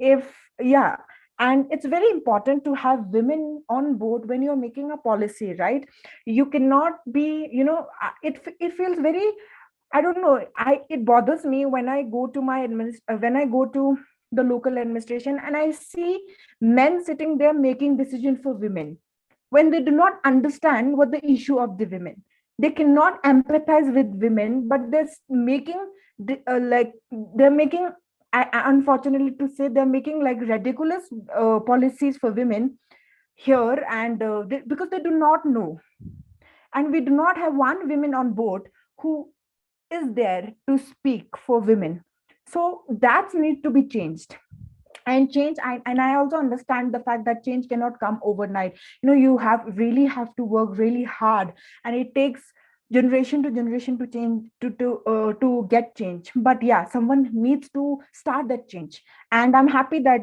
and it's very important to have women on board when you're making a policy, right? You cannot be, it feels very, I don't know, it bothers me when I go to the local administration and I see men sitting there making decisions for women, when they do not understand what the issue of the women. They cannot empathize with women, but they're making unfortunately to say, they're making like ridiculous policies for women here, and because they do not know, and we do not have one woman on board who is there to speak for women. So that needs to be changed. And I also understand the fact that change cannot come overnight. You really have to work really hard, and it takes generation to generation to change, to get change. But yeah, someone needs to start that change. And I'm happy that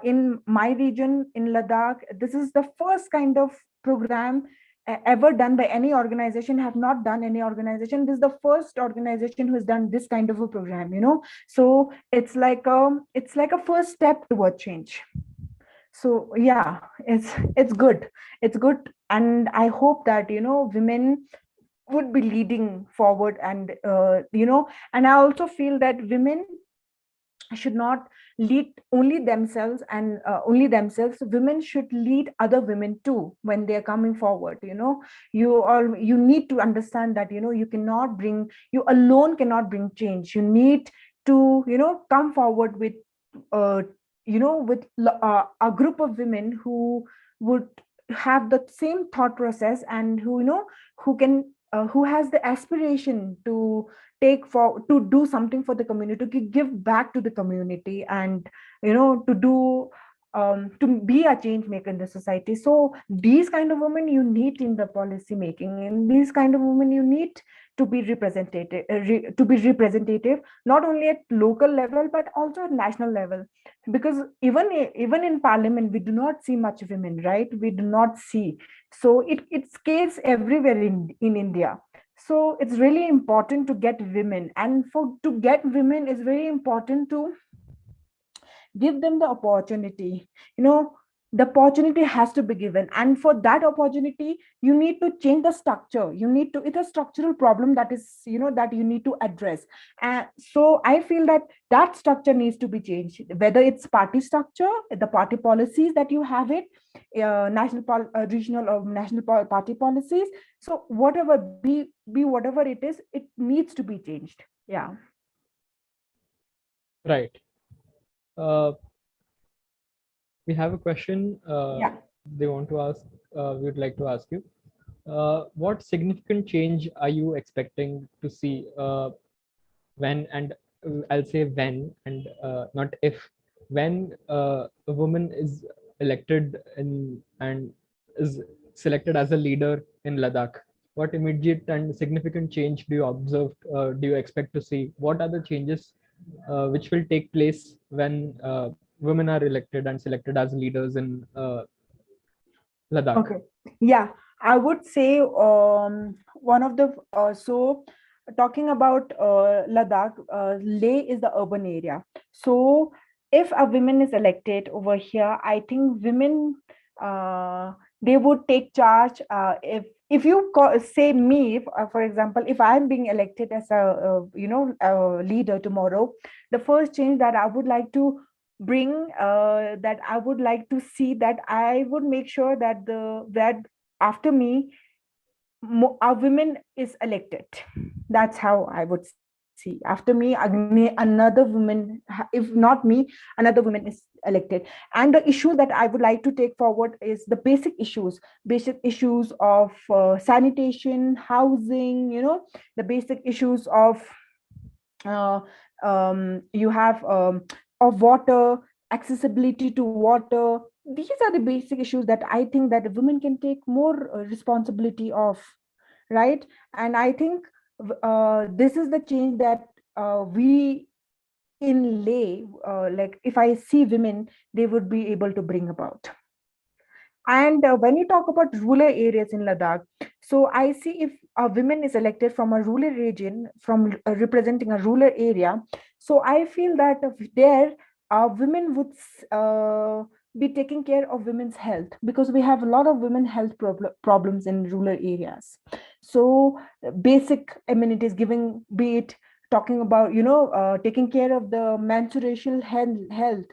in my region in Ladakh, this is the first kind of program ever done by any organization, have not done any organization. This is the first organization who has done this kind of a program, so it's like a first step toward change. So yeah, it's good. It's good, and I hope that women would be leading forward, and and I also feel that women should not lead only themselves, and only themselves. Women should lead other women too when they are coming forward. You need to understand that you alone cannot bring change. You need to come forward with a group of women who would have the same thought process, and who can who has the aspiration to do something for the community, to give back to the community, and to be a change maker in the society. So these kind of women you need in the policy making, and these kind of women you need to be representative, not only at local level but also at national level, because even in parliament we do not see much women, right? We do not see. So it scales everywhere in India. So it's really important to get women, and to get women is very important to give them the opportunity. The opportunity has to be given, and for that opportunity you need to change the structure. It's a structural problem that is that you need to address. So I feel that structure needs to be changed, whether it's party structure, the party policies that you have it, regional or national party policies. So whatever be whatever it is, it needs to be changed. Yeah. Right. We have a question they want to ask. We would like to ask you, what significant change are you expecting to see when, and I'll say when, and not if, when a woman is elected and is selected as a leader in Ladakh? What immediate and significant change do you observe, do you expect to see? What are the changes which will take place when women are elected and selected as leaders in Ladakh? Okay. Yeah, I would say one of the so talking about Ladakh, Leh is the urban area. So if a woman is elected over here, I think women they would take charge. If you say me, for example, if I'm being elected as a leader tomorrow, the first change that I would like to bring, that I would like to see, that I would make sure that that after me a women is elected. That's how I would see. After me, another woman, if not me, another woman is elected. And the issue that I would like to take forward is the basic issues of sanitation, housing, the basic issues of you have of water, accessibility to water. These are the basic issues that I think that women can take more responsibility of, right? And I think this is the change that we in Leh, like if I see women, they would be able to bring about. And when you talk about rural areas in Ladakh, so I see if a woman is elected from a rural region, from representing a rural area, so I feel that there women would be taking care of women's health, because we have a lot of women health problems in rural areas. So basic amenities, giving, be it talking about taking care of the menstrual health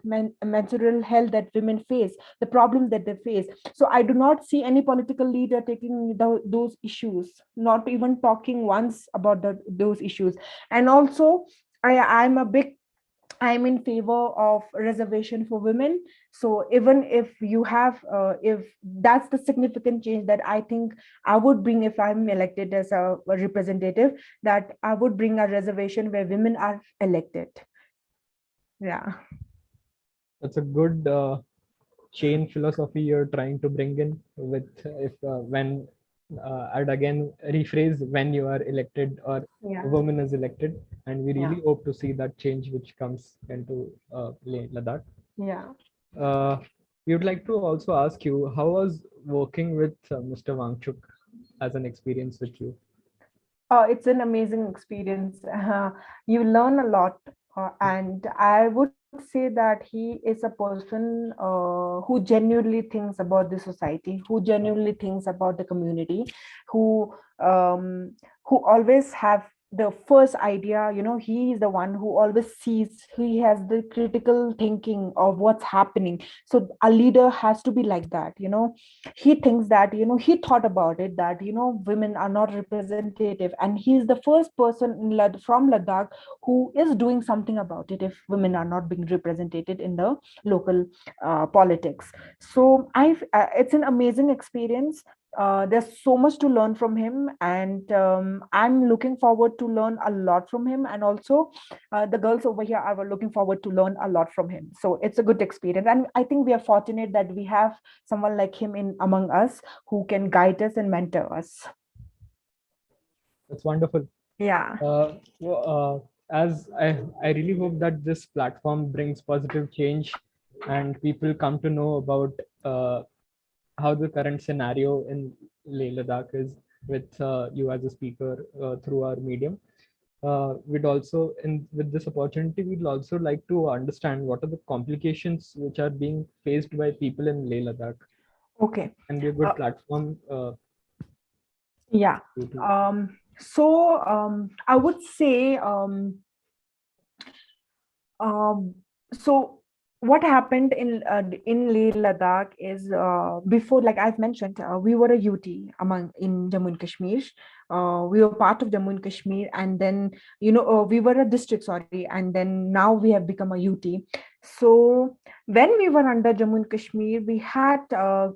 that women face, the problems that they face. So I do not see any political leader taking those issues, not even talking once about those issues. And also I'm in favor of reservation for women. So even if you have, if that's the significant change that I think I would bring if I'm elected as a representative, that I would bring a reservation where women are elected. Yeah. That's a good chain philosophy you're trying to bring in with when I'd again rephrase, when you are elected or a woman is elected, and we really hope to see that change which comes into Ladakh. Yeah. We would like to also ask you, how was working with Mr. Wangchuk as an experience with you? It's an amazing experience. You learn a lot, and I would say that he is a person who genuinely thinks about the society, who genuinely thinks about the community, who um, who always have the first idea. He is the one who always sees. He has the critical thinking of what's happening. So a leader has to be like that. He thinks that, he thought about it, that women are not representative, and he is the first person from Ladakh who is doing something about it if women are not being represented in the local politics. So it's an amazing experience. There's so much to learn from him, and I'm looking forward to learn a lot from him, and also the girls over here are looking forward to learn a lot from him. So it's a good experience, and I think we are fortunate that we have someone like him in among us who can guide us and mentor us. That's wonderful. Yeah. As I really hope that this platform brings positive change and people come to know about how the current scenario in Leh Ladakh is with you as a speaker through our medium. We'd also, with this opportunity, we'd also like to understand what are the complications which are being faced by people in Leh Ladakh. Okay. And be a good platform. Yeah. So I would say, so what happened in Leh Ladakh is, before, like I've mentioned, we were a UT in Jammu and Kashmir. We were part of Jammu and Kashmir, and then we were a district, sorry, and then now we have become a UT. So when we were under Jammu and Kashmir, we had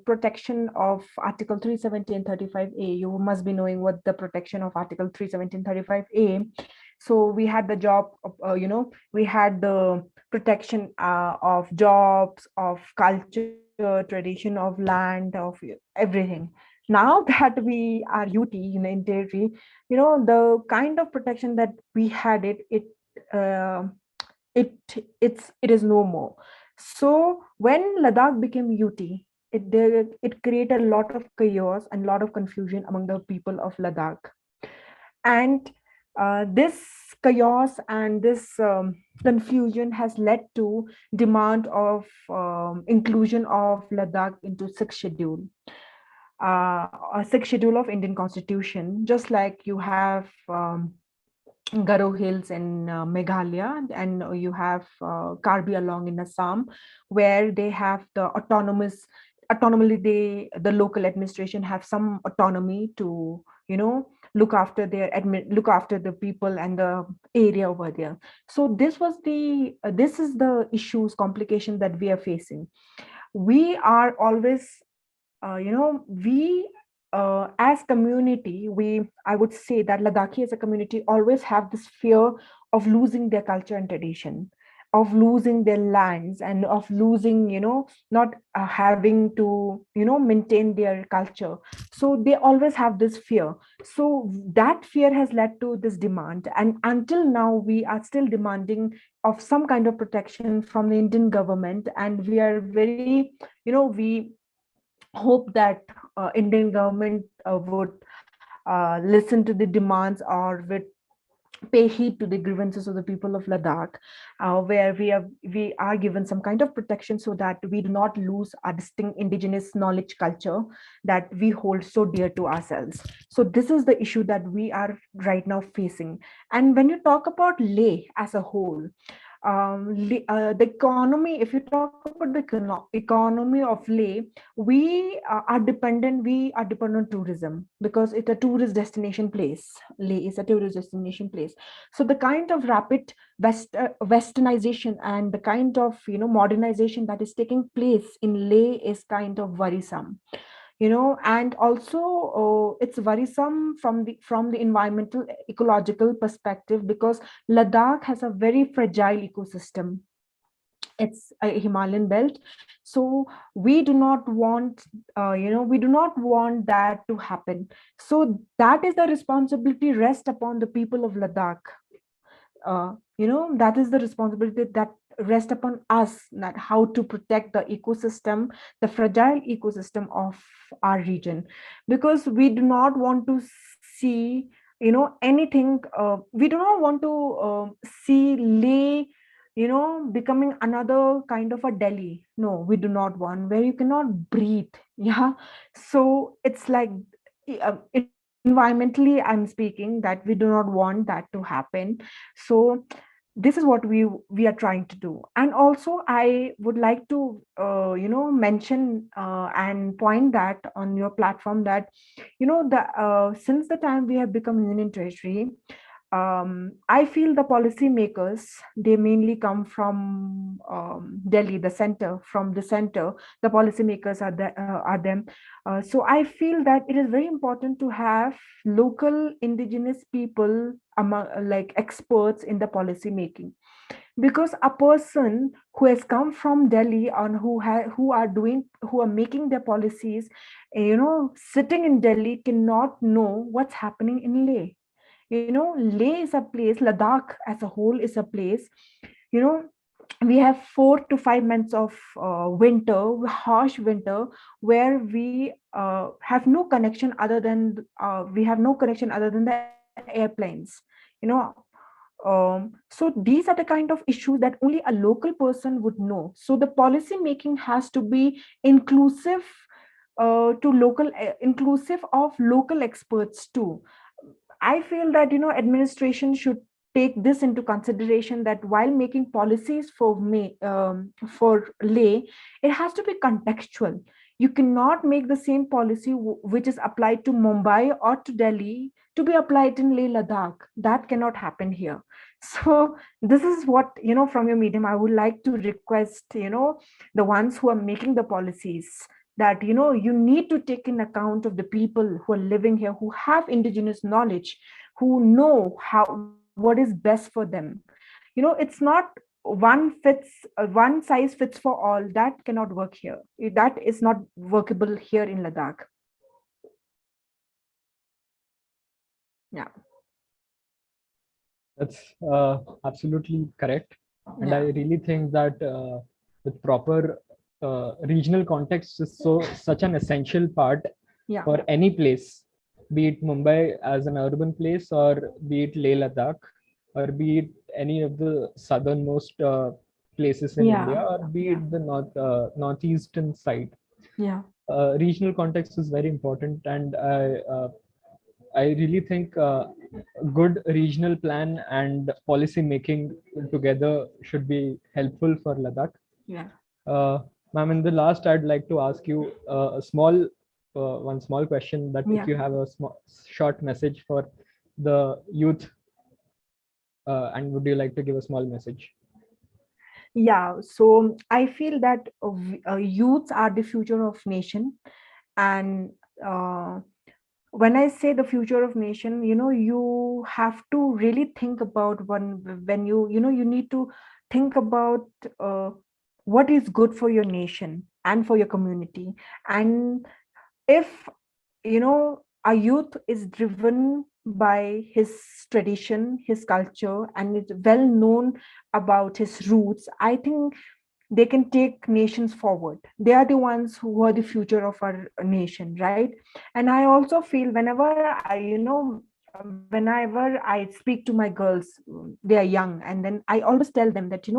protection of Article 370 and 35A. You must be knowing what the protection of Article 370 and 35A. So we had the job, we had the protection of jobs, of culture, tradition, of land, of everything. Now that we are UT, in territory, the kind of protection that we had, it is no more. So when Ladakh became UT, it created a lot of chaos and a lot of confusion among the people of Ladakh. And this chaos and this confusion has led to demand of inclusion of Ladakh into sixth schedule. A sixth schedule of Indian Constitution, just like you have Garo Hills in Meghalaya, and you have Karbi Anglong in Assam, where they have the autonomously the local administration have some autonomy to look after the people and the area over there. So this is the issues, complications that we are facing. We are always as community, I would say that Ladakhi as a community always have this fear of losing their culture and tradition, of losing their lands, and of losing, not having to, maintain their culture. So they always have this fear. So that fear has led to this demand. And until now, we are still demanding of some kind of protection from the Indian government. And we are very, we hope that Indian government would listen to the demands, or would pay heed to the grievances of the people of Ladakh, where we are given some kind of protection so that we do not lose our distinct indigenous knowledge culture that we hold so dear to ourselves. So this is the issue that we are right now facing. And when you talk about Leh as a whole, the economy, if you talk about the economy of Leh, we are dependent on tourism, because it's a tourist destination place. Leh is a tourist destination place. So the kind of rapid westernization and the kind of modernization that is taking place in Leh is kind of worrisome. And also it's worrisome from the environmental ecological perspective, because Ladakh has a very fragile ecosystem. It's a Himalayan belt, so we do not want that to happen. So that is the responsibility rests upon the people of Ladakh. That is the responsibility that rest upon us that how to protect the ecosystem, the fragile ecosystem of our region, because we do not want to see, anything. We do not want to see Leh, becoming another kind of a Delhi. No, we do not want, where you cannot breathe. Yeah. So it's like, uh, environmentally I'm speaking, that we do not want that to happen. So this is what we are trying to do. And also I would like to mention and point that on your platform that the since the time we have become union territory, I feel the policymakers, they mainly come from Delhi, the center. From the center, the policymakers are them. So I feel that it is very important to have local indigenous people among, like, experts in the policy making, because a person who has come from Delhi and who are making their policies, sitting in Delhi, cannot know what's happening in Leh. Leh is a place, Ladakh as a whole is a place, we have 4 to 5 months of winter, harsh winter, where we have no connection other than the airplanes. So these are the kind of issues that only a local person would know. So the policy making has to be inclusive inclusive of local experts too. I feel that administration should take this into consideration, that while making policies for Leh, it has to be contextual. You cannot make the same policy which is applied to Mumbai or to Delhi to be applied in Leh Ladakh. That cannot happen here. So this is what, from your medium, I would like to request, the ones who are making the policies, that you need to take in account of the people who are living here, who have indigenous knowledge, who know what is best for them. It's not one size fits for all. That cannot work here. That is not workable here in Ladakh. Yeah, That's absolutely correct. And Yeah. I really think that the proper regional context is such an essential part Yeah. for any place, be it Mumbai as an urban place, or be it Leh Ladakh, or be it any of the southernmost places in Yeah. India, or be it the northeastern side. Yeah. Regional context is very important, and I really think good regional plan and policy making together should be helpful for Ladakh. Yeah. Ma'am, in the last, I'd like to ask you one small question, that Yeah. if you have a short message for the youth, and would you like to give a small message? Yeah, so I feel that youths are the future of nation. And when I say the future of nation, you have to really think about when you need to think about what is good for your nation and for your community. And if a youth is driven by his tradition, his culture, and is well known about his roots, I think they can take nations forward. They are the ones who are the future of our nation, right? And I also feel whenever I speak to my girls, they are young, and then I always tell them that,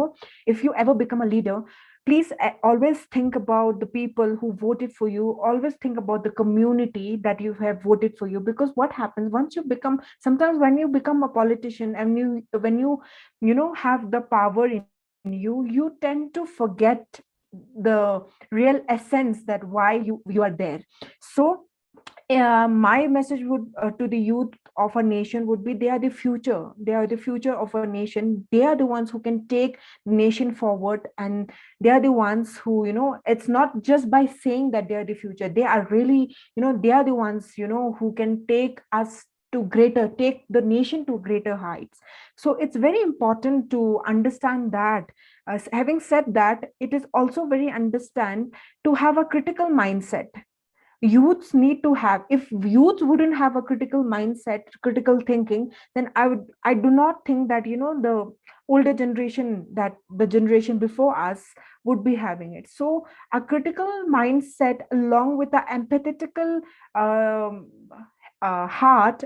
if you ever become a leader, please always think about the people who voted for you. Always think about the community that you have voted for you, because what happens once you become, sometimes when you become a politician and when you have the power in you tend to forget the real essence, that why you are there. So my message would to the youth of a nation would be, they are the future. They are the future of a nation. They are the ones who can take nation forward, and they are the ones who, it's not just by saying that they are the future. They are really, they are the ones, who can take us take the nation to greater heights. So it's very important to understand that. Having said that, it is also very understand to have a critical mindset. youths need to have. If youth wouldn't have a critical mindset, critical thinking, then I do not think that, the older generation, that the generation before us would be having it. So a critical mindset along with the empathetical heart,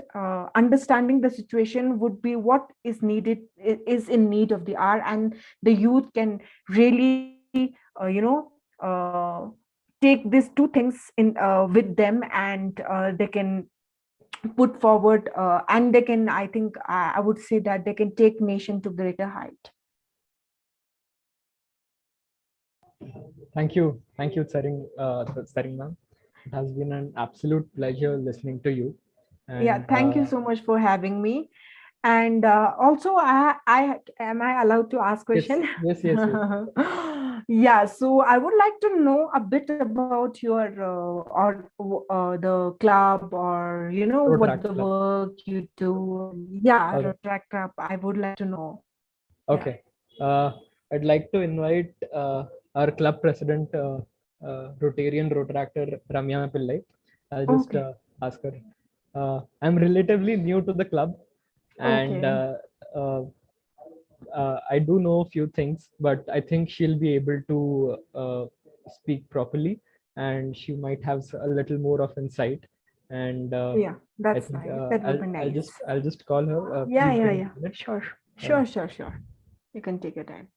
understanding the situation would be what is needed, is in need of the hour, and the youth can really take these two things in with them, and they can put forward, and they can, I think, I would say that they can take nation to greater height. Thank you, Tsaring ma'am. It has been an absolute pleasure listening to you. Yeah, thank you so much for having me. And also, am I allowed to ask question? Yes. Yeah, so I would like to know a bit about your the club, or what the work you do. Yeah, Rotaract Club. I would like to know. Okay. I'd like to invite our club president, Rotarian Rotaractor Ramya Pillai. I'll just ask her. I'm relatively new to the club, and I do know a few things, but I think she'll be able to speak properly, and she might have a little more of insight. And yeah, that's I think, nice. That would be nice. I'll just call her. Yeah. Sure. You can take your time.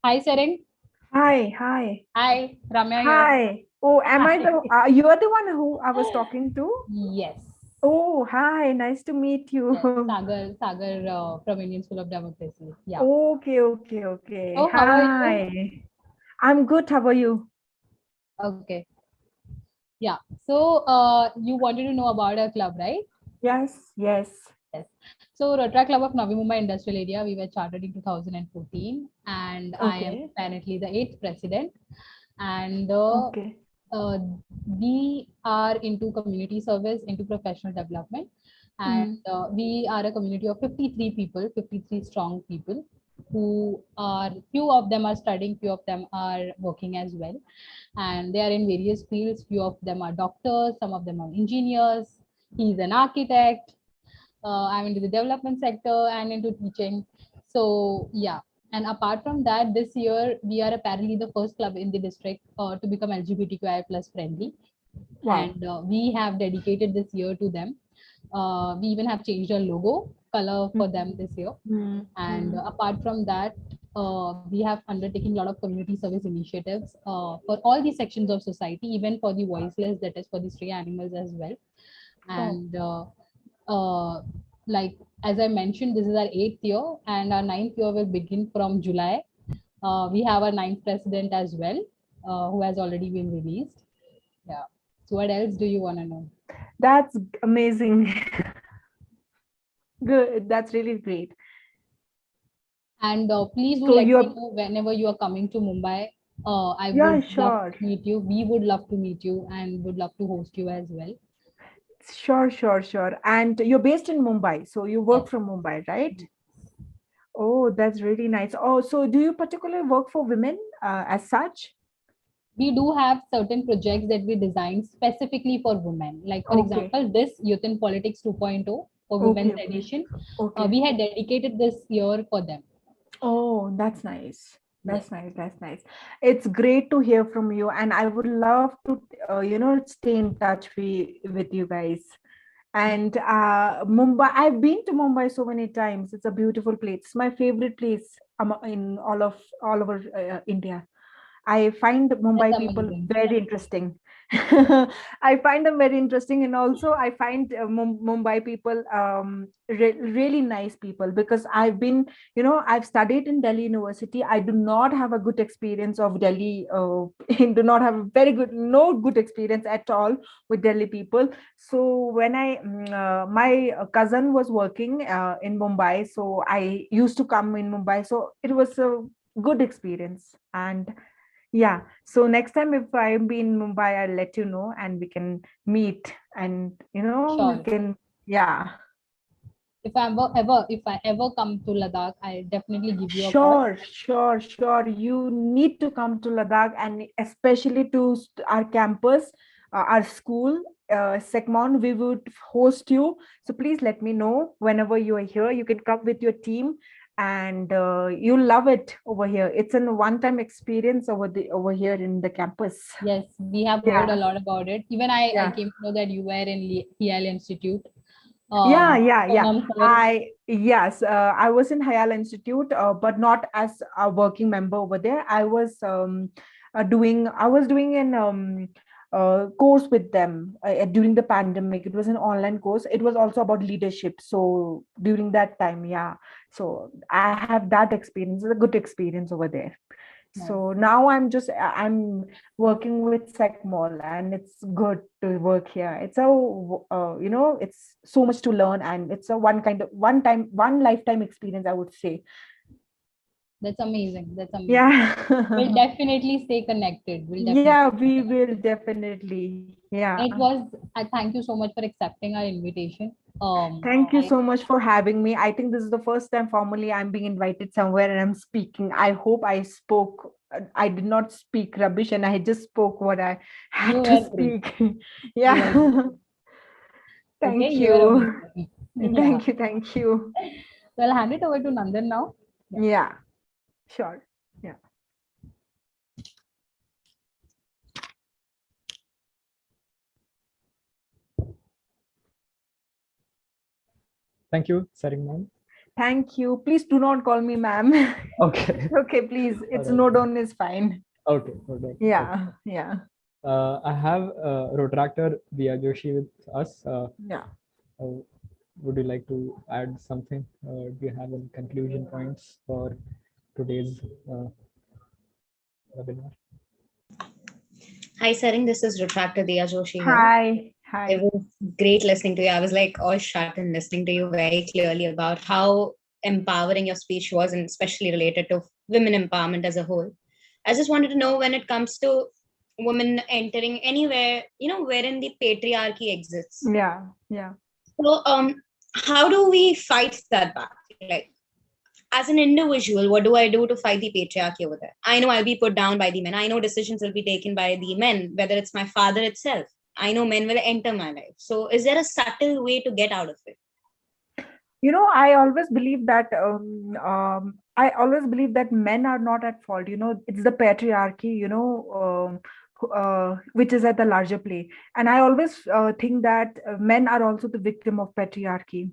Hi, Tsaring. Hi, Ramya here. Hi. Oh, am I the? You are the one who I was talking to? Yes. Oh, hi. Nice to meet you. Yes, Sagar from Indian School of Democracy. Yeah. Okay. Oh, Hi. how are you? I'm good. How are you? Okay. Yeah. So you wanted to know about our club, right? Yes. So Rotaract Club of Navi Mumbai Industrial Area, we were chartered in 2014, and I am currently the 8th president. And we are into community service, into professional development, and we are a community of 53 people, 53 strong people, who are, few of them are studying, few of them are working as well, and they are in various fields. Few of them are doctors, some of them are engineers. He's an architect. I'm into the development sector and into teaching. So yeah. And apart from that, this year we are apparently the first club in the district to become LGBTQI plus friendly. Wow. And we have dedicated this year to them. We even have changed our logo color for them this year. And apart from that, we have undertaken a lot of community service initiatives for all the sections of society, even for the voiceless, that is for the stray animals as well. And like as I mentioned, this is our 8th year, and our 9th year will begin from July. We have our 9th president as well, who has already been released. Yeah. So what else do you want to know? That's amazing. Good. That's really great. And please do let me know whenever you are coming to Mumbai. I would love to meet you. We would love to meet you and would love to host you as well. Sure. And you're based in Mumbai, so you work from Mumbai, right? Oh, that's really nice. Oh, so do you particularly work for women as such? We do have certain projects that we design specifically for women. Like for example, this Youth in Politics 2.0 for Women's Edition. We had dedicated this year for them. Oh, that's nice. That's nice. It's great to hear from you, and I would love to, stay in touch with you guys. And Mumbai, I've been to Mumbai so many times. It's a beautiful place. It's my favorite place in all over India. I find Mumbai people very interesting. I find them very interesting, and also I find Mumbai people really nice people, because I've been, I've studied in Delhi University. I do not have a good experience of Delhi. Do not have a no good experience at all with Delhi people. So when my cousin was working in Mumbai, so I used to come in Mumbai. So it was a good experience. And yeah, so next time if I be in Mumbai, I'll let you know and we can meet, and we Sure. can, yeah. If I ever come to Ladakh, I'll definitely give you a call. Sure. You need to come to Ladakh, and especially to our campus, our school, Sekmon. We would host you. So please let me know whenever you are here. You can come with your team, and you'll love it over here. It's a one-time experience over here in the campus. Yes, we have Yeah. heard a lot about it. Even I Yeah. came to know that you were in Yale Institute. Yeah. Sonam sir. Yes, I was in Hayal Institute, but not as a working member over there. I was doing an course with them during the pandemic. It was an online course. It was also about leadership. So during that time, yeah. So I have that experience. It's a good experience over there. So now I'm working with SecMall, and it's good to work here. It's it's so much to learn, and it's a one lifetime experience, I would say. That's amazing. Yeah. We'll definitely stay connected. Yeah, we will definitely. Yeah. It was. Thank you so much for accepting our invitation. Thank you so much for having me. I think this is the first time formally I'm being invited somewhere and I'm speaking. I hope I spoke. I did not speak rubbish, and I just spoke what I had You to were great. speak. Yeah. Thank Okay, you. Yeah. Thank you. So I'll hand it over to Nandan now. Yeah, sure. Yeah. Thank you, Saring ma'am. Thank you. Please do not call me ma'am. Okay. Okay, please. It's Alright. Nodon is fine. Okay. Okay. Yeah, yeah. I have Rotractor Diya Joshi with us. Yeah. Would you like to add something? Do you have any conclusion points for today's webinar? Hi, Saring. This is Retractor Diya Joshi here. Hi. It was great listening to you. I was like all shut and listening to you very clearly about how empowering your speech was, and especially related to women empowerment as a whole. I just wanted to know, when it comes to women entering anywhere, wherein the patriarchy exists. Yeah. So, how do we fight that back? Like, as an individual, what do I do to fight the patriarchy over there? I know I'll be put down by the men. I know decisions will be taken by the men, whether it's my father itself. I know men will enter my life. So is there a subtle way to get out of it? I always believe that men are not at fault. It's the patriarchy, which is at the larger play. And I always think that men are also the victim of patriarchy.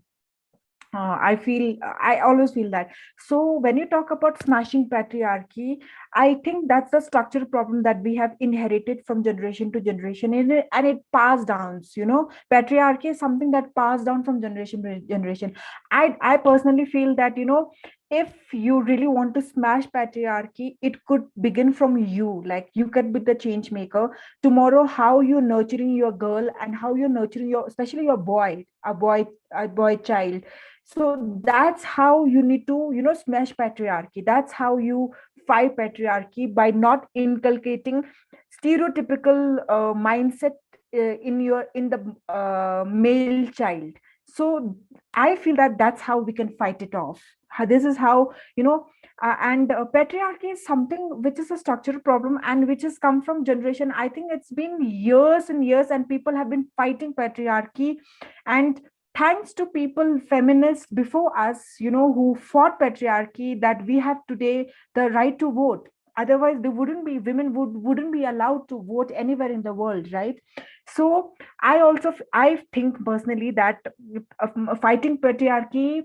I always feel that. So when you talk about smashing patriarchy, I think that's the structural problem that we have inherited from generation to generation, and it passed down. Patriarchy is something that passed down from generation to generation. I personally feel that if you really want to smash patriarchy, it could begin from you. Like, you could be the change maker tomorrow. How you're nurturing your girl, and how you're nurturing especially your boy, a boy child. So that's how you need to smash patriarchy. That's how you fight patriarchy, by not inculcating stereotypical mindset in the male child. So I feel that that's how we can fight it off. This is how and patriarchy is something which is a structural problem, and which has come from generation. I think it's been years and years, and people have been fighting patriarchy. And thanks to people, feminists before us, who fought patriarchy, that we have today the right to vote. Otherwise, women wouldn't be allowed to vote anywhere in the world, right? So I think personally that fighting patriarchy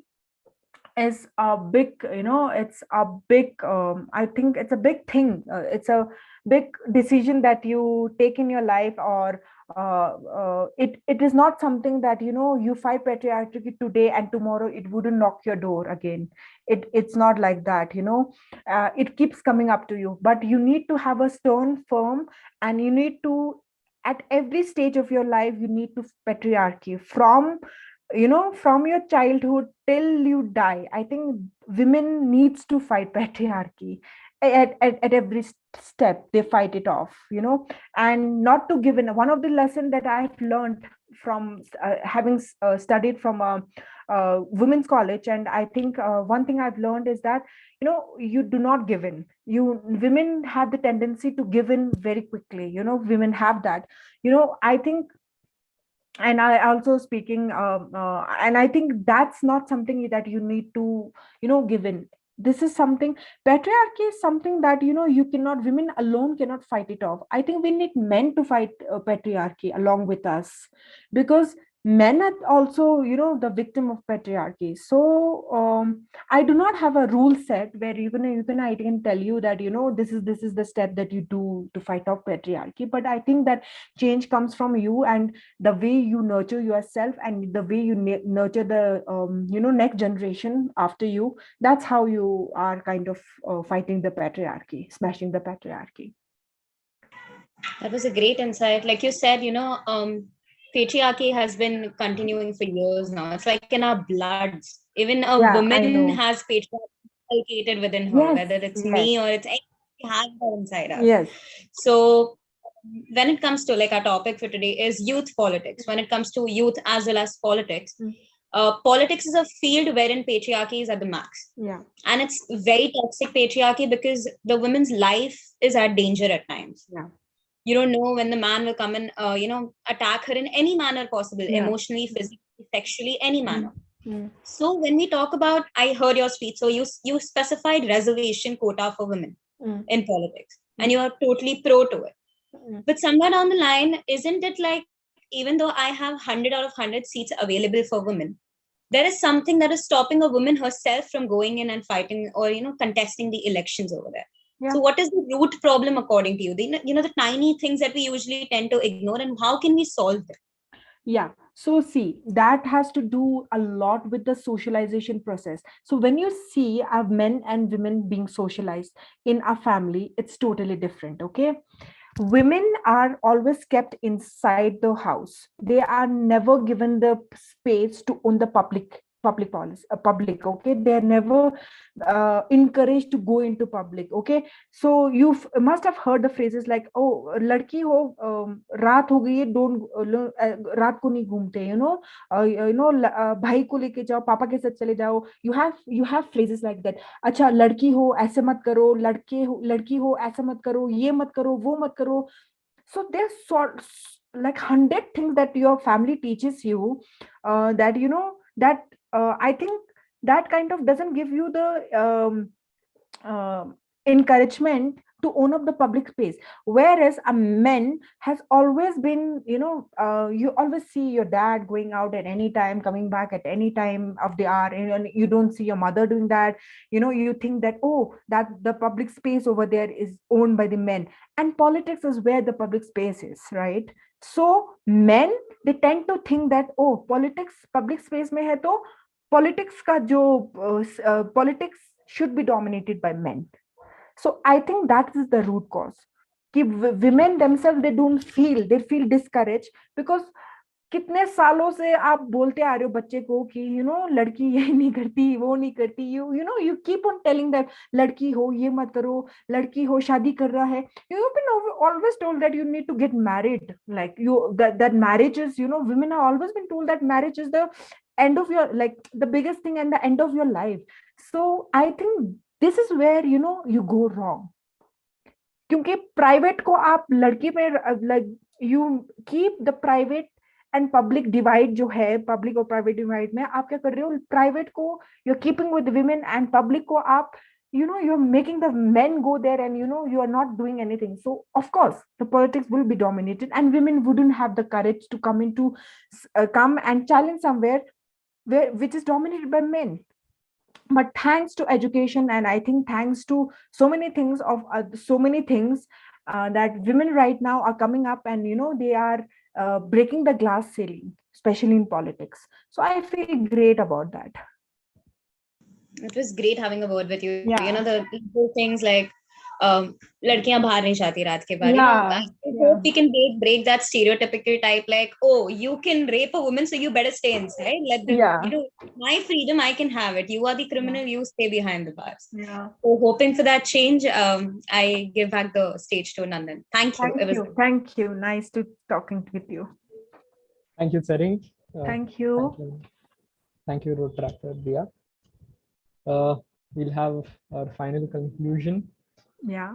is a big, it's a big, I think it's a big thing. It's a big decision that you take in your life, or it is not something that, you fight patriarchy today and tomorrow it wouldn't knock your door again. It's not like that. It keeps coming up to you, but you need to have a stone firm, and you need to, at every stage of your life, you need to patriarchy from your childhood till you die. I think women needs to fight patriarchy at every step. They fight it off, and not to give in. One of the lesson that I've learned from having studied from a women's college, and I think one thing I've learned is that you do not give in. Women have the tendency to give in very quickly. Women have that. I think, and I also speaking, and I think that's not something that you need to give in. This is something, patriarchy is something that you cannot, women alone cannot fight it off. I think we need men to fight patriarchy along with us, because men are also the victim of patriarchy. So I do not have a rule set where I can tell you that this is the step that you do to fight off patriarchy. But I think that change comes from you, and the way you nurture yourself, and the way you nurture the next generation after you. That's how you are kind of fighting the patriarchy, smashing the patriarchy. That was a great insight. Like you said, patriarchy has been continuing for years now. It's like in our bloods. Even a woman has patriarchy inculcated within her, whether it's me or it's anything, we have that inside us. Yes. So when it comes to, like, our topic for today is youth politics. When it comes to youth as well as politics, politics is a field wherein patriarchy is at the max. Yeah. And it's very toxic patriarchy, because the woman's life is at danger at times. Yeah. You don't know when the man will come and attack her in any manner possible, emotionally, physically, sexually, any manner. So when we talk about, I heard your speech, so you specified reservation quota for women in politics, and you are totally pro to it. But somewhere down the line, isn't it like, even though I have 100 out of 100 seats available for women, there is something that is stopping a woman herself from going in and fighting or contesting the elections over there? So what is the root problem according to you? The tiny things that we usually tend to ignore, and how can we solve them? Yeah. So see, that has to do a lot with the socialization process. So when you see men and women being socialized in a family, it's totally different. Okay. Women are always kept inside the house. They are never given the space to own the public policy, okay. They're never encouraged to go into public. Okay. So you must have heard the phrases like, oh, ladki ho, raat ho gayi, don't raat ko nahi ghumte, bhai ko leke jao, papa ke sath chale jao. You have phrases like that. Acha, ladki ho, aise mat karo, ladki ho, aise mat karo, ye mat karo, wo mat karo. So there's like 100 things that your family teaches you, that that I think that kind of doesn't give you the encouragement to own up the public space. Whereas a man has always been, you always see your dad going out at any time, coming back at any time of the hour, and you don't see your mother doing that. You think that, oh, that the public space over there is owned by the men, and politics is where the public space is, right? So men, they tend to think that, oh, politics public space mein hai, to politics should be dominated by men. So I think that is the root cause. Women themselves, they feel discouraged, because कितने सालों से आप बोलते आ रहे हो बच्चे को कि लड़की ये नहीं करती, वो नहीं करती, you keep on telling them, लड़की हो ये मत करो, लड़की हो शादी कर रहा है. You've been always told that you need to get married, like that marriage is, women have always been told that marriage is the end of your, like, the biggest thing and the end of your life. So I think this is where you go wrong. क्योंकि private को आप लड़की पे, like, you keep the private and public divide जो है, public और private divide में आप क्या कर रहे हो, private को you're keeping with women, and public को आप you're making the men go there, and you are not doing anything. So of course the politics will be dominated, and women wouldn't have the courage to come and challenge somewhere which is dominated by men. but thanks to education, and I think thanks to so many things that women right now are coming up, and they are breaking the glass ceiling, especially in politics. So I feel great about that. It was great having a word with you. Yeah. You know, the little things like ladkiyan bahar nahi jati raat ke baad. Yeah, I hope we can break that stereotypical type like, oh, you can rape a woman, so you better stay inside. Let them, Yeah. you know, my freedom, I can have it. You are the criminal, you stay behind the bars. Yeah. So hoping for that change, I give back the stage to Nandan. Thank you. It was Thank you. Nice to talking with you. Thank you, Tsering. Thank you. Thank you, Rotractor Dia. We'll have our final conclusion. Yeah.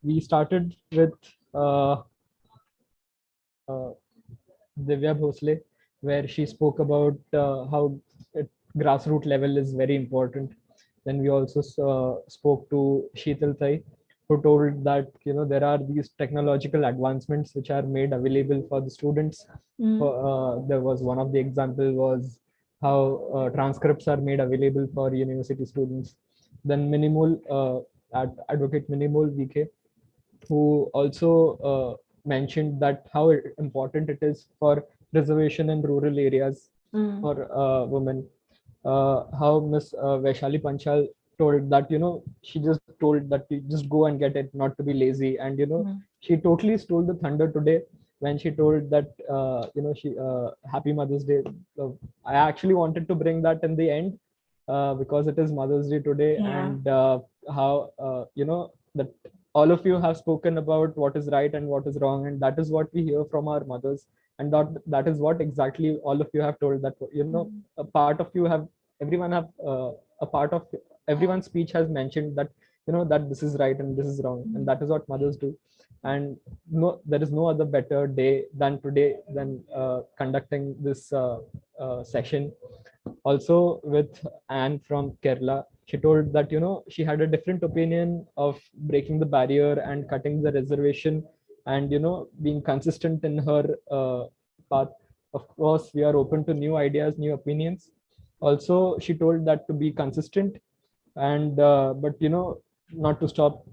We started with Divya Bhosle, where she spoke about how grassroots level is very important. Then we also spoke to Sheetal Thai, who told that there are these technological advancements which are made available for the students. There was one of the example was how transcripts are made available for university students. Then Advocate Minimol VK, who also mentioned that how important it is for reservation in rural areas for women. How Miss Vaishali Panchal told that she just told that you just go and get it, not to be lazy, and she totally stole the thunder today when she told that she Happy Mother's Day. I actually wanted to bring that in the end because it is Mother's Day today, and how that all of you have spoken about what is right and what is wrong, and that is what we hear from our mothers, and that is what exactly all of you have told, that a part of you have everyone have a part of everyone's speech has mentioned that that this is right and this is wrong, and that is what mothers do. And there is no other better day than today than conducting this session. Also with Anne from Kerala, she told that she had a different opinion of breaking the barrier and cutting the reservation, and being consistent in her path. Of course, we are open to new ideas, new opinions. Also, she told that to be consistent, and but not to stop.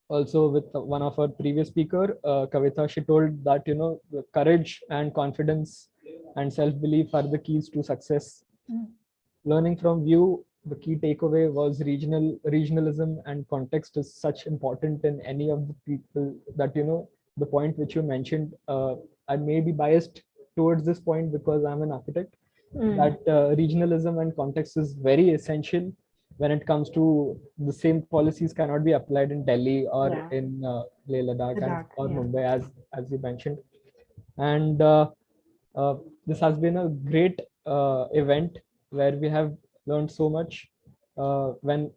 Also, with one of our previous speaker, Kavita, she told that the courage and confidence and self-belief are the keys to success. Learning from you, the key takeaway was regionalism and context is such important in any of the people that the point which you mentioned. I may be biased towards this point because I'm an architect. That regionalism and context is very essential when it comes to the same policies cannot be applied in Delhi or in Leh Ladakh or Mumbai, as you mentioned. And this has been a great event where we have learned so much. When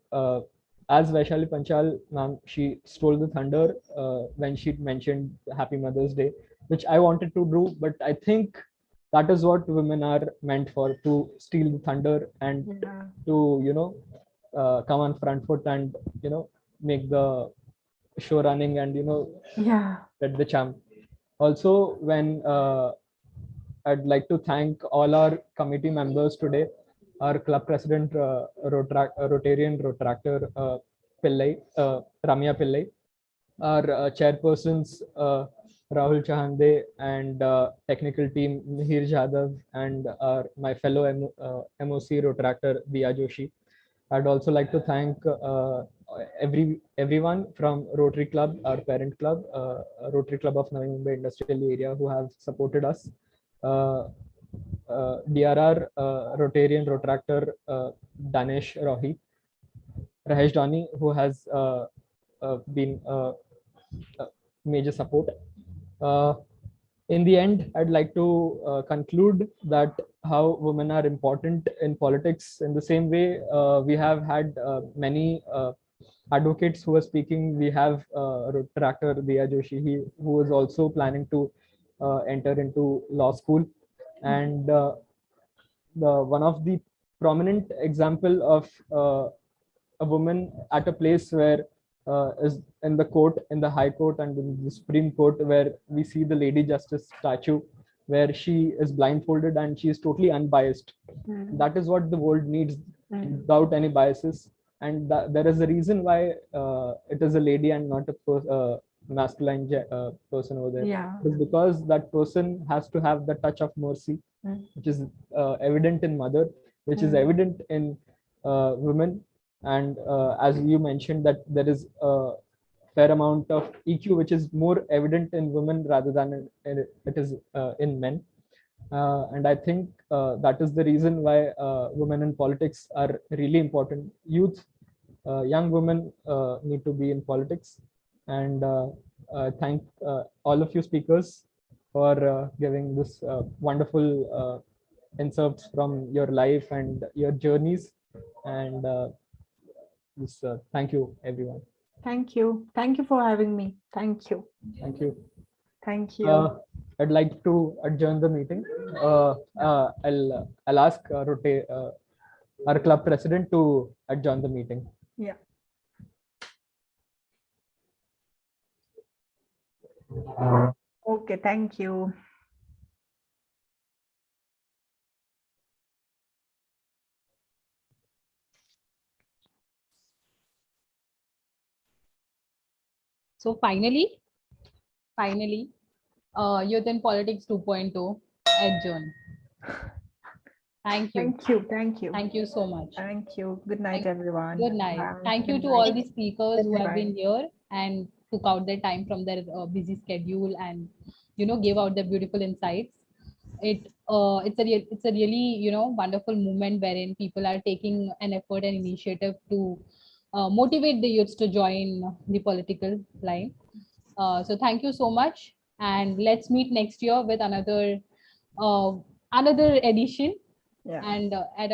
as Vaishali Panchal, ma'am, she stole the thunder when she mentioned Happy Mother's Day, which I wanted to do, but I think that is what women are meant for, to steal the thunder and to come on front foot and make the show running and get the charm. Also, when I'd like to thank all our committee members today, our club president, Rotarian Rotractor Pillai, Ramya Pillai, our chairpersons, Rahul Chahande, and technical team, Mihir Jadhav, and my fellow MOC Rotractor, Diya Joshi. I'd also like to thank everyone from Rotary Club, our parent club, Rotary Club of Navi Mumbai Industrial Area, who have supported us. DRR, Rotarian Rotractor, Danesh Rohi, Rahesh Dani, who has been major support. In the end, I'd like to conclude that how women are important in politics. In the same way, we have had many advocates who are speaking. We have Rotractor Diya Joshi, who is also planning to enter into law school. And one of the prominent example of a woman at a place where is in the court, in the High Court and in the Supreme Court, where we see the Lady Justice statue, where she is blindfolded and she is totally unbiased. That is what the world needs. without any biases. And there is a reason why it is a lady and not a masculine person over there. Yeah. It's because that person has to have the touch of mercy, which is evident in mother, which is evident in women. And as you mentioned, that there is a fair amount of EQ, which is more evident in women rather than it is in men. And I think that is the reason why women in politics are really important. Youth, young women need to be in politics. And thank all of you speakers for giving this wonderful inserts from your life and your journeys. And thank you, everyone. Thank you. Thank you for having me. Thank you. Thank you. Thank you. I'd like to adjourn the meeting. I'll ask our club president to adjourn the meeting. Yeah. Okay, thank you. So finally, Youth in Politics 2.0 adjourned. Thank you. Thank you. Thank you. Thank you so much. Thank you. Good night, everyone. Good night. Bye. Thank you Good to night. all the speakers who have Bye. been here and took out their time from their busy schedule and gave out their beautiful insights. It's a really wonderful movement wherein people are taking an effort and initiative to motivate the youths to join the political line. So thank you so much, and let's meet next year with another edition. Yeah. And at